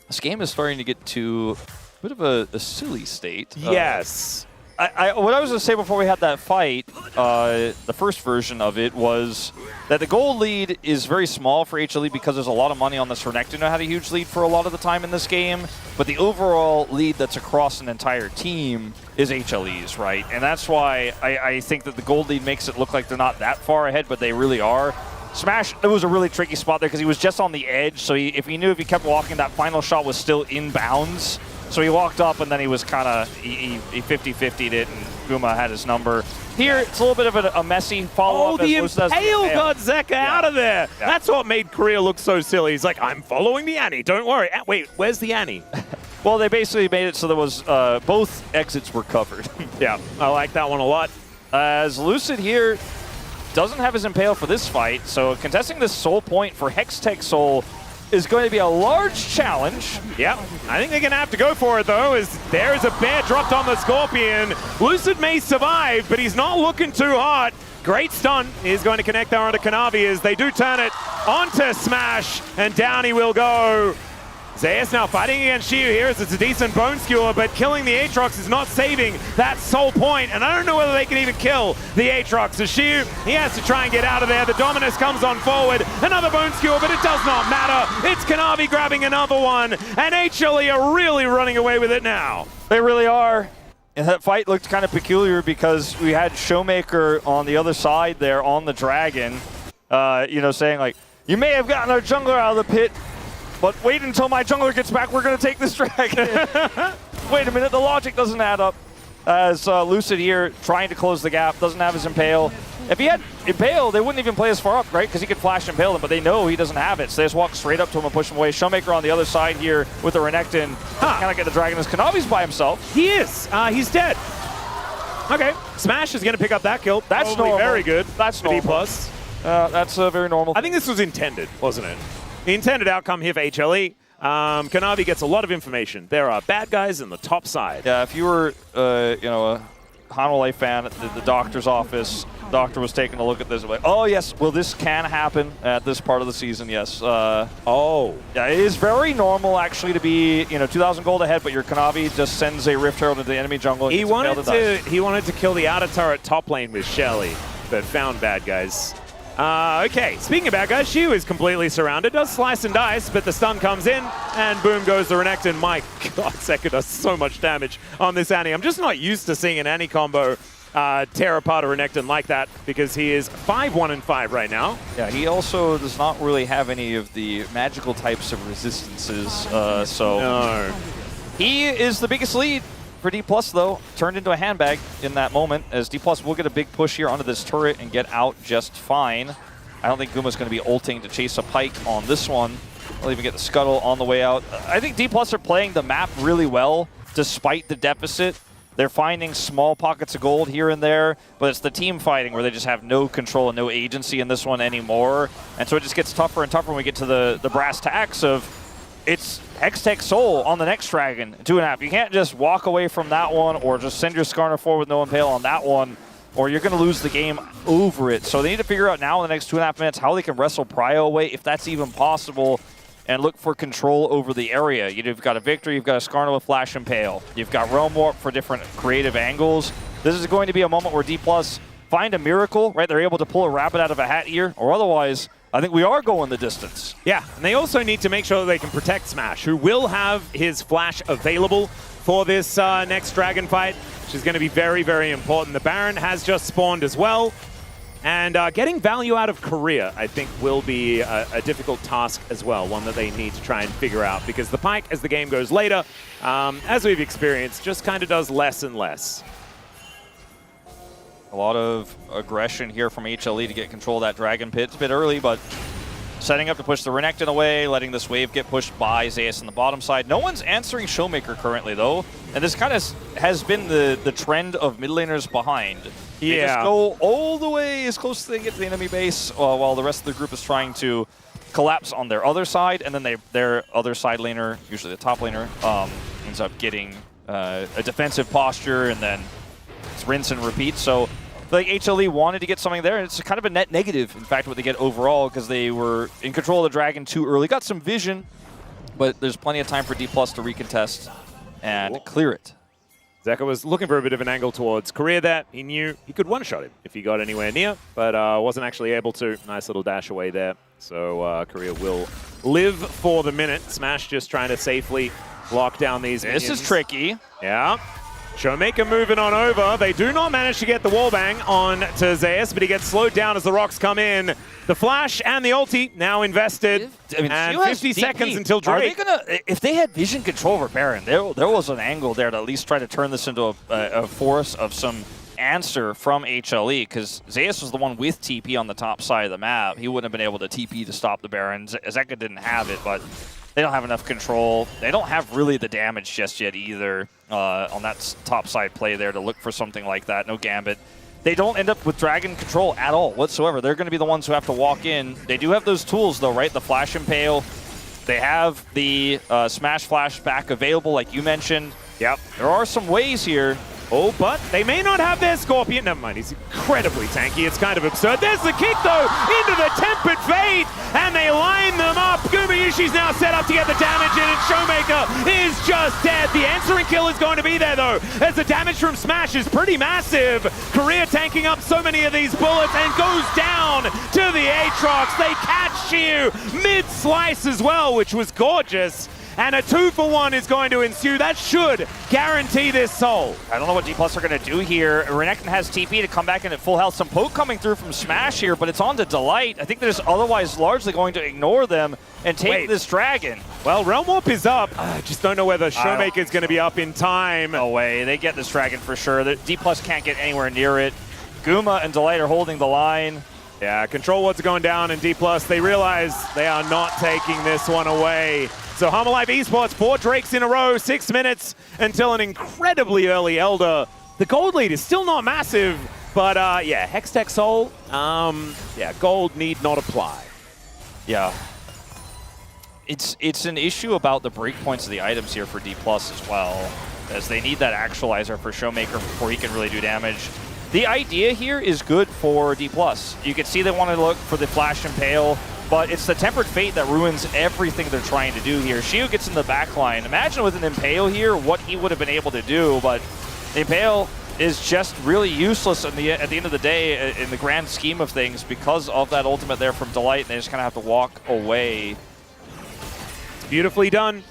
This game is starting to get to a bit of a silly state.
Yes.
What I was going to say before we had that fight, the first version of it, was that the gold lead is very small for HLE because there's a lot of money on this. Renekton had a huge lead for a lot of the time in this game, but the overall lead that's across an entire team is HLE's, right? And that's why I think that the gold lead makes it look like they're not that far ahead, but they really are. Smash, it was a really tricky spot there because he was just on the edge, so if he knew if he kept walking, that final shot was still in bounds. So he walked up, and then he was kind of, he 50-50'd it, and Guma had his number. Here, it's a little bit of a messy follow-up.
Oh, the Impale got Zeka out of there. Yeah. That's what made Korea look so silly. He's like, I'm following the Annie, don't worry. Wait, where's the Annie?
Well, they basically made it so there was, both exits were covered.
Yeah, I like that one a lot.
As Lucid here doesn't have his Impale for this fight, so contesting this Soul point for Hextech Soul is going to be a large challenge.
Yeah, I think they're going to have to go for it, though, as there is a bear dropped on the Scorpion. Lucid may survive, but he's not looking too hot. Great stun is going to connect there onto Kanavi as they do turn it onto Smash, and down he will go. Zeus now fighting against Shiu here as it's a decent Bone Skewer, but killing the Aatrox is not saving that Soul point, and I don't know whether they can even kill the Aatrox. As Shiu, he has to try and get out of there. The Dominus comes on forward, another Bone Skewer, but it does not matter. It's Kanavi grabbing another one, and HLE are really running away with it now.
They really are. And that fight looked kind of peculiar because we had Showmaker on the other side there on the Dragon, you know, saying like, you may have gotten our jungler out of the pit, but wait until my jungler gets back, we're going to take this Dragon. Wait a minute, the logic doesn't add up. As Lucid here trying to close the gap, doesn't have his Impale. If he had Impale, they wouldn't even play as far up, right? Because he could flash Impale them, but they know he doesn't have it. So they just walk straight up to him and push him away. Showmaker on the other side here with the Renekton. Kind of get the Dragon as Kanavi's by himself.
He is. He's dead. Okay, Smash is going to pick up that kill.
That's normal.
Very good.
That's normal.
D+.
That's very normal.
I think this was intended, wasn't it? The intended outcome here for HLE. Kanavi gets a lot of information. There are bad guys in the top side.
Yeah, if you were, you know, a Hanwha Life fan at the doctor's office, Doctor was taking a look at this like, oh yes, well this can happen at this part of the season, yes. Yeah, it is very normal actually to be, 2,000 gold ahead, but your Kanavi just sends a Rift Herald into the enemy jungle. And
He wanted to kill the outer turret top lane with Shelly, but found bad guys. Okay, speaking of bad guys, Shu is completely surrounded, does slice and dice, but the stun comes in, and boom goes the Renekton. My god, Zeka does so much damage on this Annie. I'm just not used to seeing an Annie combo tear apart a Renekton like that, because he is 5-1-5 right now.
Yeah, he also does not really have any of the magical types of resistances, so
no.
He is the biggest lead for D+, though, turned into a handbag in that moment, as D+ will get a big push here onto this turret and get out just fine. I don't think Guma's going to be ulting to chase a Pike on this one. I'll even get the Scuttle on the way out. I think D+ are playing the map really well, despite the deficit. They're finding small pockets of gold here and there, but it's the team fighting where they just have no control and no agency in this one anymore. And so it just gets tougher and tougher when we get to the brass tacks of it's Hextech Soul on the next Dragon, 2.5. You can't just walk away from that one or just send your Skarner forward with no impale on that one, or you're going to lose the game over it. So they need to figure out now in the next 2.5 minutes how they can wrestle Prio away, if that's even possible, and look for control over the area. You've got a Victor, you've got a Skarner with Flash Impale, you've got Realm Warp for different creative angles. This is going to be a moment where D+ find a miracle, right? They're able to pull a rabbit out of a hat here, or otherwise, I think we are going the distance.
Yeah, and they also need to make sure that they can protect Smash, who will have his Flash available for this next Dragon fight, which is going to be very, very important. The Baron has just spawned as well, and getting value out of Korea, I think, will be a difficult task as well, one that they need to try and figure out, because the Pyke, as the game goes later, as we've experienced, just kind of does less and less.
A lot of aggression here from HLE to get control of that Dragon Pit. It's a bit early, but setting up to push the Renekton away, letting this wave get pushed by Zeus on the bottom side. No one's answering Showmaker currently, though, and this kind of has been the trend of mid laners behind.
Yeah.
They just go all the way as close as they get to the enemy base, while the rest of the group is trying to collapse on their other side, and then their other side laner, usually the top laner, ends up getting a defensive posture, and then it's rinse and repeat. So like HLE wanted to get something there, and it's kind of a net negative, in fact, what they get overall, because they were in control of the Dragon too early. Got some vision, but there's plenty of time for D+ to recontest and clear it.
Zeka was looking for a bit of an angle towards Korea there. He knew he could one-shot him if he got anywhere near, but wasn't actually able to. Nice little dash away there. So Korea will live for the minute. Smash just trying to safely lock down these minions.
This is tricky.
Yeah. Showmaker moving on over. They do not manage to get the wallbang on to Zeus, but he gets slowed down as the rocks come in. The flash and the ulti now invested.
I mean,
and 50 seconds until Drake.
Are they gonna, if they had vision control over Baron, there was an angle there to at least try to turn this into a force of some answer from HLE, because Zeus was the one with TP on the top side of the map. He wouldn't have been able to TP to stop the Baron. Zeka didn't have it, but they don't have enough control. They don't have really the damage just yet either on that top side play there to look for something like that. No Gambit. They don't end up with Dragon control at all whatsoever. They're going to be the ones who have to walk in. They do have those tools though, right? The Flash Impale. They have the Smash Flash back available, like you mentioned.
Yep.
There are some ways here.
Oh, but they may not have their Scorpion. Never mind, he's incredibly tanky. It's kind of absurd. There's the kick, though, into the Tempered Fate, and they line them up. Gumayushi's now set up to get the damage in, and Showmaker is just dead. The answering kill is going to be there, though, as the damage from Smash is pretty massive. Korea tanking up so many of these bullets and goes down to the Aatrox. They catch you mid-slice as well, which was gorgeous. And a 2-for-1 is going to ensue. That should guarantee this soul.
I don't know what D+ are going to do here. Renekton has TP to come back in at full health. Some poke coming through from Smash here, but it's on to Delight. I think they're just otherwise largely going to ignore them and take this Dragon.
Well, Realm Warp is up. I just don't know whether Showmaker is going to be up in time.
No way. They get this Dragon for sure. The D+ can't get anywhere near it. Guma and Delight are holding the line.
Yeah, Control Wards are going down, and D+, they realize they are not taking this one away. So Harmalife Esports, 4 Drakes in a row, 6 minutes until an incredibly early Elder. The gold lead is still not massive, but yeah, Hextech Soul, yeah, gold need not apply.
Yeah. It's an issue about the breakpoints of the items here for D+ as well, as they need that actualizer for Showmaker before he can really do damage. The idea here is good for D+. You can see they want to look for the Flash Impale, but it's the Tempered Fate that ruins everything they're trying to do here. Shiu gets in the back line. Imagine with an Impale here what he would have been able to do, but the Impale is just really useless at the end of the day in the grand scheme of things because of that ultimate there from Delight, and they just kind of have to walk away.
Beautifully done.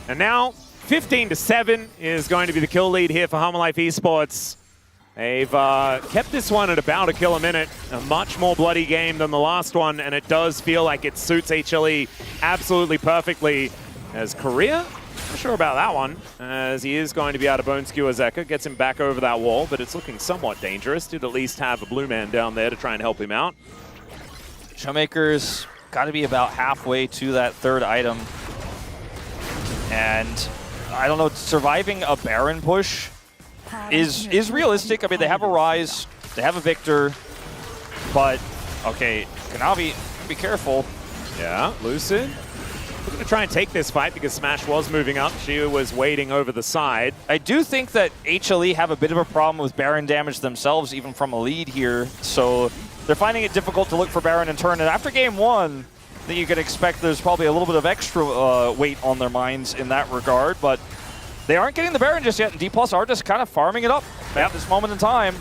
And now 15-7 is going to be the kill lead here for Harmonife Esports. They've kept this one at about a kill a minute, a much more bloody game than the last one, and it does feel like it suits HLE absolutely perfectly. As Korea, not sure about that one, as he is going to be able to bone skewer Zeka, gets him back over that wall, but it's looking somewhat dangerous. Did at least have a blue man down there to try and help him out.
Showmaker's got to be about halfway to that third item. And I don't know, surviving a Baron push is realistic. I mean, they have a Rise, they have a Victor, but okay, Kanavi, be careful.
Yeah, Lucid. We're going to try and take this fight because Smash was moving up. Shiu was waiting over the side.
I do think that HLE have a bit of a problem with Baron damage themselves, even from a lead here. So they're finding it difficult to look for Baron in turn. And after game one, I think you can expect there's probably a little bit of extra weight on their minds in that regard. But they aren't getting the Baron just yet, and D+ are just kind of farming it up at this moment in time.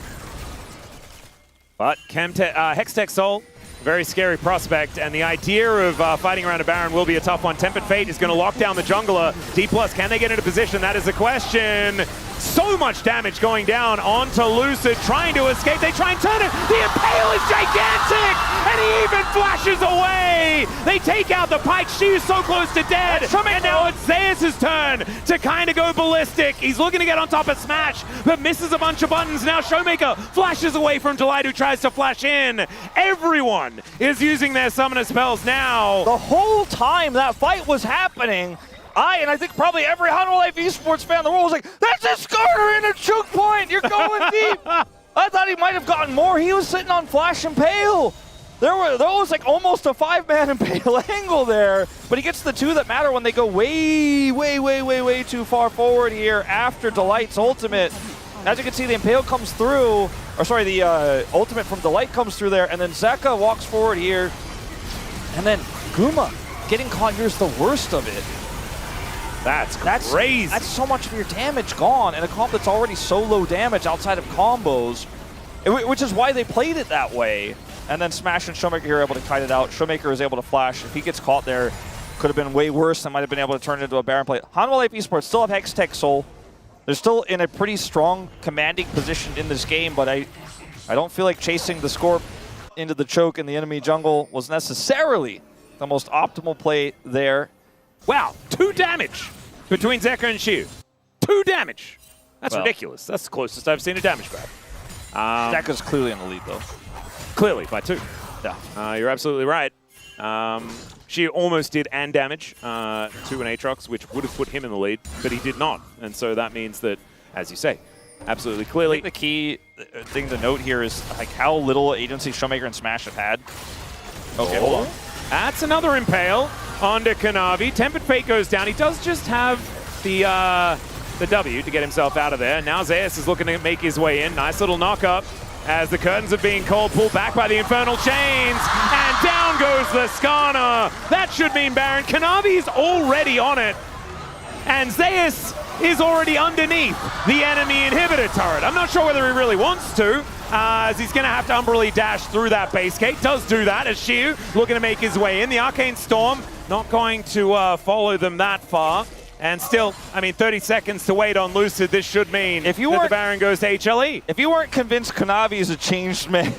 But Hextech Soul, very scary prospect, and the idea of fighting around a Baron will be a tough one. Tempered Fate is going to lock down the jungler. D+, can they get into position? That is the question. So much damage going down onto Lucid, trying to escape. They try and turn it. The Impale is gigantic, and he even flashes away. They take out the Pike. Shiu's so close to dead, and now it's Zeus' turn to kind of go ballistic. He's looking to get on top of Smash, but misses a bunch of buttons. Now Showmaker flashes away from Delight, who tries to flash in. Everyone is using their summoner spells now.
The whole time that fight was happening, and I think probably every Harmonife Esports fan in the world was like, that's a Skarner in a choke point! You're going deep! I thought he might have gotten more. He was sitting on Flash Impale. There was like almost a 5-man Impale angle there, but he gets the two that matter when they go way too far forward here after Delight's ultimate. As you can see, the Impale comes through, or sorry, the ultimate from Delight comes through there, and then Zeka walks forward here, and then Guma getting caught here's the worst of it.
That's crazy.
That's so much of your damage gone in a comp that's already so low damage outside of combos, which is why they played it that way. And then Smash and Showmaker here are able to kite it out. Showmaker is able to flash. If he gets caught there, could have been way worse. They might have been able to turn it into a Baron play. Harmonife Esports still have Hextech Soul. They're still in a pretty strong commanding position in this game, but I don't feel like chasing the Scorp into the choke in the enemy jungle was necessarily the most optimal play there.
Wow, 2 damage between Zeka and Shiu. 2 damage. That's ridiculous. That's the closest I've seen a damage grab.
Zeka's clearly in the lead, though.
Clearly, by 2.
Yeah.
You're absolutely right. Shiu almost did and damage to an Aatrox, which would have put him in the lead, but he did not. And so that means that, as you say, absolutely clearly.
I think the key thing to note here is like how little agency Showmaker and Smash have had. Okay, hold on.
That's another Impale onto Kanavi. Tempered Fate goes down. He does just have the W to get himself out of there. Now Zeus is looking to make his way in. Nice little knock-up as the curtains are being called, pulled back by the Infernal Chains, and down goes the Skarner. That should mean Baron. Kanavi's already on it, and Zeus is already underneath the enemy inhibitor turret. I'm not sure whether he really wants to, as he's going to have to umbrally dash through that base gate. Does do that as Shiu looking to make his way in. The Arcane Storm not going to follow them that far. And still, I mean, 30 seconds to wait on Lucid. This should mean that the Baron goes to HLE.
If you weren't convinced Kanavi is a changed man,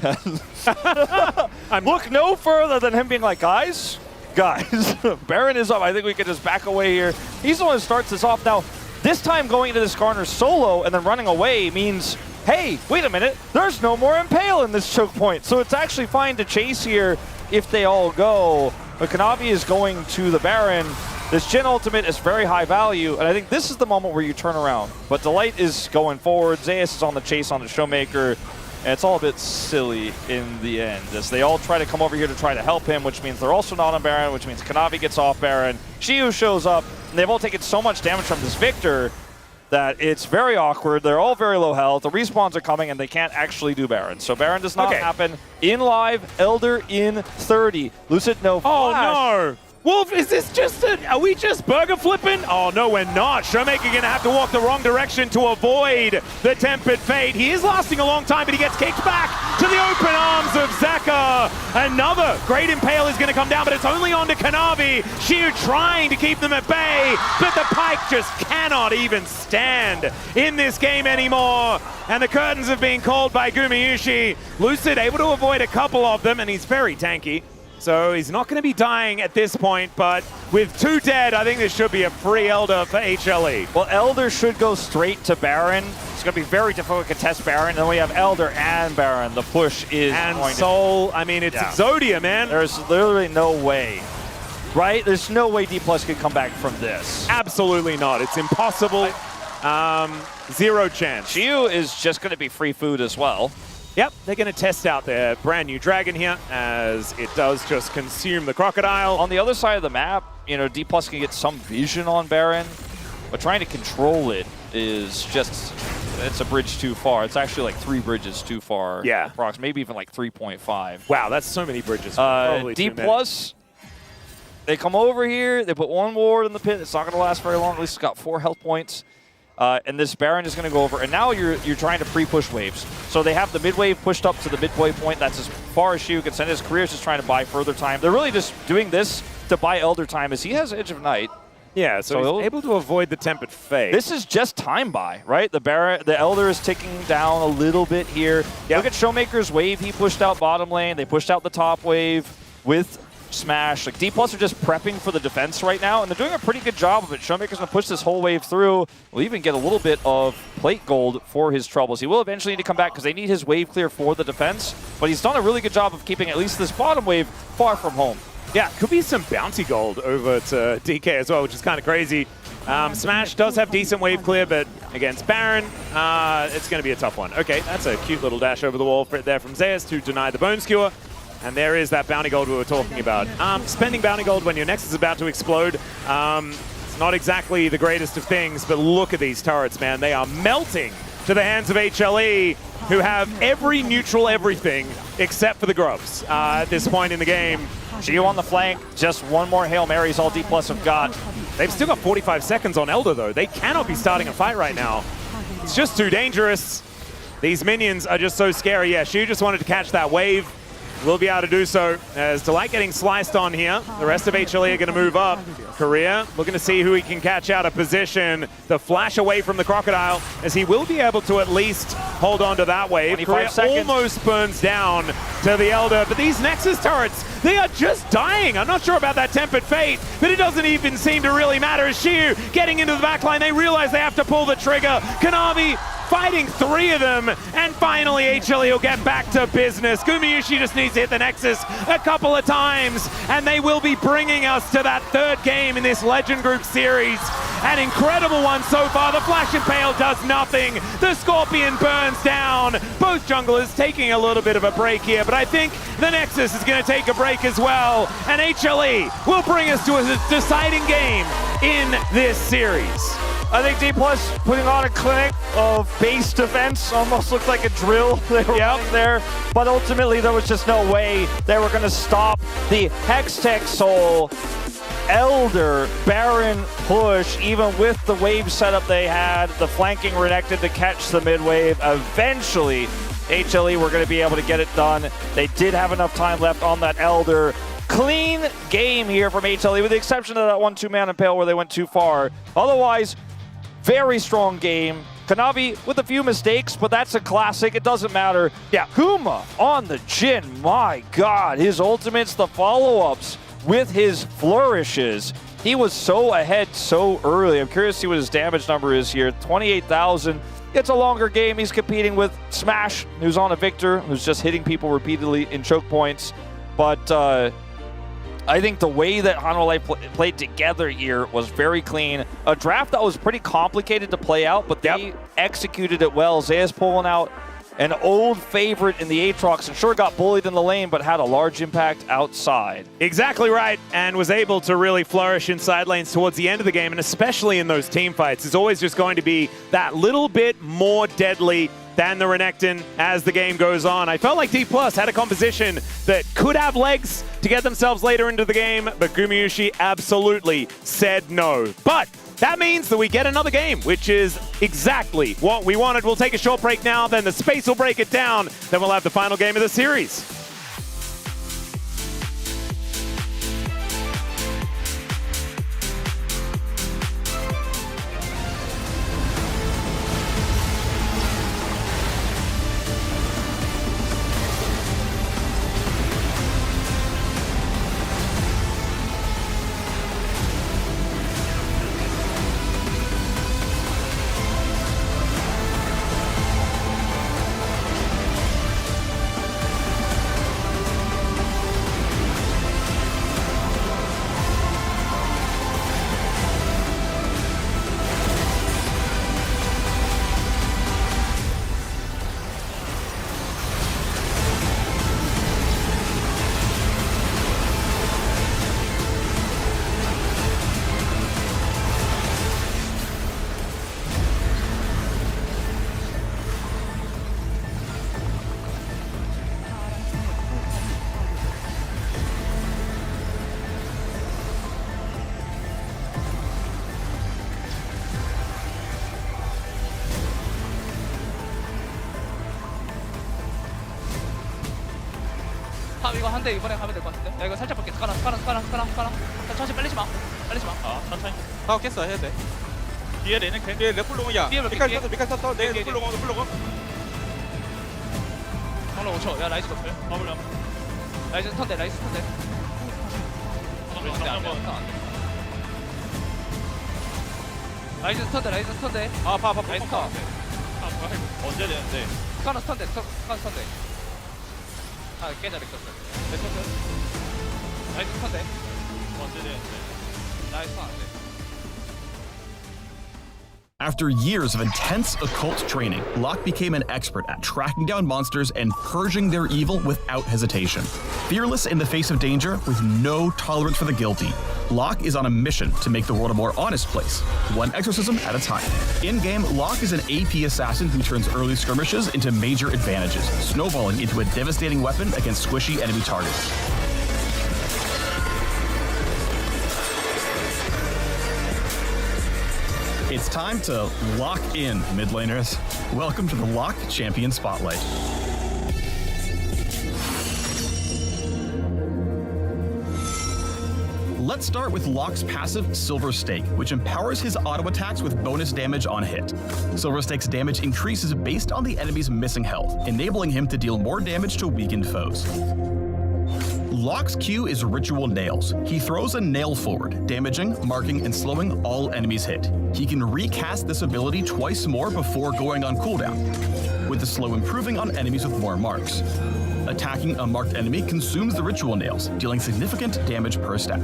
look no further than him being like, guys, Baron is up. I think we can just back away here. He's the one who starts this off. Now, this time going into this Skarner solo and then running away means, hey, wait a minute, there's no more Impale in this choke point. So it's actually fine to chase here if they all go. But Kanavi is going to the Baron. This Jhin ultimate is very high value, and I think this is the moment where you turn around. But Delight is going forward, Zeus is on the chase on the Showmaker, and it's all a bit silly in the end, as they all try to come over here to try to help him, which means they're also not on Baron, which means Kanavi gets off Baron, Shiu shows up, and they've all taken so much damage from this Victor that it's very awkward. They're all very low health. The respawns are coming, and they can't actually do Baron. So Baron does not happen. In live, Elder in 30. Lucid, no flash.
Oh, no. Wolf, is this just are we just burger flipping? Oh, no, we're not. Showmaker going to have to walk the wrong direction to avoid the Tempered Fate. He is lasting a long time, but he gets kicked back to the open arms of Zeka. Another great Impale is going to come down, but it's only on to Kanavi. Shiu trying to keep them at bay, but the Pike just cannot even stand in this game anymore. And the curtains have been called by Gumayushi. Lucid able to avoid a couple of them, and he's very tanky. So he's not going to be dying at this point, but with 2 dead, I think this should be a free Elder for HLE.
Well, Elder should go straight to Baron. It's going to be very difficult to contest Baron. And then we have Elder and Baron. The push is
and Soul, I mean, it's Exodia, man.
There's literally no way, right? There's no way D+ could come back from this.
Absolutely not. It's impossible. 0 chance.
Shiu is just going to be free food as well.
Yep, they're going to test out their brand new dragon here, as it does just consume the crocodile.
On the other side of the map, you know, D+ can get some vision on Baron, but trying to control it is just, it's a bridge too far. It's actually like 3 bridges too far.
Yeah.
Maybe even like 3.5.
Wow, that's so many bridges.
D+, they come over here, they put 1 ward in the pit. It's not going to last very long. At least it's got 4 health points. And this Baron is going to go over, and now you're trying to pre-push waves. So they have the mid-wave pushed up to the midway point. That's as far as Shiu can send. His career is just trying to buy further time. They're really just doing this to buy Elder time, as he has Edge of Night.
Yeah, so he's able to avoid the Tempered Fate.
This is just time buy, right? The Elder is ticking down a little bit here. Yep. Look at Showmaker's wave. He pushed out bottom lane. They pushed out the top wave with Smash. Like, D+ are just prepping for the defense right now, and they're doing a pretty good job of it. Showmaker's going to push this whole wave through. We'll even get a little bit of plate gold for his troubles. He will eventually need to come back because they need his wave clear for the defense, but he's done a really good job of keeping at least this bottom wave far from home.
Yeah, could be some bounty gold over to DK as well, which is kind of crazy. Smash does have decent wave clear, but against Baron, it's going to be a tough one. Okay, that's a cute little dash over the wall there from Zeus to deny the Bone Skewer. And there is that bounty gold we were talking about. Spending bounty gold when your Nexus is about to explode, it's not exactly the greatest of things, but look at these turrets, man. They are melting to the hands of HLE, who have every neutral everything except for the Grubs at this point in the game.
Shiu on the flank, just 1 more Hail Mary is all D+ have got.
They've still got 45 seconds on Elder, though. They cannot be starting a fight right now. It's just too dangerous. These minions are just so scary. Yeah, Shiu just wanted to catch that wave. Will be able to do so, as Delight getting sliced on here. The rest of HLE are going to move up. Korea looking to see who he can catch out of position. The flash away from the Crocodile, as he will be able to at least hold on to that wave. Korea almost burns down to the Elder, but these Nexus turrets, they are just dying. I'm not sure about that Tempered Fate, but it doesn't even seem to really matter. As Shiu getting into the backline, they realize they have to pull the trigger. Kanavi fighting 3 of them, and finally HLE will get back to business. Gumayushi just needs to hit the Nexus a couple of times, and they will be bringing us to that 3rd game in this Legend Group series. An incredible one so far. The Flash Impale does nothing. The Scorpion burns down. Both junglers taking a little bit of a break here, but I think the Nexus is going to take a break as well, and HLE will bring us to a deciding game in this series.
I think D+ putting on a clinic of base defense, almost looked like a drill they were running there, but ultimately there was just no way they were going to stop the Hextech Soul Elder Baron push, even with the wave setup they had, the flanking Renekton to catch the mid wave. Eventually, HLE were going to be able to get it done. They did have enough time left on that Elder. Clean game here from HLE, with the exception of that 1-2-man Impale where they went too far. Otherwise, very strong game. Kanavi with a few mistakes, but that's a classic. It doesn't matter. Yeah, Huma on the Jhin. My God, his ultimates, the follow-ups with his flourishes. He was so ahead so early. I'm curious to see what his damage number is here. 28,000. It's a longer game. He's competing with Smash, who's on a Victor, who's just hitting people repeatedly in choke points. But I think the way that Hanwha played together here was very clean. A draft that was pretty complicated to play out, but they executed it well. Zeus pulling out an old favorite in the Aatrox, and sure got bullied in the lane, but had a large impact outside.
Exactly right, and was able to really flourish in side lanes towards the end of the game, and especially in those team fights. It's always just going to be that little bit more deadly than the Renekton as the game goes on. I felt like D+ had a composition that could have legs to get themselves later into the game, but Gumayusi absolutely said no. But that means that we get another game, which is exactly what we wanted. We'll take a short break now, then the space will break it down, then we'll have the final game of the series.
이거 한 대 이번에 가면 될 것 같은데? 야 이거 살짝 볼게. 스카라. 천천히 빨리지 마. 천천히.
다 깼어 해야 돼. 뒤에 레넥 뒤에 레플롱이야. 미칼 떴어. 네 레플롱.
방금 5초. 야 라이스 높여. 마무리. 라이스 턴대. 안 돼. 라이스 턴대.
봐.
라이스 턴.
언제 되는데?
스카라 턴대. 아, 꽤 잘 익혔어. 라이스 턴대.
언제 되는데?
라이스 턴 안 돼.
After years of intense occult training, Locke became an expert at tracking down monsters and purging their evil without hesitation. Fearless in the face of danger, with no tolerance for the guilty, Locke is on a mission to make the world a more honest place, one exorcism at a time. In-game, Locke is an AP assassin who turns early skirmishes into major advantages, snowballing into a devastating weapon against squishy enemy targets. It's time to lock in, mid laners. Welcome to the Locke Champion Spotlight. Let's start with Locke's passive Silver Stake, which empowers his auto attacks with bonus damage on hit. Silver Stake's damage increases based on the enemy's missing health, enabling him to deal more damage to weakened foes. Locke's Q is Ritual Nails. He throws a nail forward, damaging, marking, and slowing all enemies hit. He can recast this ability twice more before going on cooldown, with the slow improving on enemies with more marks. Attacking a marked enemy consumes the Ritual Nails, dealing significant damage per stack.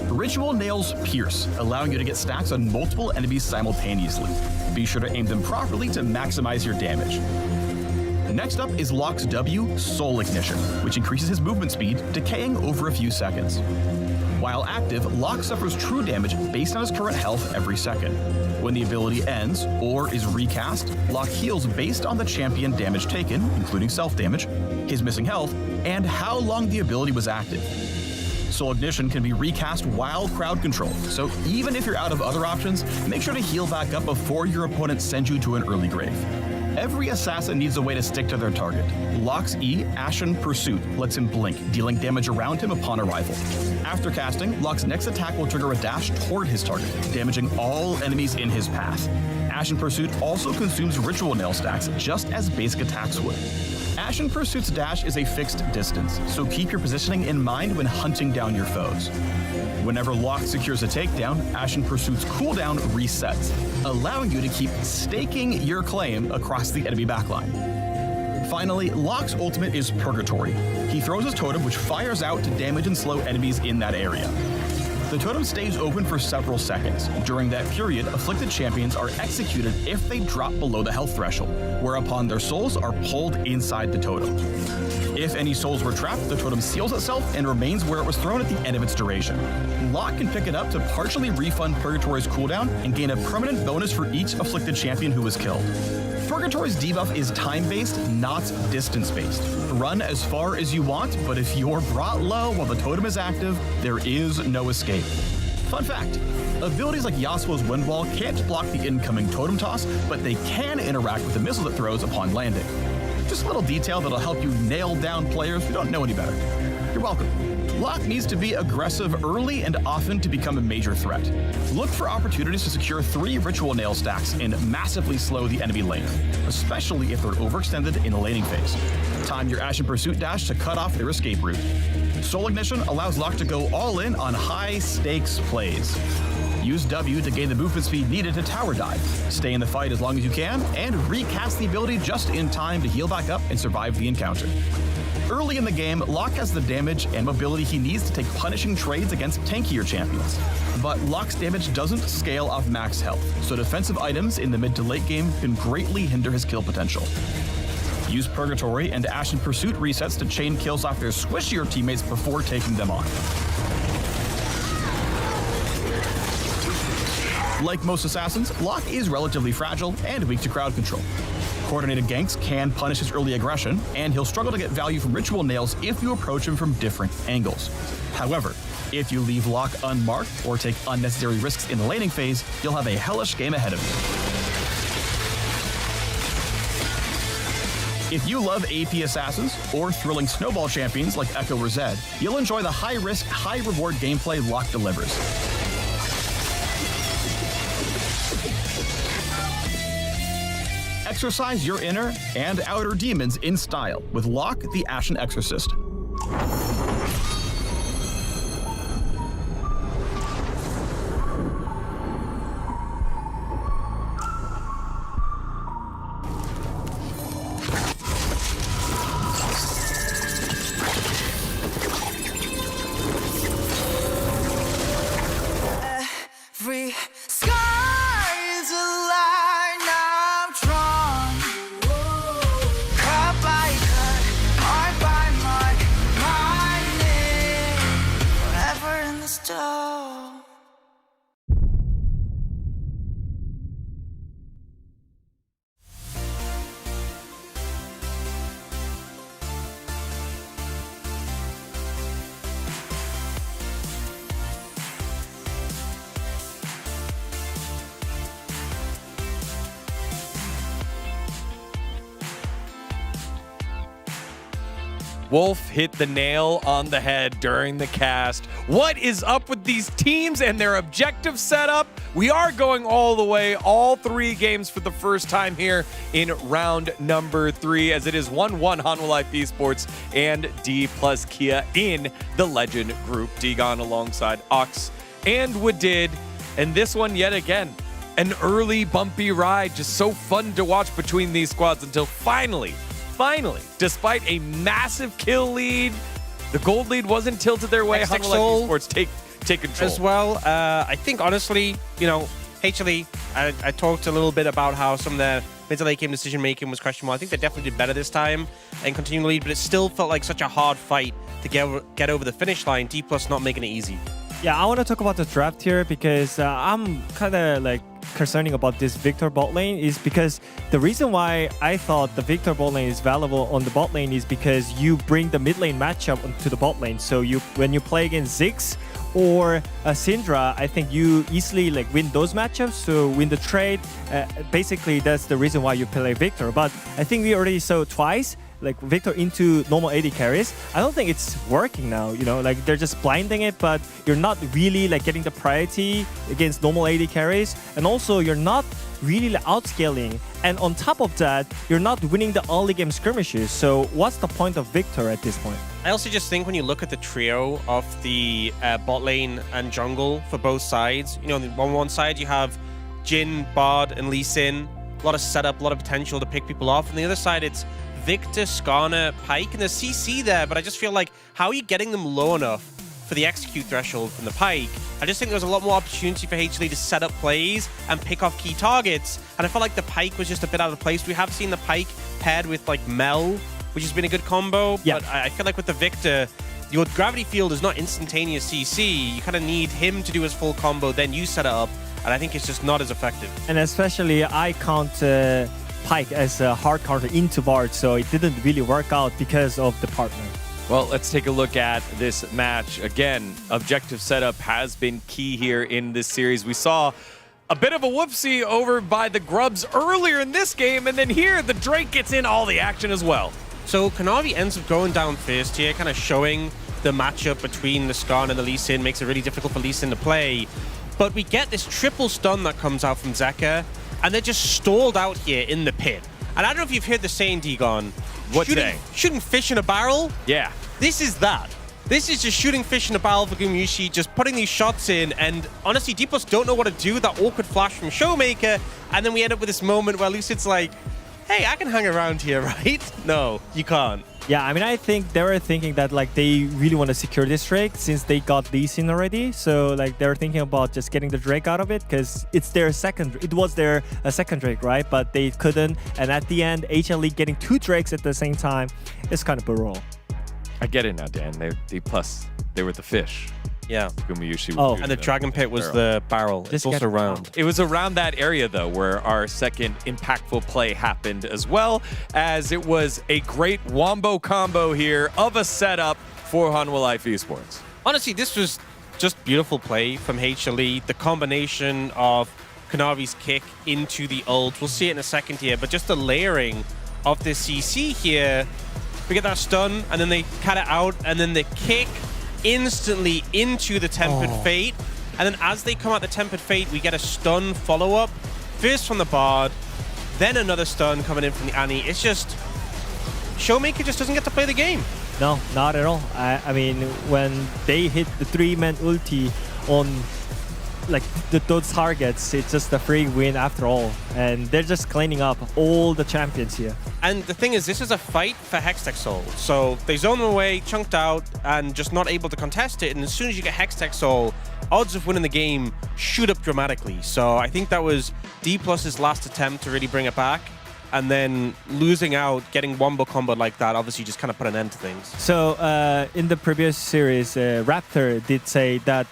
Ritual Nails pierce, allowing you to get stacks on multiple enemies simultaneously. Be sure to aim them properly to maximize your damage. Next up is Locke's W, Soul Ignition, which increases his movement speed, decaying over a few seconds. While active, Locke suffers true damage based on his current health every second. When the ability ends or is recast, Locke heals based on the champion damage taken, including self-damage, his missing health, and how long the ability was active. Soul Ignition can be recast while crowd control, so even if you're out of other options, make sure to heal back up before your opponent sends you to an early grave. Every assassin needs a way to stick to their target. Locke's E, Ashen Pursuit, lets him blink, dealing damage around him upon arrival. After casting, Locke's next attack will trigger a dash toward his target, damaging all enemies in his path. Ashen Pursuit also consumes Ritual Nail stacks, just as basic attacks would. Ashen Pursuit's dash is a fixed distance, so keep your positioning in mind when hunting down your foes. Whenever Locke secures a takedown, Ashen Pursuit's cooldown resets, allowing you to keep staking your claim across the enemy backline. Finally, Locke's ultimate is Purgatory. He throws his totem, which fires out to damage and slow enemies in that area. The totem stays open for several seconds. During that period, afflicted champions are executed if they drop below the health threshold, whereupon their souls are pulled inside the totem. If any souls were trapped, the totem seals itself and remains where it was thrown at the end of its duration. Locke can pick it up to partially refund Purgatory's cooldown and gain a permanent bonus for each afflicted champion who was killed. Purgatory's debuff is time-based, not distance-based. Run as far as you want, but if you're brought low while the totem is active, there is no escape. Fun fact, abilities like Yasuo's Wind Wall can't block the incoming totem toss, but they can interact with the missiles it throws upon landing. Just a little detail that'll help you nail down players who don't know any better. You're welcome. Locke needs to be aggressive early and often to become a major threat. Look for opportunities to secure 3 ritual nail stacks and massively slow the enemy lane, especially if they're overextended in the laning phase. Time your Ashen Pursuit dash to cut off their escape route. Soul Ignition allows Locke to go all in on high-stakes plays. Use W to gain the movement speed needed to tower dive. Stay in the fight as long as you can, and recast the ability just in time to heal back up and survive the encounter. Early in the game, Locke has the damage and mobility he needs to take punishing trades against tankier champions. But Locke's damage doesn't scale off max health, so defensive items in the mid to late game can greatly hinder his kill potential. Use Purgatory and Ashen Pursuit resets to chain kills off their squishier teammates before taking them on. Like most assassins, Locke is relatively fragile and weak to crowd control. Coordinated ganks can punish his early aggression, and he'll struggle to get value from ritual nails if you approach him from different angles. However, if you leave Locke unmarked or take unnecessary risks in the laning phase, you'll have a hellish game ahead of you. If you love AP assassins or thrilling snowball champions like Echo or Zed, you'll enjoy the high-risk, high-reward gameplay Locke delivers. Exercise your inner and outer demons in style with Locke the Ashen Exorcist.
Every sky's a line I'm drawn. Cut by cut, mark by mark, mining forever in the stone.
Wolf hit the nail on the head during the cast. What is up with these teams and their objective setup? We are going all the way, all 3 games for the first time here in round number 3, as it is 1-1 Hanwha Life Esports and D plus Kia in the Legend group. Dagon alongside Ox and Wadid. And this one, yet again, an early bumpy ride. Just so fun to watch between these squads until finally, despite a massive kill lead, the gold lead wasn't tilted their way. Hanwha Life Esports take control.
As well, I think honestly, you know, HLE, I talked a little bit about how some of the mid to late game decision making was questionable. I think they definitely did better this time and continued to lead, but it still felt like such a hard fight to get over the finish line. D+ not making it easy.
Yeah, I want to talk about the draft here because I'm kind of like concerning about this Victor bot lane is because the reason why I thought the Victor bot lane is valuable on the bot lane is because you bring the mid lane matchup onto the bot lane. So when you play against Ziggs or Syndra, I think you easily like win those matchups, so win the trade. Basically, that's the reason why you play Victor. But I think we already saw twice like Victor into normal AD carries. I don't think it's working now, you know, like they're just blinding it, but you're not really like getting the priority against normal AD carries. And also you're not really like, outscaling. And on top of that, you're not winning the early game skirmishes. So what's the point of Victor at this point?
I also just think when you look at the trio of the bot lane and jungle for both sides, you know, on one side you have Jhin, Bard, and Lee Sin. A lot of setup, a lot of potential to pick people off. On the other side, it's Victor, Skarner, Pyke, and there's CC there, but I just feel like, how are you getting them low enough for the execute threshold from the Pyke I just think there was a lot more opportunity for HLE to set up plays and pick off key targets. And I felt like the Pyke was just a bit out of place. We have seen the Pyke paired with like Mel, which has been a good combo.
Yeah.
But I feel like with the Victor, your gravity field is not instantaneous CC. You kind of need him to do his full combo, then you set it up. And I think it's just not as effective.
And especially I count Pyke as a hard counter into Bard, so it didn't really work out because of the partner.
Well, let's take a look at this match. Again, objective setup has been key here in this series. We saw a bit of a whoopsie over by the Grubs earlier in this game, and then here the Drake gets in all the action as well.
So Kanavi ends up going down first here, kind of showing the matchup between the Skarn and the Lee Sin, makes it really difficult for Lee Sin to play. But we get this triple stun that comes out from Zeka, and they're just stalled out here in the pit. And I don't know if you've heard the saying, Digon.
What saying?
Shooting fish in a barrel?
Yeah.
This is that. This is just shooting fish in a barrel for Gumyushi, just putting these shots in, and honestly, D+ don't know what to do. That awkward flash from Showmaker, and then we end up with this moment where Lucid's like, hey, I can hang around here, right? No, you can't.
Yeah, I mean, I think they were thinking that like they really want to secure this Drake since they got these in already. So like they were thinking about just getting the Drake out of it because it's their second. It was their second Drake, right? But they couldn't. And at the end, HLE getting 2 Drakes at the same time is kind of a roll.
I get it now, Dan. They were the fish.
Yeah.
Gumyushi.
Oh, and the Dragon Pit was the barrel. It's also round.
It was around that area, though, where our second impactful play happened, as well as it was a great wombo combo here of a setup for Hanwha Life Esports.
Honestly, this was just beautiful play from HLE. The combination of Kanavi's kick into the ult. We'll see it in a second here, but just the layering of the CC here. We get that stun, and then they cut it out, and then the kick instantly into the Tempered Fate. And then as they come out the Tempered Fate, we get a stun follow-up. First from the Bard, then another stun coming in from the Annie. It's just... Showmaker just doesn't get to play the game.
No, not at all. I mean, when they hit the 3-man ulti on like those targets, it's just a free win after all. And they're just cleaning up all the champions here.
And the thing is, this is a fight for Hextech Soul. So they zone them away, chunked out, and just not able to contest it. And as soon as you get Hextech Soul, odds of winning the game shoot up dramatically. So I think that was D+'s last attempt to really bring it back. And then losing out, getting wombo combo like that, obviously just kind of put an end to things.
So in the previous series, Raptor did say that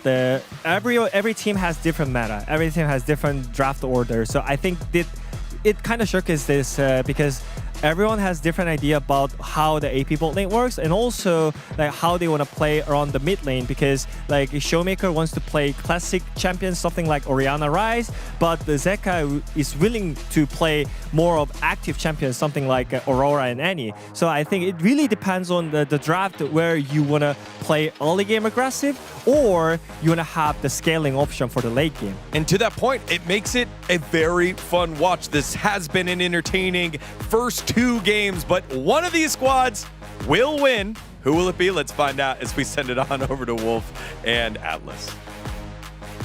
every team has different meta. Every team has different draft order. So I think it kind of showcased this because everyone has different idea about how the AP bot lane works and also like how they want to play around the mid lane because like Showmaker wants to play classic champions, something like Orianna Ryze, but the Zeka is willing to play more of active champions, something like Aurora and Annie. So I think it really depends on the draft where you want to play early game aggressive or you want to have the scaling option for the late game.
And to that point, it makes it a very fun watch. This has been an entertaining first 2 games, but one of these squads will win. Who will it be? Let's find out as we send it on over to Wolf and Atlas.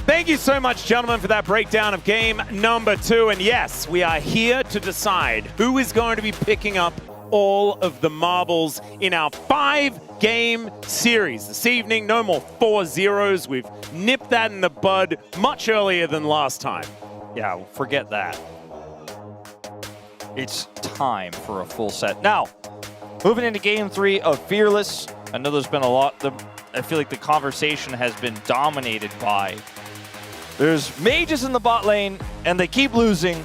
Thank you so much, gentlemen, for that breakdown of game number 2. And yes, we are here to decide who is going to be picking up all of the marbles in our 5-game series. This evening, no more 4-0s. We've nipped that in the bud much earlier than last time.
Yeah, forget that. It's time for a full set. Now, moving into game 3 of Fearless. I know there's been a lot. I feel like the conversation has been dominated by there's mages in the bot lane, and they keep losing,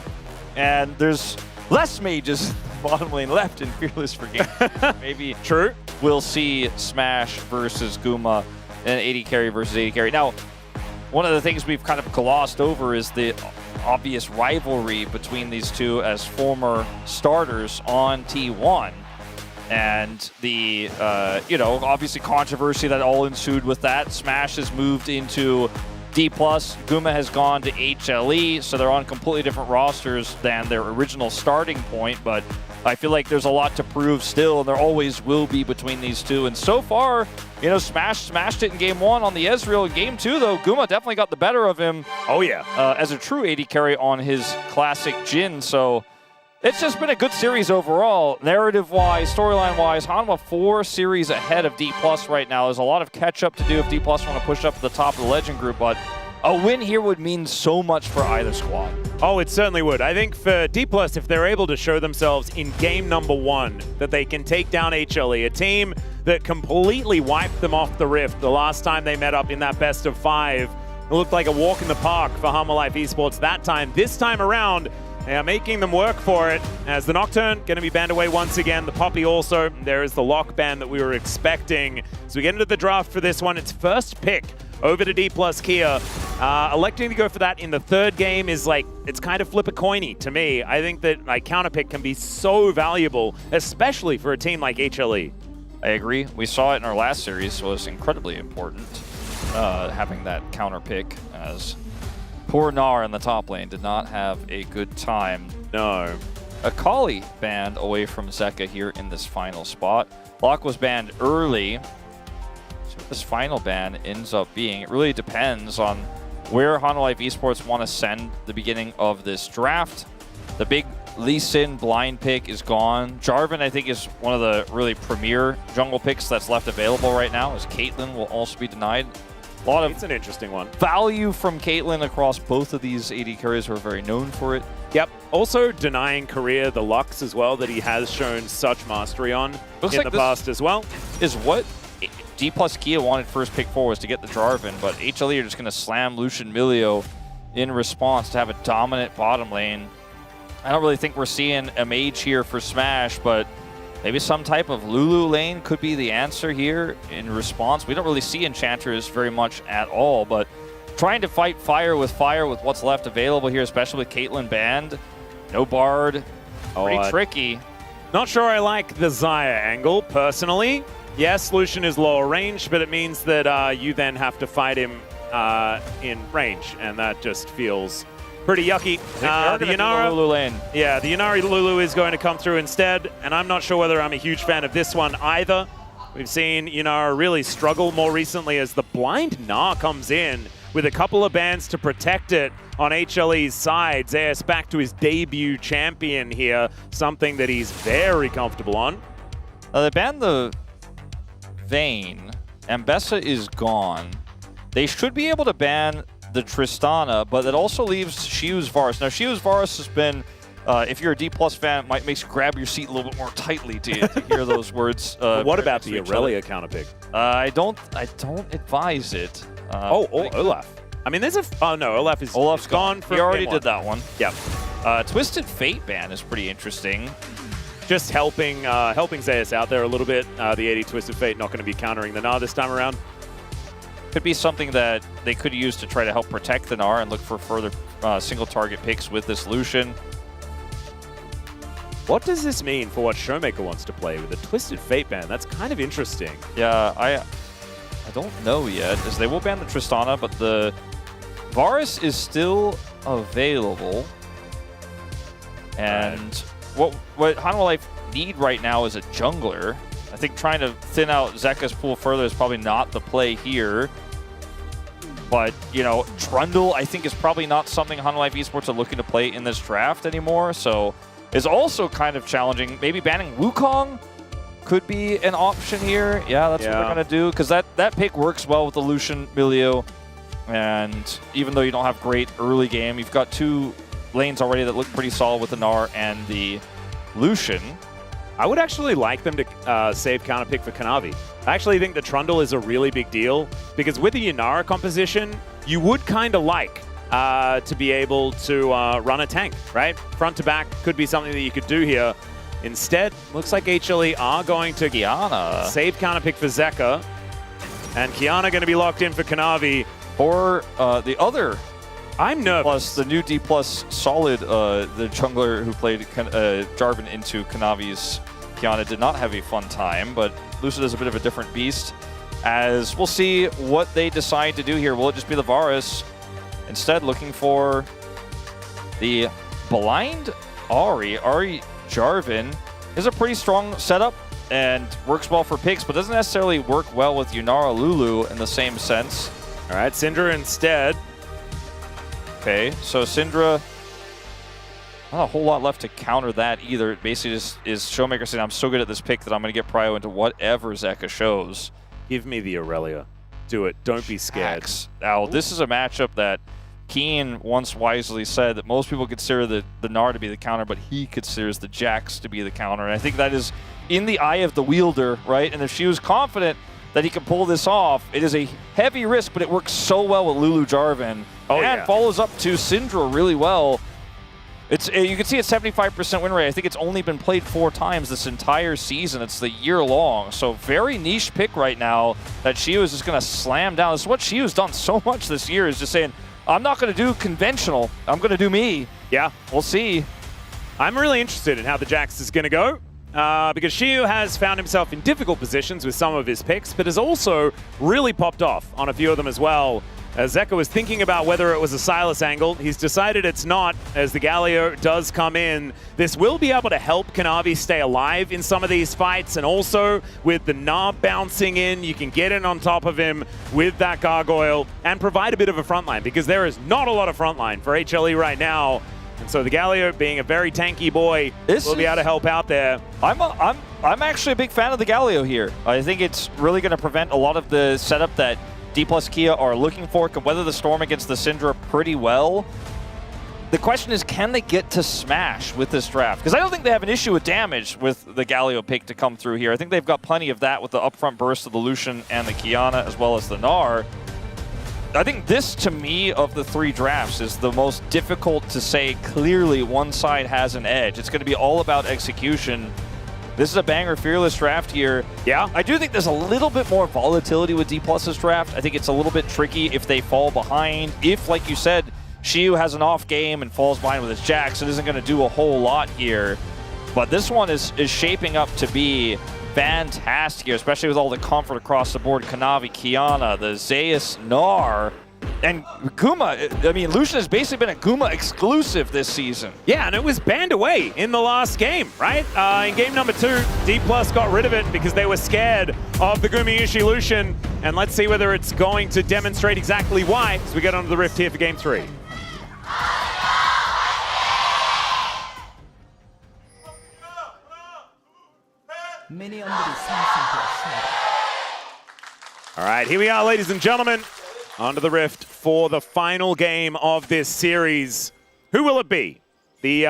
and there's less mages in the bottom lane left in Fearless for game. Maybe
true.
We'll see Smash versus Guma and AD carry versus AD carry. Now, one of the things we've kind of glossed over is the obvious rivalry between these two as former starters on T1. And the, obviously controversy that all ensued with that. Smash has moved into D+, Guma has gone to HLE, so they're on completely different rosters than their original starting point, but I feel like there's a lot to prove still, and there always will be between these two. And so far, Smash smashed it in game 1 on the Ezreal. In game 2, though, Guma definitely got the better of him.
Oh, yeah.
As a true AD carry on his classic Jhin, so It's just been a good series overall. Narrative-wise, storyline-wise, Hanwha 4 series ahead of D+ right now. There's a lot of catch-up to do if D+ want to push up to the top of the Legend group, but a win here would mean so much for either squad.
Oh, it certainly would. I think for D+, if they're able to show themselves in game number 1 that they can take down HLE, a team that completely wiped them off the Rift the last time they met up in that best of 5. It looked like a walk in the park for Hanwha Life Esports that time. This time around, they are making them work for it, as the Nocturne going to be banned away once again. The Poppy also. There is the lock ban that we were expecting. So we get into the draft for this one. It's first pick over to D+ Kia. Electing to go for that in the third game is like, it's kind of flip a coiny to me. I think that like counter pick can be so valuable, especially for a team like HLE.
I agree. We saw it in our last series, so it was incredibly important having that counter pick, as poor Gnar in the top lane did not have a good time.
No.
Akali banned away from Zeka here in this final spot. Locke was banned early. So what this final ban ends up being, it really depends on where Hanwha Life Esports want to send the beginning of this draft. The big Lee Sin blind pick is gone. Jarvan, I think, is one of the really premier jungle picks that's left available right now, as Caitlyn will also be denied. A lot of
It's an interesting one.
value from Caitlyn across both of these AD carriers who are very known for it.
Yep. Also denying Korea the Lux as well that he has shown such mastery on
Looks
in
like
the past as well.
Is what D+ Kia wanted first pick for, was to get the Jarvan, but HLE are just going to slam Lucian Milio in response to have a dominant bottom lane. I don't really think we're seeing a mage here for Smash, but maybe some type of Lulu lane could be the answer here in response. We don't really see enchanters very much at all, but trying to fight fire with what's left available here, especially with Caitlyn banned. No Bard. Pretty tricky.
Not sure I like the Xayah angle, personally. Yes, Lucian is lower range, but it means that you then have to fight him in range, and that just feels pretty yucky. The Yanara
Lulu lane.
Yeah, the Yanari Lulu is going to come through instead, and I'm not sure whether I'm a huge fan of this one either. We've seen Yanara really struggle more recently as the blind Gnar comes in with a couple of bans to protect it on HLE's side. Zeus back to his debut champion here, something that he's very comfortable on.
They banned the Vayne. Ambessa is gone. They should be able to ban the Tristana, but that also leaves Shiu's Varus. Now, Shiu's Varus has been, if you're a D+ fan, it makes you grab your seat a little bit more tightly to hear those words.
What about the Aurelia counter pick?
I don't advise it.
Olaf. I mean, there's a... Oh, no, Olaf's gone from
He already
game
did that one.
Yep.
Twisted Fate ban is pretty interesting.
Just helping Zeus out there a little bit. The AD Twisted Fate not going to be countering the Gnar this time around.
Could be something that they could use to try to help protect the Gnar and look for further single target picks with this Lucian.
What does this mean for what Showmaker wants to play with a Twisted Fate ban? That's kind of interesting.
Yeah, I don't know yet, as they will ban the Tristana, but the Varus is still available. And what Hanwha Life need right now is a jungler. I think trying to thin out Zeka's pool further is probably not the play here. But, you know, Trundle, I think, is probably not something Hanwha Life Esports are looking to play in this draft anymore. So, is also kind of challenging. Maybe banning Wukong could be an option here. Yeah, that's what they're going to do. Because that pick works well with the Lucian Milio. And even though you don't have great early game, you've got two lanes already that look pretty solid with the Gnar and the Lucian.
I would actually like them to save counter pick for Kanavi. I actually think the Trundle is a really big deal because with the Yanara composition, you would kind of like to be able to run a tank, right? Front to back could be something that you could do here. Instead, looks like HLE are going to save counter pick for Zeka, and Kiana going to be locked in for Kanavi.
Or the other.
I'm nervous.
Plus the new D+ Solid, the jungler who played Jarvan into Kanavi's Kiana did not have a fun time, but Lucid is a bit of a different beast. As we'll see what they decide to do here. Will it just be the Varus? Instead, looking for the blind Ahri. Ahri Jarvan is a pretty strong setup and works well for picks, but doesn't necessarily work well with Yanara Lulu in the same sense.
All right, Syndra instead.
Okay, so Syndra Not a whole lot left to counter that either. It basically just is Showmaker saying, I'm so good at this pick that I'm going to get prio into whatever Zeka shows.
Give me the Aurelia. Do it. Don't be scared.
Now, this is a matchup that Keen once wisely said that most people consider the Gnar to be the counter, but he considers the Jax to be the counter. And I think that is in the eye of the wielder, right? And if she was confident that he can pull this off, it is a heavy risk, but it works so well with Lulu Jarvan. And follows up to Syndra really well. You can see a 75% win rate. I think it's only been played 4 times this entire season. It's the year long. So very niche pick right now that Shiu is just going to slam down. This is what Shiu's done so much this year, is just saying, I'm not going to do conventional. I'm going to do me.
Yeah.
We'll see.
I'm really interested in how the Jax is going to go. Because Shiu has found himself in difficult positions with some of his picks, but has also really popped off on a few of them as well. Zeka was thinking about whether it was a Sylas angle. He's decided it's not, as the Galio does come in. This will be able to help Kanavi stay alive in some of these fights, and also with the Gnar bouncing in, you can get in on top of him with that Gargoyle and provide a bit of a frontline, because there is not a lot of frontline for HLE right now. And so the Galio, being a very tanky boy, will be able to help out there.
I'm actually a big fan of the Galio here. I think it's really going to prevent a lot of the setup that D+ Kia are looking for, can weather the storm against the Syndra pretty well. The question is, can they get to Smash with this draft? Because I don't think they have an issue with damage with the Galio pick to come through here. I think they've got plenty of that with the upfront burst of the Lucian and the Kiana, as well as the Gnar. I think this, to me, of the 3 drafts, is the most difficult to say clearly one side has an edge. It's going to be all about execution. This is a banger Fearless draft here.
Yeah.
I do think there's a little bit more volatility with D+'s draft. I think it's a little bit tricky if they fall behind. If, like you said, Shiu has an off game and falls behind with his Jax, it isn't going to do a whole lot here. But this one is shaping up to be fantastic here, especially with all the comfort across the board. Kanavi, Kiana, the Zeus, Gnar, and Guma. I mean, Lucian has basically been a Guma exclusive this season.
Yeah, and it was banned away in the last game, right? In game number 2, D+ got rid of it because they were scared of the Gumayushi Lucian. And let's see whether it's going to demonstrate exactly why as we get onto the Rift here for game 3. All right, here we are, ladies and gentlemen, onto the Rift for the final game of this series. Who will it be? The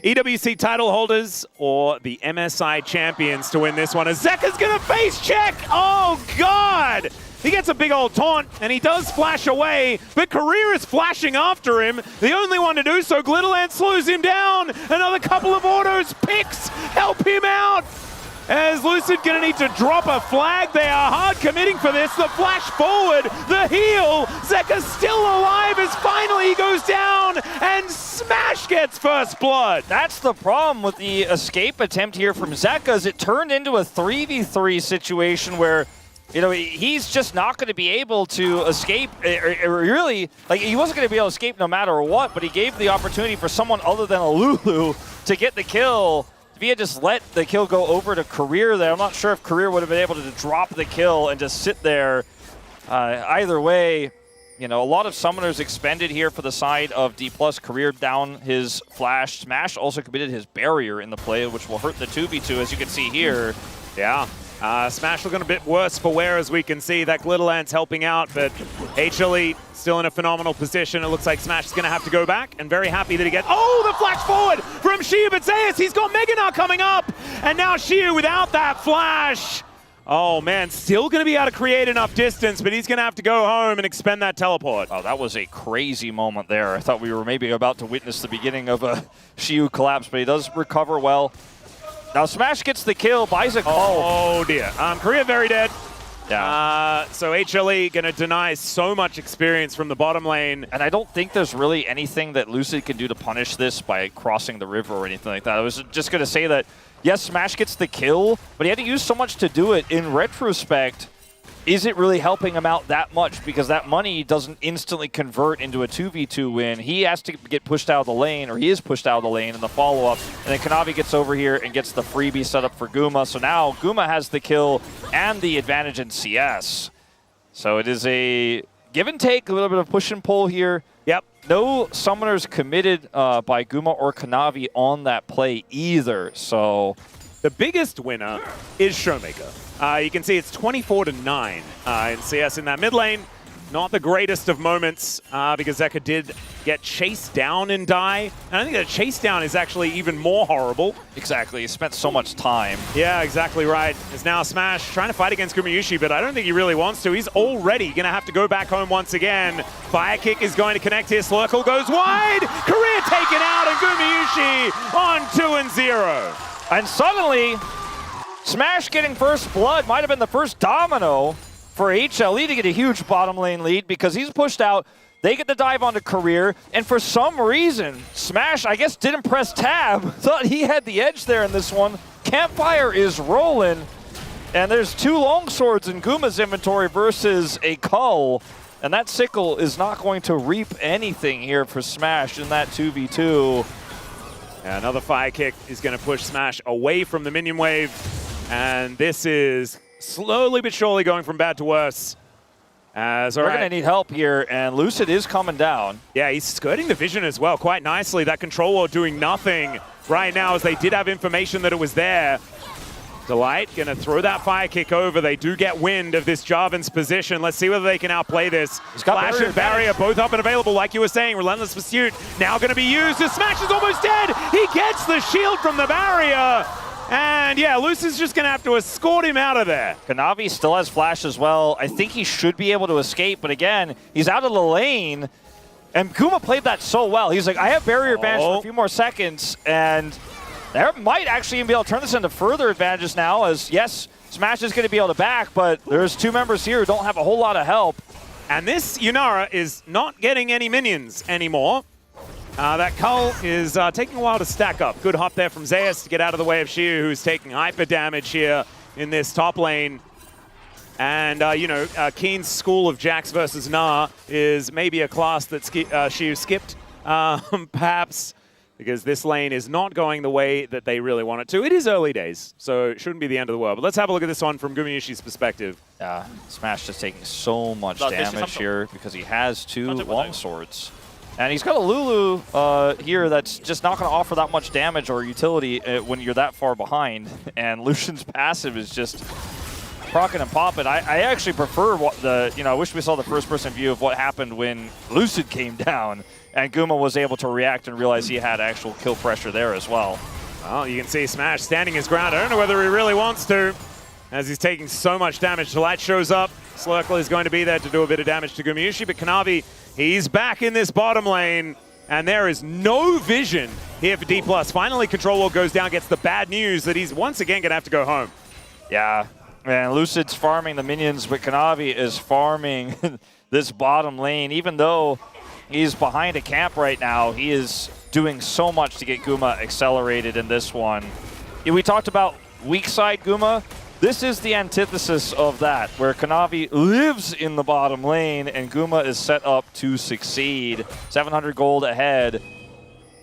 EWC title holders or the MSI champions to win this one? As Zeka's gonna face check! Oh, God! He gets a big old taunt, and he does flash away, but Career is flashing after him. The only one to do so, Glitterland slows him down. Another couple of autos, picks, help him out. As Lucid gonna need to drop a flag. They are hard committing for this. The flash forward, the heal. Zeka's still alive as finally he goes down and Smash gets first blood.
That's the problem with the escape attempt here from Zeka, is it turned into a 3v3 situation where, you know, he's just not going to be able to escape. Really, like, he wasn't going to be able to escape no matter what, but he gave the opportunity for someone other than a Lulu to get the kill. If he had just let the kill go over to Career there, I'm not sure if Career would have been able to drop the kill and just sit there. Either way, you know, a lot of summoners expended here for the side of D+. Career down his flash. Smash also committed his barrier in the play, which will hurt the 2v2, as you can see here.
Yeah. Smash looking a bit worse for wear, as we can see. That Glitterland's helping out, but HLE still in a phenomenal position. It looks like Smash is going to have to go back, and very happy that he gets... Oh, the flash forward from Shiu, but Zeus, he's got Mega Gnar coming up, and now Shiu without that flash. Oh, man, still going to be able to create enough distance, but he's going to have to go home and expend that teleport.
Oh, that was a crazy moment there. I thought we were maybe about to witness the beginning of a Shiu collapse, but he does recover well. Now Smash gets the kill, buys a call.
Oh dear. Career very dead. Yeah. So HLE going to deny so much experience from the bottom lane.
And I don't think there's really anything that Lucid can do to punish this by crossing the river or anything like that. I was just going to say that, yes, Smash gets the kill, but he had to use so much to do it. In retrospect, is it really helping him out that much? Because that money doesn't instantly convert into a 2v2 win. He has to get pushed out of the lane, or he is pushed out of the lane in the follow-up. And then Kanavi gets over here and gets the freebie set up for Guma. So now Guma has the kill and the advantage in CS. So it is a give and take, a little bit of push and pull here.
Yep.
no summoners committed by Guma or Kanavi on that play either, so...
The biggest winner is Showmaker. You can see it's 24-9 in CS in that mid lane. Not the greatest of moments because Zeka did get chased down and die. And I think that chase down is actually even more horrible.
Exactly, he spent so much time.
Yeah, exactly right. It's now Smash trying to fight against Gumayusi, but I don't think he really wants to. He's already going to have to go back home once again. Fire Kick is going to connect here. Slurkle goes wide. Career taken out, and Gumayusi on 2-0.
And suddenly, Smash getting first blood might have been the first domino for HLE to get a huge bottom lane lead because he's pushed out. They get the dive onto Career, and for some reason, Smash, I guess, didn't press tab. Thought he had the edge there in this one. Campfire is rolling, and there's 2 longswords in Guma's inventory versus a Cull, and that sickle is not going to reap anything here for Smash in that 2v2.
Yeah, another Fire Kick is going to push Smash away from the minion wave, and this is slowly but surely going from bad to worse. As,
We're going to need help here, and Lucid is coming down.
Yeah, he's skirting the vision as well quite nicely. That control wall doing nothing right now as they did have information that it was there. Delight going to throw that Fire Kick over. They do get wind of this Jarvan's position. Let's see whether they can outplay this.
He's got
Flash and Barrier both up and available, like you were saying. Relentless Pursuit now going to be used. The Smash is almost dead. He gets the shield from the Barrier. And yeah, Lucid's just going to have to escort him out of there.
Kanavi still has Flash as well. I think he should be able to escape, but again, he's out of the lane. And Guma played that so well. He's like, I have barrier advantage for a few more seconds, and there might actually even be able to turn this into further advantages now, as yes, Smash is going to be able to back, but there's 2 members here who don't have a whole lot of help.
And this Yunara is not getting any minions anymore. That Cull is taking a while to stack up. Good hop there from Zeus to get out of the way of Shiu, who's taking hyper damage here in this top lane. And, you know, Keen's school of Jax versus Nah is maybe a class that Shiu skipped, perhaps, because this lane is not going the way that they really want it to. It is early days, so it shouldn't be the end of the world. But let's have a look at this one from Gumayushi's perspective.
Yeah, Smash just taking so much damage here because he has 2 longswords. And he's got a Lulu here that's just not going to offer that much damage or utility when you're that far behind. And Lucian's passive is just procking and popping. I actually prefer I wish we saw the first-person view of what happened when Lucid came down and Guma was able to react and realize he had actual kill pressure there as well.
Well, you can see Smash standing his ground. I don't know whether he really wants to, as he's taking so much damage. Delight shows up. Slurkle is going to be there to do a bit of damage to Gumayusi, but Kanavi, he's back in this bottom lane, and there is no vision here for D+. Finally, control wall goes down, gets the bad news that he's once again going to have to go home.
Yeah, and Lucid's farming the minions, but Kanavi is farming this bottom lane. Even though he's behind a camp right now, he is doing so much to get Guma accelerated in this one. We talked about weak side Guma. This is the antithesis of that, where Kanavi lives in the bottom lane and Guma is set up to succeed. 700 gold ahead,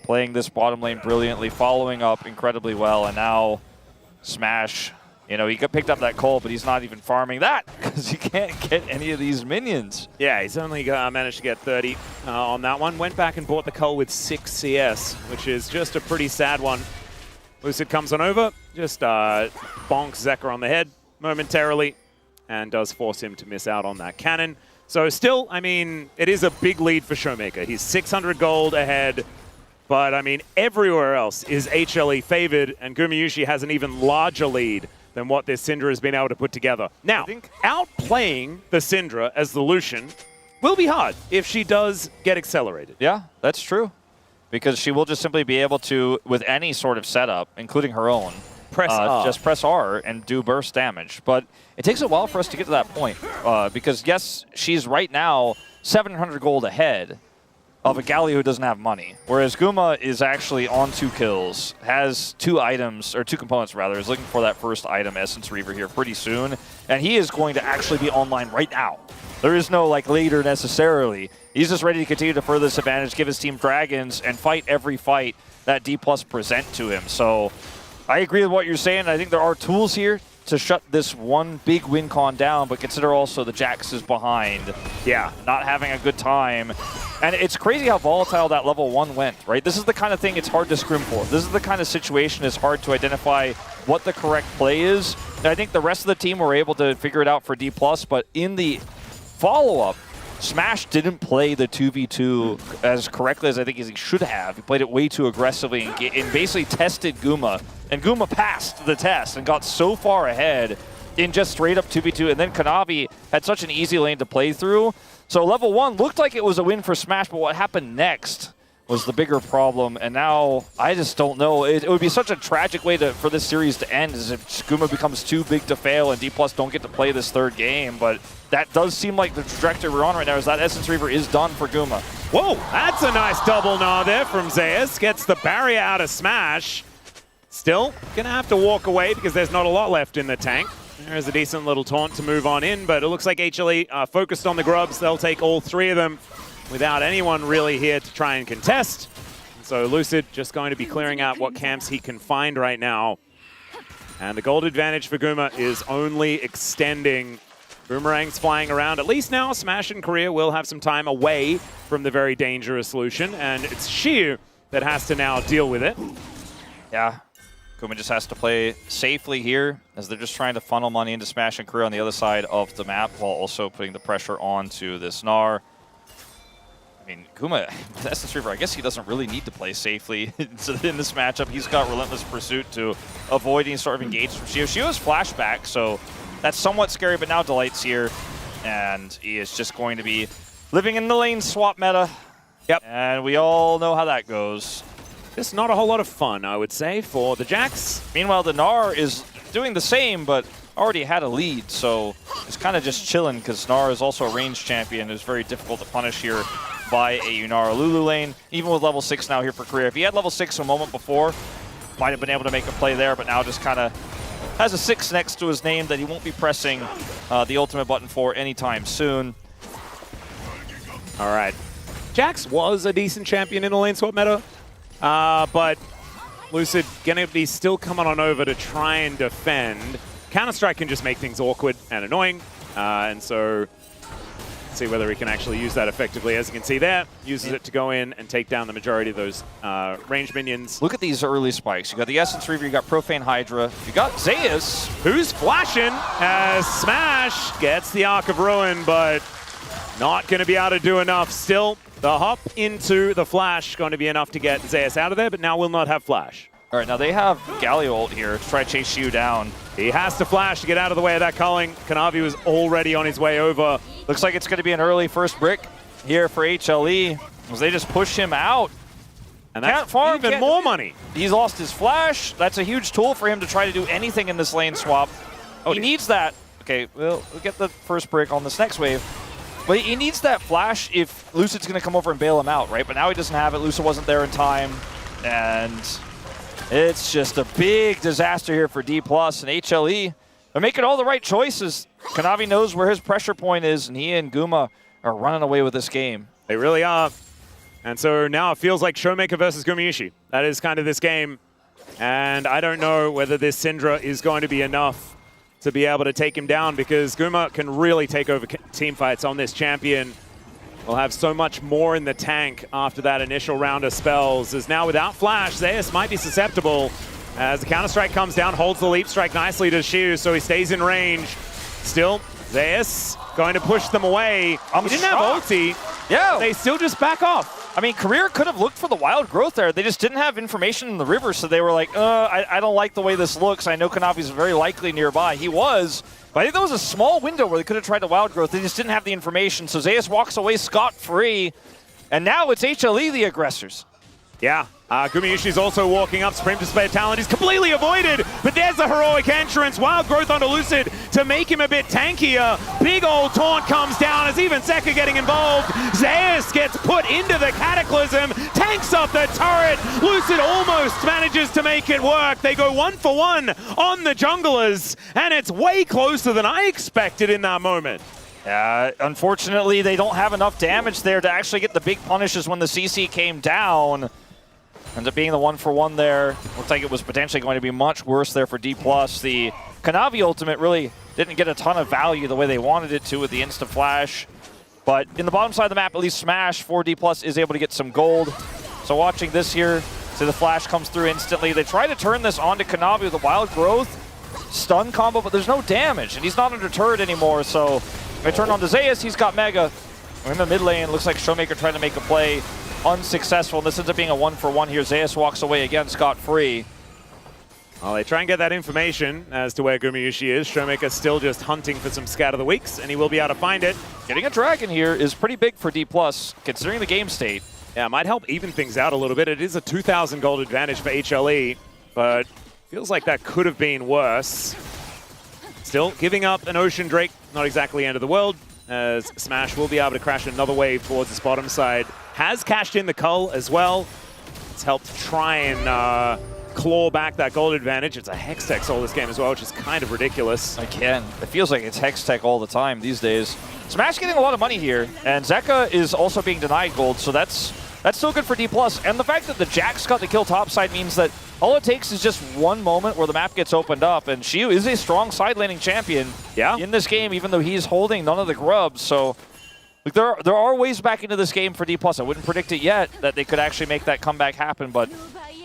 playing this bottom lane brilliantly, following up incredibly well, and now Smash, you know, he picked up that coal, but he's not even farming that because he can't get any of these minions.
Yeah, he's only managed to get 30 on that one. Went back and bought the coal with 6 CS, which is just a pretty sad one. Lucid comes on over, just bonks Zeka on the head momentarily, and does force him to miss out on that cannon. So still, I mean, it is a big lead for Showmaker. He's 600 gold ahead, but I mean, everywhere else is HLE favored, and Gumayusi has an even larger lead than what this Syndra has been able to put together. Now, outplaying the Syndra as the Lucian will be hard if she does get accelerated.
Yeah, that's true. Because she will just simply be able to, with any sort of setup, including her own, just press R and do burst damage. But it takes a while for us to get to that point. Because, yes, she's right now 700 gold ahead of a Galio who doesn't have money. Whereas Guma is actually on 2 kills, has 2 items, or 2 components rather, is looking for that first item, Essence Reaver, here pretty soon. And he is going to actually be online right now. There is no, like, later necessarily. He's just ready to continue to further this advantage, give his team Dragons, and fight every fight that D+ present to him. So I agree with what you're saying. I think there are tools here to shut this one big win con down, but consider also the Jax is behind.
Yeah.
Not having a good time. And it's crazy how volatile that level 1 went, right? This is the kind of thing it's hard to scrim for. This is the kind of situation it's hard to identify what the correct play is. And I think the rest of the team were able to figure it out for D+, but in the follow-up, Smash didn't play the 2v2 as correctly as I think he should have. He played it way too aggressively and basically tested Guma. And Guma passed the test and got so far ahead in just straight up 2v2. And then Kanavi had such an easy lane to play through. So level 1 looked like it was a win for Smash, but what happened next was the bigger problem. And now I just don't know. It would be such a tragic way for this series to end is if Guma becomes too big to fail and D+ don't get to play this third game. But that does seem like the trajectory we're on right now is that Essence Reaver is done for Guma.
Whoa, that's a nice double gnaw there from Zeus. Gets the barrier out of Smash. Still gonna have to walk away because there's not a lot left in the tank. There's a decent little taunt to move on in, but it looks like HLE are focused on the grubs. They'll take all 3 of them without anyone really here to try and contest. So Lucid just going to be clearing out what camps he can find right now. And the gold advantage for Guma is only extending. Boomerang's flying around. At least now Smash and Korea will have some time away from the very dangerous Lucian, and it's Shiu that has to now deal with it.
Yeah. Guma just has to play safely here as they're just trying to funnel money into Smash and Korea on the other side of the map while also putting the pressure onto this Gnar. I mean, Guma, Essence Reaver, I guess he doesn't really need to play safely in this matchup. He's got Relentless Pursuit to avoid any sort of engagement from Shiu. Shiu has flashback, so that's somewhat scary, but now Delight's here, and he is just going to be living in the lane swap meta.
Yep.
And we all know how that goes.
Just not a whole lot of fun, I would say, for the Jax.
Meanwhile, the Gnar is doing the same, but already had a lead, so it's kind of just chilling because Gnar is also a ranged champion. It's very difficult to punish here by a Yunara Lulu lane, even with level 6 now here for Korea. If he had level 6 a moment before, might have been able to make a play there, but now just kind of has a 6 next to his name that he won't be pressing the ultimate button for anytime soon.
All right. Jax was a decent champion in the lane swap meta, but Lucid gonna be still coming on over to try and defend. Counter-Strike can just make things awkward and annoying, and so let's see whether he can actually use that effectively. As you can see there, uses it to go in and take down the majority of those ranged minions.
Look at these early spikes. You got the Essence Reaver, you got Profane Hydra, you got Zeus,
who's flashing as Smash gets the Arc of Ruin, but not going to be able to do enough. Still, the hop into the flash going to be enough to get Zeus out of there, but now will not have flash.
All right, now they have Galio ult here to try to chase Shiu down.
He has to flash to get out of the way of that culling. Kanavi was already on his way over.
Looks like it's going to be an early first brick here for HLE as they just push him out.
And that's even more money.
He's lost his flash. That's a huge tool for him to try to do anything in this lane swap. He needs that. Okay, we'll get the first brick on this next wave. But he needs that flash if Lucid's going to come over and bail him out, right? But now he doesn't have it. Lucid wasn't there in time. And it's just a big disaster here for D+. And HLE, they're making all the right choices. Kanavi knows where his pressure point is, and he and Guma are running away with this game.
They really are. And so now it feels like Showmaker versus Gumayushi. That is kind of this game. And I don't know whether this Syndra is going to be enough to be able to take him down, because Guma can really take over team fights on this champion. We'll have so much more in the tank after that initial round of spells. As now without flash, Zeus might be susceptible as the counter-strike comes down, holds the leap strike nicely to Shiu, so he stays in range. Still, Zeus going to push them away. He didn't have ulti.
Yeah.
They still just back off.
I mean, Career could have looked for the wild growth there. They just didn't have information in the river, so they were like, I don't like the way this looks. I know Kanavi's very likely nearby. He was, but I think there was a small window where they could have tried the wild growth. They just didn't have the information, so Zeus walks away scot-free, and now it's HLE the aggressors.
Yeah, Gumayushi's also walking up. Supreme Display of Talent is completely avoided, but there's a heroic entrance. Wild growth onto Lucid to make him a bit tankier. Big old taunt comes down as even Seka getting involved. Zeus gets put into the Cataclysm, tanks up the turret. Lucid almost manages to make it work. They go 1-for-1 on the junglers, and it's way closer than I expected in that moment.
Unfortunately, they don't have enough damage there to actually get the big punishes when the CC came down. Ends up being the 1-for-1 there. Looks like it was potentially going to be much worse there for D+. The Kanavi ultimate really didn't get a ton of value the way they wanted it to with the insta flash. But in the bottom side of the map, at least Smash 4D+ is able to get some gold. So watching this here, see the flash comes through instantly. They try to turn this onto Kanavi with a wild growth stun combo, but there's no damage, and he's not undeterred anymore. So they turn on to Zeus, he's got Mega. In the mid lane, looks like Showmaker trying to make a play, unsuccessful. And this ends up being a 1-for-1 here. Zeus walks away again scot-free.
Well, they try and get that information as to where Gumayusi is. Showmaker still just hunting for some Scat of the Weeks, and he will be able to find it.
Getting a dragon here is pretty big for D+, considering the game state.
Yeah, it might help even things out a little bit. It is a 2,000 gold advantage for HLE, but feels like that could have been worse. Still, giving up an Ocean Drake, not exactly the end of the world, as Smash will be able to crash another wave towards this bottom side. Has cashed in the Cull as well. It's helped try and claw back that gold advantage. It's a Hextech all this game as well, which is kind of ridiculous.
Again, it feels like it's Hextech all the time these days. Smash getting a lot of money here, and Zeka is also being denied gold, so that's still good for D+. And the fact that the Jax got the kill topside means that all it takes is just one moment where the map gets opened up, and Shiu is a strong side laning champion in this game, even though he's holding none of the grubs. So like, there are ways back into this game for D+. I wouldn't predict it yet that they could actually make that comeback happen, but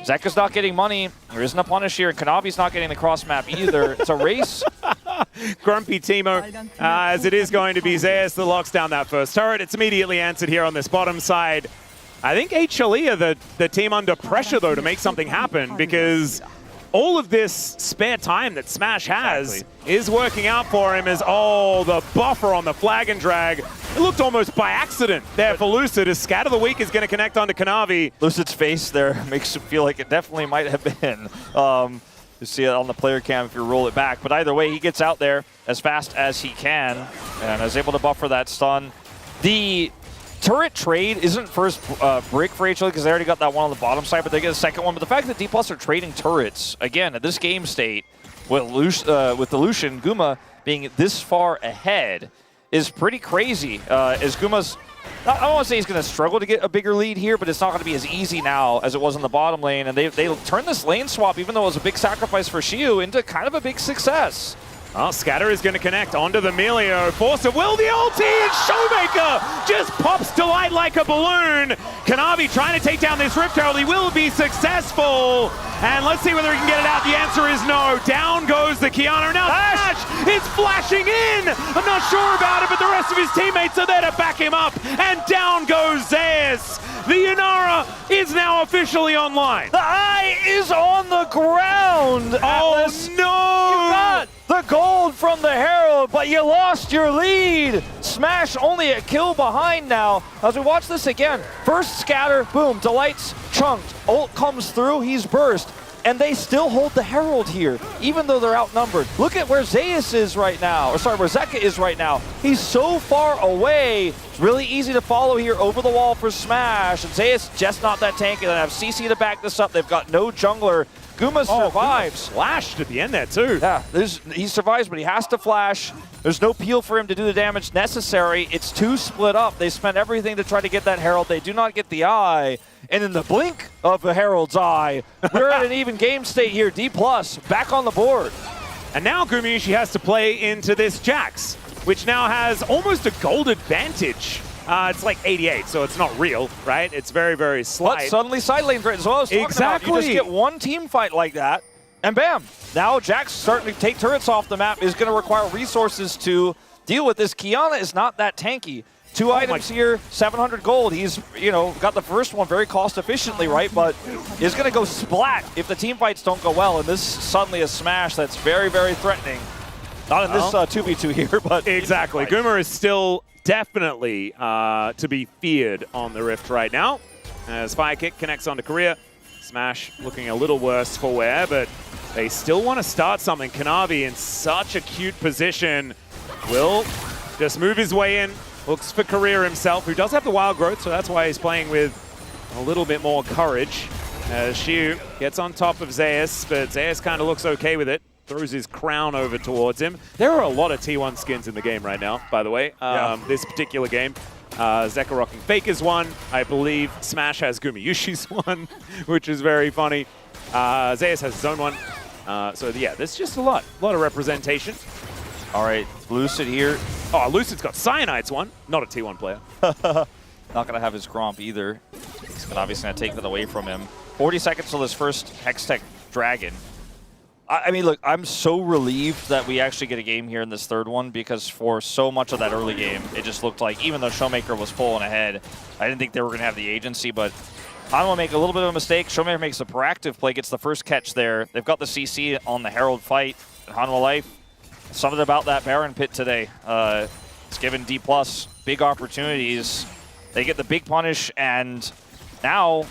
Zeka's not getting money. There isn't a punish here, and Kanavi's not getting the cross map either. It's a race.
Grumpy Timo, as it is going to be Zeus that locks down that first turret. It's immediately answered here on this bottom side. I think HLE are the team under pressure, though, to make something happen, because all of this spare time that Smash has is working out for him as, the buffer on the flag and drag. It looked almost by accident there for Lucid, as Scat of the Week is going to connect onto Kanavi.
Lucid's face there makes it feel like it definitely might have been. You see it on the player cam if you roll it back. But either way, he gets out there as fast as he can and is able to buffer that stun. The turret trade isn't first break for HLE because they already got that one on the bottom side, but they get a second one. But the fact that D+ are trading turrets, again, at this game state, with the Lucian, Guma being this far ahead, is pretty crazy. As Guma's, I don't want to say he's going to struggle to get a bigger lead here, but it's not going to be as easy now as it was in the bottom lane. And they turned this lane swap, even though it was a big sacrifice for Shiu, into kind of a big success.
Well, Scatter is going to connect onto the Melio. Force of Will, the ulti, and Showmaker just pops Delight like a balloon. Kanavi trying to take down this Rift Herald. He will be successful. And let's see whether he can get it out. The answer is no. Down goes the Kiana. Now Ash is flashing in. I'm not sure about it, but the rest of his teammates are there to back him up. And down goes Zeus. The Yanara is now officially online.
The eye is on the ground. Atlas.
Oh, no.
You got the gold from the Herald, but you lost your lead. Smash only a kill behind now. As we watch this again, first scatter, boom, Delight's chunked. Ult comes through, he's burst. And they still hold the Herald here, even though they're outnumbered. Look at where Zeus is right now, or sorry, where Zeka is right now. He's so far away. It's really easy to follow here over the wall for Smash. And Zeus just not that tanky. They have CC to back this up. They've got no jungler. Guma survives.
Guma flashed at the end there too.
Yeah, he survives, but he has to flash. There's no peel for him to do the damage necessary. It's too split up. They spent everything to try to get that Herald. They do not get the eye. And in the blink of the Herald's eye, we're at an even game state here. D+ back on the board.
And now Gumayusi has to play into this Jax, which now has almost a gold advantage. It's like 88, so it's not real, right? It's very, very slight.
But suddenly side lane threat as well as
exactly.
You just get one team fight like that, and bam! Now Jax starting to take turrets off the map is going to require resources to deal with this. Kiana is not that tanky. Two items here, 700 gold. He's, got the first one very cost efficiently, right? But is going to go splat if the team fights don't go well. And this suddenly a Smash that's very, very threatening. Not in this 2v2 here, but
exactly. Guma is still definitely to be feared on the Rift right now. As Fire Kick connects onto Korea. Smash looking a little worse for wear, but they still want to start something. Kanavi in such a cute position will just move his way in. Looks for Korea himself, who does have the wild growth, so that's why he's playing with a little bit more courage. As Shiu gets on top of Zeus, but Zeus kind of looks okay with it. Throws his crown over towards him. There are a lot of T1 skins in the game right now, by the way. This particular game. Zeka rocking Faker's one. I believe Smash has Gumayushi's one, which is very funny. Zeus has his own one. So yeah, there's just a lot of representation.
All right, Lucid here.
Oh, Lucid's got Cyanide's one, not a T1 player.
Not going to have his Gromp either. He's obviously going to take that away from him. 40 seconds till his first Hextech Dragon. I mean, look, I'm so relieved that we actually get a game here in this third one, because for so much of that early game, it just looked like, even though Showmaker was pulling ahead, I didn't think they were going to have the agency, but Hanwha make a little bit of a mistake. Showmaker makes a proactive play, gets the first catch there. They've got the CC on the Herald fight. And Hanwha Life, something about that Baron pit today. It's given D+, big opportunities. They get the big punish, and now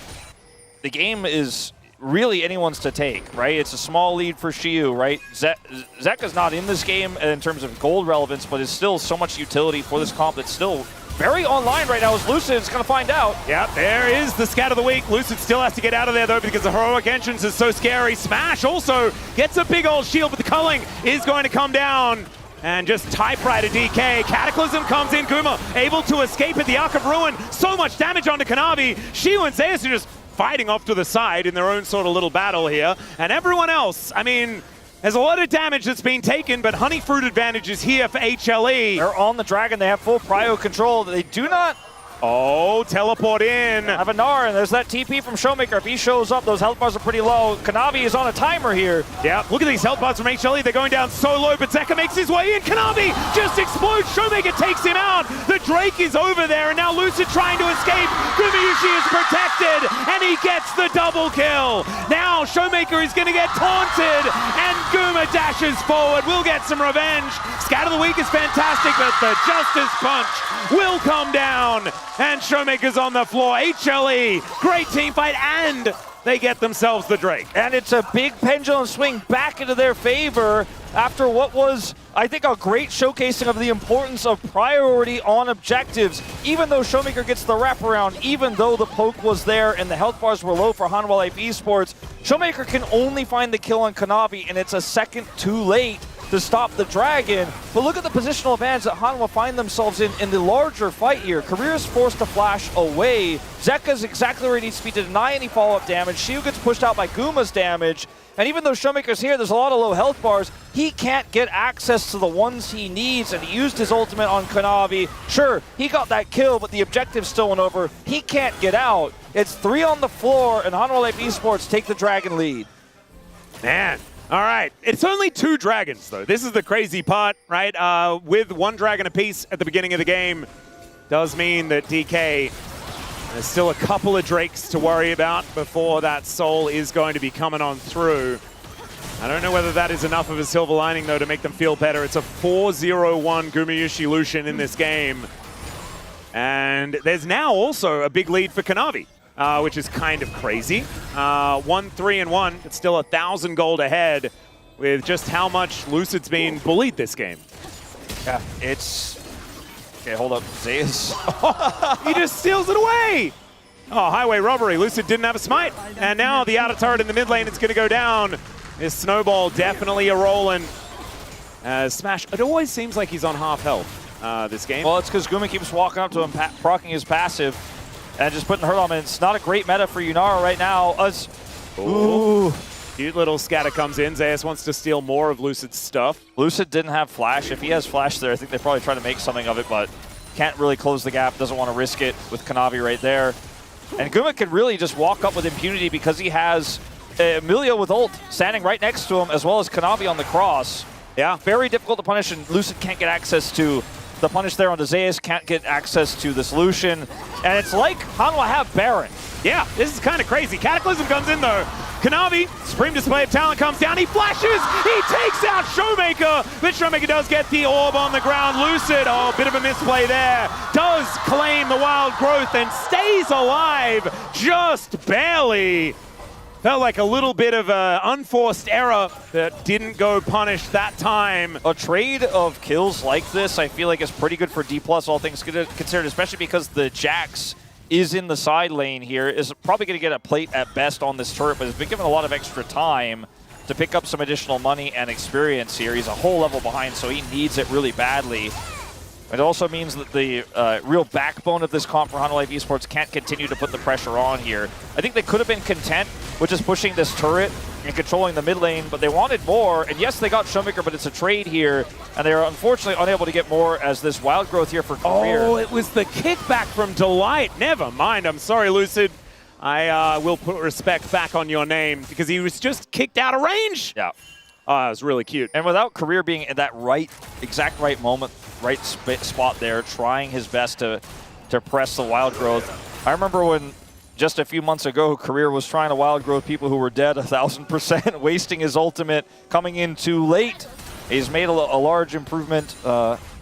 the game is really anyone's to take, right? It's a small lead for Shiyu, right? Zeka's not in this game in terms of gold relevance, but is still so much utility for this comp that's still very online right now as Lucid's going to find out.
Yeah, there is the scat of the week. Lucid still has to get out of there, though, because the heroic entrance is so scary. Smash also gets a big old shield, but the culling is going to come down. And just typewriter DK. Cataclysm comes in. Guma able to escape at the Arc of Ruin. So much damage onto Kanavi. Shiyu and Zeus are just fighting off to the side in their own sort of little battle here. And everyone else, I mean, there's a lot of damage that's been taken, but Honey Fruit advantage is here for HLE.
They're on the Dragon. They have full prio control. They do not...
Oh, teleport in.
Have a Gnar, and there's that TP from Showmaker. If he shows up, those health bars are pretty low. Kanavi is on a timer here.
Yeah, look at these health bars from HLE. They're going down so low, but Zeka makes his way in. Kanavi just explodes. Showmaker takes him out. The Drake is over there, and now Lucid trying to escape. Gumayushi is protected, and he gets the double kill. Now Showmaker is going to get taunted, and Guma dashes forward. We'll get some revenge. Scat of the week is fantastic, but the Justice Punch will come down. And Showmaker's on the floor. HLE, great team fight, and they get themselves the Drake.
And it's a big pendulum swing back into their favor after what was, I think, a great showcasing of the importance of priority on objectives. Even though Showmaker gets the wraparound, even though the poke was there and the health bars were low for Hanwha Life Esports, Showmaker can only find the kill on Kanavi, and it's a second too late to stop the Dragon. But look at the positional advantage that Hanwha find themselves in the larger fight here. Career is forced to flash away. Zeka's exactly where he needs to be to deny any follow-up damage. Shiyu gets pushed out by Guma's damage. And even though Showmaker's here, there's a lot of low health bars. He can't get access to the ones he needs, and he used his ultimate on Kanavi. Sure, he got that kill, but the objective's still went over. He can't get out. It's 3 on the floor, and Hanwha Life Esports take the Dragon lead.
Man. All right, it's only 2 dragons, though. This is the crazy part, right? With 1 dragon apiece at the beginning of the game does mean that DK has still a couple of Drakes to worry about before that soul is going to be coming on through. I don't know whether that is enough of a silver lining, though, to make them feel better. It's a 4-0-1 Gumayushi Lucian in this game. And there's now also a big lead for Kanavi. Which is kind of crazy. 1-3-1. It's still 1,000 gold ahead with just how much Lucid's been bullied this game.
Yeah, it's... Okay, hold up. Zeus.
He just steals it away! Oh, highway robbery. Lucid didn't have a smite. And now the outer turret in the mid lane is going to go down. This snowball definitely a rolling. Smash, it always seems like he's on half health this game.
Well, it's because Guma keeps walking up to him, proccing his passive. And just putting hurt on him. It's not a great meta for Yunara right now.
Ooh. Cute little scatter comes in. Zeus wants to steal more of Lucid's stuff.
Lucid didn't have flash. If he has flash there, I think they probably try to make something of it, but can't really close the gap. Doesn't want to risk it with Kanavi right there. And Guma can really just walk up with impunity because he has Emilio with ult standing right next to him, as well as Kanavi on the cross.
Yeah.
Very difficult to punish, and Lucid can't get access to the punish there on Zeus, can't get access to the solution. And it's like Hanwha have Baron.
Yeah, this is kind of crazy. Cataclysm comes in, though. Kanavi, supreme display of talent comes down. He flashes. He takes out Showmaker. But Showmaker does get the orb on the ground. Lucid, oh, bit of a misplay there. Does claim the wild growth and stays alive just barely. Felt like a little bit of an unforced error that didn't go punished that time.
A trade of kills like this, I feel like, is pretty good for D+, all things considered, especially because the Jax is in the side lane here, is probably going to get a plate at best on this turret, but has been given a lot of extra time to pick up some additional money and experience here. He's a whole level behind, so he needs it really badly. It also means that the real backbone of this comp for Hanwha Life Esports can't continue to put the pressure on here. I think they could have been content with just pushing this turret, and controlling the mid lane, but they wanted more. And yes, they got Showmaker, but it's a trade here, and they are unfortunately unable to get more as this wild growth here for Career.
Oh, it was the kickback from Delight. Never mind. I'm sorry, Lucid. I will put respect back on your name because he was just kicked out of range.
Yeah.
Oh, it was really cute.
And without Career being in that exact right moment, right spot there, trying his best to press the wild growth. I remember when just a few months ago, Career was trying to wild growth people who were dead 1,000%, wasting his ultimate, coming in too late. He's made a large improvement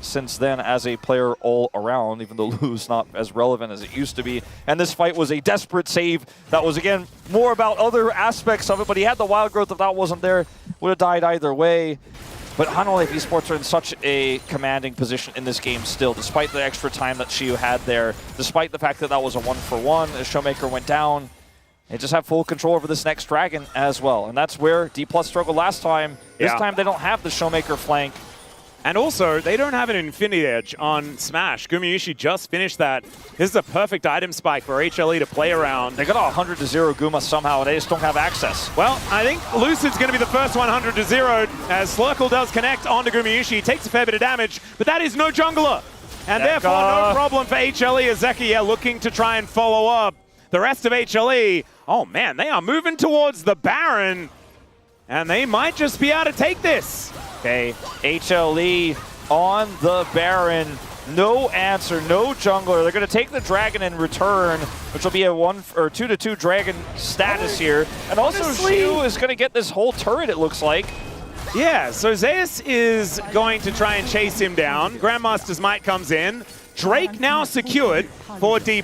since then as a player all around, even though Lu's not as relevant as it used to be. And this fight was a desperate save that was, again, more about other aspects of it, but he had the wild growth. If that wasn't there, would have died either way. But Hanwha Esports are in such a commanding position in this game still, despite the extra time that Shiyu had there, despite the fact that that was a 1-for-1 as Showmaker went down. They just have full control over this next dragon as well. And that's where D+ struggled last time. This time they don't have the Showmaker flank.
And also, they don't have an Infinity Edge on Smash. Gumayusi just finished that. This is a perfect item spike for HLE to play around.
They got a 100-0 Guma somehow, and they just don't have access.
Well, I think Lucid's going to be the first 100-0 as Slurkle does connect onto Gumayusi. Takes a fair bit of damage, but that is no jungler. And therefore, no problem for HLE as Zeka looking to try and follow up. The rest of HLE, oh man, they are moving towards the Baron. And they might just be able to take this.
Okay, HLE on the Baron. No answer, no jungler. They're going to take the dragon in return, which will be a 2-2 dragon status here. And also Shiyu is going to get this whole turret, it looks like.
Yeah, so Zeus is going to try and chase him down. Grandmaster's Might comes in. Drake now secured for D+.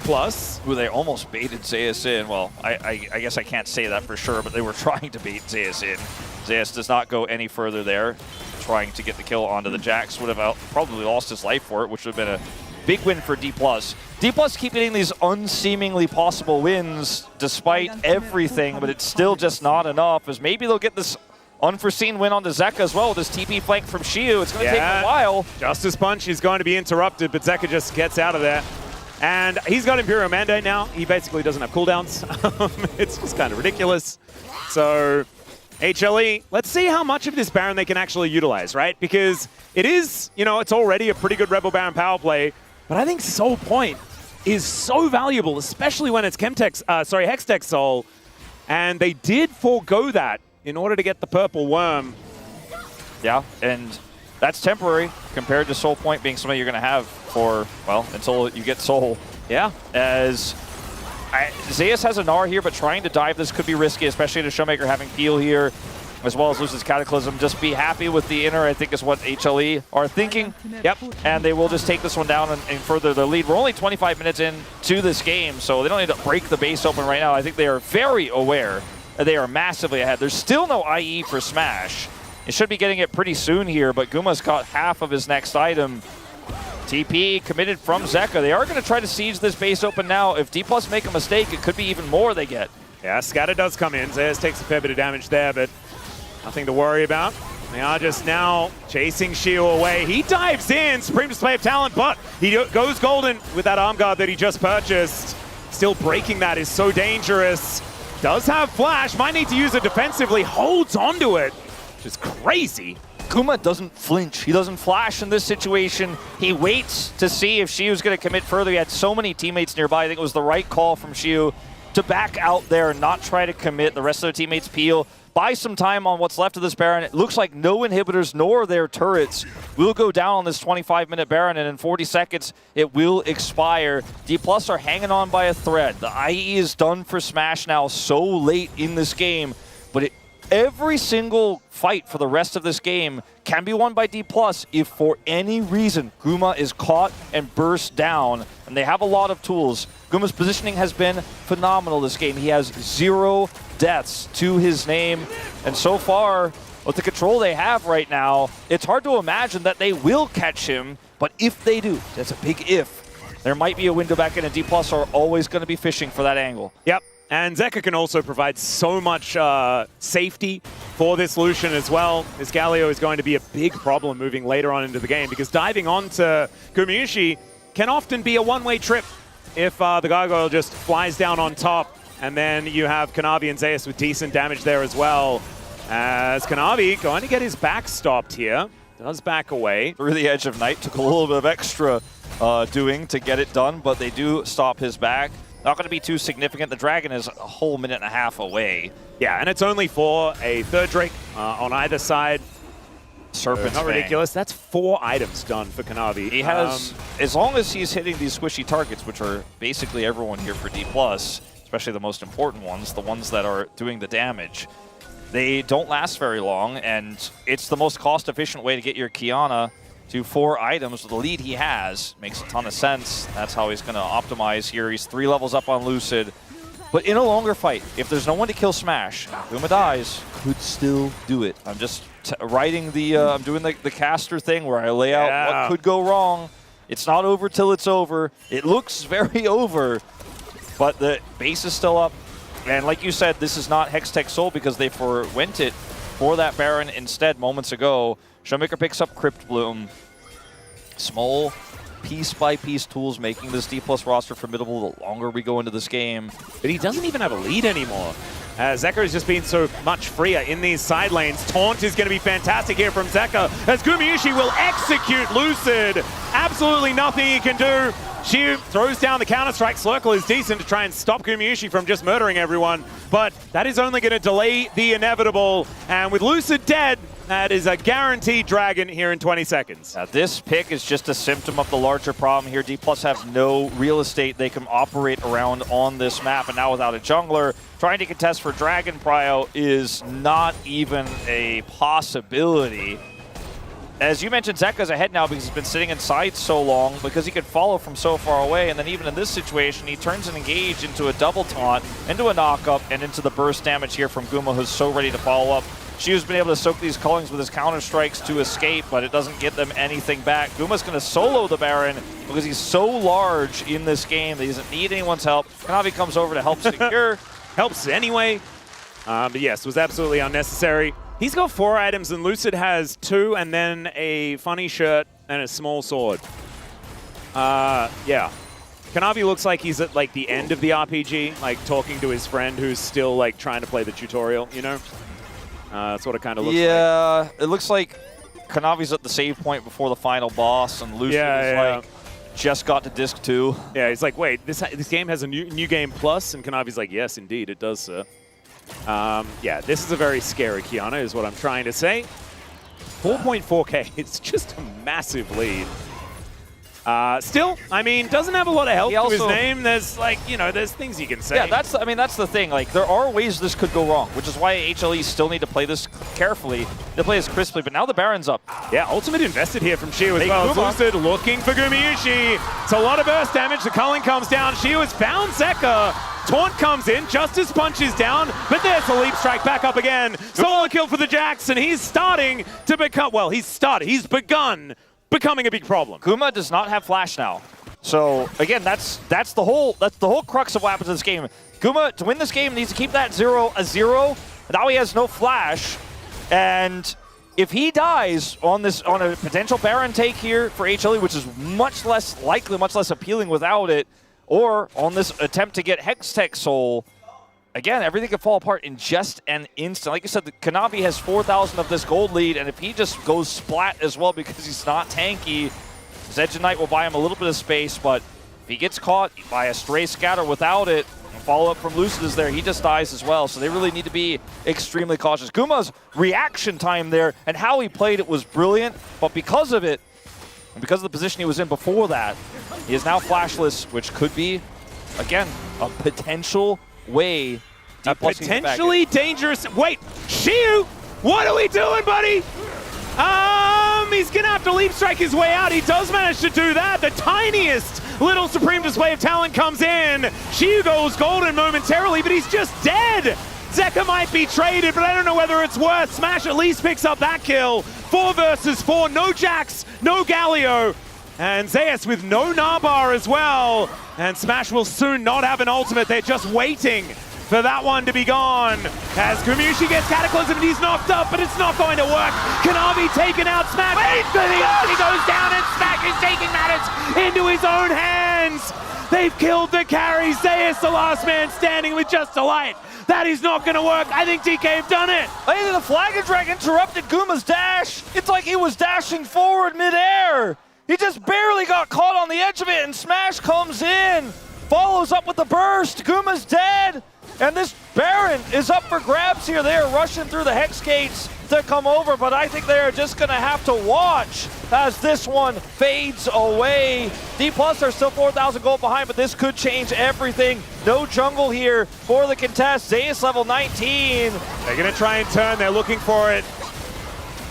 Ooh, they almost baited Zeus in. Well, I guess I can't say that for sure, but they were trying to bait Zeus in. Zeus does not go any further there. Trying to get the kill onto the Jax. Would have probably lost his life for it, which would have been a big win for D+. D+ keep getting these unseemingly possible wins despite everything, but it's still just not enough, as maybe they'll get this unforeseen win on the Zeka as well with this TP flank from Shiyu. It's going to take a while.
Justice Punch is going to be interrupted, but Zeka just gets out of there. And he's got Imperial Mandate now. He basically doesn't have cooldowns. It's just kind of ridiculous. So HLE, let's see how much of this Baron they can actually utilize, right? Because it is, it's already a pretty good Rebel Baron power play, but I think Soul Point is so valuable, especially when it's Hextech Soul, and they did forego that in order to get the purple worm.
Yeah, and that's temporary compared to Soul Point being something you're going to have for, well, until you get Soul.
Yeah.
As Zeus has a Gnar here, but trying to dive this could be risky, especially to Showmaker having Peel here, as well as Lucid's Cataclysm. Just be happy with the inner, I think is what HLE are thinking. Yep. And they will just take this one down and further their lead. We're only 25 minutes into this game, so they don't need to break the base open right now. I think they are very aware that they are massively ahead. There's still no IE for Smash. It should be getting it pretty soon here, but Guma's got half of his next item. TP committed from Zeka. They are going to try to siege this base open now. If D+ make a mistake, it could be even more they get.
Yeah, Scatter does come in. Zeus takes a fair bit of damage there, but nothing to worry about. They are just now chasing Shiyu away. He dives in, Supreme Display of Talent, but he goes golden with that arm guard that he just purchased. Still breaking that is so dangerous. Does have flash, might need to use it defensively, holds onto it, which is crazy.
Guma doesn't flinch. He doesn't flash in this situation. He waits to see if Shiyu's going to commit further. He had so many teammates nearby. I think it was the right call from Shiyu to back out there and not try to commit. The rest of their teammates peel. Buy some time on what's left of this Baron. It looks like no inhibitors nor their turrets will go down on this 25-minute Baron, and in 40 seconds, it will expire. D+ are hanging on by a thread. The IE is done for Smash now so late in this game, but every single fight for the rest of this game can be won by D+ if for any reason Guma is caught and burst down, and they have a lot of tools. Guma's positioning has been phenomenal this game. He has 0 deaths to his name, and so far, with the control they have right now, it's hard to imagine that they will catch him, but if they do, that's a big if, there might be a window back in, and D+ are always going to be fishing for that angle.
Yep. And Zeka can also provide so much safety for this Lucian as well. This Galio is going to be a big problem moving later on into the game, because diving onto Gumayusi can often be a one-way trip if the Gargoyle just flies down on top. And then you have Kanavi and Zeus with decent damage there as well. As Kanavi going to get his back stopped here. Does back away.
Through the edge of night, took a little bit of extra doing to get it done, but they do stop his back. Not going to be too significant. The Dragon is a whole minute and a half away.
Yeah, and it's only for a third Drake on either side.
Serpent's
not
Fang.
ridiculous. That's 4 items done for Kanavi.
He has, as long as he's hitting these squishy targets, which are basically everyone here for D+, especially the most important ones, the ones that are doing the damage, they don't last very long, and it's the most cost-efficient way to get your Kiana to 4 items. The lead he has makes a ton of sense. That's how he's going to optimize here. He's 3 levels up on Lucid. But in a longer fight, if there's no one to kill Smash, Guma dies, could still do it. I'm just writing the, I'm doing the caster thing where I lay out what could go wrong. It's not over till it's over. It looks very over, but the base is still up. And like you said, this is not Hextech Soul because they forwent it for that Baron instead moments ago. Showmaker picks up Crypt Bloom. Small piece-by-piece tools making this D+ roster formidable the longer we go into this game.
But he doesn't even have a lead anymore. Zeka has just been so much freer in these side lanes. Taunt is going to be fantastic here from Zeka, as Gumayusi will execute Lucid. Absolutely nothing he can do. She throws down the counter-strike. Slurkle is decent to try and stop Gumayusi from just murdering everyone, but that is only going to delay the inevitable. And with Lucid dead, that is a guaranteed Dragon here in 20 seconds.
Now, this pick is just a symptom of the larger problem here. D+ have no real estate they can operate around on this map, and now without a jungler, trying to contest for Dragon Prio is not even a possibility. As you mentioned, Zeka's ahead now because he's been sitting inside so long because he could follow from so far away, and then even in this situation, he turns an engage into a double taunt, into a knock-up, and into the burst damage here from Guma, who's so ready to follow up. Shiu's been able to soak these callings with his counter-strikes to escape, but it doesn't get them anything back. Guma's going to solo the Baron because he's so large in this game that he doesn't need anyone's help. Kanavi comes over to help secure.
Helps anyway. But yes, was absolutely unnecessary. He's got 4 items and Lucid has 2 and then a funny shirt and a small sword. Yeah. Kanavi looks like he's at like the end of the RPG, like talking to his friend who's still like trying to play the tutorial, you know? That's what it kind of looks like.
Yeah, it looks like Kanavi's at the save point before the final boss, and Lucid is like just got to disc 2.
Yeah, he's like, wait, this game has a new game plus, and Kanavi's like, yes, indeed, it does, sir. Yeah, this is a very scary Kiana, is what I'm trying to say. 4.4k, it's just a massive lead. Still, I mean, doesn't have a lot of help to his name. There's like, you know, there's things you can say.
Yeah, that's the thing. Like, there are ways this could go wrong, which is why HLE still need to play this carefully. They play this crisply, but now the Baron's up.
Yeah, ultimate invested here from Shiu as well. Lucid looking for Gumayusi. It's a lot of burst damage. The culling comes down. Shiu has found Zeka. Taunt comes in, Justice punches down, but there's the leap strike back up again. Solo kill for the Jax, and he's starting to become, well, he's begun becoming a big problem.
Guma does not have flash now. So again, that's the whole crux of what happens in this game. Guma, to win this game, needs to keep that 0 a 0. Now he has no flash, and if he dies on a potential Baron take here for HLE, which is much less likely, much less appealing without it, or on this attempt to get Hextech Soul, again, everything could fall apart in just an instant. Like you said, Kanavi has 4,000 of this gold lead, and if he just goes splat as well because he's not tanky, his Edge of Night will buy him a little bit of space, but if he gets caught by a stray scatter without it, follow-up from Lucid is there, he just dies as well, so they really need to be extremely cautious. Guma's reaction time there and how he played it was brilliant, but because of it, and because of the position he was in before that, he is now flashless, which could be, again, a potential way.
A potentially dangerous. Wait, Shiu, what are we doing, buddy? He's gonna have to leap strike his way out. He does manage to do that. The tiniest little supreme display of talent comes in. Shiu goes golden momentarily, but he's just dead. Zeka might be traded, but I don't know whether it's worth. Smash at least picks up that kill. 4 versus 4, no Jax, no Galio. And Zeus with no Narbar as well. And Smash will soon not have an ultimate. They're just waiting for that one to be gone. As Gumayusi gets Cataclysm and he's knocked up, but it's not going to work. Kanavi taking out Smash. He goes down and Smash is taking matters into his own hands. They've killed the carry. Zeus, the last man standing with just a light. That is not going to work. I think DK have done it.
I think the Flagon Drag interrupted Guma's dash. It's like he was dashing forward midair. He just barely got caught on the edge of it, and Smash comes in, follows up with the burst. Guma's dead, and this Baron is up for grabs here. They are rushing through the Hex Gates to come over, but I think they are just going to have to watch as this one fades away. D+ are still 4,000 gold behind, but this could change everything. No jungle here for the contest. Zeus level 19.
They're going to try and turn. They're looking for it.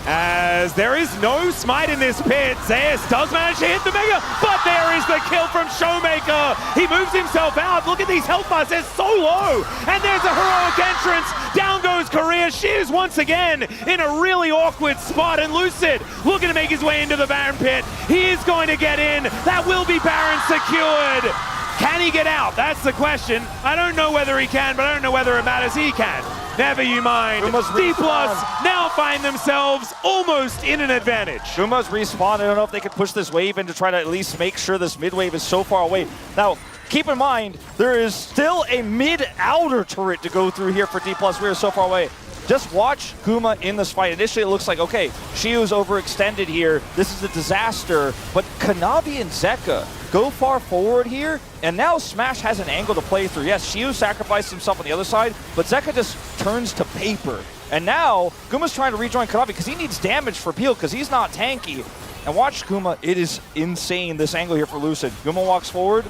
As there is no smite in this pit. Zeus does manage to hit the Mega, but there is the kill from Showmaker. He moves himself out. Look at these health bars, they're so low. And there's a heroic entrance. Down goes Korea. She is once again in a really awkward spot. And Lucid looking to make his way into the Baron pit. He is going to get in. That will be Baron secured. Can he get out? That's the question. I don't know whether he can, but I don't know whether it matters. He can. Never you mind. D+ now find themselves almost in an advantage.
Guma's respawn. I don't know if they could push this wave in to try to at least make sure this mid wave is so far away. Now, keep in mind, there is still a mid-outer turret to go through here for D+. We are so far away. Just watch Guma in this fight. Initially, it looks like, okay, Shio's overextended here. This is a disaster. But Kanavi and Zeka go far forward here, and now Smash has an angle to play through. Yes, Shio sacrificed himself on the other side, but Zeka just turns to paper. And now, Guma's trying to rejoin Kanavi because he needs damage for Peel because he's not tanky. And watch Guma. It is insane, this angle here for Lucid. Guma walks forward.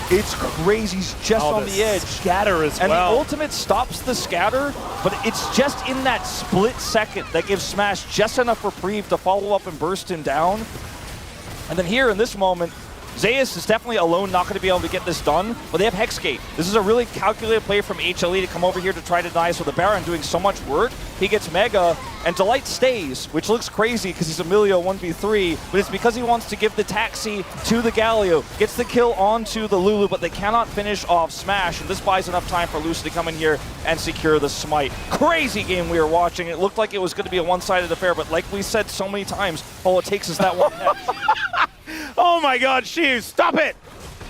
It's crazy. He's just on the edge.
Scatter as well.
And the ultimate stops the scatter, but it's just in that split second that gives Smash just enough reprieve to follow up and burst him down. And then here in this moment, Zeus is definitely alone, not going to be able to get this done, but they have Hexgate. This is a really calculated play from HLE to come over here to try to deny. So the Baron doing so much work. He gets Mega, and Delight stays, which looks crazy because he's Emilio 1v3, but it's because he wants to give the taxi to the Galio. Gets the kill onto the Lulu, but they cannot finish off Smash, and this buys enough time for Lucid to come in here and secure the smite. Crazy game we were watching. It looked like it was going to be a one-sided affair, but like we said so many times, all it takes is that one hit.
Oh my God, Shiu, stop it!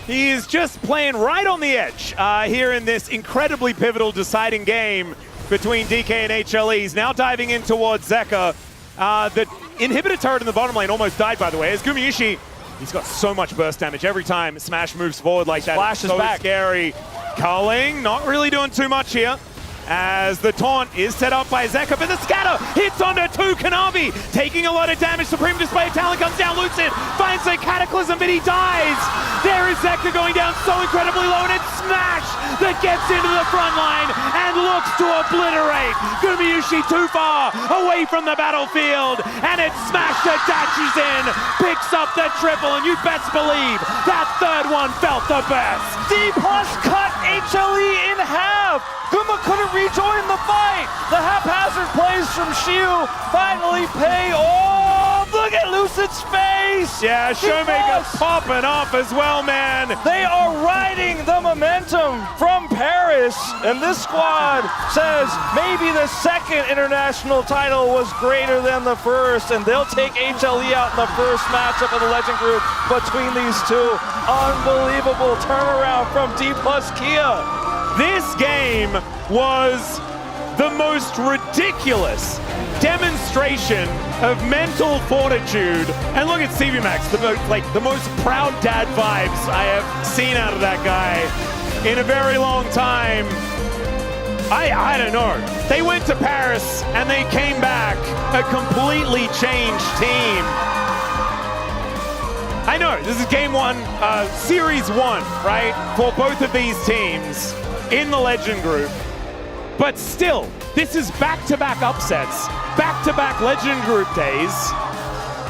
He is just playing right on the edge here in this incredibly pivotal deciding game between DK and HLE. He's now diving in towards Zeka. The inhibitor turret in the bottom lane almost died, by the way. As Gumayushi, he's got so much burst damage every time Smash moves forward like that.
Splash is
so
back.
Scary. Culling, not really doing too much here. As the taunt is set up by Zeka, but the scatter hits onto 2 Kanavi, taking a lot of damage. Supreme Display of Talent comes down, Lucid finds the Cataclysm, but he dies. There is Zeka going down so incredibly low, and it's Smash that gets into the front line and looks to obliterate Gumayushi too far away from the battlefield, and it's Smash that dashes in, picks up the triple, and you best believe that third one felt the best.
D+ cut HLE in half. Guma couldn't rejoin the fight. The haphazard plays from Shiu finally pay off. Look at Lucid's face.
Yeah, Showmaker popping off as well, man.
They are riding the momentum from Paris, and this squad says maybe the second international title was greater than the first, and they'll take HLE out in the first matchup of the Legend Group between these two. Unbelievable turnaround from D+ Kia.
This game was the most ridiculous demonstration of mental fortitude. And look at CV Max, the most proud dad vibes I have seen out of that guy in a very long time. I don't know. They went to Paris and they came back a completely changed team. I know, this is game 1, series 1, right? For both of these teams in the Legend Group. But still, this is back-to-back upsets, back-to-back Legend Group days.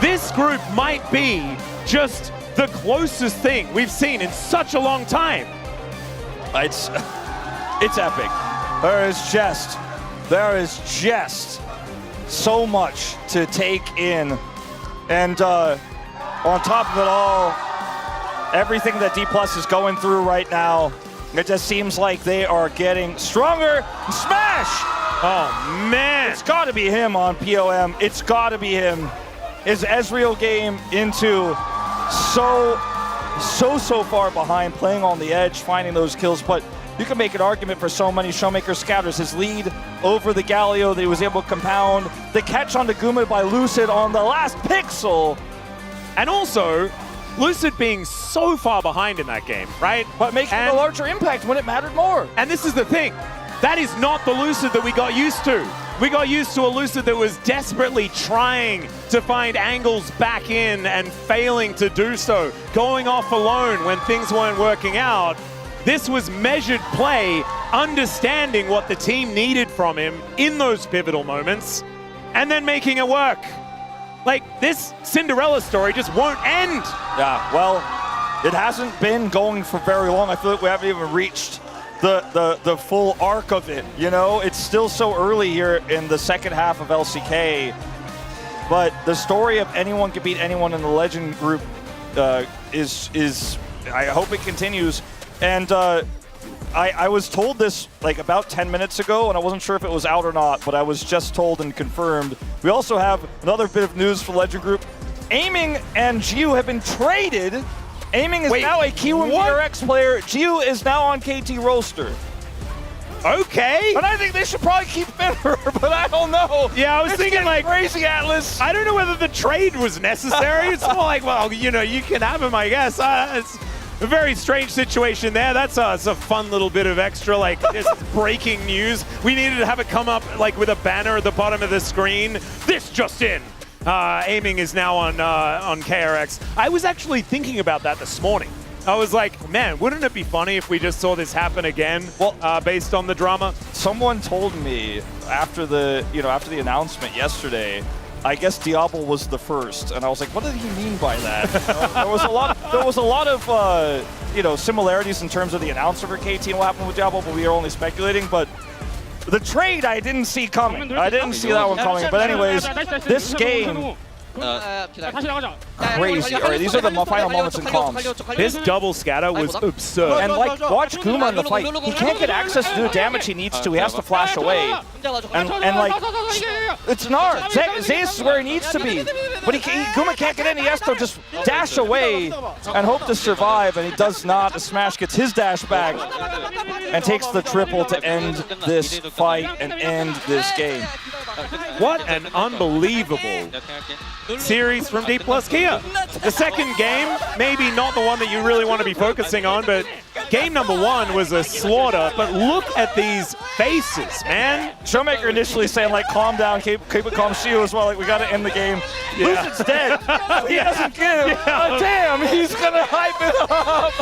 This group might be just the closest thing we've seen in such a long time.
It's epic. There is just so much to take in. And on top of it all, everything that D+ is going through right now, it just seems like they are getting stronger. Smash!
Oh, man.
It's got to be him on POM. It's got to be him.
is Ezreal game into so far behind, playing on the edge, finding those kills, but you can make an argument for so many Showmaker scatters. His lead over the Galio that he was able to compound, the catch on the Guma by Lucid on the last pixel.
And also, Lucid being so far behind in that game, right?
But making a larger impact when it mattered more.
And this is the thing. That is not the Lucid that we got used to. We got used to a Lucid that was desperately trying to find angles back in and failing to do so, going off alone when things weren't working out. This was measured play, understanding what the team needed from him in those pivotal moments, and then making it work. Like, this Cinderella story just won't end.
Yeah, well, it hasn't been going for very long. I feel like we haven't even reached the full arc of it, you know? It's still so early here in the second half of LCK, but the story of anyone can beat anyone in the Legend group is I hope it continues. And I was told this like about 10 minutes ago, and I wasn't sure if it was out or not, but I was just told and confirmed. We also have another bit of news for Legend Group. Aiming and Jiu have been traded. Aiming is now a Kiwoom BRX player. Jiu is now on KT roster.
Okay.
But I think they should probably keep Fenrir, but I don't know.
Yeah, I was thinking like
crazy Atlas.
I don't know whether the trade was necessary. It's more like, well, you know, you can have him, I guess. It's a very strange situation there. That's a fun little bit of extra, like, just breaking news. We needed to have it come up like with a banner at the bottom of the screen. This just in. Aiming is now on KRX. I was actually thinking about that this morning. I was like, man, wouldn't it be funny if we just saw this happen again? Well, based on the drama.
Someone told me after the announcement yesterday, I guess Diablo was the first, and I was like, what did he mean by that? There was a lot of similarities in terms of the announcer for KT and what happened with Diablo, but we are only speculating. But the trade I didn't see coming. I didn't see that one coming. But anyways, this game. Crazy. All right, these are the final moments in comms.
This double scatter was absurd.
And like, watch Guma in the fight. He can't get access to the damage he needs to. He has to flash away. And like, it's Gnar. Zeus is where he needs to be. But Guma can't get in. He has to just dash away and hope to survive. And he does not. The Smash gets his dash back and takes the triple to end this fight and end this game.
What an unbelievable series from D+ Kia. The second game, maybe not the one that you really want to be focusing on, but game number one was a slaughter. But look at these faces, man.
Showmaker initially saying, like, calm down, keep it calm. Shio as well, like, we got to end the game. Yeah. Lucid's dead. He doesn't give. Yeah. Oh, damn, he's going to hype it up.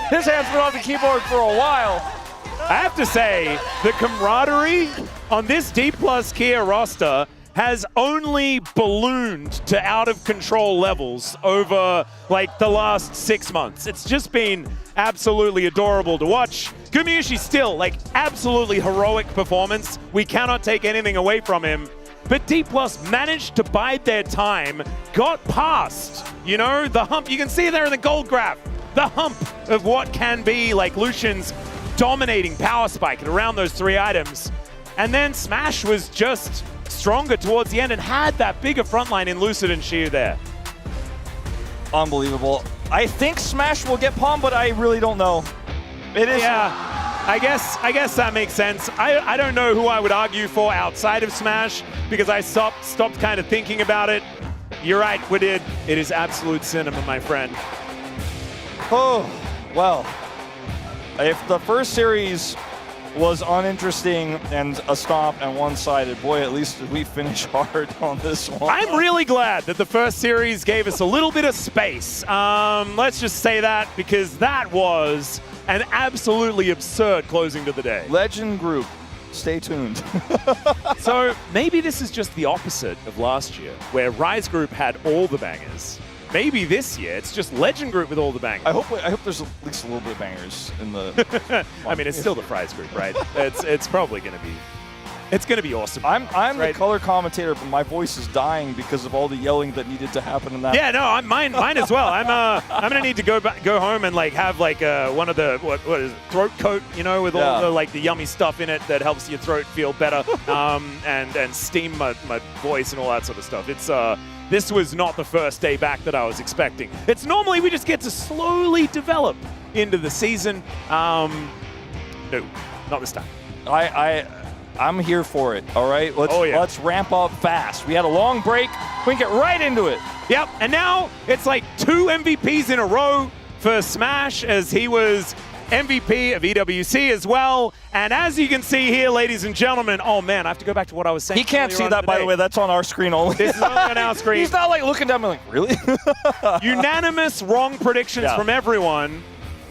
His hand's been on the keyboard for a while.
I have to say, the camaraderie on this D+ Kia roster has only ballooned to out-of-control levels over, like, the last 6 months. It's just been absolutely adorable to watch. Gumayushi still, like, absolutely heroic performance. We cannot take anything away from him. But D+ managed to bide their time, got past, you know, the hump. You can see there in the gold graph, the hump of what can be, like, Lucian's dominating power spike at around those 3 items. And then Smash was just stronger towards the end and had that bigger frontline in Lucid and Shiu there.
Unbelievable. I think Smash will get Palm, but I really don't know. It is.
Yeah, I guess that makes sense. I don't know who I would argue for outside of Smash because I stopped kind of thinking about it. You're right, Wadid. It is absolute cinema, my friend.
Oh, well. If the first series was uninteresting and a stomp and one-sided, boy, at least we finish hard on this one.
I'm really glad that the first series gave us a little bit of space. Let's just say that, because that was an absolutely absurd closing to the day.
Legend Group, stay tuned.
So maybe this is just the opposite of last year, where Rise Group had all the bangers. Maybe this year it's just Legend Group with all the bangers.
I hope there's at least a little bit of bangers in the.
I mean, it's still the Rise Group, right? It's probably gonna be. It's gonna be awesome.
I'm right? The color commentator, but my voice is dying because of all the yelling that needed to happen in that.
Yeah, no, mine as well. I'm gonna need to go home and like have like one of the what is it, throat coat, you know, with all the like the yummy stuff in it that helps your throat feel better, and steam my voice and all that sort of stuff. It's this was not the first day back that I was expecting. It's normally we just get to slowly develop into the season. No, not this time.
I'm here for it, all right? Let's ramp up fast. We had a long break. We can get right into it.
Yep, and now it's like 2 MVPs in a row for Smash, as he was MVP of EWC as well. And as you can see here, ladies and gentlemen, oh man, I have to go back to what I was saying.
He can't see that, by the way. That's on our screen only.
This is only on our screen.
He's not like looking down and like, really?
Unanimous wrong predictions from everyone.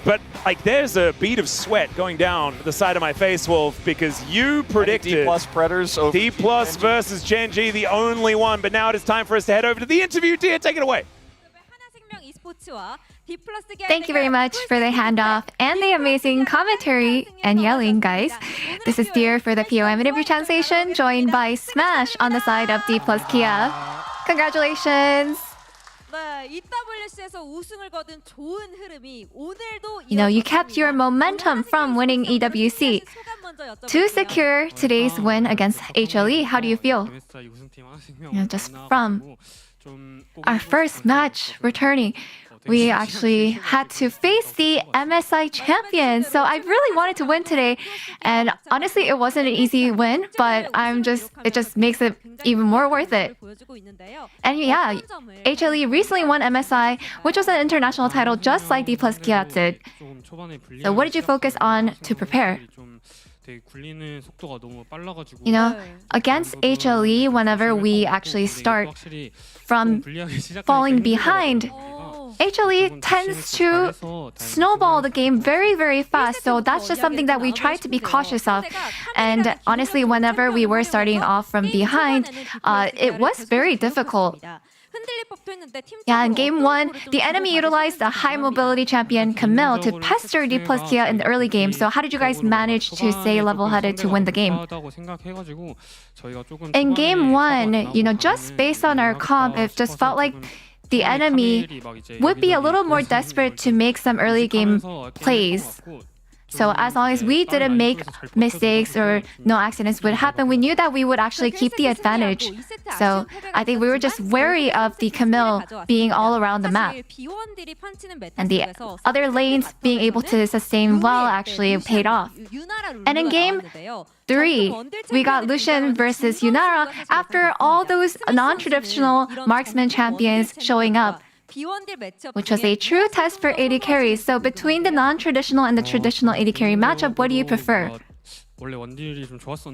But like, there's a bead of sweat going down the side of my face, Wolf, because you predicted
D+ Predators over
D+ versus Gen G, the only one. But now it is time for us to head over to the interview. Tia, take it away.
Thank you very much for the handoff and the amazing commentary and yelling, guys. This is Dear for the POM interview translation, joined by Smash on the side of D+ Kia. Congratulations! You know, you kept your momentum from winning EWC to secure today's win against HLE. How do you feel? You know, just from our first match returning, we actually had to face the MSI champions. So I really wanted to win today. And honestly, it wasn't an easy win, but it just makes it even more worth it. And yeah, HLE recently won MSI, which was an international title just like D+ Kia did. So what did you focus on to prepare? You know, against HLE, whenever we actually start from falling behind, HLE tends to snowball the game very, very fast. So that's just something that we try to be cautious of. And honestly, whenever we were starting off from behind, it was very difficult. Yeah, in game 1, the enemy utilized the high mobility champion Camille to pester D+ Kia in the early game. So how did you guys manage to stay level-headed to win the game? In game 1, you know, just based on our comp, it just felt like the enemy would be a little more desperate to make some early game plays. So as long as we didn't make mistakes or no accidents would happen, we knew that we would actually keep the advantage. So I think we were just wary of the Camille being all around the map. And the other lanes being able to sustain well actually paid off. And in game 3, we got Lucian versus Yunara after all those non-traditional marksman champions showing up, which was a true test for AD carries. So between the non-traditional and the traditional AD carry matchup, what do you prefer?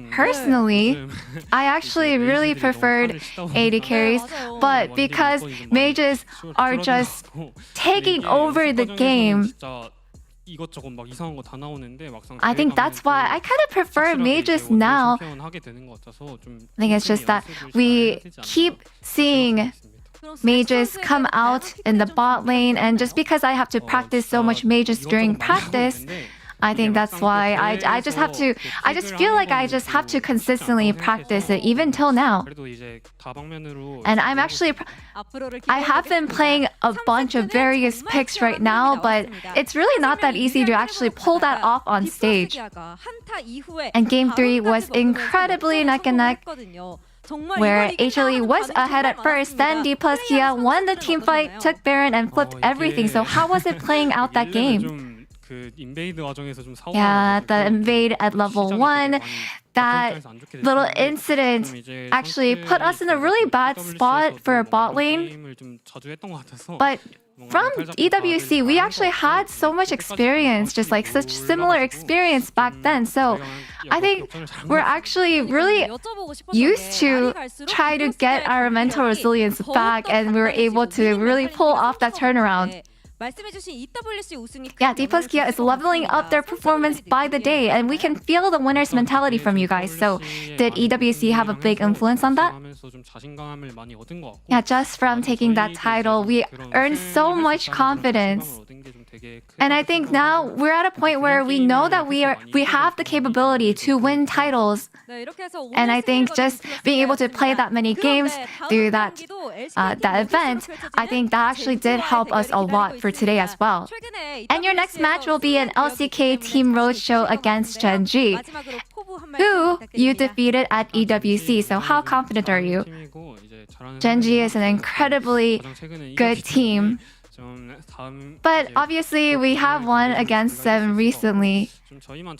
Personally, I actually really preferred AD carries, but because mages are just taking over the game, I think that's why I kind of prefer mages now. I think it's just that we keep seeing mages come out in the bot lane, and just because I have to practice so much mages during practice, I think that's why I just feel like I just have to consistently practice it even till now. And I have been playing a bunch of various picks right now, but it's really not that easy to actually pull that off on stage. And game 3 was incredibly neck and neck, where HLE was ahead at first, then D+ Kia won the team fight, took Baron, and flipped everything. So how was it playing out that game? Yeah, the invade at level 1, that little incident actually put us in a really bad spot for a bot lane. But from EWC, we actually had so much experience, just like such similar experience back then. So I think we're actually really used to try to get our mental resilience back, and we were able to really pull off that turnaround. Yeah, D+ Kia is leveling up their performance by the day, and we can feel the winner's mentality from you guys. So did EWC have a big influence on that? Yeah, just from taking that title, we earned so much confidence. And I think now we're at a point where we know that we have the capability to win titles. And I think just being able to play that many games through that event, I think that actually did help us a lot for today as well. And your next match will be an LCK Team Roadshow against Gen G, who you defeated at EWC. So how confident are you? Gen.G is an incredibly good team. But obviously, we have won against them recently.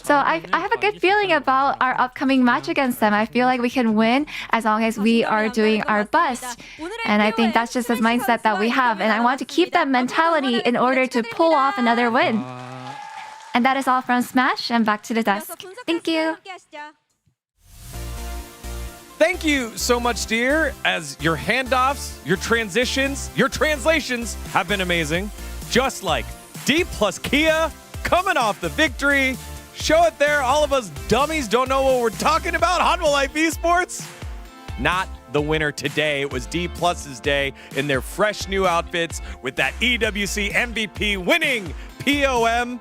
So I have a good feeling about our upcoming match against them. I feel like we can win as long as we are doing our best. And I think that's just the mindset that we have. And I want to keep that mentality in order to pull off another win. And that is all from Smash. And back to the desk. Thank you.
Thank you so much, dear, as your handoffs, your transitions, your translations have been amazing. Just like D plus Kia coming off the victory. Show it there. All of us dummies don't know what we're talking about. Hanwha Life Esports. Not the winner today. It was D Plus's day in their fresh new outfits with that EWC MVP winning POM.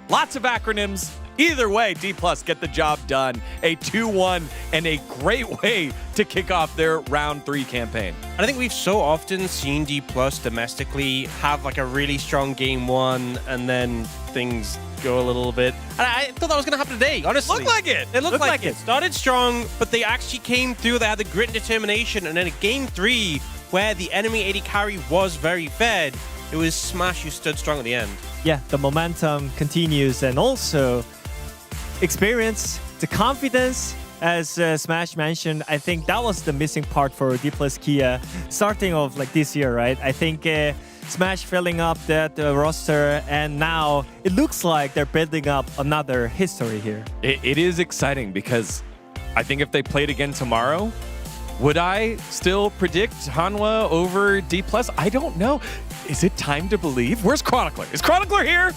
Lots of acronyms. Either way, D Plus get the job done. A 2-1 and a great way to kick off their round 3 campaign.
And I think we've so often seen D Plus domestically have like a really strong game 1 and then things go a little bit. And I thought that was going to happen today, honestly.
Looked like it.
It looked like it. Started strong, but they actually came through. They had the grit and determination. And then in game 3, where the enemy AD carry was very fed, it was Smash who stood strong at the end.
Yeah, the momentum continues, and also experience, the confidence, as Smash mentioned. I think that was the missing part for D plus Kia starting off like this year, right? I think Smash filling up that roster, and now it looks like they're building up another history here.
It is exciting because I think if they played again tomorrow, would I still predict Hanwha over D plus? I don't know. Is it time to believe? Where's Chronicler? Is Chronicler here?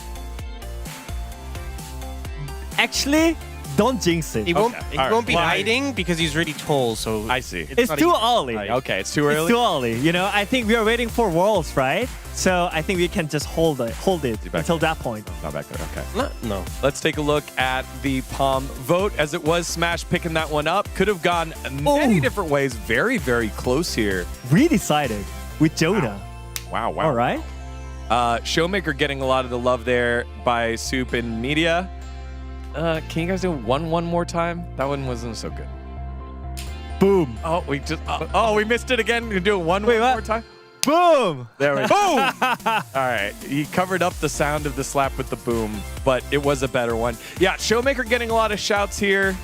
Actually, don't jinx it.
He won't be hiding because he's really tall, so
I see.
It's too early.
Okay, it's too early.
It's too early. You know, I think we are waiting for Worlds, right? So I think we can just hold it until that point.
Not back there. Okay.
No.
Let's take a look at the Palm vote. As it was Smash picking that one up. Could have gone many different ways. Very, very close here.
We decided with Joda.
Wow.
All right.
Showmaker getting a lot of the love there by Soup and Media. Can you guys do one more time? That one wasn't so good.
Boom.
Oh, we missed it again. You do it one more time.
Boom.
There we go. Boom. All right. He covered up the sound of the slap with the boom, but it was a better one. Yeah, Showmaker getting a lot of shouts here.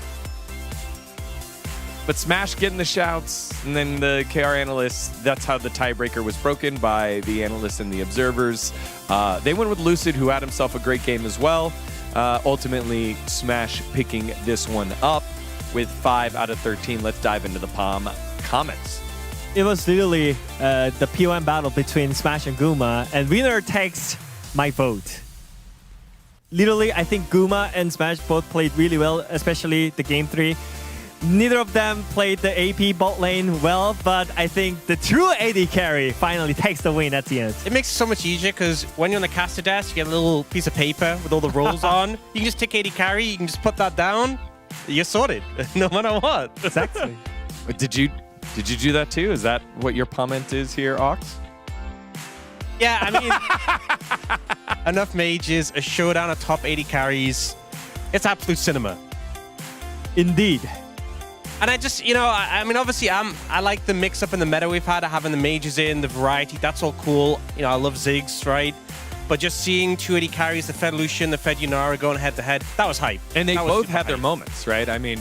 But Smash getting the shouts, and then the KR analysts, that's how the tiebreaker was broken by the analysts and the observers. They went with Lucid, who had himself a great game as well. Ultimately, Smash picking this one up with 5 out of 13. Let's dive into the Palm comments.
It was literally the POM battle between Smash and Guma, and winner takes my vote. Literally, I think Guma and Smash both played really well, especially the game 3. Neither of them played the AP bot lane well, but I think the true AD carry finally takes the win at the end.
It makes it so much easier because when you're on the caster desk, you get a little piece of paper with all the roles on. You can just tick AD carry, you can just put that down, you're sorted, no matter what.
Exactly.
Did you do that too? Is that what your comment is here, Ox?
Yeah, I mean, enough mages, a showdown of top 80 carries. It's absolute cinema.
Indeed.
And I just, I mean, obviously, I like the mix-up in the meta we've had, having the mages in, the variety, that's all cool. I love Ziggs, right? But just seeing 280 carries, the Fed Lucian, the Fed Yunara going head-to-head, that was hype.
And they both had their moments, right? I mean,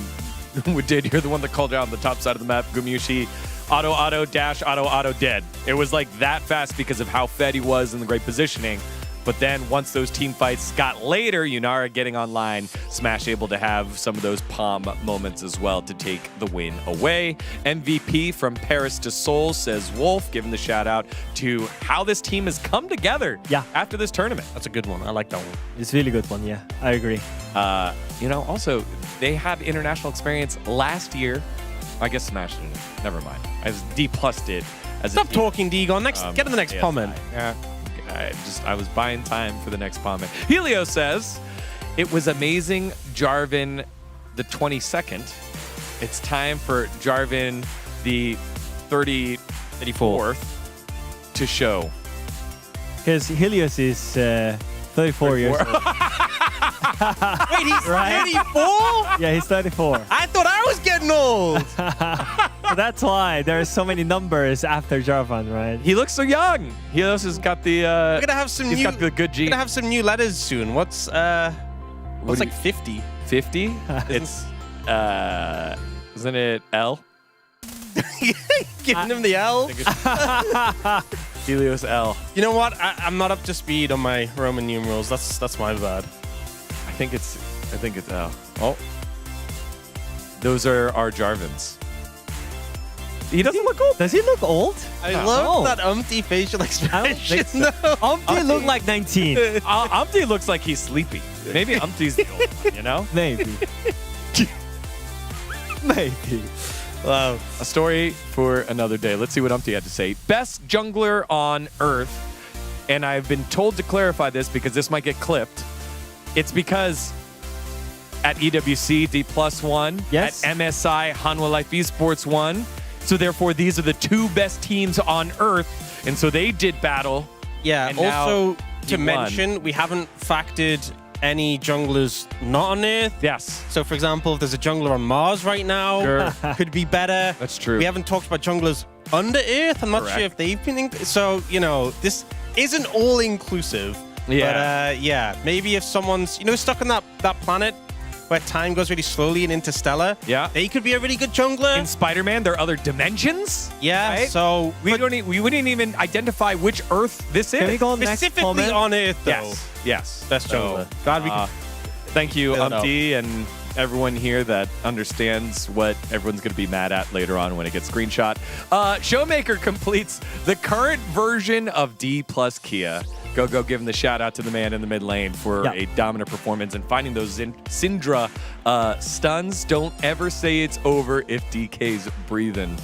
we did hear the one that called out on the top side of the map, Gumyushi, auto, dash, auto, dead. It was like that fast because of how fed he was and the great positioning. But then once those team fights got later, Yunara getting online, Smash able to have some of those Palm moments as well to take the win away. MVP from Paris to Seoul, says Wolf, giving the shout out to how this team has come together after this tournament.
That's a good one. I like that one.
It's a really good one, yeah. I agree.
Also, they had international experience last year. I guess Smash didn't. Never mind. As D Plus did.
Stop talking, Degon. Get to the next comment.
Yeah. I was buying time for the next comment. Helio says, it was amazing, Jarvan the 22nd. It's time for Jarvan the 34th to show.
Because Helios is 34 years old.
Wait, he's 34?
Yeah, he's 34.
I thought I was getting old.
So that's why there are so many numbers after Jarvan, right?
He looks so young. He also has got the.
We're gonna have some
he's
new.
got the good gene.
We're gonna have some new letters soon. What's like 50?
50? It's isn't it L?
Giving him the L.
Helios L.
You know what? I'm not up to speed on my Roman numerals. That's my bad.
I think it's L. Oh. Those are our Jarvans. He doesn't look old.
Does he look old?
I love that Umpty facial expression.
So. Umpty looked like 19.
Umpty looks like he's sleepy. Maybe Umpty's the old one, you know?
Maybe. Maybe.
Wow. A story for another day. Let's see what Umpty had to say. Best jungler on Earth. And I've been told to clarify this because this might get clipped. It's because at EWC, D+1,
yes.
at MSI, Hanwha Life Esports won. So therefore, these are the two best teams on Earth. And so they did battle.
Yeah,
and
also to
won.
mention, we haven't factored any junglers not on Earth.
Yes.
So for example, if there's a jungler on Mars right now, could be better.
That's true.
We haven't talked about junglers under Earth. I'm not
Correct.
sure if they've been... So, you know, this isn't all-inclusive.
Yeah.
But yeah, maybe if someone's, you know, stuck on that planet where time goes really slowly in Interstellar,
yeah,
they could be a really good jungler.
In Spider-Man, there are other dimensions.
Yeah,
right?
so
we wouldn't even identify which Earth this is.
Can we go
specifically on Earth, though?
Yes, yes.
Best jungler. God, we can...
Thank you, Umpty, and everyone here that understands what everyone's going to be mad at later on when it gets screenshot. Showmaker completes the current version of D+ Kia. Go give him the shout out to the man in the mid lane for a dominant performance and finding those Syndra stuns. Don't ever say it's over if DK's breathing,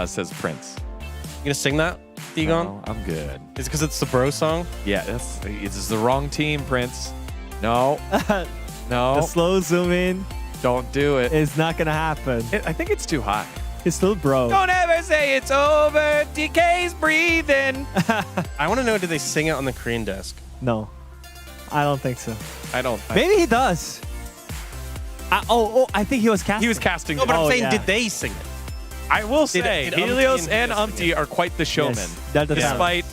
says Prince.
You gonna sing that, Degon?
No, I'm good.
Is it because it's the bro song?
Yeah, it's the wrong team, Prince. No. No.
The slow zoom in.
Don't do it.
It's not gonna happen.
I think it's too high.
It's still bro.
Don't ever say it's over. DK's breathing.
I want to know, did they sing it on the Korean desk?
No. I don't think so.
I don't.
Maybe he does. I think he was casting.
He was casting.
No, but I'm saying, did they sing it?
I will say,
did
Helios
Umpty
and Umpty are quite the showmen.
Yes, that does
despite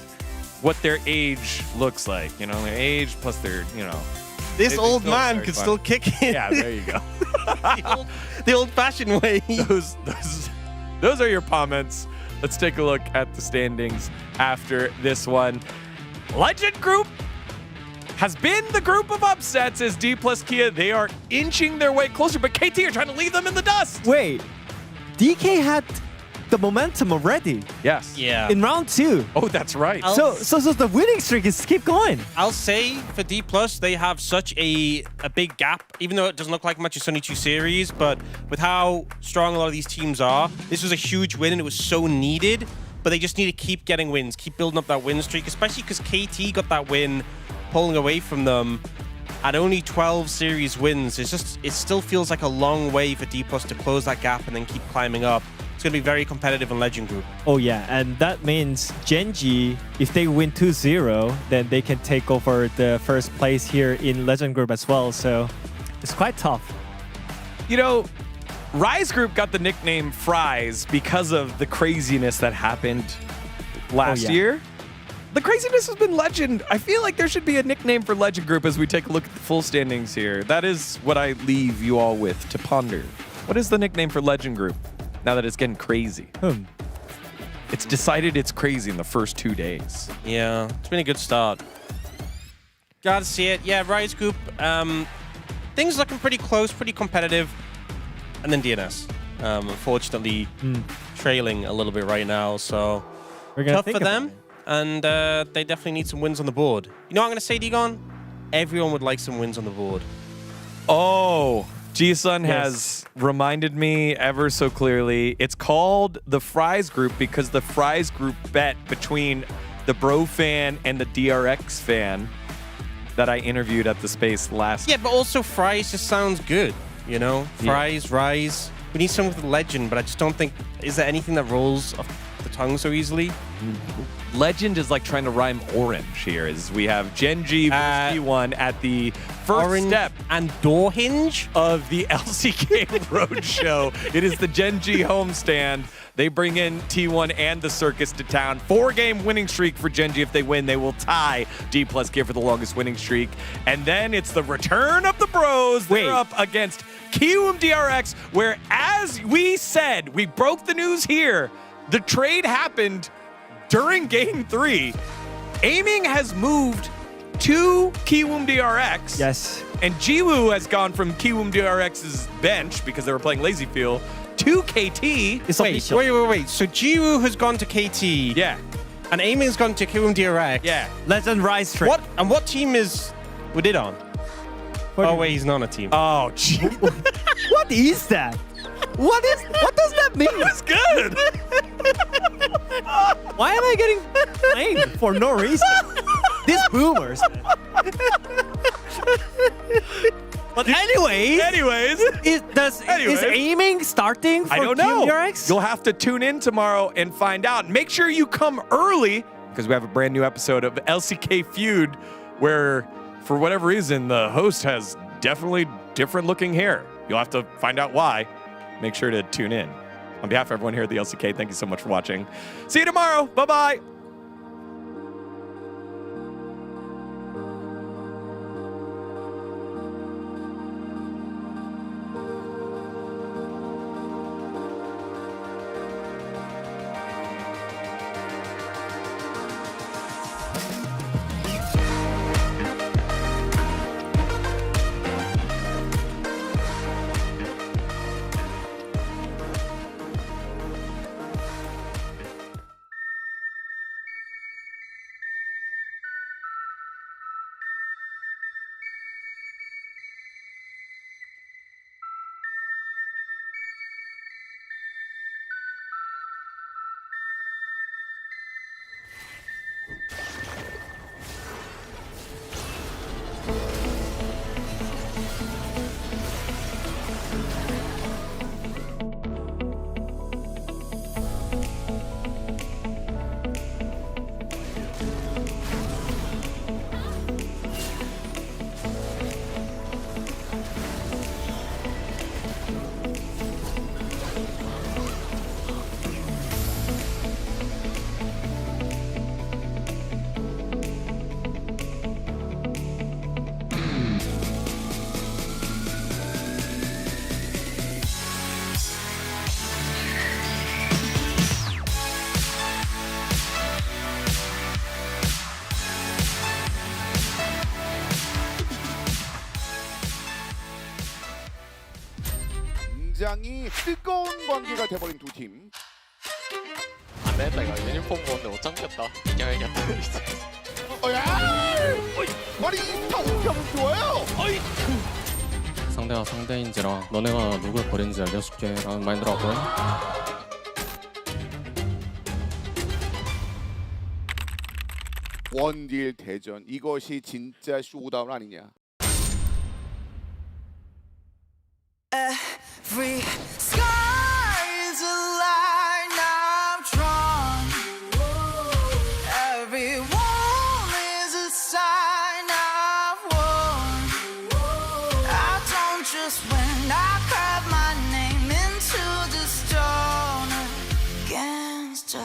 what their age looks like. You know, their age plus their, you know.
This old man could still kick it.
Yeah, there you go.
the old-fashioned way.
Those are your comments. Let's take a look at the standings after this one. Legend Group has been the group of upsets as D+ Kia. They are inching their way closer, but KT are trying to leave them in the dust.
Wait, DK had the momentum already.
Yes.
Yeah.
In round 2.
Oh, that's right.
So the winning streak is keep going.
I'll say for D+, they have such a big gap, even though it doesn't look like much. It's only 2 series, but with how strong a lot of these teams are, this was a huge win and it was so needed, but they just need to keep getting wins, keep building up that win streak, especially because KT got that win pulling away from them at only 12 series wins. It still feels like a long way for D+ to close that gap and then keep climbing up. It's going to be very competitive in Legend Group.
Oh yeah, and that means Genji, if they win 2-0, then they can take over the first place here in Legend Group as well, so it's quite tough.
You know, Rise Group got the nickname Fries because of the craziness that happened last year. The craziness has been Legend. I feel like there should be a nickname for Legend Group as we take a look at the full standings here. That is what I leave you all with to ponder. What is the nickname for Legend Group now that it's getting crazy? It's decided it's crazy in the first 2 days.
Yeah, it's been a good start. Gotta see it. Yeah, Rise Group, things looking pretty close, pretty competitive. And then DNS, unfortunately, trailing a little bit right now, so tough for them. And they definitely need some wins on the board. You know what I'm going to say, Degon? Everyone would like some wins on the board.
Oh, G-Sun has reminded me ever so clearly. It's called the Fries Group because the Fries Group bet between the Bro fan and the DRX fan that I interviewed at the space last.
Yeah, but also Fries just sounds good, you know? Fries, Rise. We need someone with Legend, but I just don't think... Is there anything that rolls off the tongue so easily?
Legend is like trying to rhyme orange here, as we have Genji versus V1 at the first step
and door hinge
of the LCK Roadshow. It is the Genji homestand. They bring in T1 and the Circus to town. 4-game winning streak for Gen G. If they win, they will tie D plus Gear for the longest winning streak. And then it's the return of the bros. They're up against Kiwoom DRX, where, as we said, we broke the news here, the trade happened during Game 3. Aiming has moved to Kiwoom DRX.
Yes.
And Jiwoo has gone from Kiwoom DRX's bench, because they were playing Lazy Fuel, to KT.
It's
wait. So Jiwoo has gone to KT.
Yeah.
And Aiming's gone to Kiwoom DRX.
Yeah.
Legend Rise trade.
What team is Woodid on? Oh wait, he's not on a team.
Oh, gee.
What is that? What does that mean?
It's good.
Why am I getting blamed for no reason? These boomers. But anyways, is Aiming starting for
I don't know.
DRX?
You'll have to tune in tomorrow and find out. Make sure you come early, because we have a brand new episode of LCK Feud where, for whatever reason, the host has definitely different looking hair. You'll have to find out why. Make sure to tune in. On behalf of everyone here at the LCK, thank you so much for watching. See you tomorrow. Bye-bye.
굉장히 뜨거운 관계가 돼버린 두 팀.
안 되겠다 이거. 유니폼 보는데 못 참겠다. 이겨야겠다.
야! 아니 타운평은 좋아요.
상대가 상대인지라 너네가 누굴 버린지 알려줄게 라는 마인드라고.
원딜 대전, 이것이 진짜 쇼다운 아니냐.
Every sky is a line I've drawn. Every wall is a sign I've worn. I don't just win, I carve my name into the stone against a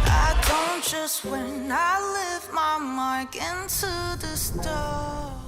I don't just win, I live my mark into the stone.